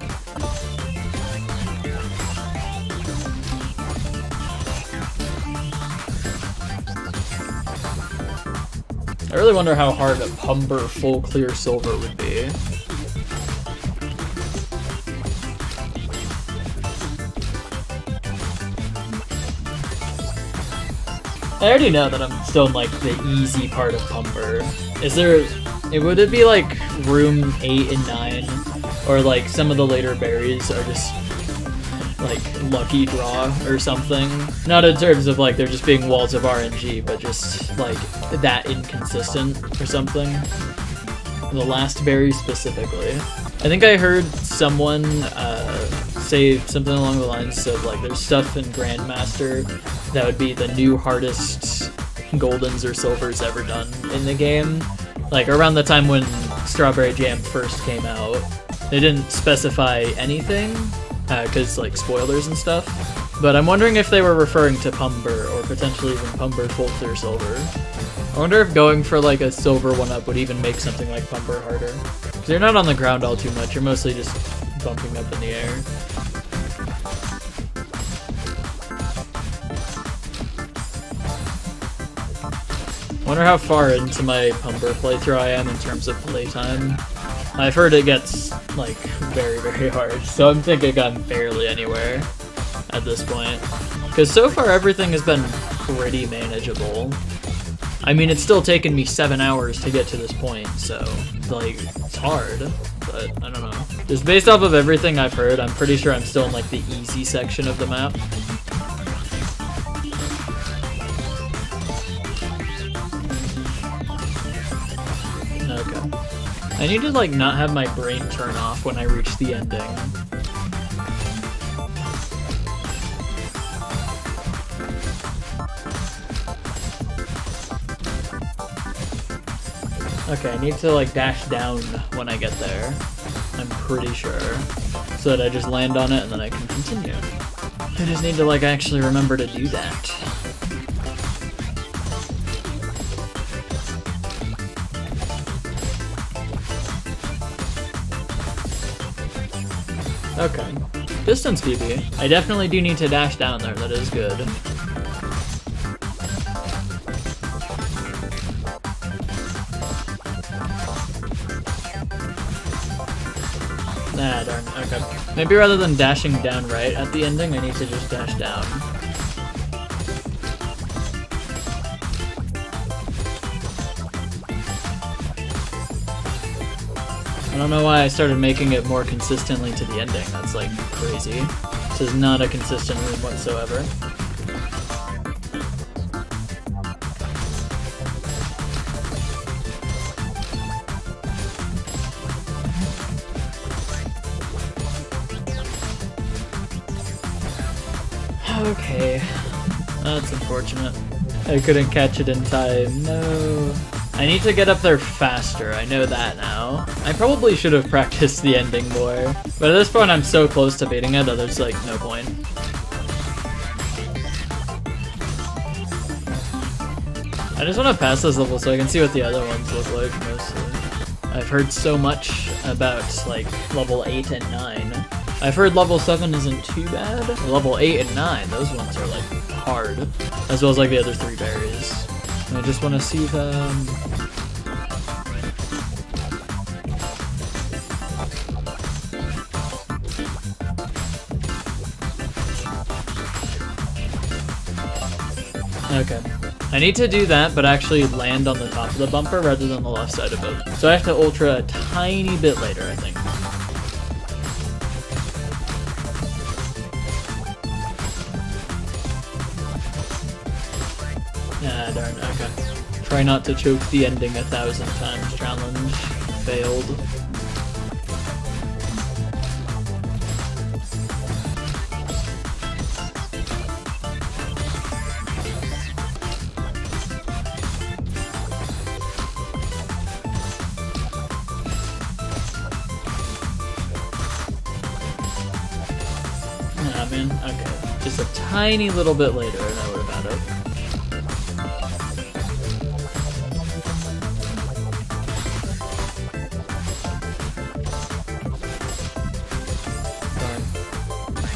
I really wonder how hard a Pumber full clear silver would be. I already know that I'm still in like the easy part of Pumber. Is there... would it be like room 8 and 9? Or like some of the later berries are just like lucky draw or something? Not in terms of like there just being walls of RNG, but just like that inconsistent or something. The last berry specifically. I think I heard someone say something along the lines of like there's stuff in Grandmaster that would be the new hardest goldens or silvers ever done in the game. Like around the time when Strawberry Jam first came out. They didn't specify anything, because like spoilers and stuff. But I'm wondering if they were referring to Pumber or potentially even Pumber full clear silver. I wonder if going for like a silver 1-up would even make something like Pumber harder. Because you're not on the ground all too much, you're mostly just bumping up in the air. I wonder how far into my Pumber playthrough I am in terms of playtime. I've heard it gets, like, very, very hard, so I'm thinking I'm barely anywhere at this point. Because so far everything has been pretty manageable. I mean, it's still taken me 7 hours to get to this point, so, like, it's hard, but I don't know. Just based off of everything I've heard, I'm pretty sure I'm still in, like, the easy section of the map. Okay. I need to, like, not have my brain turn off when I reach the ending. Okay, I need to, like, dash down when I get there. I'm pretty sure. So that I just land on it and then I can continue. I just need to, like, actually remember to do that. Okay. Distance PB. I definitely do need to dash down there, that is good. Ah, darn. Okay. Maybe rather than dashing down right at the ending, I need to just dash down. I don't know why I started making it more consistently to the ending. That's like crazy. This is not a consistent room whatsoever. Okay. That's unfortunate. I couldn't catch it in time. No. I need to get up there faster, I know that now. I probably should have practiced the ending more, but at this point I'm so close to beating it that there's like no point. I just want to pass this level so I can see what the other ones look like mostly. I've heard so much about like level 8 and 9. I've heard level 7 isn't too bad. Level 8 and 9, those ones are like hard, as well as like the other 3 berries. I just want to see them. Okay. I need to do that, but actually land on the top of the bumper rather than the left side of it. So I have to ultra a tiny bit later, I think. Ah, darn, okay. Try not to choke the ending 1,000 times challenge. Failed. Nah, man, okay. Just a tiny little bit later and I would have had it.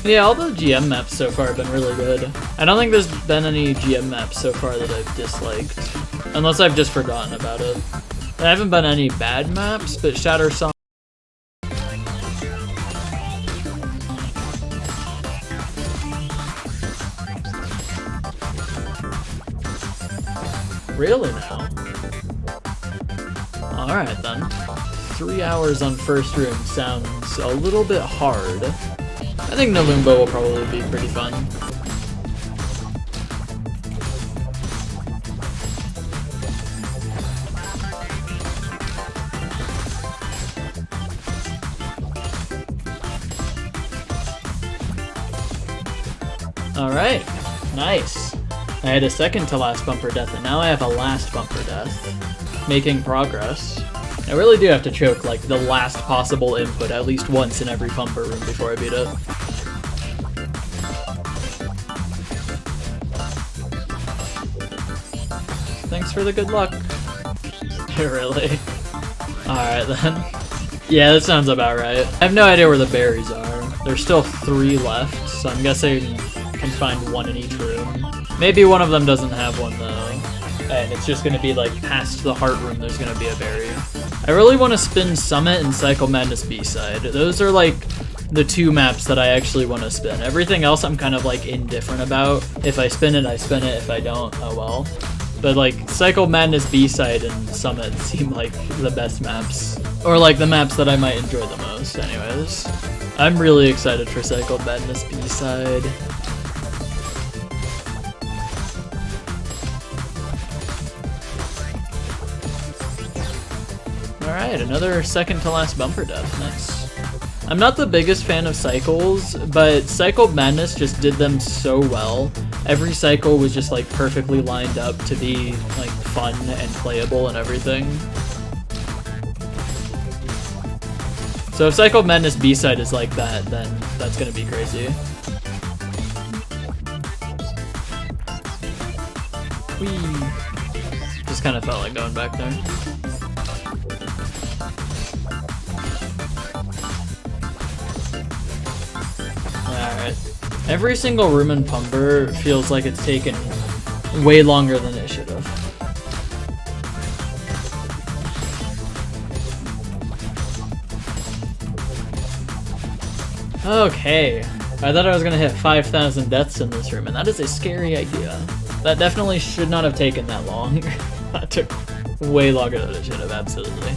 Yeah, all the GM maps so far have been really good. I don't think there's been any GM maps so far that I've disliked. Unless I've just forgotten about it. There haven't been any bad maps, but Shatter Song... Really now? Alright then. 3 hours on first room sounds a little bit hard. I think Nalumbo will probably be pretty fun. Alright, nice. I had a second to last bumper death and now I have a last bumper death. Making progress. I really do have to choke like the last possible input at least once in every bumper room before I beat it. Thanks for the good luck. Really? Alright then. Yeah, that sounds about right. I have no idea where the berries are. There's still 3 left, so I'm guessing I can find 1 in each room. Maybe one of them doesn't have one though. And it's just gonna be like past the heart room there's gonna be a berry. I really want to spin Summit and Cycle Madness B-side. Those are like the 2 maps that I actually want to spin. Everything else I'm kind of like indifferent about. If I spin it, I spin it. If I don't, oh well. But like Cycle Madness B-side and Summit seem like the best maps. Or like the maps that I might enjoy the most anyways. I'm really excited for Cycle Madness B-side. Alright, another second to last bumper death, nice. I'm not the biggest fan of cycles, but Cycle Madness just did them so well. Every cycle was just like perfectly lined up to be like fun and playable and everything. So if Cycle Madness B-side is like that, then that's gonna be crazy. Whee! Just kind of felt like going back there. Alright. Every single room in Pumber feels like it's taken way longer than it should have. Okay. I thought I was gonna hit 5,000 deaths in this room, and that is a scary idea. That definitely should not have taken that long. That took way longer than it should have, absolutely.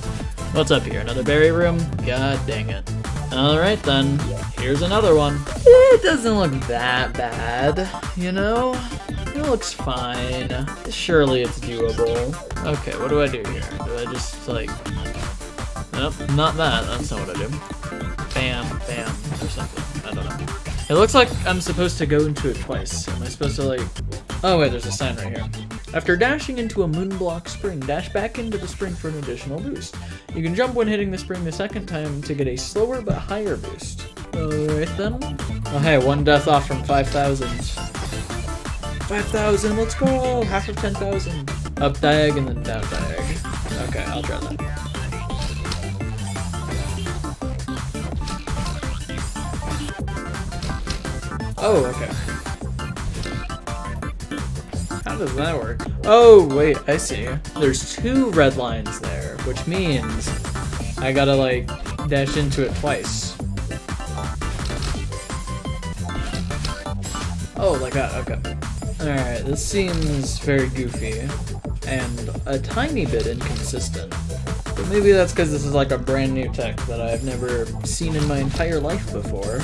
What's up here? Another berry room? God dang it. Alright then, here's another one. It doesn't look that bad, you know? It looks fine. Surely it's doable. Okay, what do I do here? Do I just like... Nope, not that. That's not what I do. Bam, bam, or something. I don't know. It looks like I'm supposed to go into it twice. Am I supposed to like... Oh wait, there's a sign right here. After dashing into a moonblock spring, dash back into the spring for an additional boost. You can jump when hitting the spring the second time to get a slower but higher boost. Alright then. Oh hey, 1 death off from 5,000. 5,000, let's go! Half of 10,000. Up diag and then down diag. Okay, I'll try that. Oh, okay. How does that work? Oh, wait, I see. There's 2 red lines there, which means I gotta, like, dash into it twice. Oh, like that, okay. Alright, this seems very goofy and a tiny bit inconsistent. But maybe that's because this is like a brand new tech that I've never seen in my entire life before.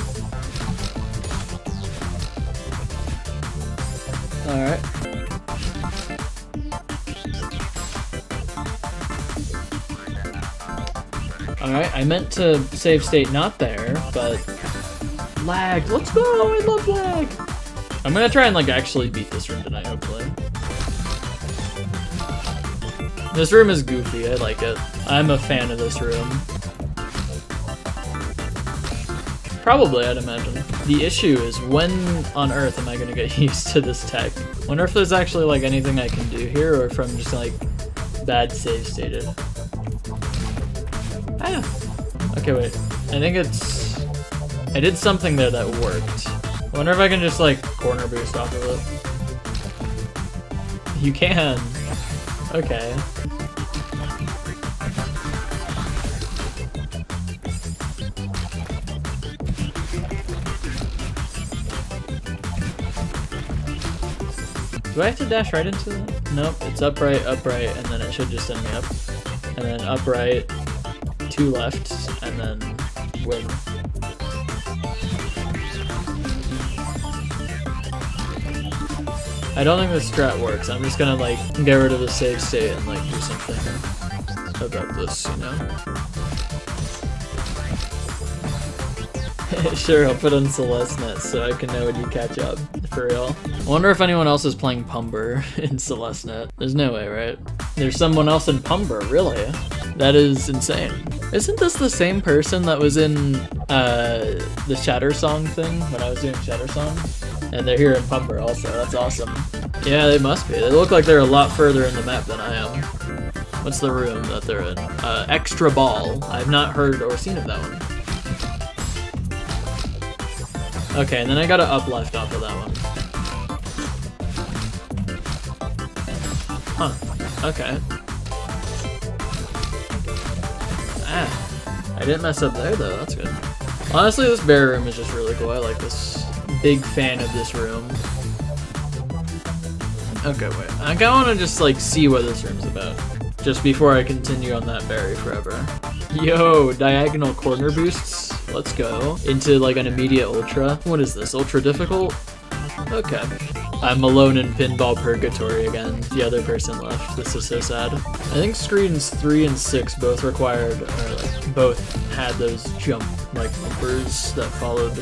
Alright. Alright, I meant to save state not there, but lag. Let's go! I love lag! I'm gonna try and like actually beat this room tonight, hopefully. This room is goofy, I like it. I'm a fan of this room. Probably, I'd imagine. The issue is when on earth am I gonna get used to this tech? Wonder if there's actually like anything I can do here or if I'm just like bad save stated. Ah! Okay, wait. I think it's... I did something there that worked. I wonder if I can just like corner boost off of it. You can. Okay. Do I have to dash right into that? Nope, it's upright, and then it should just send me up. And then upright, 2 left, and then win. I don't think this strat works. I'm just gonna like get rid of the save state and like do something about this, you know? Sure, I'll put on Celeste Net so I can know when you catch up, for real. I wonder if anyone else is playing Pumber in Celeste Net. There's no way, right? There's someone else in Pumber, really? That is insane. Isn't this the same person that was in the Shatter Song thing when I was doing Shatter Song? And they're here in Pumber also, that's awesome. Yeah, they must be. They look like they're a lot further in the map than I am. What's the room that they're in? Extra Ball. I've not heard or seen of that one. Okay, and then I gotta up left off of that one. Huh, okay. Ah, I didn't mess up there though, that's good. Honestly, this bear room is just really cool. I like this. Big fan of this room. Okay, wait. I kinda wanna just like see what this room's about. Just before I continue on that berry forever. Yo, diagonal corner boosts. Let's go. Into like an immediate ultra. What is this, ultra difficult? Okay. I'm alone in pinball purgatory again. The other person left. This is so sad. I think screens 3 and 6 both required, or like both had those jump like bumpers that followed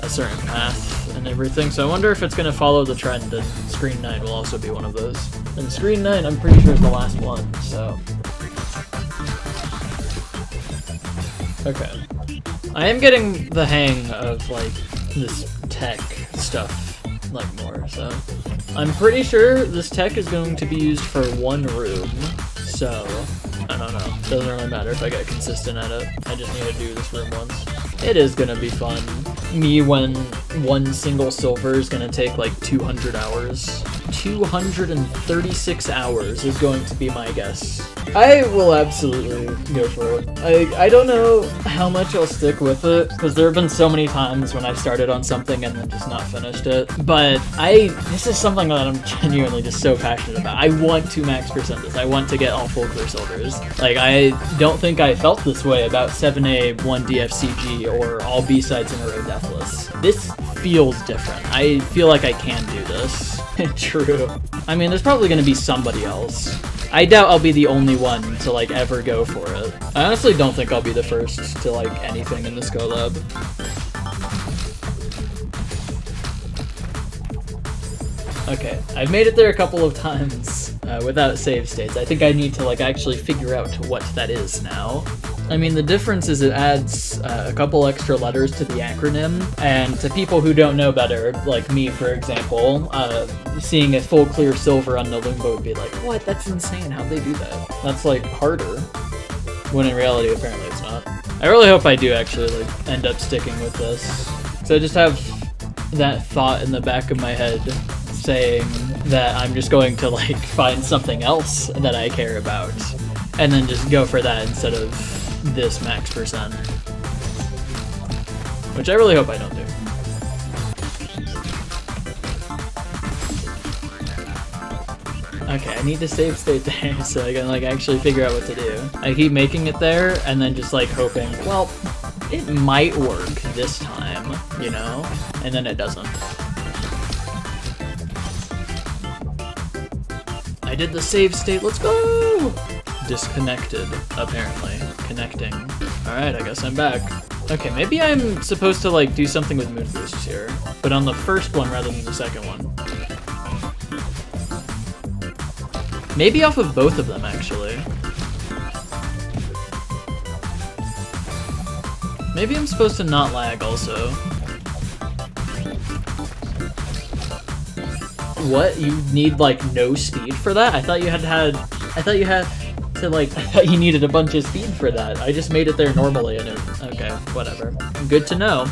a certain path and everything. So I wonder if it's gonna follow the trend and screen 9 will also be one of those. And screen 9 I'm pretty sure is the last one, so. Okay. I am getting the hang of like this tech stuff like more, so. I'm pretty sure this tech is going to be used for one room, so I don't know. Doesn't really matter if I get consistent at it. I just need to do this room once. It is gonna be fun. Me when one single silver is gonna take like 200 hours. 236 hours is going to be my guess. I will absolutely go for it. I don't know how much I'll stick with it, because there have been so many times when I've started on something and then just not finished it. But this is something that I'm genuinely just so passionate about. I want to max percent this. I want to get all full clear silvers. Like, I don't think I felt this way about 7A, 1 DFCG, or all B-sides in a row deathless. This feels different. I feel like I can do this. True. I mean, there's probably gonna be somebody else. I doubt I'll be the only one to like ever go for it. I honestly don't think I'll be the first to like anything in this collab. Okay, I've made it there a couple of times without save states. I think I need to like actually figure out what that is now. I mean, the difference is it adds a couple extra letters to the acronym, and to people who don't know better, like me for example, seeing a full clear silver on Nalumba would be like, what? That's insane, how'd they do that? That's like harder, when in reality apparently it's not. I really hope I do actually like end up sticking with this. So I just have that thought in the back of my head saying that I'm just going to like find something else that I care about, and then just go for that instead of this max percent, which I really hope I don't do. Okay, I need to save state there so I can like actually figure out what to do. I keep making it there and then just like hoping, well, it might work this time, you know? And then it doesn't. I did the save state, let's go! Disconnected, apparently. Connecting. Alright, I guess I'm back. Okay, maybe I'm supposed to like do something with mood boosts here, but on the first one rather than the second one. Maybe off of both of them, actually. Maybe I'm supposed to not lag also. What? You need like no speed for that? I thought you had you needed a bunch of speed for that. I just made it there normally and it, okay, whatever. Good to know.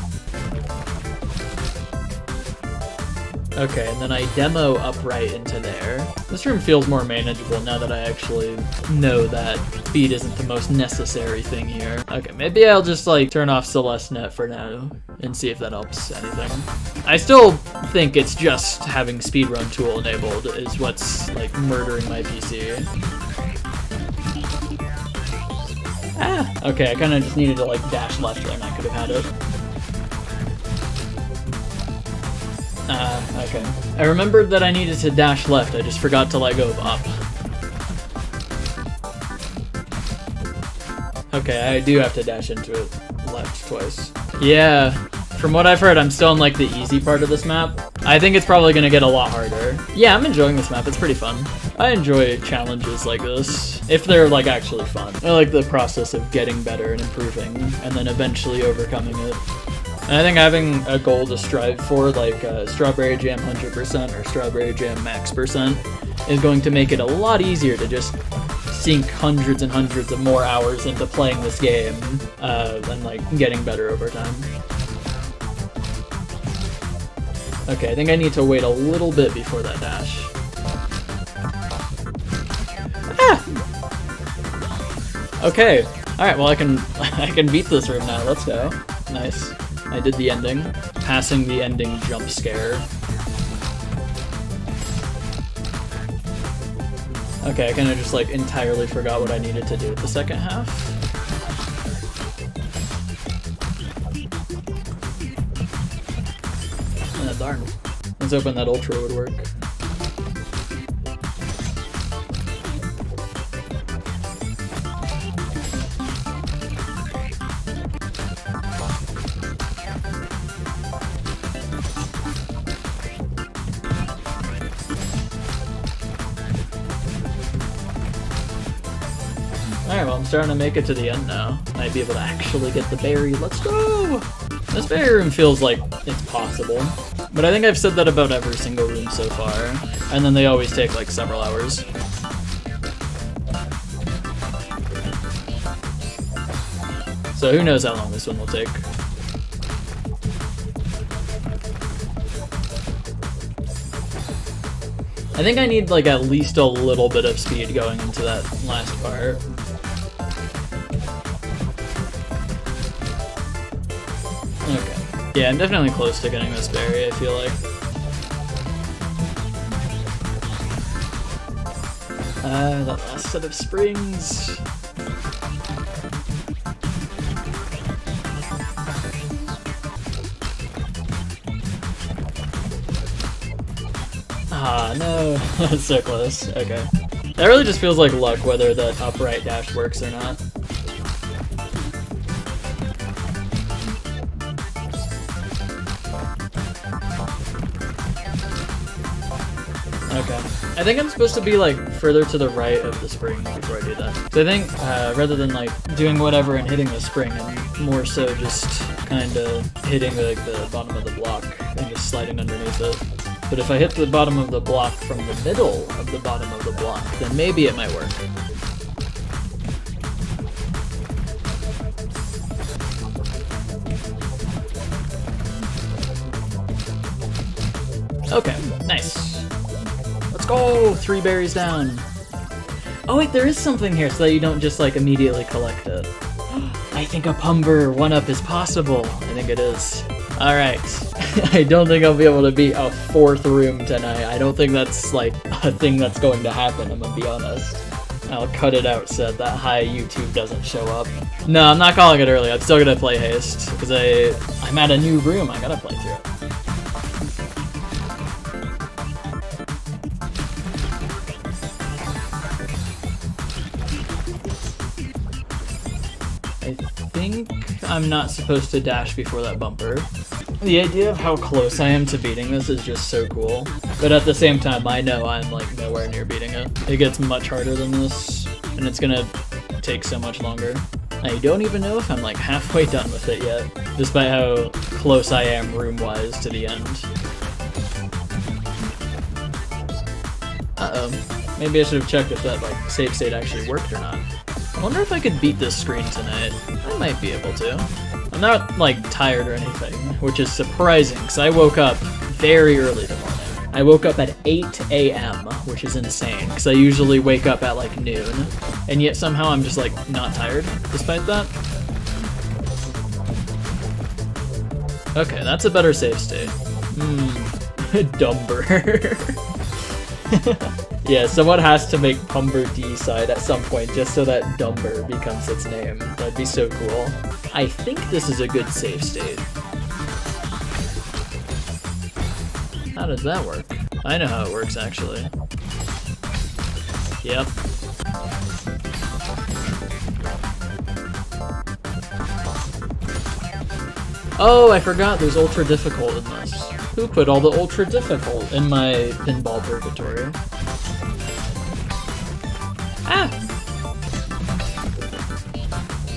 Okay, and then I demo upright into there. This room feels more manageable now that I actually know that speed isn't the most necessary thing here. Okay, maybe I'll just like turn off Celeste Net for now and see if that helps anything. I still think it's just having speedrun tool enabled is what's like murdering my PC. Ah, okay, I kind of just needed to like dash left there and I could have had it. Okay. I remembered that I needed to dash left, I just forgot to let go of up. Okay, I do have to dash into it left twice. Yeah, from what I've heard, I'm still in like the easy part of this map. I think it's probably gonna get a lot harder. Yeah, I'm enjoying this map, it's pretty fun. I enjoy challenges like this, if they're like actually fun. I like the process of getting better and improving, and then eventually overcoming it. And I think having a goal to strive for, like Strawberry Jam 100% or Strawberry Jam max percent, is going to make it a lot easier to just sink hundreds and hundreds of more hours into playing this game and like getting better over time. Okay, I think I need to wait a little bit before that dash. Ah! Okay, alright, well I can beat this room now, let's go. Nice. I did the ending. Passing the ending jump scare. Okay, I kinda just like entirely forgot what I needed to do with the second half. Darn. Let's hoping that Ultra would work. Alright, well I'm starting to make it to the end now. Might be able to actually get the berry. Let's go! This berry room feels like it's possible. But I think I've said that about every single room so far. And then they always take like several hours. So who knows how long this one will take. I think I need like at least a little bit of speed going into that last part. Okay. Yeah, I'm definitely close to getting this berry, I feel like. That last set of springs. Ah, no. That's so close. Okay. That really just feels like luck whether that upright dash works or not. Okay. I think I'm supposed to be like further to the right of the spring before I do that. So I think rather than like doing whatever and hitting the spring, I'm more so just kind of hitting like the bottom of the block and just sliding underneath it. But if I hit the bottom of the block from the middle of the bottom of the block, then maybe it might work. Okay, nice. Let's go! 3 berries down. Oh wait, there is something here so that you don't just like immediately collect it. I think a Pumber 1-up is possible. I think it is. Alright. I don't think I'll be able to beat a 4th room tonight. I don't think that's like a thing that's going to happen, I'm gonna be honest. I'll cut it out so that high YouTube doesn't show up. No, I'm not calling it early. I'm still gonna play Haste, because I'm at a new room. I gotta play through it. I think I'm not supposed to dash before that bumper. The idea of how close I am to beating this is just so cool. But at the same time, I know I'm like nowhere near beating it. It gets much harder than this, and it's gonna take so much longer. I don't even know if I'm like halfway done with it yet, despite how close I am room-wise to the end. Uh-oh. Maybe I should have checked if that like save state actually worked or not. I wonder if I could beat this screen tonight. I might be able to. I'm not like tired or anything, which is surprising because I woke up very early in the morning. I woke up at 8 a.m., which is insane because I usually wake up at like noon, and yet somehow I'm just like not tired despite that. Okay, that's a better save state. Dumber. Yeah, someone has to make Pumber D-side at some point just so that Dumber becomes its name. That'd be so cool. I think this is a good save state. How does that work? I know how it works, actually. Yep. Oh, I forgot there's ultra difficult in this. Who put all the ultra difficult in my pinball purgatory? Ah!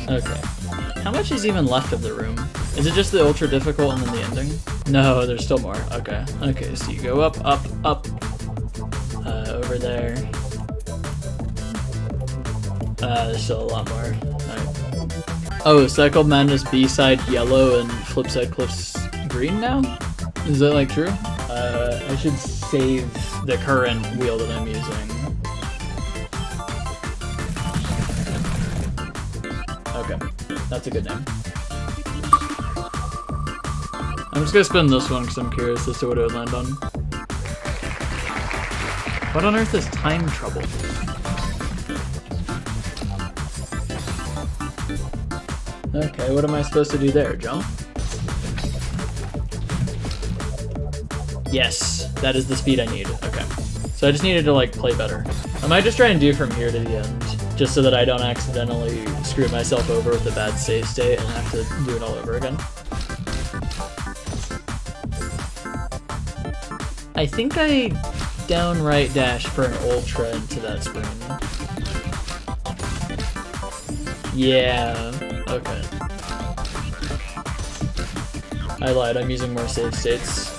Okay. How much is even left of the room? Is it just the ultra difficult and then the ending? No, there's still more. Okay. Okay, so you go up, up, up. Over there. There's still a lot more. Alright. Oh, Cycle Madness B-side yellow and Flipside Cliffs green now? Is that like true? I should save the current wheel that I'm using. Okay, that's a good name. I'm just gonna spin this one because I'm curious as to what it would land on. What on earth is time trouble? Okay, what am I supposed to do there? Jump? Yes, that is the speed I need. Okay. So I just needed to like play better. I might just try and do from here to the end, just so that I don't accidentally screw myself over with a bad save state and have to do it all over again. I think I downright dash for an ultra into that spring. Yeah, okay. I lied, I'm using more save states.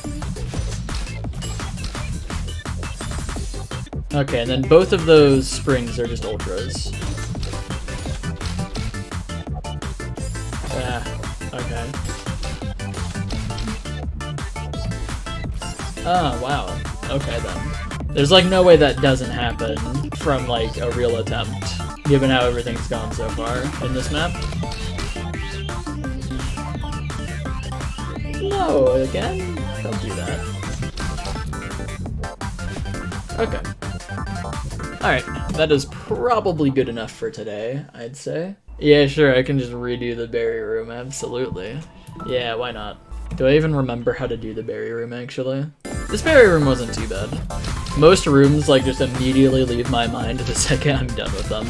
Okay, and then both of those springs are just ultras. Okay. Ah, wow. Okay then. There's like no way that doesn't happen from like a real attempt, given how everything's gone so far in this map. No, again? Don't do that. Okay. Alright, that is probably good enough for today, I'd say. Yeah, sure, I can just redo the berry room, absolutely. Yeah, why not? Do I even remember how to do the berry room, actually? This berry room wasn't too bad. Most rooms, like, just immediately leave my mind the second I'm done with them.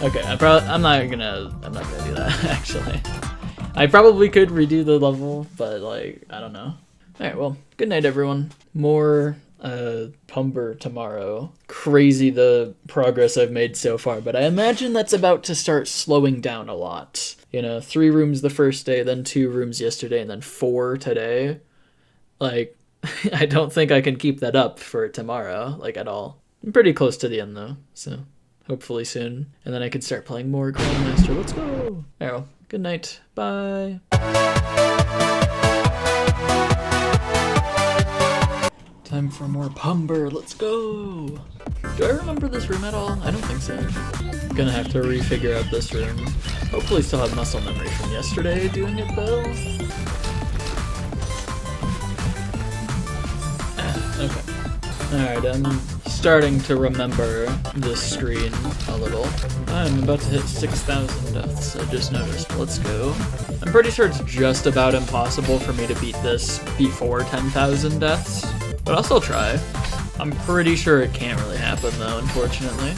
Okay, I'm not gonna do that, actually. I probably could redo the level, but, like, I don't know. Alright, well, good night, everyone. More Pumber tomorrow. Crazy the progress I've made so far, but I imagine that's about to start slowing down a lot. You know, 3 rooms the first day, then 2 rooms yesterday, and then 4 today. Like, I don't think I can keep that up for tomorrow, like, at all. I'm pretty close to the end, though, so hopefully soon. And then I can start playing more Grandmaster. Let's go! Alright, well, good night. Bye! Time for more Pumber. Let's go! Do I remember this room at all? I don't think so. Gonna have to refigure out this room. Hopefully still have muscle memory from yesterday doing it though. Okay. Alright, I'm starting to remember this screen a little. I'm about to hit 6,000 deaths, I just noticed. Let's go. I'm pretty sure it's just about impossible for me to beat this before 10,000 deaths, but I'll still try. I'm pretty sure it can't really happen though, unfortunately.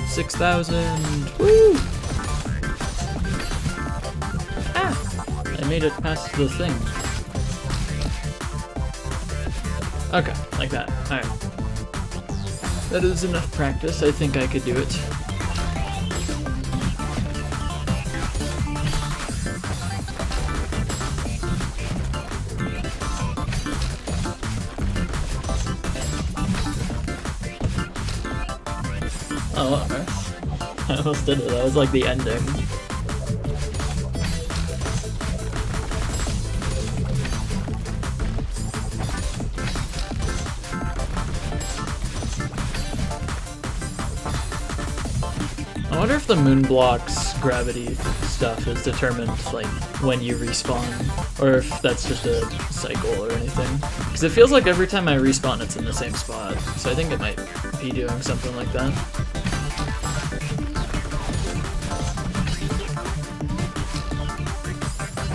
6,000, woo! Ah! I made it past the thing. Okay, like that. Alright. That is enough practice. I think I could do it. Oh, okay. I almost did it. That was like the ending. I wonder if the moon block's gravity stuff is determined like when you respawn, or if that's just a cycle or anything. Because it feels like every time I respawn it's in the same spot, so I think it might be doing something like that.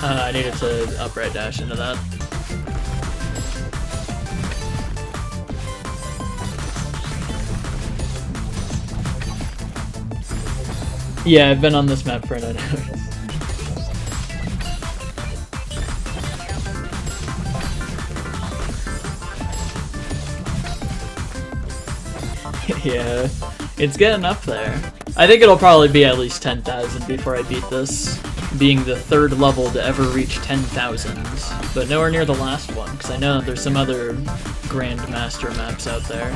I needed to upright dash into that. Yeah, I've been on this map for 9 hours. Yeah, it's getting up there. I think it'll probably be at least 10,000 before I beat this, being the third level to ever reach 10,000, but nowhere near the last one, because I know there's some other Grandmaster maps out there.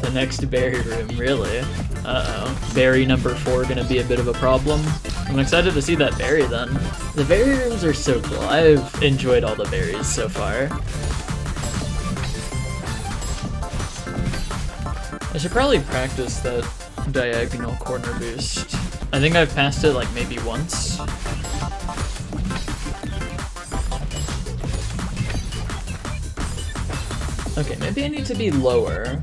The next berry room, really? Uh-oh. Berry number 4 gonna be a bit of a problem. I'm excited to see that berry then. The berry rooms are so cool. I've enjoyed all the berries so far. I should probably practice that diagonal corner boost. I think I've passed it like maybe once. Okay, maybe I need to be lower.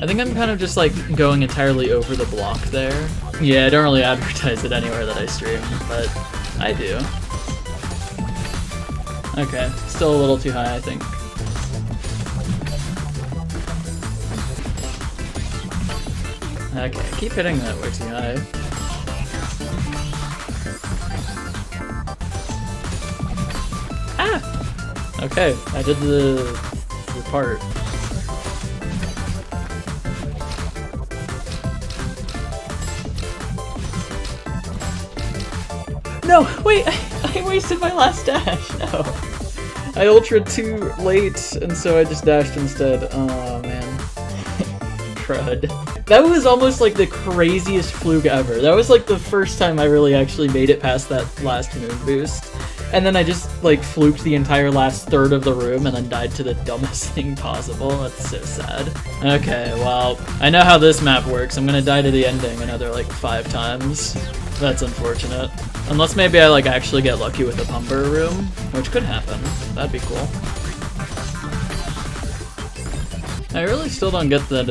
I think I'm kind of just like going entirely over the block there. Yeah, I don't really advertise it anywhere that I stream, but I do. Okay, still a little too high, I think. Okay, keep hitting that way too high. Ah! Okay, I did the part. No, wait, I wasted my last dash, no. I ultraed too late, and so I just dashed instead. Oh, man. Crud. That was almost like the craziest fluke ever. That was like the first time I really actually made it past that last moon boost. And then I just like fluked the entire last third of the room and then died to the dumbest thing possible. That's so sad. Okay, well, I know how this map works. I'm gonna die to the ending another like 5 times. That's unfortunate. Unless maybe I like actually get lucky with the Pumber room, which could happen. That'd be cool. I really still don't get that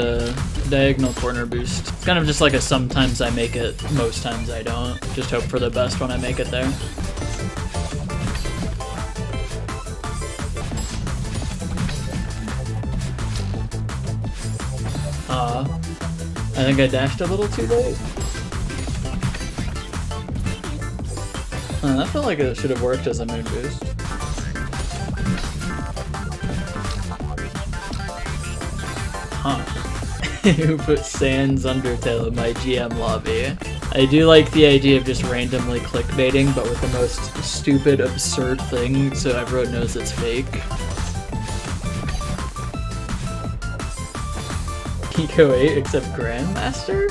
diagonal corner boost. It's kind of just like a sometimes I make it, most times I don't. Just hope for the best when I make it there. I think I dashed a little too late. That felt like it should have worked as a moon boost. Huh. Who put Sans Undertale in my GM lobby? I do like the idea of just randomly clickbaiting, but with the most stupid, absurd thing, so everyone knows it's fake. Eco 8 except Grandmaster?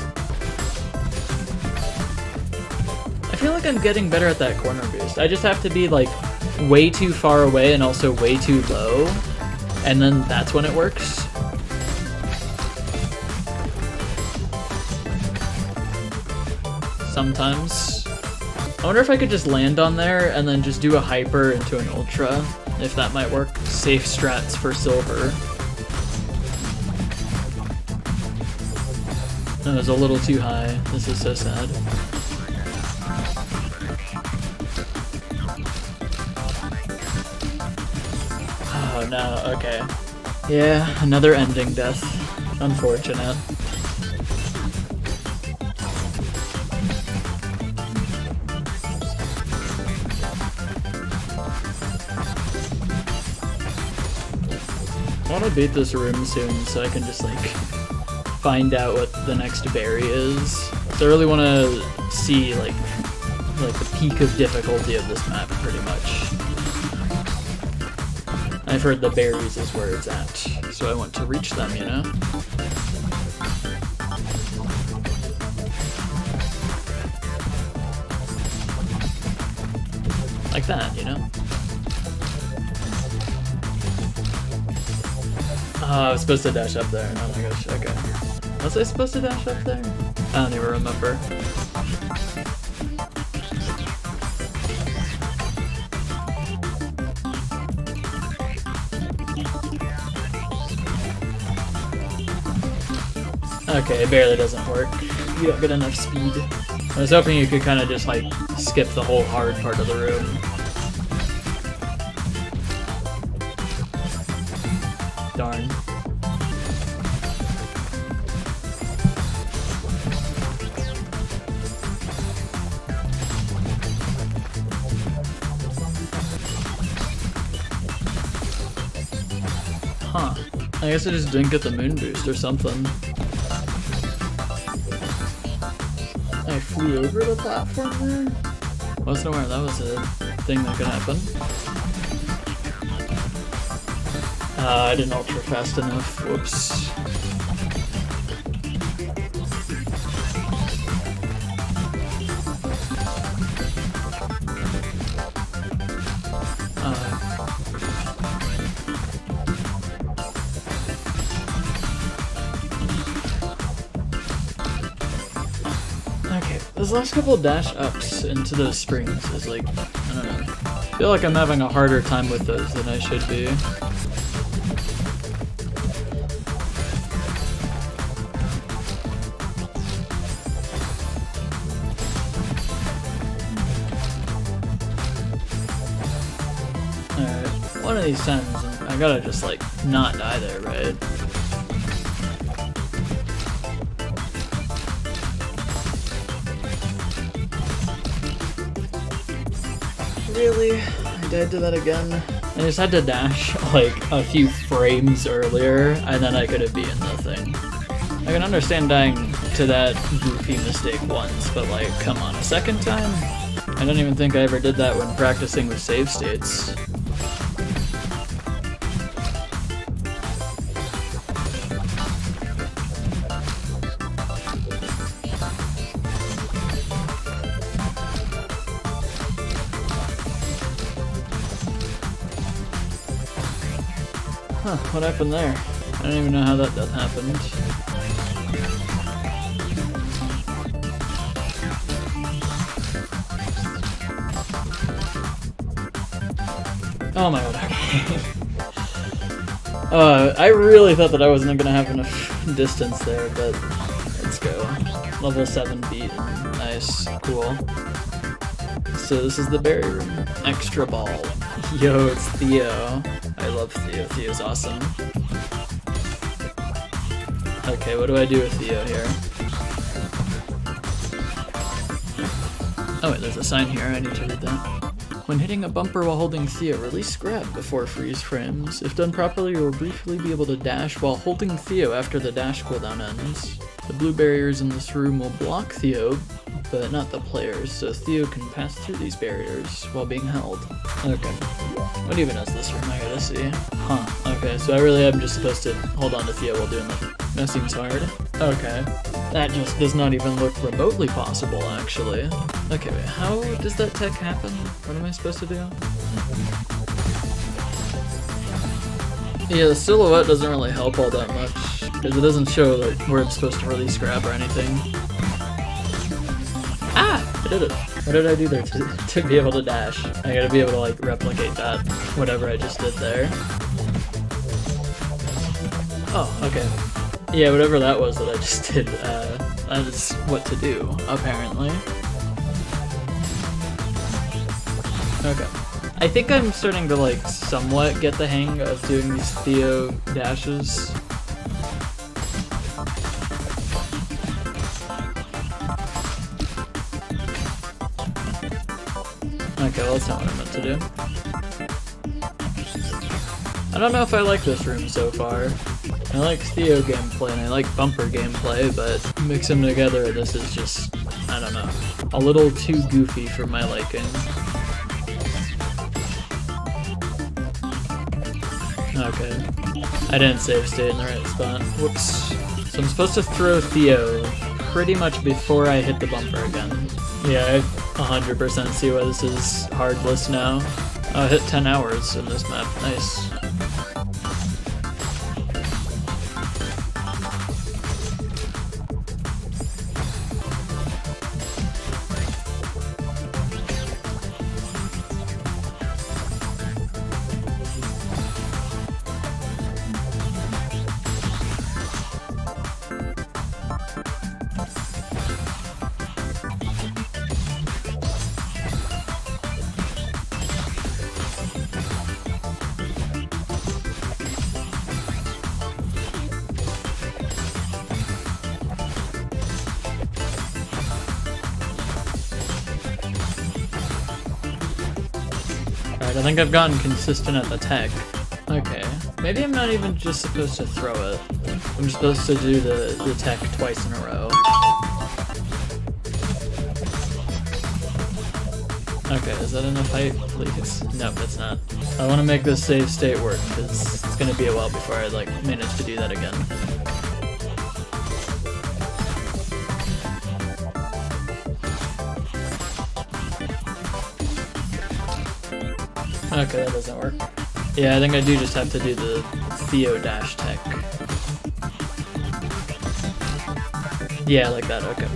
I feel like I'm getting better at that corner boost. I just have to be like way too far away and also way too low, and then that's when it works. sometimes. I wonder if I could just land on there and then just do a hyper into an ultra, if that might work. Safe strats for silver. That was a little too high. This is so sad. Oh no, okay. Yeah, another ending death. Unfortunate. I want to beat this room soon so I can just like find out what the next berry is. So I really want to see like the peak of difficulty of this map pretty much. I've heard the berries is where it's at, so I want to reach them, you know? Like that, you know? Oh, I was supposed to dash up there. Oh my gosh, okay. Was I supposed to dash up there? I don't even remember. Okay, it barely doesn't work. You don't get enough speed. I was hoping you could kind of just like skip the whole hard part of the room. Darn. Huh. I guess I just didn't get the moon boost or something. I flew over the platform there? Wasn't aware that was a thing that could happen. I didn't ultra fast enough. Whoops. Okay, those last couple of dash ups into those springs is like, I don't know. I feel like I'm having a harder time with those than I should be. Alright, one of these times, I gotta just like not die there, right? Really? I died to that again? I just had to dash like a few frames earlier and then I could have beaten the thing. I can understand dying to that goofy mistake once, but like, come on, a second time? I don't even think I ever did that when practicing with save states. Huh, what happened there? I don't even know how that happened. Oh my god, okay. I really thought that I wasn't gonna have enough distance there, but let's go. Level 7 beat. Nice. Cool. So this is the berry room. Extra ball. Yo, it's Theo. I love Theo. Theo's awesome. Okay, what do I do with Theo here? Oh wait, there's a sign here. I need to read that. When hitting a bumper while holding Theo, release grab before freeze frames. If done properly, you will briefly be able to dash while holding Theo after the dash cooldown ends. The blue barriers in this room will block Theo, but not the players, so Theo can pass through these barriers while being held. Okay. What even is this room? I gotta see. Huh. Okay, so I really am just supposed to hold on to Theo while doing that. That seems hard. Okay. That just does not even look remotely possible, actually. Okay, wait, how does that tech happen? What am I supposed to do? Yeah, the silhouette doesn't really help all that much, because it doesn't show like where it's supposed to release grab or anything. Ah! I did it. What did I do there to be able to dash? I gotta be able to like replicate that, whatever I just did there. Oh, okay. Yeah, whatever that was that I just did, that is what to do, apparently. Okay. I think I'm starting to like somewhat get the hang of doing these Theo dashes. Okay, well that's not what I meant to do. I don't know if I like this room so far. I like Theo gameplay and I like Bumper gameplay, but mix them together, this is just, I don't know, a little too goofy for my liking. Okay. I didn't save state in the right spot. Whoops. So I'm supposed to throw Theo pretty much before I hit the bumper again. Yeah, I 100% see why this is hardless now. I hit 10 hours in this map. Nice. I think I've gotten consistent at the tech. Okay. Maybe I'm not even just supposed to throw it. I'm supposed to do the tech twice in a row. Okay, is that enough height? Please. Nope, it's not. I want to make this save state work, because it's going to be a while before I like manage to do that again. Okay, that doesn't work. Yeah, I think I do just have to do the Theo dash tech. Yeah, like that, okay.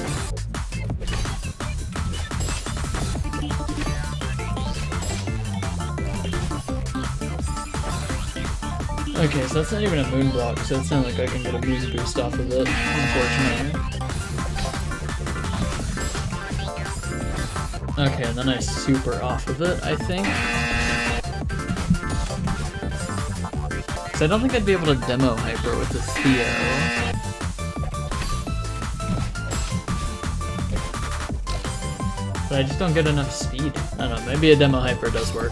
Okay, so that's not even a moon block, so it's not like I can get a moon boost off of it, unfortunately. Okay, and then I super off of it, I think. I don't think I'd be able to demo hyper with the Theo. But I just don't get enough speed. I don't know, maybe a demo hyper does work.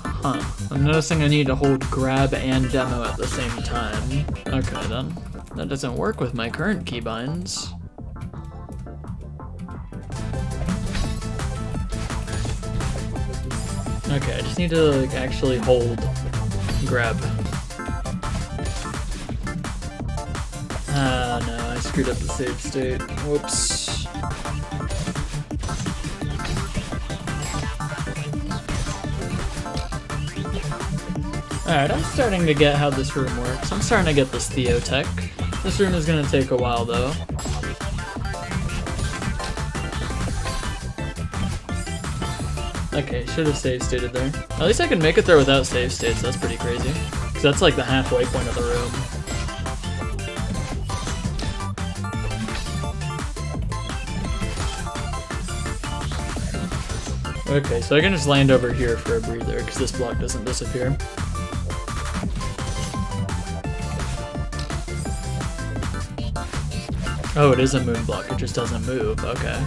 Huh. I'm noticing I need to hold grab and demo at the same time. Okay then. That doesn't work with my current keybinds. Okay, I just need to like actually hold grab. Ah, no, I screwed up the save state. Whoops. Alright, I'm starting to get how this room works. I'm starting to get this Theo tech. This room is gonna take a while though. Okay, should have save stated there. At least I can make it there without save states, that's pretty crazy. Because that's like the halfway point of the room. Okay, so I can just land over here for a breather, because this block doesn't disappear. Oh, it is a moon block, it just doesn't move, okay.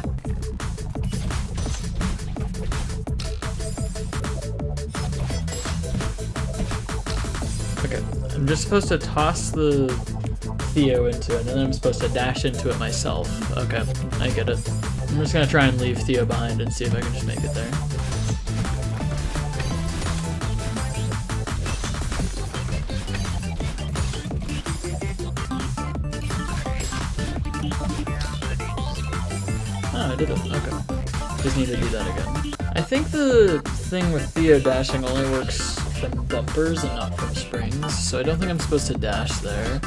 Okay, I'm just supposed to toss the Theo into it, and then I'm supposed to dash into it myself. Okay, I get it. I'm just gonna try and leave Theo behind and see if I can just make it there. Oh, I did it. Okay. Just need to do that again. I think the thing with Theo dashing only works from bumpers and not from springs, so I don't think I'm supposed to dash there.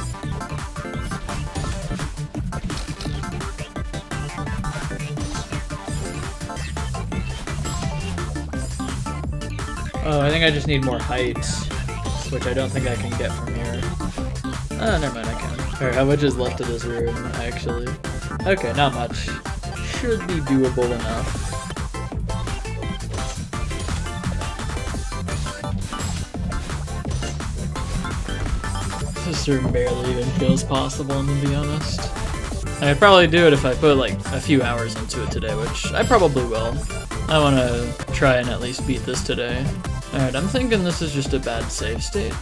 Oh, I think I just need more height, which I don't think I can get from here. Oh, never mind, I can. Alright, how much is left of this room, actually? Okay, not much. Should be doable enough. This room barely even feels possible, to be honest. I'd probably do it if I put like a few hours into it today, which I probably will. I want to try and at least beat this today. Alright, I'm thinking this is just a bad save state.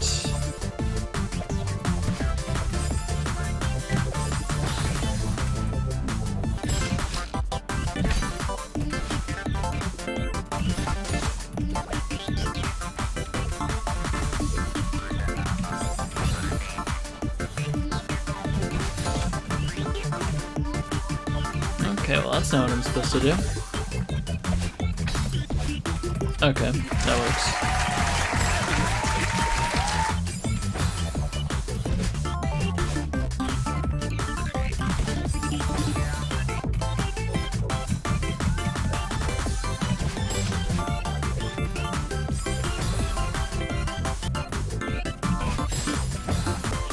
Okay, well that's not what I'm supposed to do. Okay, that works.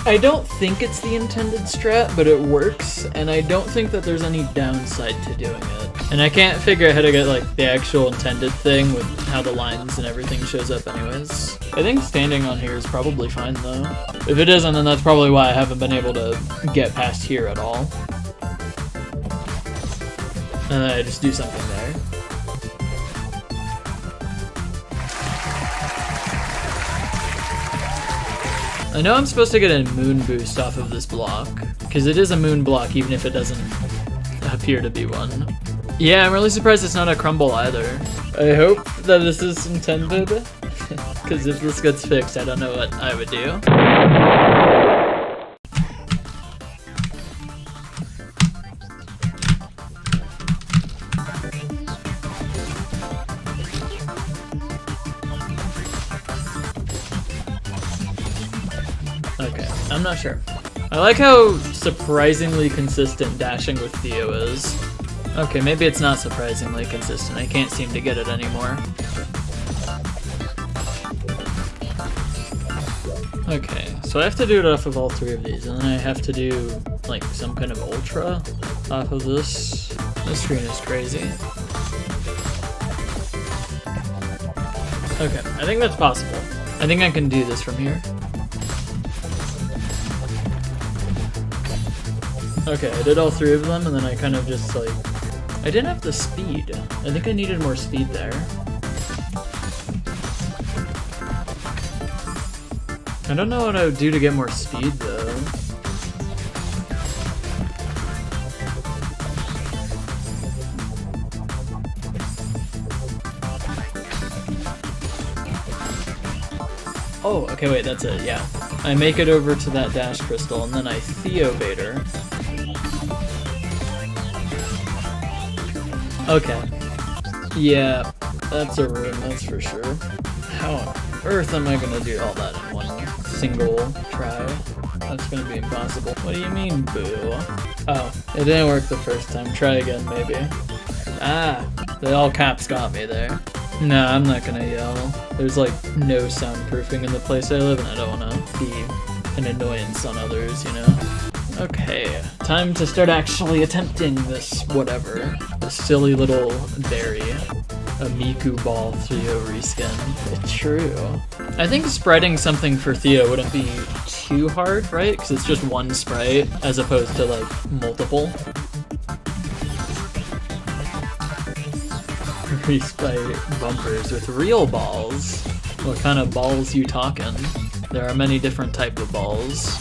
I don't think it's the intended strat, but it works, and I don't think that there's any downside to doing it. And I can't figure out how to get like the actual intended thing with how the lines and everything shows up anyways. I think standing on here is probably fine though. If it isn't, then that's probably why I haven't been able to get past here at all. And then I just do something there. I know I'm supposed to get a moon boost off of this block, because it is a moon block even if it doesn't appear to be one. Yeah, I'm really surprised it's not a crumble either. I hope that this is intended, because if this gets fixed, I don't know what I would do. Okay, I'm not sure. I like how surprisingly consistent dashing with Theo is. Okay, maybe it's not surprisingly consistent. I can't seem to get it anymore. Okay, so I have to do it off of all three of these, and then I have to do like some kind of ultra off of this. This screen is crazy. Okay, I think that's possible. I think I can do this from here. Okay, I did all three of them, and then I kind of just like... I didn't have the speed. I think I needed more speed there. I don't know what I would do to get more speed, though. Oh, okay, wait, that's it, yeah. I make it over to that dash crystal, and then I Theovate her. Okay. Yeah, that's a room, that's for sure. How on earth am I gonna do all that in one single try? That's gonna be impossible. What do you mean, boo? Oh, it didn't work the first time. Try again, maybe. Ah, the all caps got me there. Nah, I'm not gonna yell. There's like no soundproofing in the place I live, and I don't wanna be an annoyance on others, you know? Okay, time to start actually attempting this whatever. This silly little berry. A Miku Ball Theo reskin. It's true. I think spreading something for Theo wouldn't be too hard, right? Because it's just one sprite as opposed to like multiple. Resprite bumpers with real balls. What kind of balls you talking? There are many different types of balls.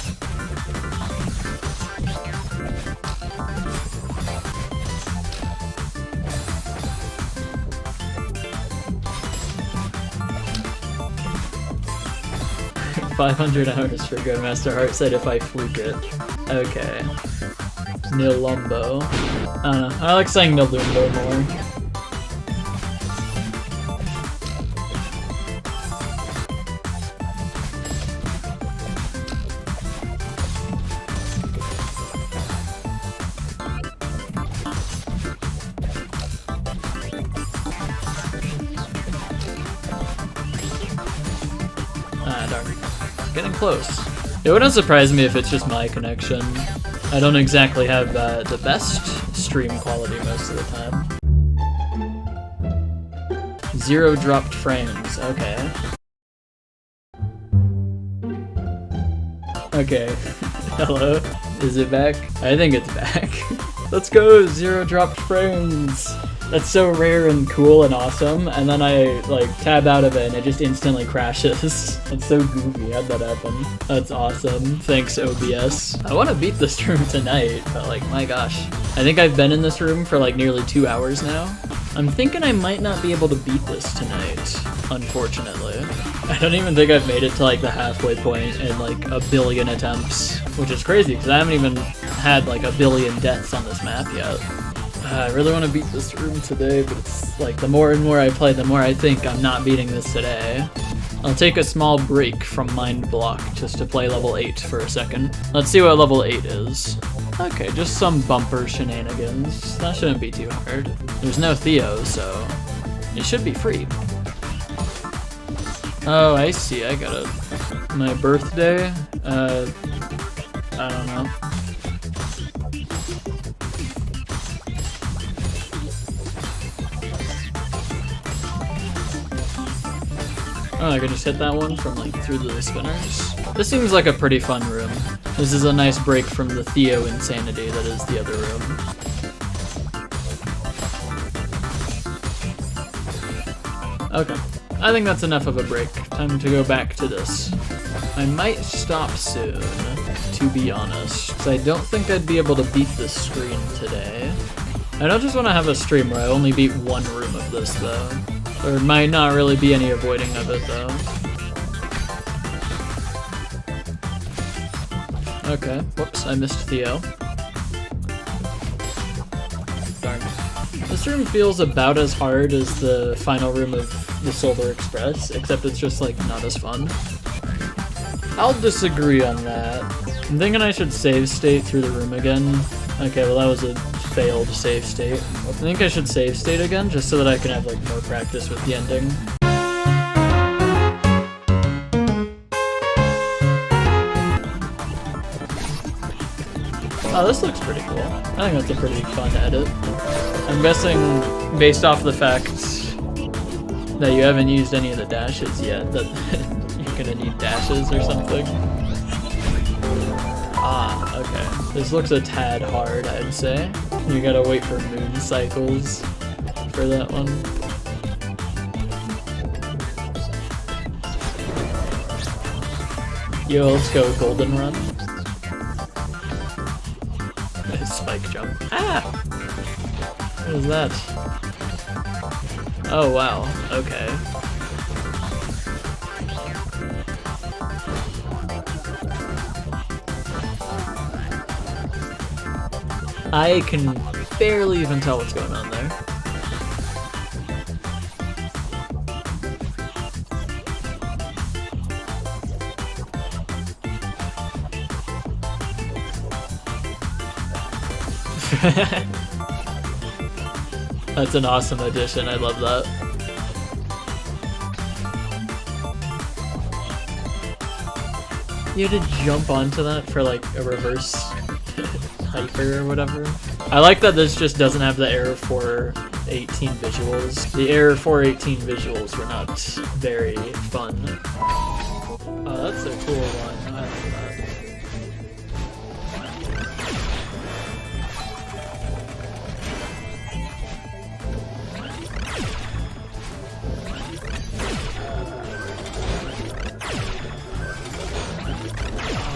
$500 for Grandmaster Heartset if I fluke it. Okay. Nilumbo. I don't know. I like saying Nilumbo more. Ah, darn. Getting close. It wouldn't surprise me if it's just my connection. I don't exactly have the best stream quality most of the time. 0 dropped frames, okay. Okay, hello, is it back? I think it's back. Let's go, 0 dropped frames. That's so rare and cool and awesome, and then I like tab out of it and it just instantly crashes. It's so goofy, how'd that happen? That's awesome, thanks OBS. I want to beat this room tonight, but like my gosh. I think I've been in this room for like nearly 2 hours now. I'm thinking I might not be able to beat this tonight, unfortunately. I don't even think I've made it to like the halfway point in like a billion attempts, which is crazy because I haven't even had like a billion deaths on this map yet. I really want to beat this room today, but it's like the more and more I play, the more I think I'm not beating this today. I'll take a small break from Mind Block just to play level 8 for a second. Let's see what level 8 is. Okay, just some bumper shenanigans. That shouldn't be too hard. There's no Theo, so it should be free. Oh, I see, I got it. My birthday? I don't know. Oh, I could just hit that one from like through the spinners. This seems like a pretty fun room. This is a nice break from the Theo insanity that is the other room. Okay, I think that's enough of a break. Time to go back to this. I might stop soon, to be honest, because I don't think I'd be able to beat this screen today. I don't just want to have a stream where I only beat one room of this though. There might not really be any avoiding of it, though. Okay, whoops, I missed Theo. Darn. This room feels about as hard as the final room of the Solar Express, except it's just, like, not as fun. I'll disagree on that. I'm thinking I should save state through the room again. Okay, well that was a failed save state. I think I should save state again, just so that I can have like more practice with the ending. Oh, this looks pretty cool. I think that's a pretty fun edit. I'm guessing, based off the fact that you haven't used any of the dashes yet, that you're gonna need dashes or something. Ah, okay. This looks a tad hard, I'd say. You gotta wait for moon cycles for that one. Yo, let's go golden run. Spike jump. Ah! What is that? Oh wow, okay. I can barely even tell what's going on there. That's an awesome addition, I love that. You had to jump onto that for like a reverse hyper or whatever. I like that this just doesn't have the error 418 visuals. The error 418 visuals were not very fun. Oh, that's a cool one. I like that.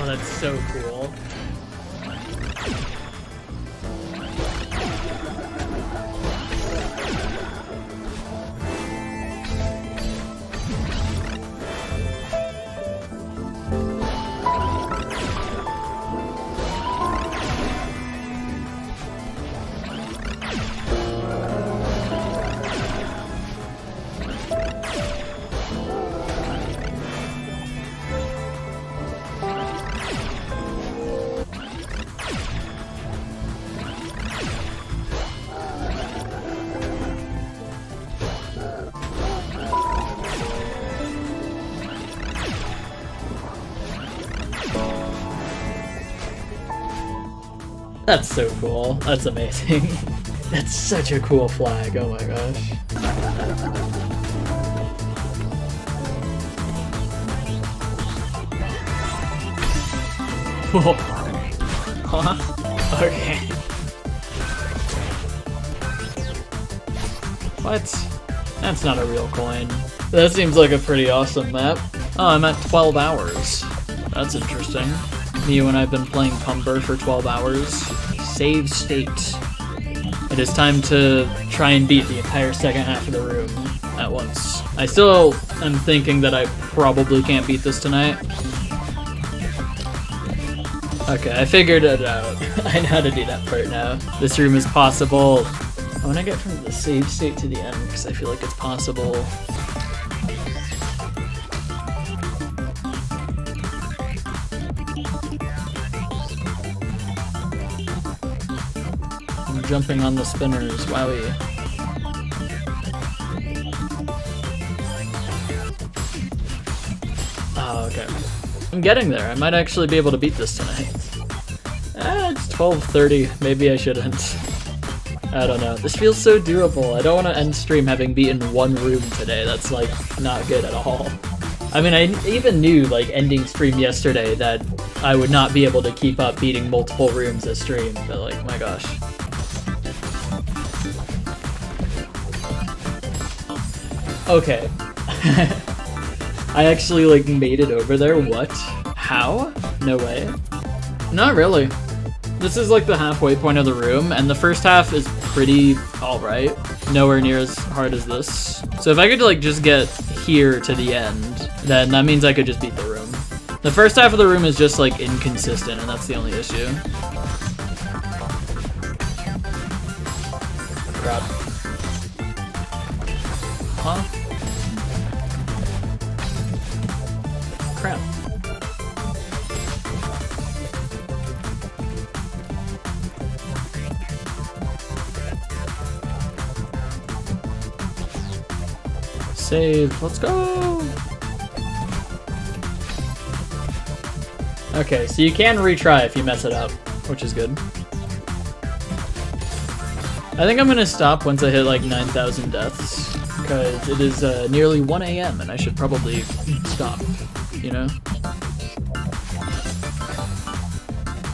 Oh, that's so cool. That's so cool. That's amazing. That's such a cool flag. Oh my gosh. Whoa. Huh? Okay. What? That's not a real coin. That seems like a pretty awesome map. Oh, I'm at 12 hours. That's interesting. Me and I've been playing Pumber for 12 hours. Save state. It is time to try and beat the entire second half of the room at once. I still am thinking that I probably can't beat this tonight. Okay, I figured it out. I know how to do that part now. This room is possible. I want to get from the save state to the end because I feel like it's possible. I'm jumping on the spinners, wowie. Oh, okay. I'm getting there. I might actually be able to beat this tonight. It's 12:30. Maybe I shouldn't. I don't know. This feels so doable. I don't want to end stream having beaten one room today. That's like not good at all. I mean, I even knew like ending stream yesterday that I would not be able to keep up beating multiple rooms a stream, but like, my gosh. Okay. I actually like made it over there. What? How? No way. Not really. This is like the halfway point of the room, and the first half is pretty alright. Nowhere near as hard as this. So if I could like just get here to the end, then that means I could just beat the room. The first half of the room is just like inconsistent, and that's the only issue. Crap. Huh? Crap. Save, let's go! Okay, so you can retry if you mess it up, which is good. I think I'm gonna stop once I hit like 9,000 deaths, because it is nearly 1 AM and I should probably stop, you know?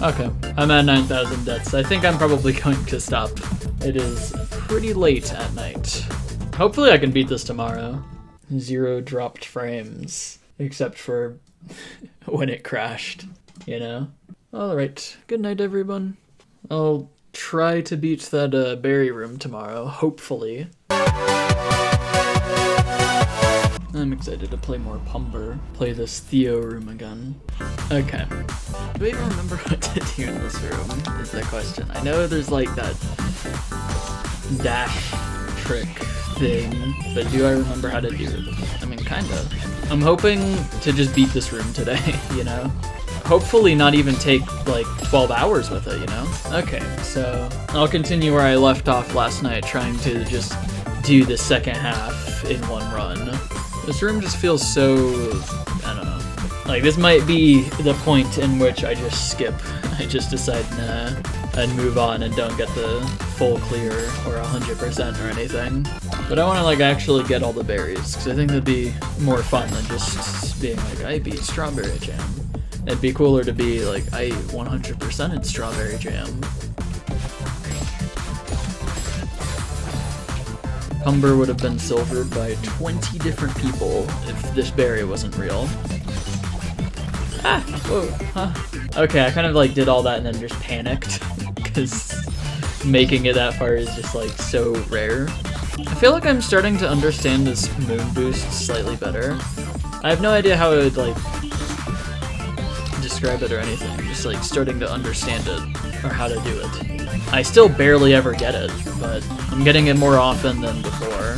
Okay, I'm at 9,000 deaths. I think I'm probably going to stop. It is pretty late at night. Hopefully I can beat this tomorrow. 0 dropped frames, except for when it crashed, you know? Alright, good night everyone. I'll try to beat that berry room tomorrow, hopefully. I'm excited to play more Pumber, play this Theo room again. Okay, do I even remember what to do in this room, is the question. I know there's like that dash trick thing, but do I remember how to do it? I mean, kind of. I'm hoping to just beat this room today, you know? Hopefully not even take like 12 hours with it, you know? Okay, so I'll continue where I left off last night, trying to just do the second half in one run. This room just feels so, I don't know. Like, this might be the point in which I just skip. I just decide, nah, and move on and don't get the full clear or 100% or anything. But I want to like actually get all the berries, because I think that'd be more fun than just being like, I beat Strawberry Jam. It'd be cooler to be like, I 100%ed Strawberry Jam. Pumber would have been silvered by 20 different people if this berry wasn't real. Ah! Whoa, huh. Okay, I kind of like did all that and then just panicked, because making it that far is just like so rare. I feel like I'm starting to understand this moon boost slightly better. I have no idea how I would like describe it or anything. I'm just like starting to understand it, or how to do it. I still barely ever get it, but I'm getting it more often than before.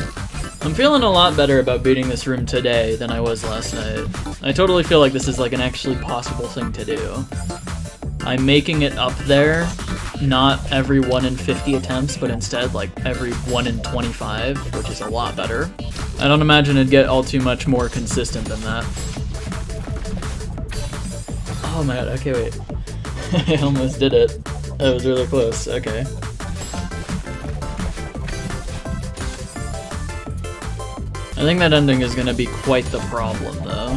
I'm feeling a lot better about beating this room today than I was last night. I totally feel like this is like an actually possible thing to do. I'm making it up there, not every 1 in 50 attempts, but instead like every 1 in 25, which is a lot better. I don't imagine it'd get all too much more consistent than that. Oh my god, okay, wait. I almost did it. That was really close, okay. I think that ending is gonna be quite the problem, though.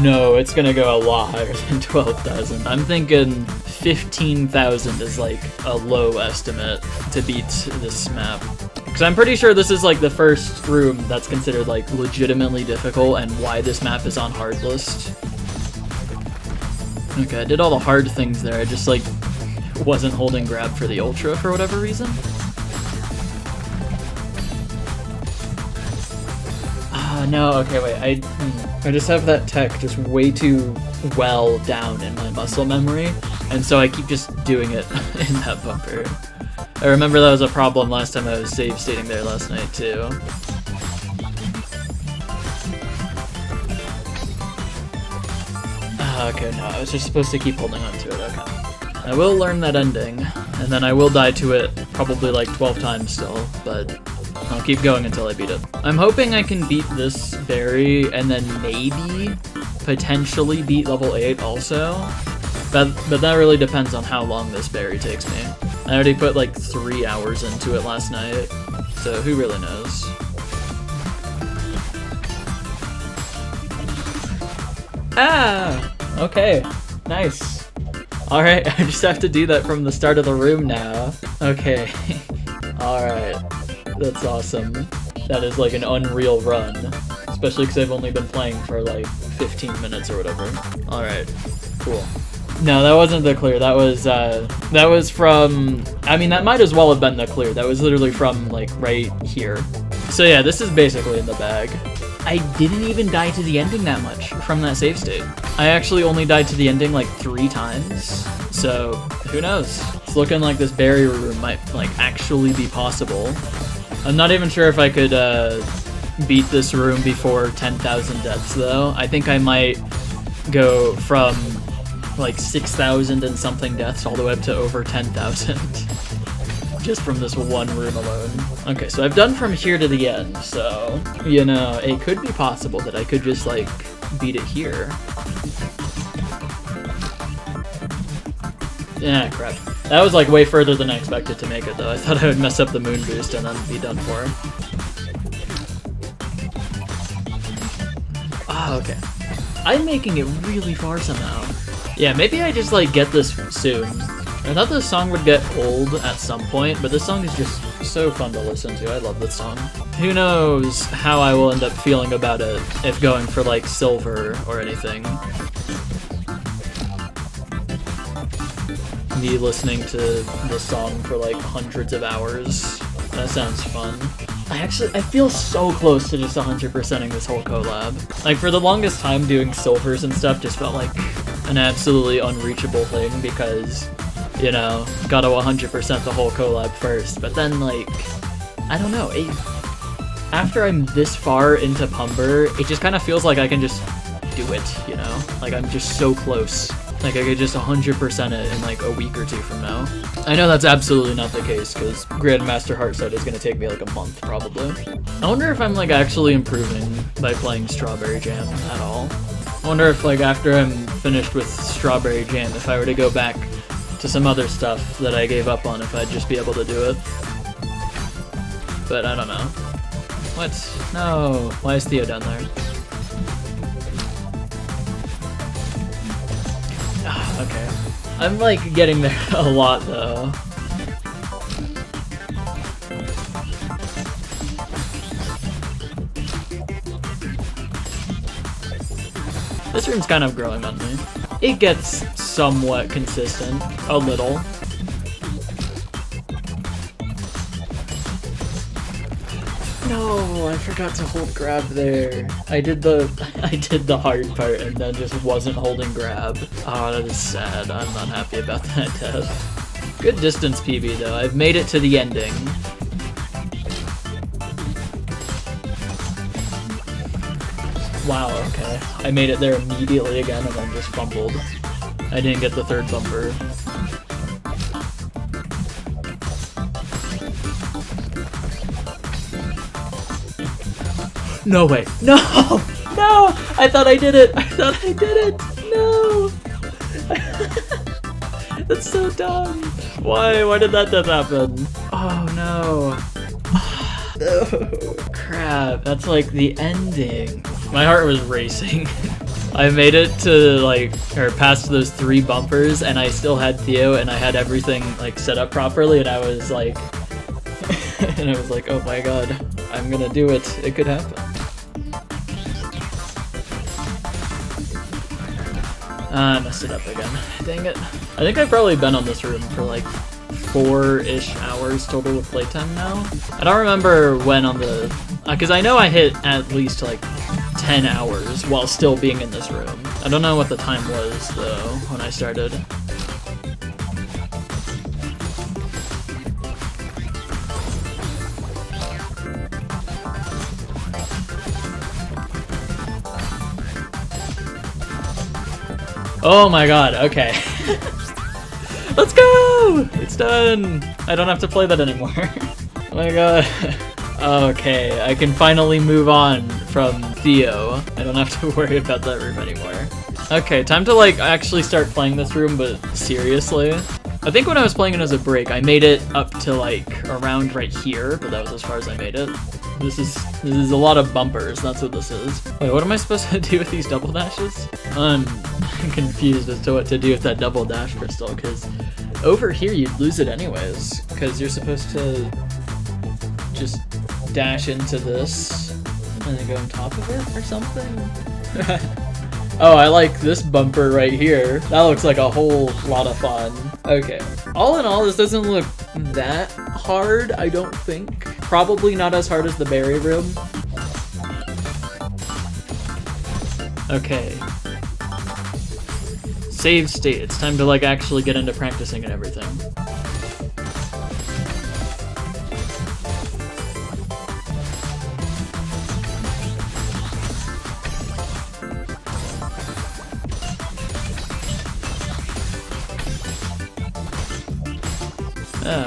No, it's gonna go a lot higher than 12,000. I'm thinking 15,000 is like a low estimate to beat this map. Because I'm pretty sure this is like the first room that's considered like legitimately difficult and why this map is on hard list. Okay, I did all the hard things there, I just like wasn't holding grab for the ultra for whatever reason. No, okay, wait, I just have that tech just way too well down in my muscle memory, and so I keep just doing it in that bumper. I remember that was a problem last time I was save stating there last night, too. Okay, no, I was just supposed to keep holding on to it, okay. I will learn that ending, and then I will die to it probably like 12 times still, but I'll keep going until I beat it. I'm hoping I can beat this berry and then maybe, potentially beat level 8 also. But that really depends on how long this berry takes me. I already put like 3 hours into it last night, so who really knows. Ah! Okay, nice. Alright, I just have to do that from the start of the room now. Okay, alright. That's awesome. That is like an unreal run. Especially because I've only been playing for like 15 minutes or whatever. Alright, cool. No, that wasn't the clear. That was from... I mean, that might as well have been the clear. That was literally from like right here. So yeah, this is basically in the bag. I didn't even die to the ending that much from that save state. I actually only died to the ending like 3 times. So, who knows? It's looking like this barrier room might like actually be possible. I'm not even sure if I could beat this room before 10,000 deaths though. I think I might go from like 6,000 and something deaths all the way up to over 10,000 just from this one room alone. Okay, so I've done from here to the end, so, you know, it could be possible that I could just like beat it here. Yeah, crap. That was like way further than I expected to make it though. I thought I would mess up the moon boost and then be done for. Ah, okay. I'm making it really far somehow. Yeah, maybe I just like get this soon. I thought this song would get old at some point, but this song is just so fun to listen to. I love this song. Who knows how I will end up feeling about it if going for like silver or anything. Me listening to the song for like hundreds of hours. That sounds fun. I feel so close to just 100%ing this whole collab. Like for the longest time doing silvers and stuff just felt like an absolutely unreachable thing because, you know, gotta 100% the whole collab first. But then like, I don't know, after I'm this far into Pumber, it just kind of feels like I can just do it, you know? Like I'm just so close. Like I could just 100% it in like a week or 2 from now. I know that's absolutely not the case because Grandmaster Heartset is going to take me like a month probably. I wonder if I'm like actually improving by playing Strawberry Jam at all. I wonder if like after I'm finished with Strawberry Jam, if I were to go back to some other stuff that I gave up on, if I'd just be able to do it. But I don't know. What? No. Why is Theo down there? Okay. I'm like getting there a lot though. This room's kind of growing on me. It gets somewhat consistent, a little. No, I forgot to hold grab there. I did the hard part and then just wasn't holding grab. Oh, that is sad. I'm not happy about that death. Good distance PB though. I've made it to the ending. Wow, okay. I made it there immediately again and then just fumbled. I didn't get the third bumper. No way. No! No! I thought I did it! I thought I did it! No! That's so dumb. Why? Why did that happen? Oh no. No. Crap. That's like the ending. My heart was racing. I made it to like, or past those 3 bumpers, and I still had Theo, and I had everything like set up properly, and I was like, oh my god, I'm gonna do it. It could happen. I messed it up again. Dang it. I think I've probably been on this room for like 4-ish hours total of playtime now. I don't remember when on the, because I know I hit at least like 10 hours while still being in this room. I don't know what the time was though when I started. Oh my god, okay. Let's go! It's done! I don't have to play that anymore. Oh my god. Okay, I can finally move on from Theo. I don't have to worry about that room anymore. Okay, time to like actually start playing this room, but seriously. I think when I was playing it as a break, I made it up to like around right here, but that was as far as I made it. This is a lot of bumpers, that's what this is. Wait, what am I supposed to do with these double dashes? I'm confused as to what to do with that double dash crystal, because over here you'd lose it anyways, because you're supposed to just dash into this and then go on top of it or something. Oh, I like this bumper right here. That looks like a whole lot of fun. Okay, all in all, this doesn't look that hard, I don't think. Probably not as hard as the berry room. Okay. Save state. It's time to like actually get into practicing and everything.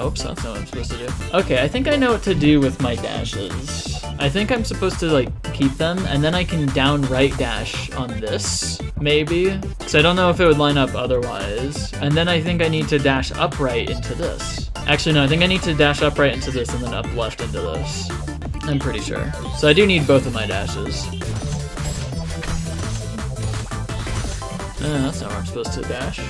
Oops, that's not what I'm supposed to do. Okay, I think I know what to do with my dashes. I think I'm supposed to like keep them, and then I can down right dash on this, maybe? Because I don't know if it would line up otherwise. And then I think I need to dash upright into this. Actually, no, I think I need to dash upright into this and then up left into this. I'm pretty sure. So I do need both of my dashes. That's not where I'm supposed to dash.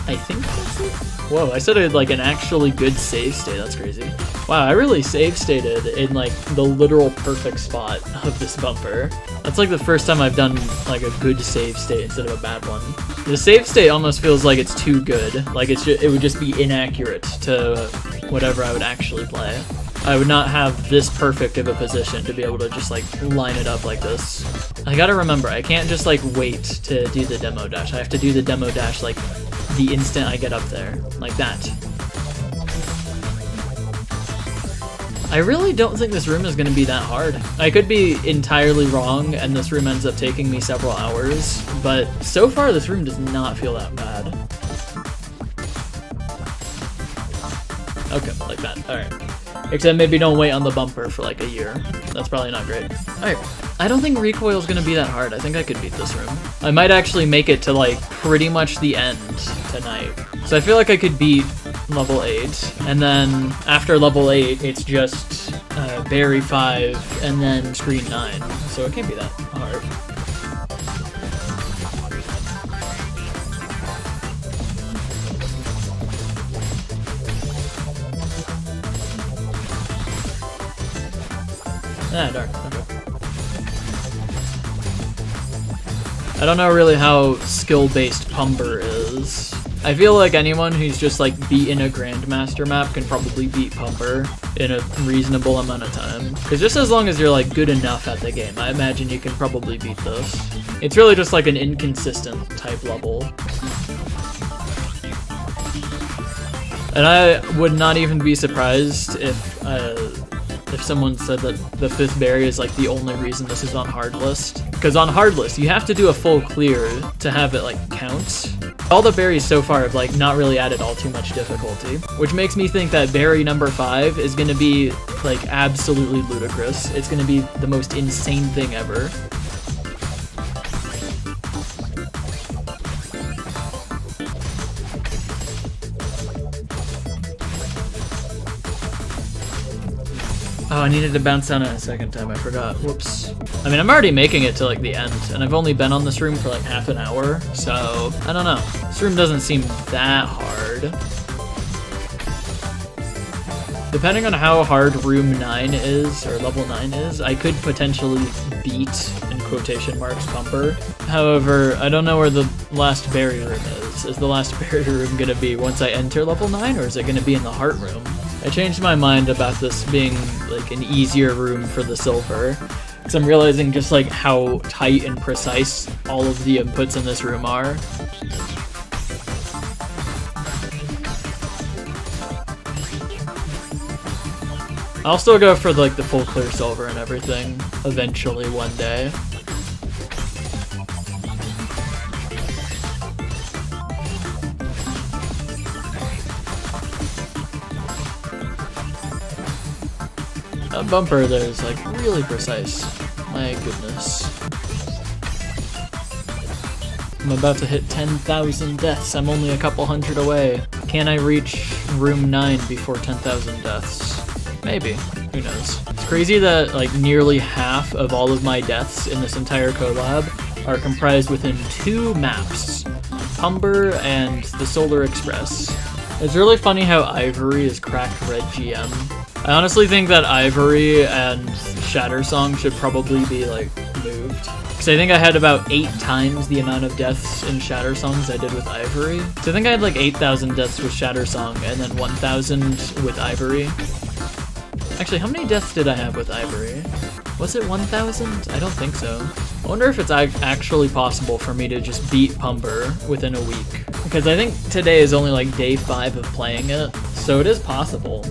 I think that's it. Whoa, I said I had like an actually good save state. That's crazy. Wow, I really save stated in like the literal perfect spot of this bumper. That's like the first time I've done like a good save state instead of a bad one. The save state almost feels like it's too good. Like it would just be inaccurate to whatever I would actually play. I would not have this perfect of a position to be able to just like line it up like this. I gotta remember, I can't just like wait to do the demo dash. I have to do the demo dash like the instant I get up there, like that. I really don't think this room is going to be that hard. I could be entirely wrong and this room ends up taking me several hours, but so far this room does not feel that bad. Okay, like that, alright. Except maybe don't wait on the bumper for like a year. That's probably not great. Alright, I don't think recoil's gonna be that hard. I think I could beat this room. I might actually make it to like pretty much the end tonight. So I feel like I could beat level 8, and then after level 8, it's just berry 5 and then screen 9. So it can't be that hard. Ah, darn. Okay. I don't know really how skill-based Pumber is. I feel like anyone who's just like beaten a Grandmaster map can probably beat Pumber in a reasonable amount of time. Because just as long as you're like good enough at the game, I imagine you can probably beat this. It's really just like an inconsistent type level. And I would not even be surprised if if someone said that the 5th berry is like the only reason this is on hard list. Because on hard list, you have to do a full clear to have it like count. All the berries so far have like not really added all too much difficulty, which makes me think that berry number 5 is gonna be like absolutely ludicrous. It's gonna be the most insane thing ever. Oh, I needed to bounce down it a second time, I forgot. Whoops. I mean, I'm already making it to like the end, and I've only been on this room for like half an hour, so I don't know. This room doesn't seem that hard. Depending on how hard room 9 is, or level 9 is, I could potentially beat, in quotation marks, Pumber. However, I don't know where the last berry room is. Is the last berry room gonna be once I enter level 9, or is it gonna be in the heart room? I changed my mind about this being like an easier room for the silver, because I'm realizing just like how tight and precise all of the inputs in this room are. I'll still go for like the full clear silver and everything eventually one day. That bumper there is like really precise. My goodness. I'm about to hit 10,000 deaths. I'm only a couple hundred away. Can I reach room 9 before 10,000 deaths? Maybe. Who knows? It's crazy that like nearly half of all of my deaths in this entire collab are comprised within 2 maps. Pumber and the Solar Express. It's really funny how Ivory is cracked red GM. I honestly think that Ivory and Shatter Song should probably be like moved. Because I think I had about 8 times the amount of deaths in Shatter Song as I did with Ivory. So I think I had like 8,000 deaths with Shatter Song and then 1,000 with Ivory. Actually, how many deaths did I have with Ivory? Was it 1,000? I don't think so. I wonder if it's actually possible for me to just beat Pumber within a week. Because I think today is only like day 5 of playing it, so it is possible.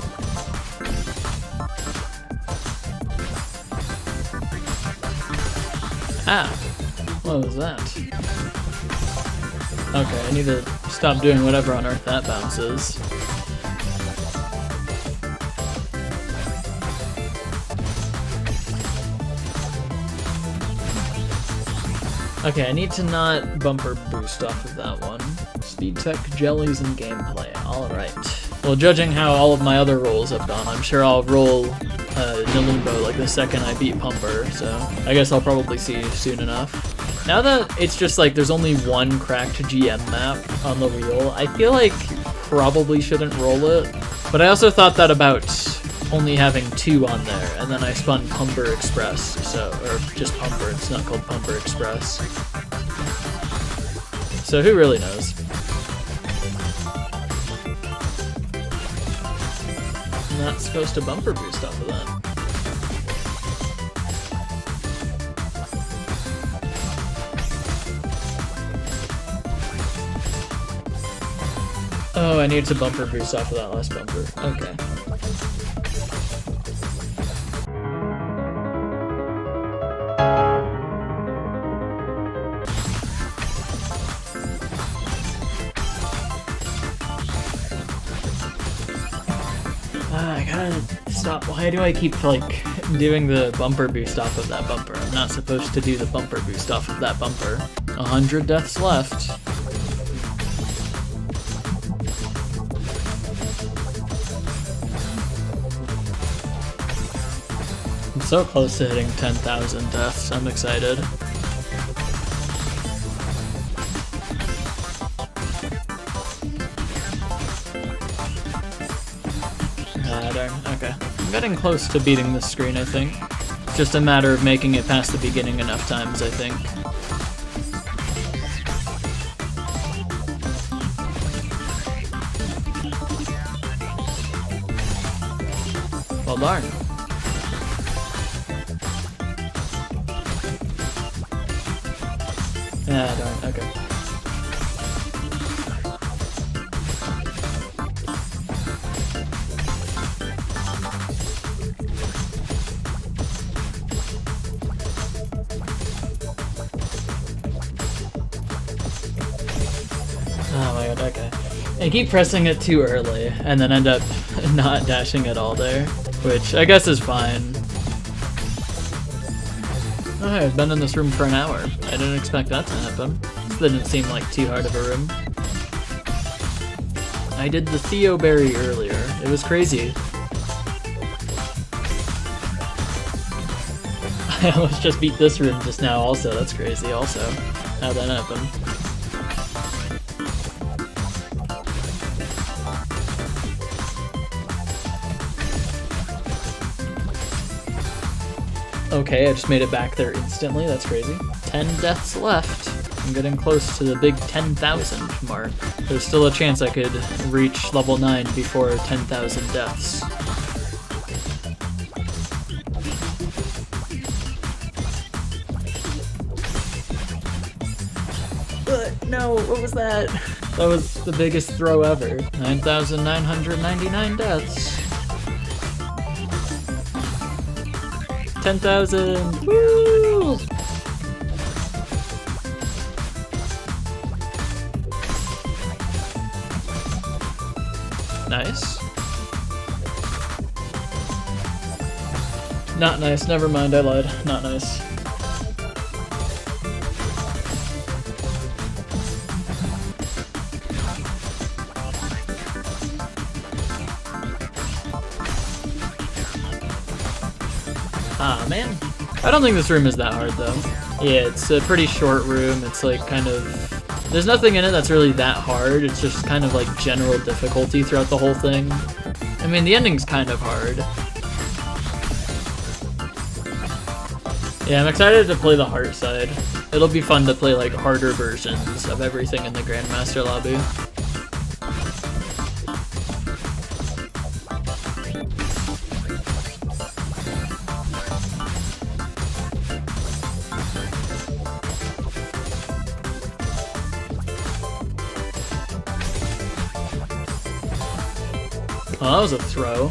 Ah, what was that? Okay, I need to stop doing whatever on earth that bounces. Okay, I need to not bumper boost off of that one. Speed tech, jellies, and gameplay. Alright. Well, judging how all of my other rolls have gone, I'm sure I'll roll Nilumbo like the second I beat Pumber, so I guess I'll probably see you soon enough. Now that it's just like there's only one cracked GM map on the wheel, I feel like probably shouldn't roll it. But I also thought that about only having 2 on there, and then I spun Pumber Express, so, or just Pumber, it's not called Pumber Express. So who really knows? I'm not supposed to bumper boost off of that. Oh, I need to bumper boost off of that last bumper. Okay. I gotta stop. Why do I keep like doing the bumper boost off of that bumper? I'm not supposed to do the bumper boost off of that bumper. 100 deaths left. I'm so close to hitting 10,000 deaths. I'm excited. Okay. I'm getting close to beating this screen, I think. It's just a matter of making it past the beginning enough times, I think. Well, darn. Ah, darn, okay. okay. I keep pressing it too early, and then end up not dashing at all there, which I guess is fine. Oh, I've been in this room for an hour. I didn't expect that to happen. This didn't seem like too hard of a room. I did the Theo Berry earlier. It was crazy. I almost just beat this room just now also. That's crazy also. How'd that happen? Okay, I just made it back there instantly. That's crazy. 10 deaths left. I'm getting close to the big 10,000 mark. There's still a chance I could reach level 9 before 10,000 deaths. No, what was that? That was the biggest throw ever. 9,999 deaths. 10,000! Woo! Nice. Not nice, never mind, I lied. Not nice. Ah, man. I don't think this room is that hard, though. Yeah, it's a pretty short room. It's like kind of... There's nothing in it that's really that hard. It's just kind of like general difficulty throughout the whole thing. I mean, the ending's kind of hard. Yeah, I'm excited to play the hard side. It'll be fun to play like harder versions of everything in the Grandmaster lobby. Oh, that was a throw.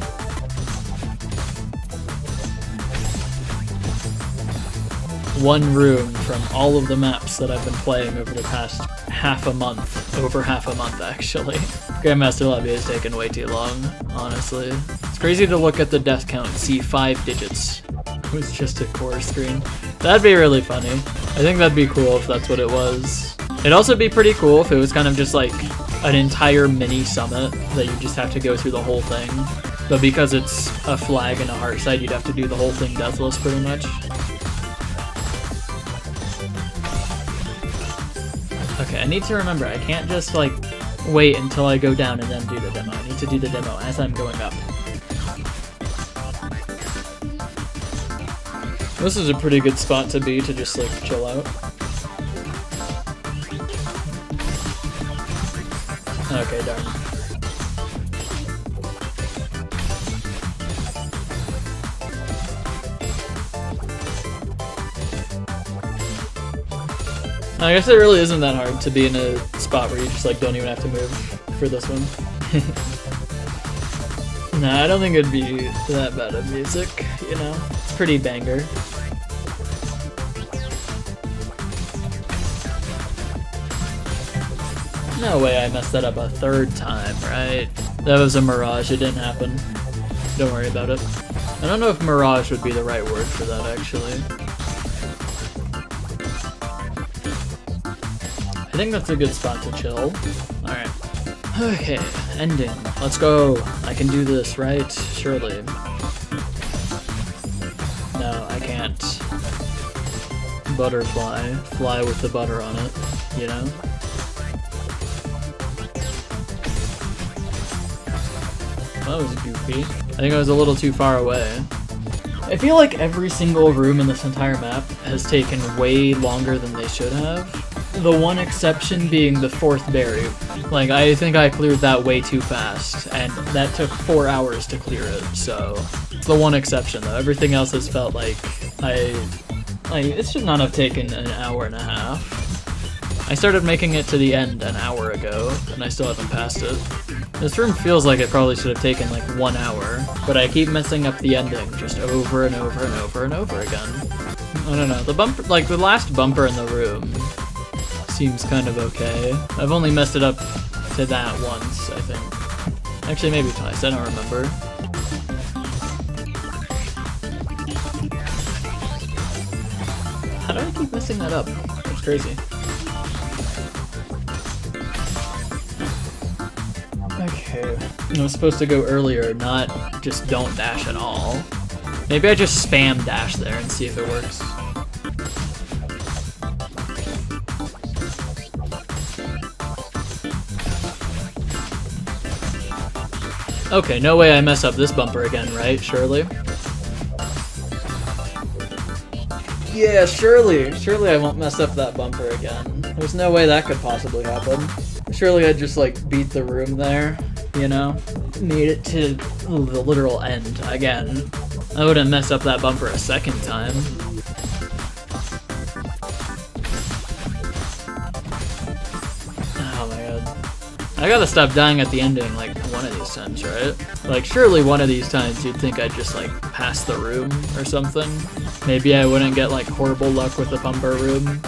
One room from all of the maps that I've been playing over the past half a month. Over half a month, actually. Grandmaster Lobby has taken way too long, honestly. It's crazy to look at the death count and see 5 digits. It was just a core screen. That'd be really funny. I think that'd be cool if that's what it was. It'd also be pretty cool if it was kind of just like an entire mini summit that you just have to go through the whole thing. But because it's a flag and a heart side, you'd have to do the whole thing deathless pretty much. Okay, I need to remember, I can't just like wait until I go down and then do the demo. I need to do the demo as I'm going up. This is a pretty good spot to be, to just like chill out. Okay, darn. I guess it really isn't that hard to be in a spot where you just like don't even have to move for this one. Nah, I don't think it'd be that bad of music, you know? It's pretty banger. No way I messed that up a third time, right? That was a mirage, it didn't happen. Don't worry about it. I don't know if mirage would be the right word for that, actually. I think that's a good spot to chill. Alright. Okay, ending. Let's go. I can do this, right? Surely. No, I can't. Butterfly. Fly with the butter on it, you know? That was goofy. I think I was a little too far away. I feel like every single room in this entire map has taken way longer than they should have. The one exception being the 4th berry. Like, I think I cleared that way too fast, and that took 4 hours to clear it, so... It's the one exception, though. Everything else has felt like it should not have taken an hour and a half. I started making it to the end an hour ago, and I still haven't passed it. This room feels like it probably should have taken like 1 hour, but I keep messing up the ending just over and over and over and over again. I don't know, the bumper, like the last bumper in the room seems kind of okay. I've only messed it up to that once, I think. Actually, maybe twice, I don't remember. How do I keep messing that up? That's crazy. Okay, I was supposed to go earlier, not just don't dash at all. Maybe I just spam dash there and see if it works. Okay, no way I mess up this bumper again, right? Surely? Yeah, surely. Surely I won't mess up that bumper again. There's no way that could possibly happen. Surely I'd just like beat the room there, you know? Made it to the literal end again. I wouldn't mess up that bumper a second time. Oh my god. I gotta stop dying at the ending like one of these times, right? Like surely one of these times you'd think I'd just like pass the room or something. Maybe I wouldn't get like horrible luck with the Pumber room.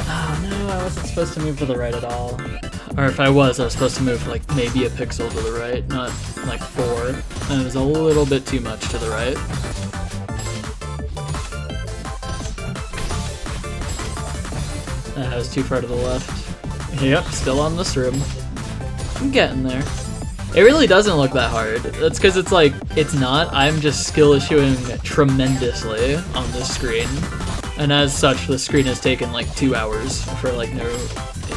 Oh no, I wasn't supposed to move to the right at all. Or if I was supposed to move like maybe a pixel to the right, not like 4. And it was a little bit too much to the right. That was too far to the left. Yep, still on this room. I'm getting there. It really doesn't look that hard. That's because it's like, it's not. I'm just skill issuing tremendously on this screen. And as such, the screen has taken like 2 hours for like no,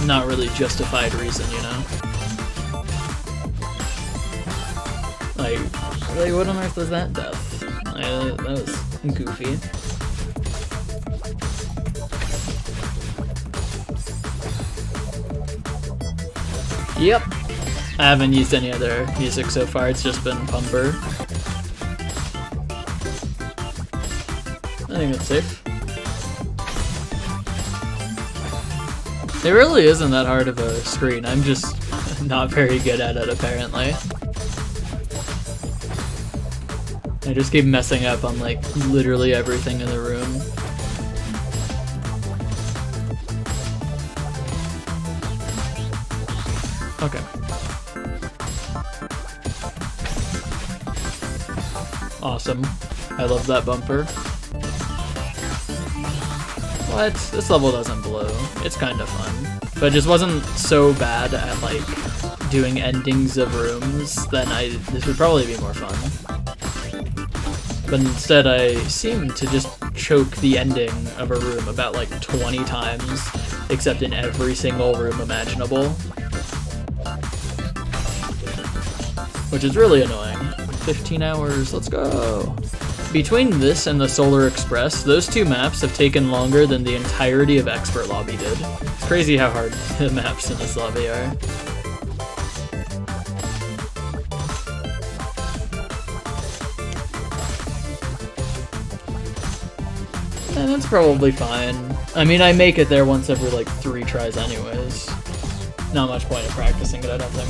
not really justified reason, you know? Like what on earth was that death? That was goofy. Yep. I haven't used any other music so far, it's just been Pumber. I think it's safe. It really isn't that hard of a screen, I'm just not very good at it apparently. I just keep messing up on like literally everything in the room. Okay. Awesome. I love that bumper. What? This level doesn't blow. It's kind of fun. But it just wasn't so bad at like doing endings of rooms, then this would probably be more fun. But instead I seem to just choke the ending of a room about like 20 times, except in every single room imaginable. Which is really annoying. 15 hours, let's go! Between this and the Solar Express, those 2 maps have taken longer than the entirety of Expert Lobby did. It's crazy how hard the maps in this lobby are. And that's probably fine. I mean, I make it there once every like 3 tries anyways. Not much point in practicing it, I don't think.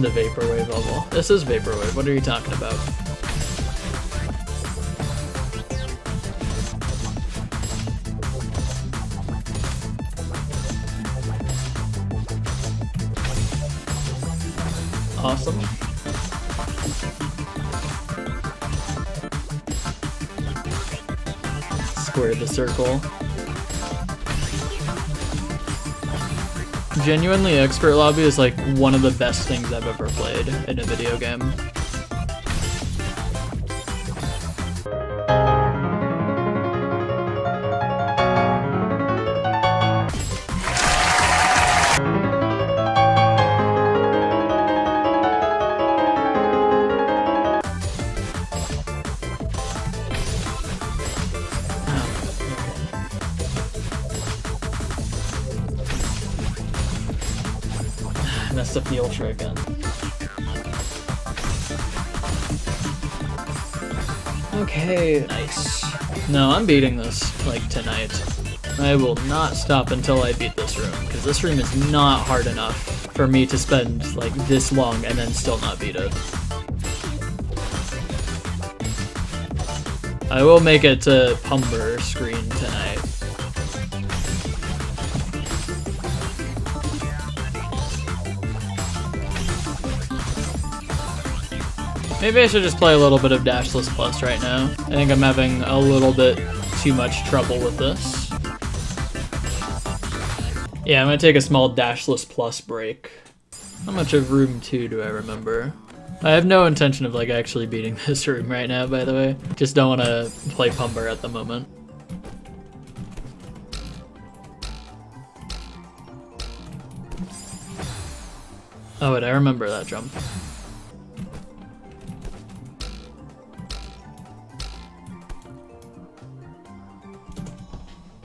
The Vaporwave level. This is Vaporwave, what are you talking about? Awesome. Square the circle. Genuinely, Expert Lobby is like one of the best things I've ever played in a video game. Messed up the Ultra again. Okay, nice. No, I'm beating this, like, tonight. I will not stop until I beat this room, because this room is not hard enough for me to spend, like, this long and then still not beat it. I will make it to Pumber screen tonight. Maybe I should just play a little bit of Dashless Plus right now. I think I'm having a little bit too much trouble with this. Yeah, I'm gonna take a small Dashless Plus break. How much of room 2 do I remember? I have no intention of like actually beating this room right now, by the way. Just don't want to play Pumber at the moment. Oh wait, I remember that jump.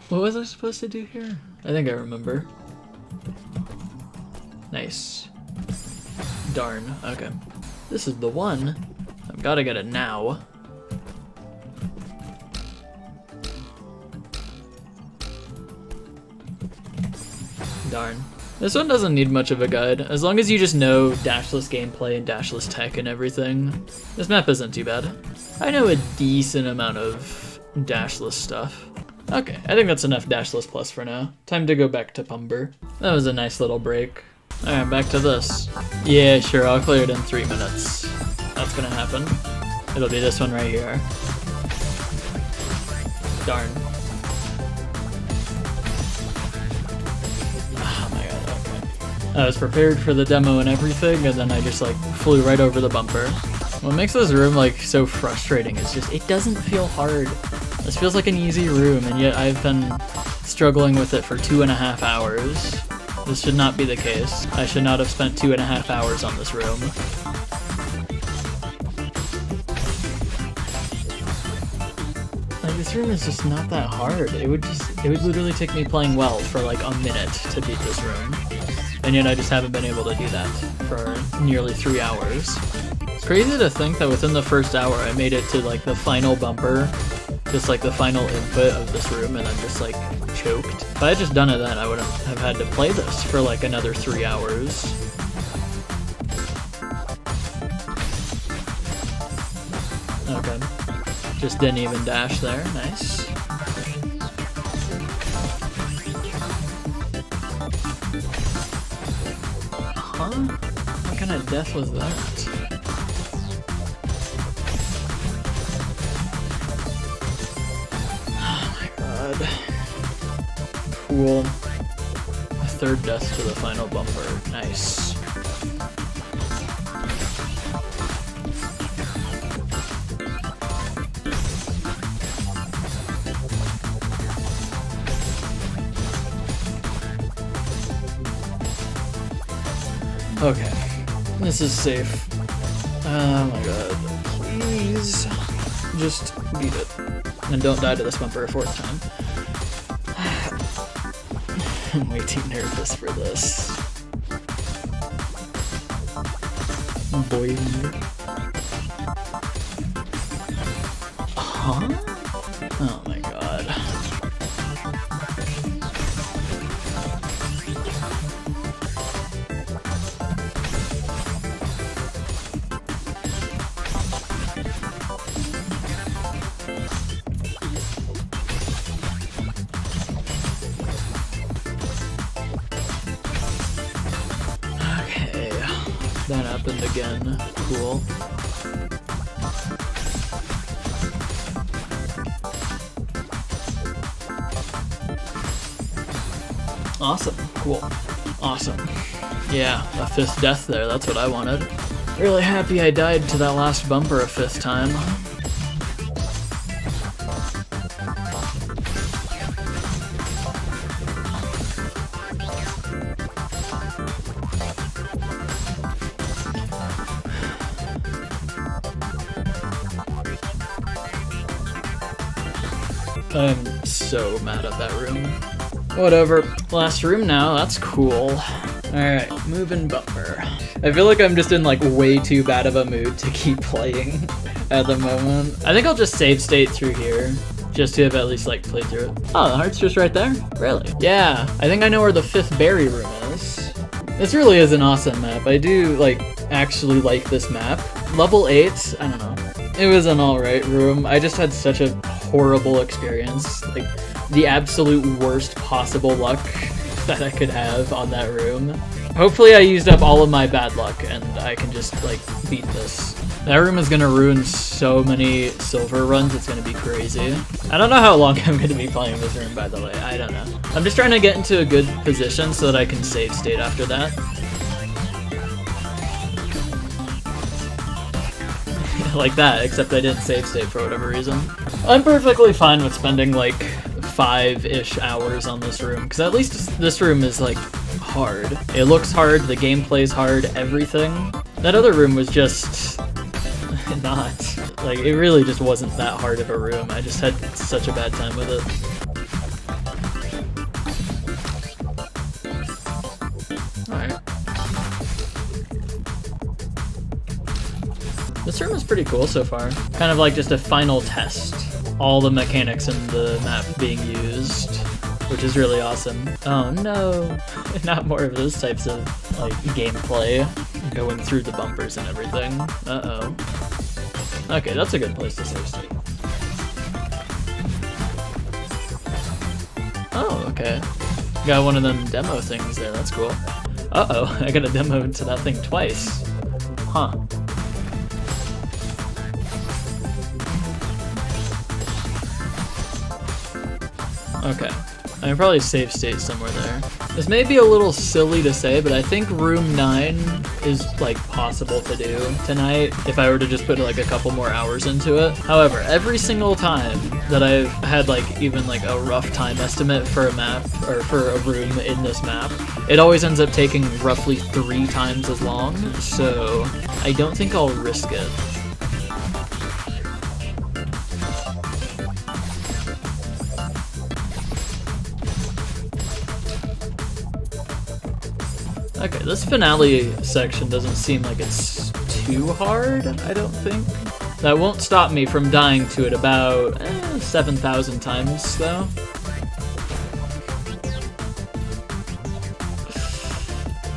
What was I supposed to do here? I think I remember. Nice. Darn, okay. This is the one. I've got to get it now. Darn. This one doesn't need much of a guide. As long as you just know dashless gameplay and dashless tech and everything, this map isn't too bad. I know a decent amount of dashless stuff. Okay, I think that's enough Dashless Plus for now. Time to go back to Pumber. That was a nice little break. Alright, back to this. Yeah, sure, I'll clear it in 3 minutes. That's gonna happen. It'll be this one right here. Darn. Oh my god, okay. I was prepared for the demo and everything, and then I just like flew right over the bumper. What makes this room like so frustrating is just, it doesn't feel hard. This feels like an easy room, and yet I've been struggling with it for 2.5 hours. This should not be the case. I should not have spent 2.5 hours on this room. Like, this room is just not that hard. It would literally take me playing well for like a minute to beat this room. And yet I just haven't been able to do that for nearly 3 hours. It's crazy to think that within the first hour I made it to like the final bumper, just like the final input of this room, and then just like choked. If I had just done it then, I wouldn't have had to play this for like another 3 hours. Okay. Just didn't even dash there. Nice. Huh? What kind of death was that? Cool. A third death to the final bumper. Nice. Okay. This is safe. Oh my god. Please. Just beat it. And don't die to this bumper a 4th time. I'm way too nervous for this. Boy. Huh? Oh my god. That happened again. Cool. Awesome. Cool. Awesome. Yeah, a 5th death there. That's what I wanted. Really happy I died to that last bumper a 5th time. I'm so mad at that room. Whatever. Last room now, that's cool. Alright, moving bumper. I feel like I'm just in like way too bad of a mood to keep playing at the moment. I think I'll just save state through here, just to have at least like played through it. Oh, the heart's just right there? Really? Yeah, I think I know where the 5th berry room is. This really is an awesome map. I do like actually like this map. Level 8, I don't know. It was an alright room. I just had such a horrible experience. Like, the absolute worst possible luck that I could have on that room. Hopefully I used up all of my bad luck and I can just, like, beat this. That room is gonna ruin so many silver runs, it's gonna be crazy. I don't know how long I'm gonna be playing this room, by the way. I don't know. I'm just trying to get into a good position so that I can save state after that. Like that, except I didn't save state for whatever reason. I'm perfectly fine with spending like 5-ish hours on this room, because at least this room is like hard. It looks hard, the gameplay's hard, everything. That other room was just not. Like, it really just wasn't that hard of a room. I just had such a bad time with it. Alright. This room is pretty cool so far. Kind of like just a final test. All the mechanics in the map being used, which is really awesome. Oh no, not more of those types of like gameplay, going through the bumpers and everything. Uh-oh. Okay, that's a good place to save state. Oh, okay. Got one of them demo things there, that's cool. Uh-oh, I got a demo to that thing twice. Huh. Okay, I can probably save state somewhere there. This may be a little silly to say, but I think room 9 is like possible to do tonight if I were to just put like a couple more hours into it. However, every single time that I've had like even like a rough time estimate for a map or for a room in this map, it always ends up taking roughly 3 times as long, so I don't think I'll risk it. Okay, this finale section doesn't seem like it's too hard, I don't think. That won't stop me from dying to it about 7,000 times, though.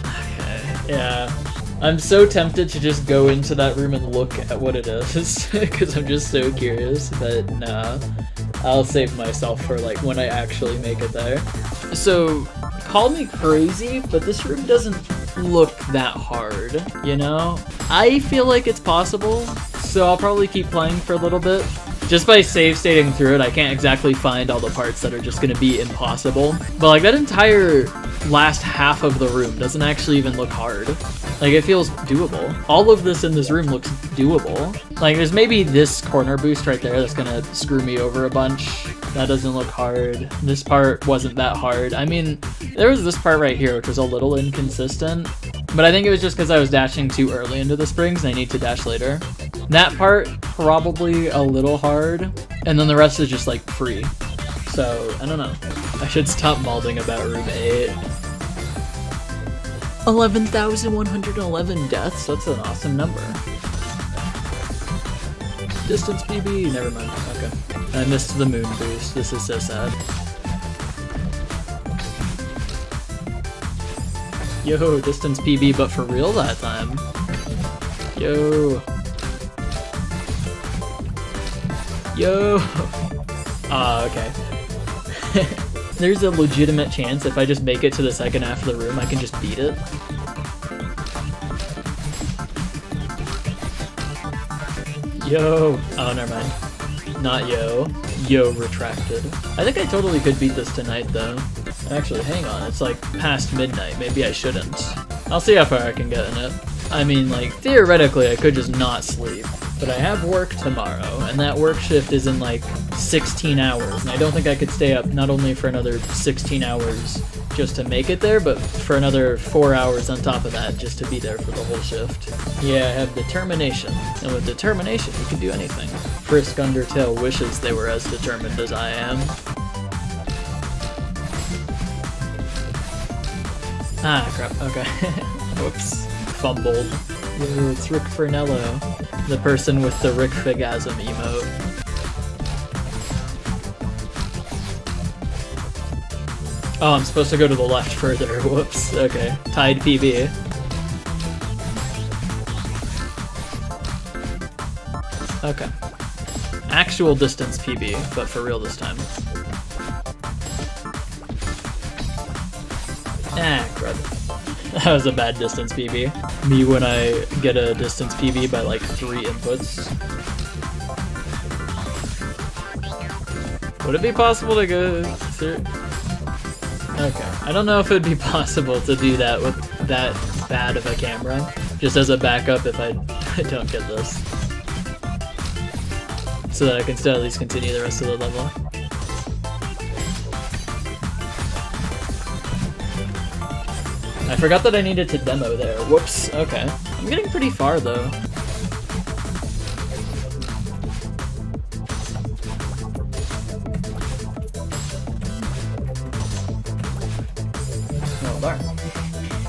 Okay, yeah. I'm so tempted to just go into that room and look at what it is, because I'm just so curious, but nah. I'll save myself for like when I actually make it there. So, call me crazy, but this room doesn't look that hard, you know? I feel like it's possible, so I'll probably keep playing for a little bit. Just by save stating through it, I can't exactly find all the parts that are just gonna be impossible. But like that entire last half of the room doesn't actually even look hard. Like, it feels doable. All of this in this room looks doable. Like, there's maybe this corner boost right there that's gonna screw me over a bunch. That doesn't look hard. This part wasn't that hard. I mean, there was this part right here, which was a little inconsistent. But I think it was just because I was dashing too early into the springs, and I need to dash later. That part, probably a little hard. And then the rest is just, like, free. So, I don't know. I should stop malding about room 8. 11,111 deaths? That's an awesome number. Distance PB? Never mind. Okay. I missed the moon boost. This is so sad. Yo, distance PB, but for real that time. Yo. Yo. Okay. There's a legitimate chance if I just make it to the second half of the room, I can just beat it. Yo. Oh, never mind. Not yo. Yo retracted. I think I totally could beat this tonight, though. Actually, hang on. It's like past midnight. Maybe I shouldn't. I'll see how far I can get in it. I mean, like, theoretically, I could just not sleep. But I have work tomorrow, and that work shift is in like 16 hours, and I don't think I could stay up not only for another 16 hours just to make it there, but for another 4 hours on top of that just to be there for the whole shift. Yeah, I have determination, and with determination you can do anything. Frisk Undertale wishes they were as determined as I am. Ah, crap, okay. Whoops. Fumbled. Yo, it's Rick Fernello. The person with the Rick Figasm emote. Oh, I'm supposed to go to the left further. Whoops. Okay. Tied PB. Okay. Actual distance PB, but for real this time. Ah, crud. That was a bad distance PB. Me when I get a distance PB by like 3 inputs. Would it be possible to go through? Okay. I don't know if it would be possible to do that with that bad of a camera. Just as a backup if I don't get this. So that I can still at least continue the rest of the level. I forgot that I needed to demo there. Whoops. Okay. I'm getting pretty far though. Oh, darn.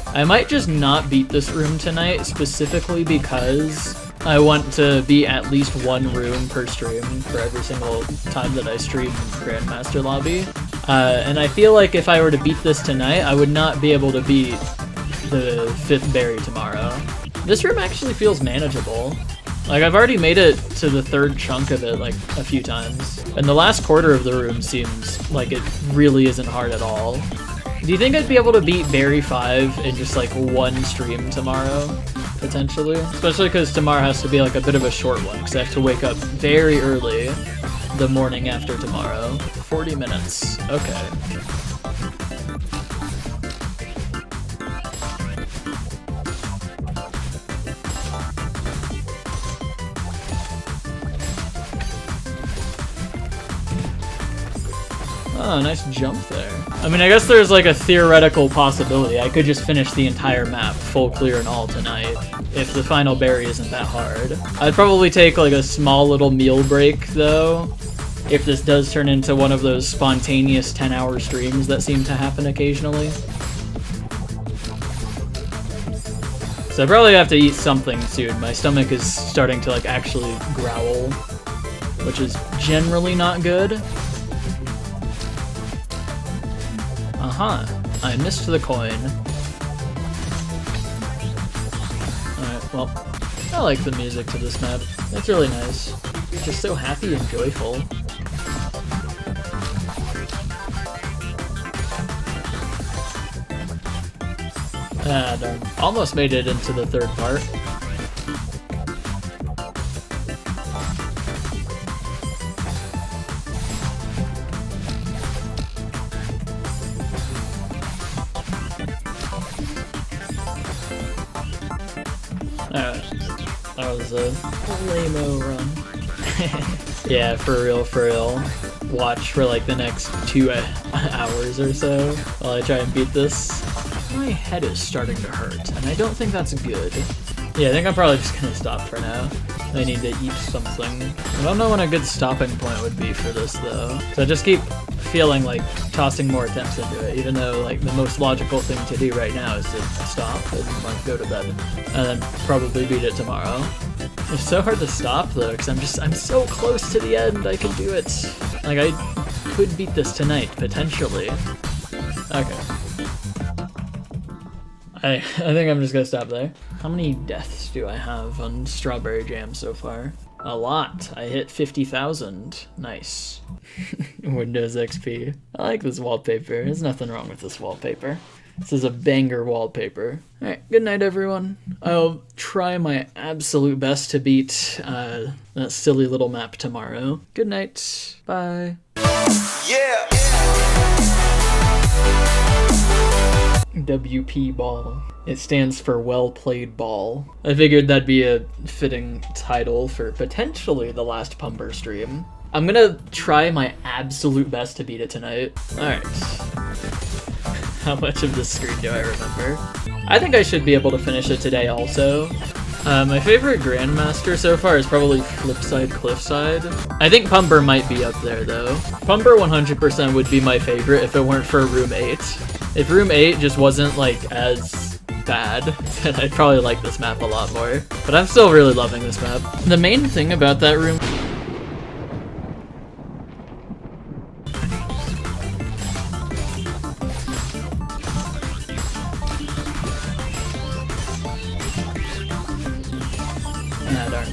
I might just not beat this room tonight, specifically because I want to be at least 1 room per stream for every single time that I stream Grandmaster Lobby. And I feel like if I were to beat this tonight, I would not be able to beat the 5th berry tomorrow. This room actually feels manageable. Like, I've already made it to the 3rd chunk of it, like, a few times. And the last quarter of the room seems like it really isn't hard at all. Do you think I'd be able to beat Berry 5 in just, like, 1 stream tomorrow? Potentially? Especially because tomorrow has to be, like, a bit of a short one, because I have to wake up very early the morning after tomorrow. 40 minutes. Okay. Oh, nice jump there. I mean, I guess there's like a theoretical possibility. I could just finish the entire map, full clear and all tonight, if the final berry isn't that hard. I'd probably take like a small little meal break though, if this does turn into one of those spontaneous 10-hour streams that seem to happen occasionally. So I probably have to eat something soon. My stomach is starting to like actually growl, which is generally not good. I missed the coin. Alright, well, I like the music to this map. It's really nice. It's just so happy and joyful. Ah, darn. Almost made it into the 3rd part. That was a lame-o run. Yeah, for real. Watch for like the next 2 hours or so while I try and beat this. My head is starting to hurt, and I don't think that's good. Yeah, I think I'm probably just gonna stop for now. I need to eat something. I don't know when a good stopping point would be for this though. So I just keep feeling like tossing more attempts into it, even though like the most logical thing to do right now is to stop and like go to bed and then probably beat it tomorrow. It's so hard to stop though, because I'm so close to the end. I can do it. Like I could beat this tonight potentially. Okay. I think I'm just gonna stop there. How many deaths do I have on Strawberry Jam so far? A lot. I hit 50,000. Nice. Windows XP. I like this wallpaper. There's nothing wrong with this wallpaper. This is a banger wallpaper. Alright, good night everyone. I'll try my absolute best to beat that silly little map tomorrow. Good night. Bye. Yeah. WP ball. It stands for well played ball. I figured that'd be a fitting title for potentially the last Pumber stream. I'm gonna try my absolute best to beat it tonight. Alright. How much of this screen do I remember? I think I should be able to finish it today also. My favorite Grandmaster so far is probably Flipside Cliffside. I think Pumber might be up there though. Pumber 100% would be my favorite if it weren't for Room 8. If Room 8 just wasn't like as bad, then I'd probably like this map a lot more. But I'm still really loving this map. The main thing about that room... Ah, darn.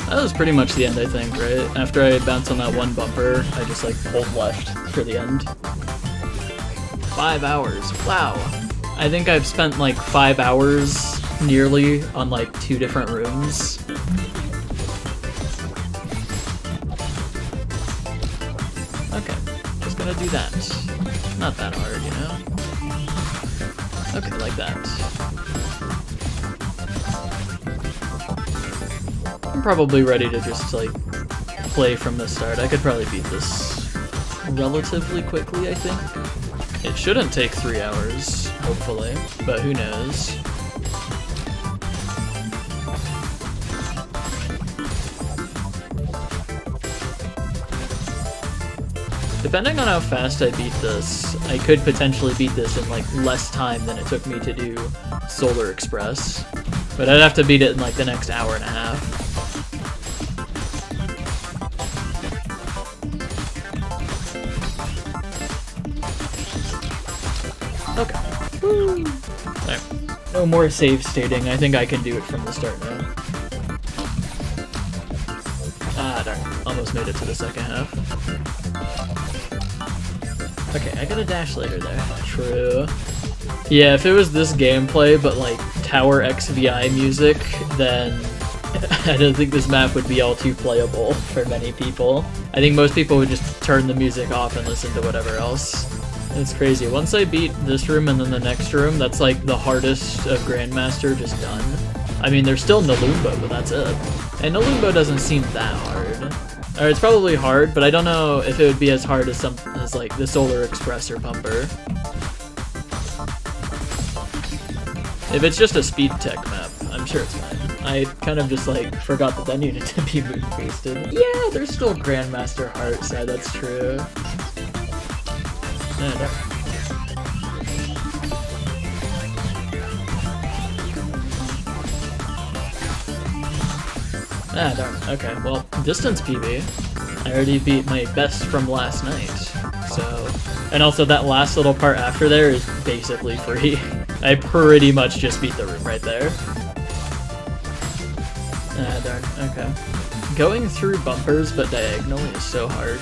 That was pretty much the end, I think, right? After I bounced on that one bumper, I just like hold left for the end. 5 hours, wow. I think I've spent like 5 hours nearly on like 2 different rooms. Okay, just gonna do that. Not that hard, you know? Okay, like that. I'm probably ready to just like play from the start. I could probably beat this relatively quickly, I think. It shouldn't take 3 hours, hopefully, but who knows. Depending on how fast I beat this, I could potentially beat this in like less time than it took me to do Solar Express. But I'd have to beat it in like the next hour and a half. Okay. Woo. Right. No more save stating. I think I can do it from the start now. Ah, darn. Almost made it to the second half. Okay, I got a dash later there. True. Yeah, if it was this gameplay, but like Tower XVI music, then I don't think this map would be all too playable for many people. I think most people would just turn the music off and listen to whatever else. It's crazy. Once I beat this room and then the next room, that's like the hardest of Grandmaster just done. I mean, there's still Nalumbo, but that's it. And Nalumbo doesn't seem that hard. Or it's probably hard, but I don't know if it would be as hard as like the Solar Express or Pumper. If it's just a speed tech map, I'm sure it's fine. I kind of just like forgot that needed to be moon boosted. Yeah, there's still Grandmaster Heart side, that's true. No. Ah, darn. Okay, well, distance PB. I already beat my best from last night, so... And also that last little part after there is basically free. I pretty much just beat the room right there. Ah, darn. Okay. Going through bumpers but diagonally is so hard.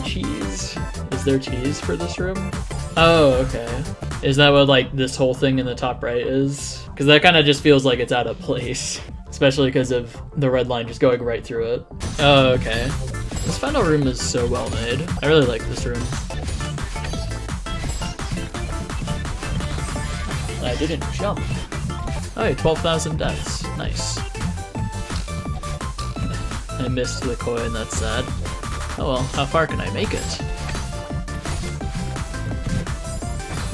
Cheese? Is there cheese for this room? Oh, okay. Is that what like this whole thing in the top right is? Because that kind of just feels like it's out of place. Especially because of the red line just going right through it. Oh, okay. This final room is so well made. I really like this room. I didn't jump. Oh, 12,000 deaths. Nice. I missed the coin, that's sad. Oh well, how far can I make it?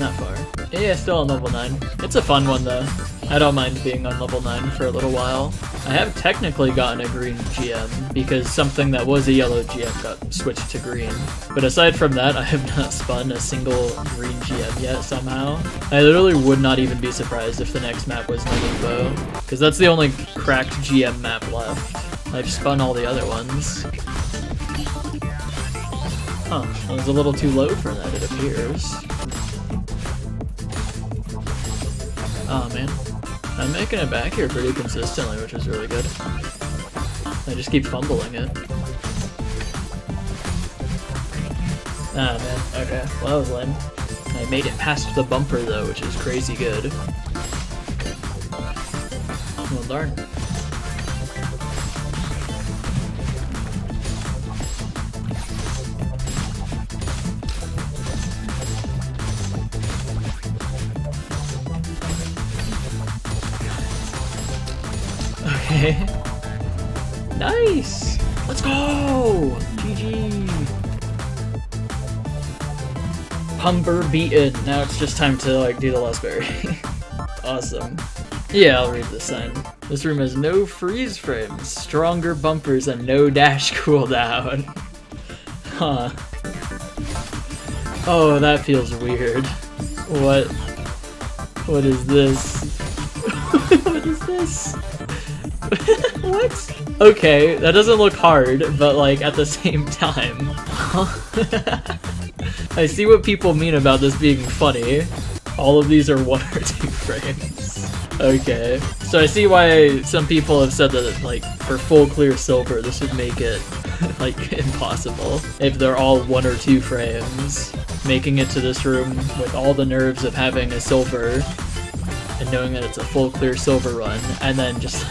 Not far. Yeah, still on level 9. It's a fun one though. I don't mind being on level 9 for a little while. I have technically gotten a green GM because something that was a yellow GM got switched to green. But aside from that, I have not spun a single green GM yet somehow. I literally would not even be surprised if the next map was Nalumbo, because that's the only cracked GM map left. I've spun all the other ones. Huh, it was a little too low for that, it appears. Oh man, I'm making it back here pretty consistently, which is really good. I just keep fumbling it. Ah man, okay, well that was lame. I made it past the bumper though, which is crazy good. Well darn. Okay. Nice! Let's go! GG! Pumber beaten. Now it's just time to like do the last berry. Awesome. Yeah, I'll read this sign. This room has no freeze frames, stronger bumpers, and no dash cooldown. Huh. Oh, that feels weird. What is this? What is this? What? Okay, that doesn't look hard, but like at the same time. I see what people mean about this being funny. All of these are 1 or 2 frames. Okay, so I see why some people have said that, like, for full clear silver, this would make it, like, impossible. If they're all 1 or 2 frames, making it to this room with all the nerves of having a silver, and knowing that it's a full clear silver run, and then just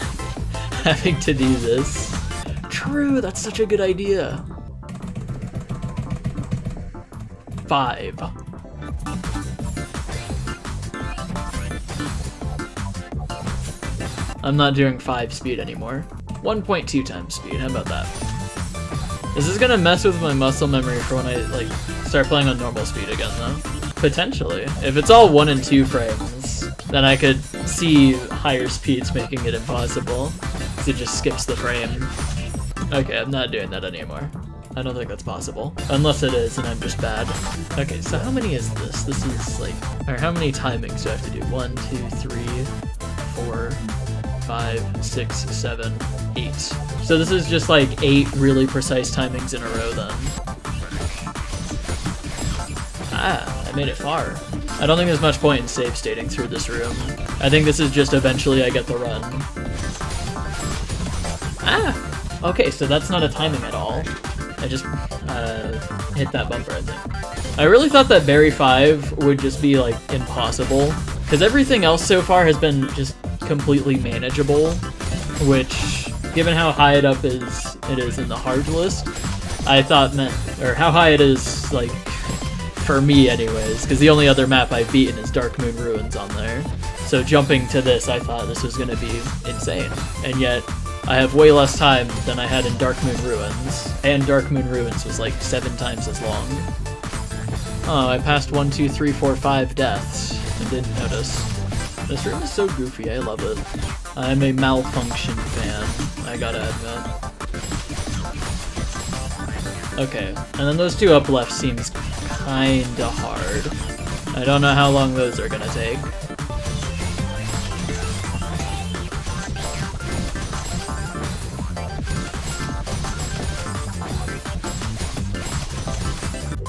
having to do this. True, that's such a good idea. 5. I'm not doing 5 speed anymore. 1.2 times speed, how about that? Is this gonna mess with my muscle memory for when I, like, start playing on normal speed again, though? Potentially. If it's all 1 and 2 frames, then I could see higher speeds making it impossible, because it just skips the frame. Okay, I'm not doing that anymore. I don't think that's possible. Unless it is, and I'm just bad. Okay, so how many is this? This is, like... Or how many timings do I have to do? 1, 2, 3, 4... 5, 6, 7, 8. So this is just like 8 really precise timings in a row then. Ah, I made it far. I don't think there's much point in save stating through this room. I think this is just eventually I get the run. Ah! Okay, so that's not a timing at all. I just hit that bumper, I think. I really thought that Berry 5 would just be like impossible, because everything else so far has been just completely manageable, which, given how high it is in the hard list, I thought meant, or how high it is, like, for me anyways, because the only other map I've beaten is Dark Moon Ruins on there. So jumping to this, I thought this was gonna be insane, and yet I have way less time than I had in Dark Moon Ruins, and Dark Moon Ruins was like 7 times as long. Oh, I passed 1, 2, 3, 4, 5 deaths and didn't notice. This room is so goofy, I love it. I'm a malfunction fan, I gotta admit. Okay, and then those 2 up left seems kinda hard. I don't know how long those are gonna take.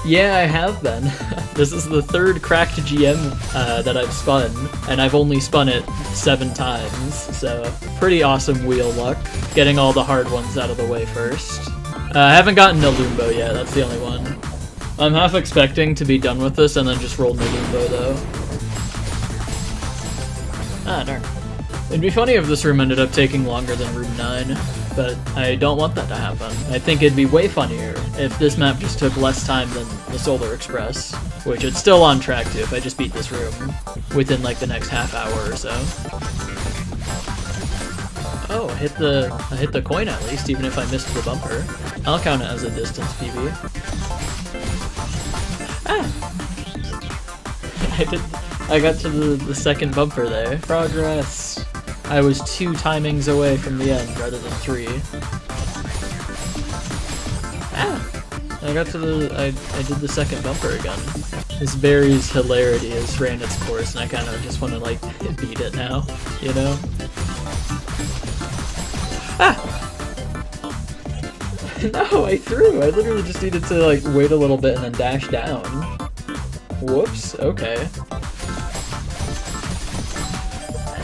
Yeah, I have been. This is the 3rd cracked GM that I've spun, and I've only spun it 7 times, so pretty awesome wheel luck. Getting all the hard ones out of the way first. I haven't gotten Nalumbo yet, that's the only one. I'm half expecting to be done with this and then just roll Nalumbo though. Ah, darn. It'd be funny if this room ended up taking longer than room 9. But I don't want that to happen. I think it'd be way funnier if this map just took less time than the Solar Express, which it's still on track to if I just beat this room within like the next half hour or so. Oh, I hit the coin at least, even if I missed the bumper. I'll count it as a distance PB. Ah! I got to the second bumper there. Progress! I was 2 timings away from the end rather than 3. Ah! I got to I did the second bumper again. This berry's hilarity has ran its course and I kind of just want to like beat it now, you know? Ah! No, I threw! I literally just needed to like wait a little bit and then dash down. Whoops, okay.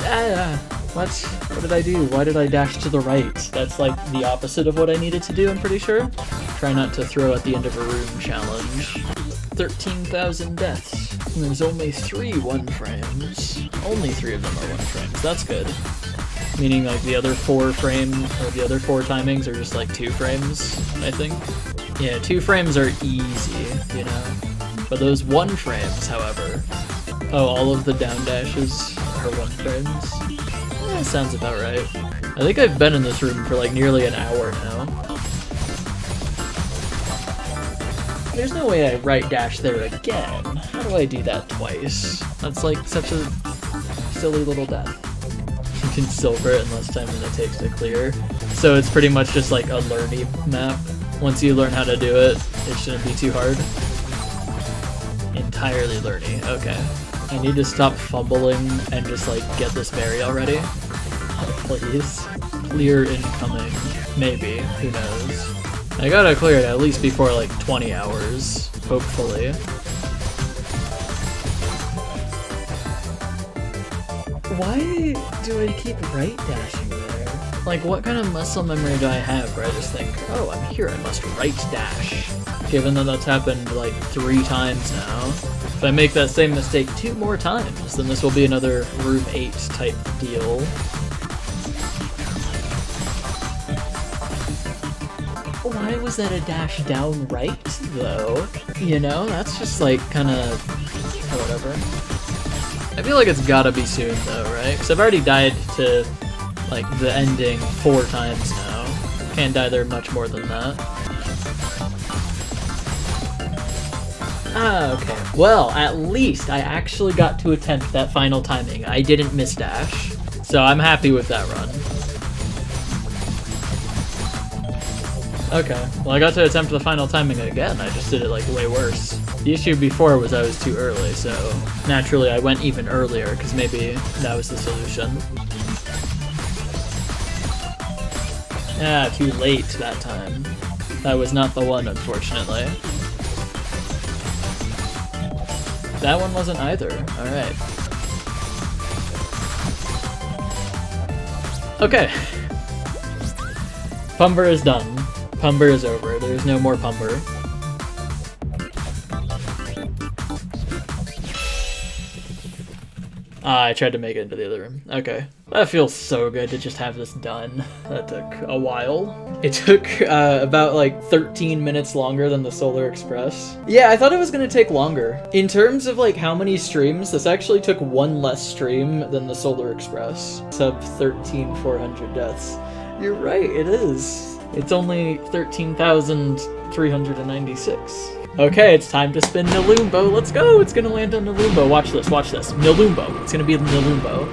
Ah! What did I do? Why did I dash to the right? That's like the opposite of what I needed to do, I'm pretty sure. Try not to throw at the end of a room challenge. 13,000 deaths. And there's only 3 1 frames. Only 3 of them are 1 frames. That's good. Meaning like the other 4 timings are just like 2 frames, I think. Yeah, 2 frames are easy, you know. But those 1 frames, however. Oh, all of the down dashes are 1 frames. That sounds about right. I think I've been in this room for like nearly an hour now. There's no way I right dash there again. How do I do that twice? That's like such a silly little death. You can silver it in less time than it takes to clear. So it's pretty much just like a learny map. Once you learn how to do it, it shouldn't be too hard. Entirely learny, okay. I need to stop fumbling and just like get this berry already. Please. Clear incoming. Maybe. Who knows. I gotta clear it at least before like 20 hours. Hopefully. Why do I keep right dashing there? Like, what kind of muscle memory do I have where I just think, oh, I'm here, I must right dash? Given that that's happened like 3 times now. If I make that same mistake 2 more times, then this will be another Room 8 type deal. Why was that a dash down right, though? You know, that's just like kinda whatever. I feel like it's gotta be soon though, right? Because I've already died to like the ending 4 times now. Can't die there much more than that. Ah, okay. Well, at least I actually got to attempt that final timing. I didn't miss dash. So I'm happy with that run. Okay, well I got to attempt the final timing again. I just did it like way worse. The issue before was I was too early, so naturally I went even earlier because maybe that was the solution. Ah, too late that time. That was not the one, unfortunately. That one wasn't either. Alright. Okay. Pumber is done. Pumber is over. There's no more Pumber. Ah, I tried to make it into the other room. Okay. That feels so good to just have this done. That took a while. It took about like 13 minutes longer than the Solar Express. Yeah, I thought it was gonna take longer. In terms of like how many streams, this actually took 1 less stream than the Solar Express. Sub 13,400 deaths. You're right, it is. It's only 13,396. Okay, it's time to spin Nilumbo. Let's go! It's gonna land on Nilumbo. Watch this, watch this. Nilumbo. It's gonna be Nilumbo.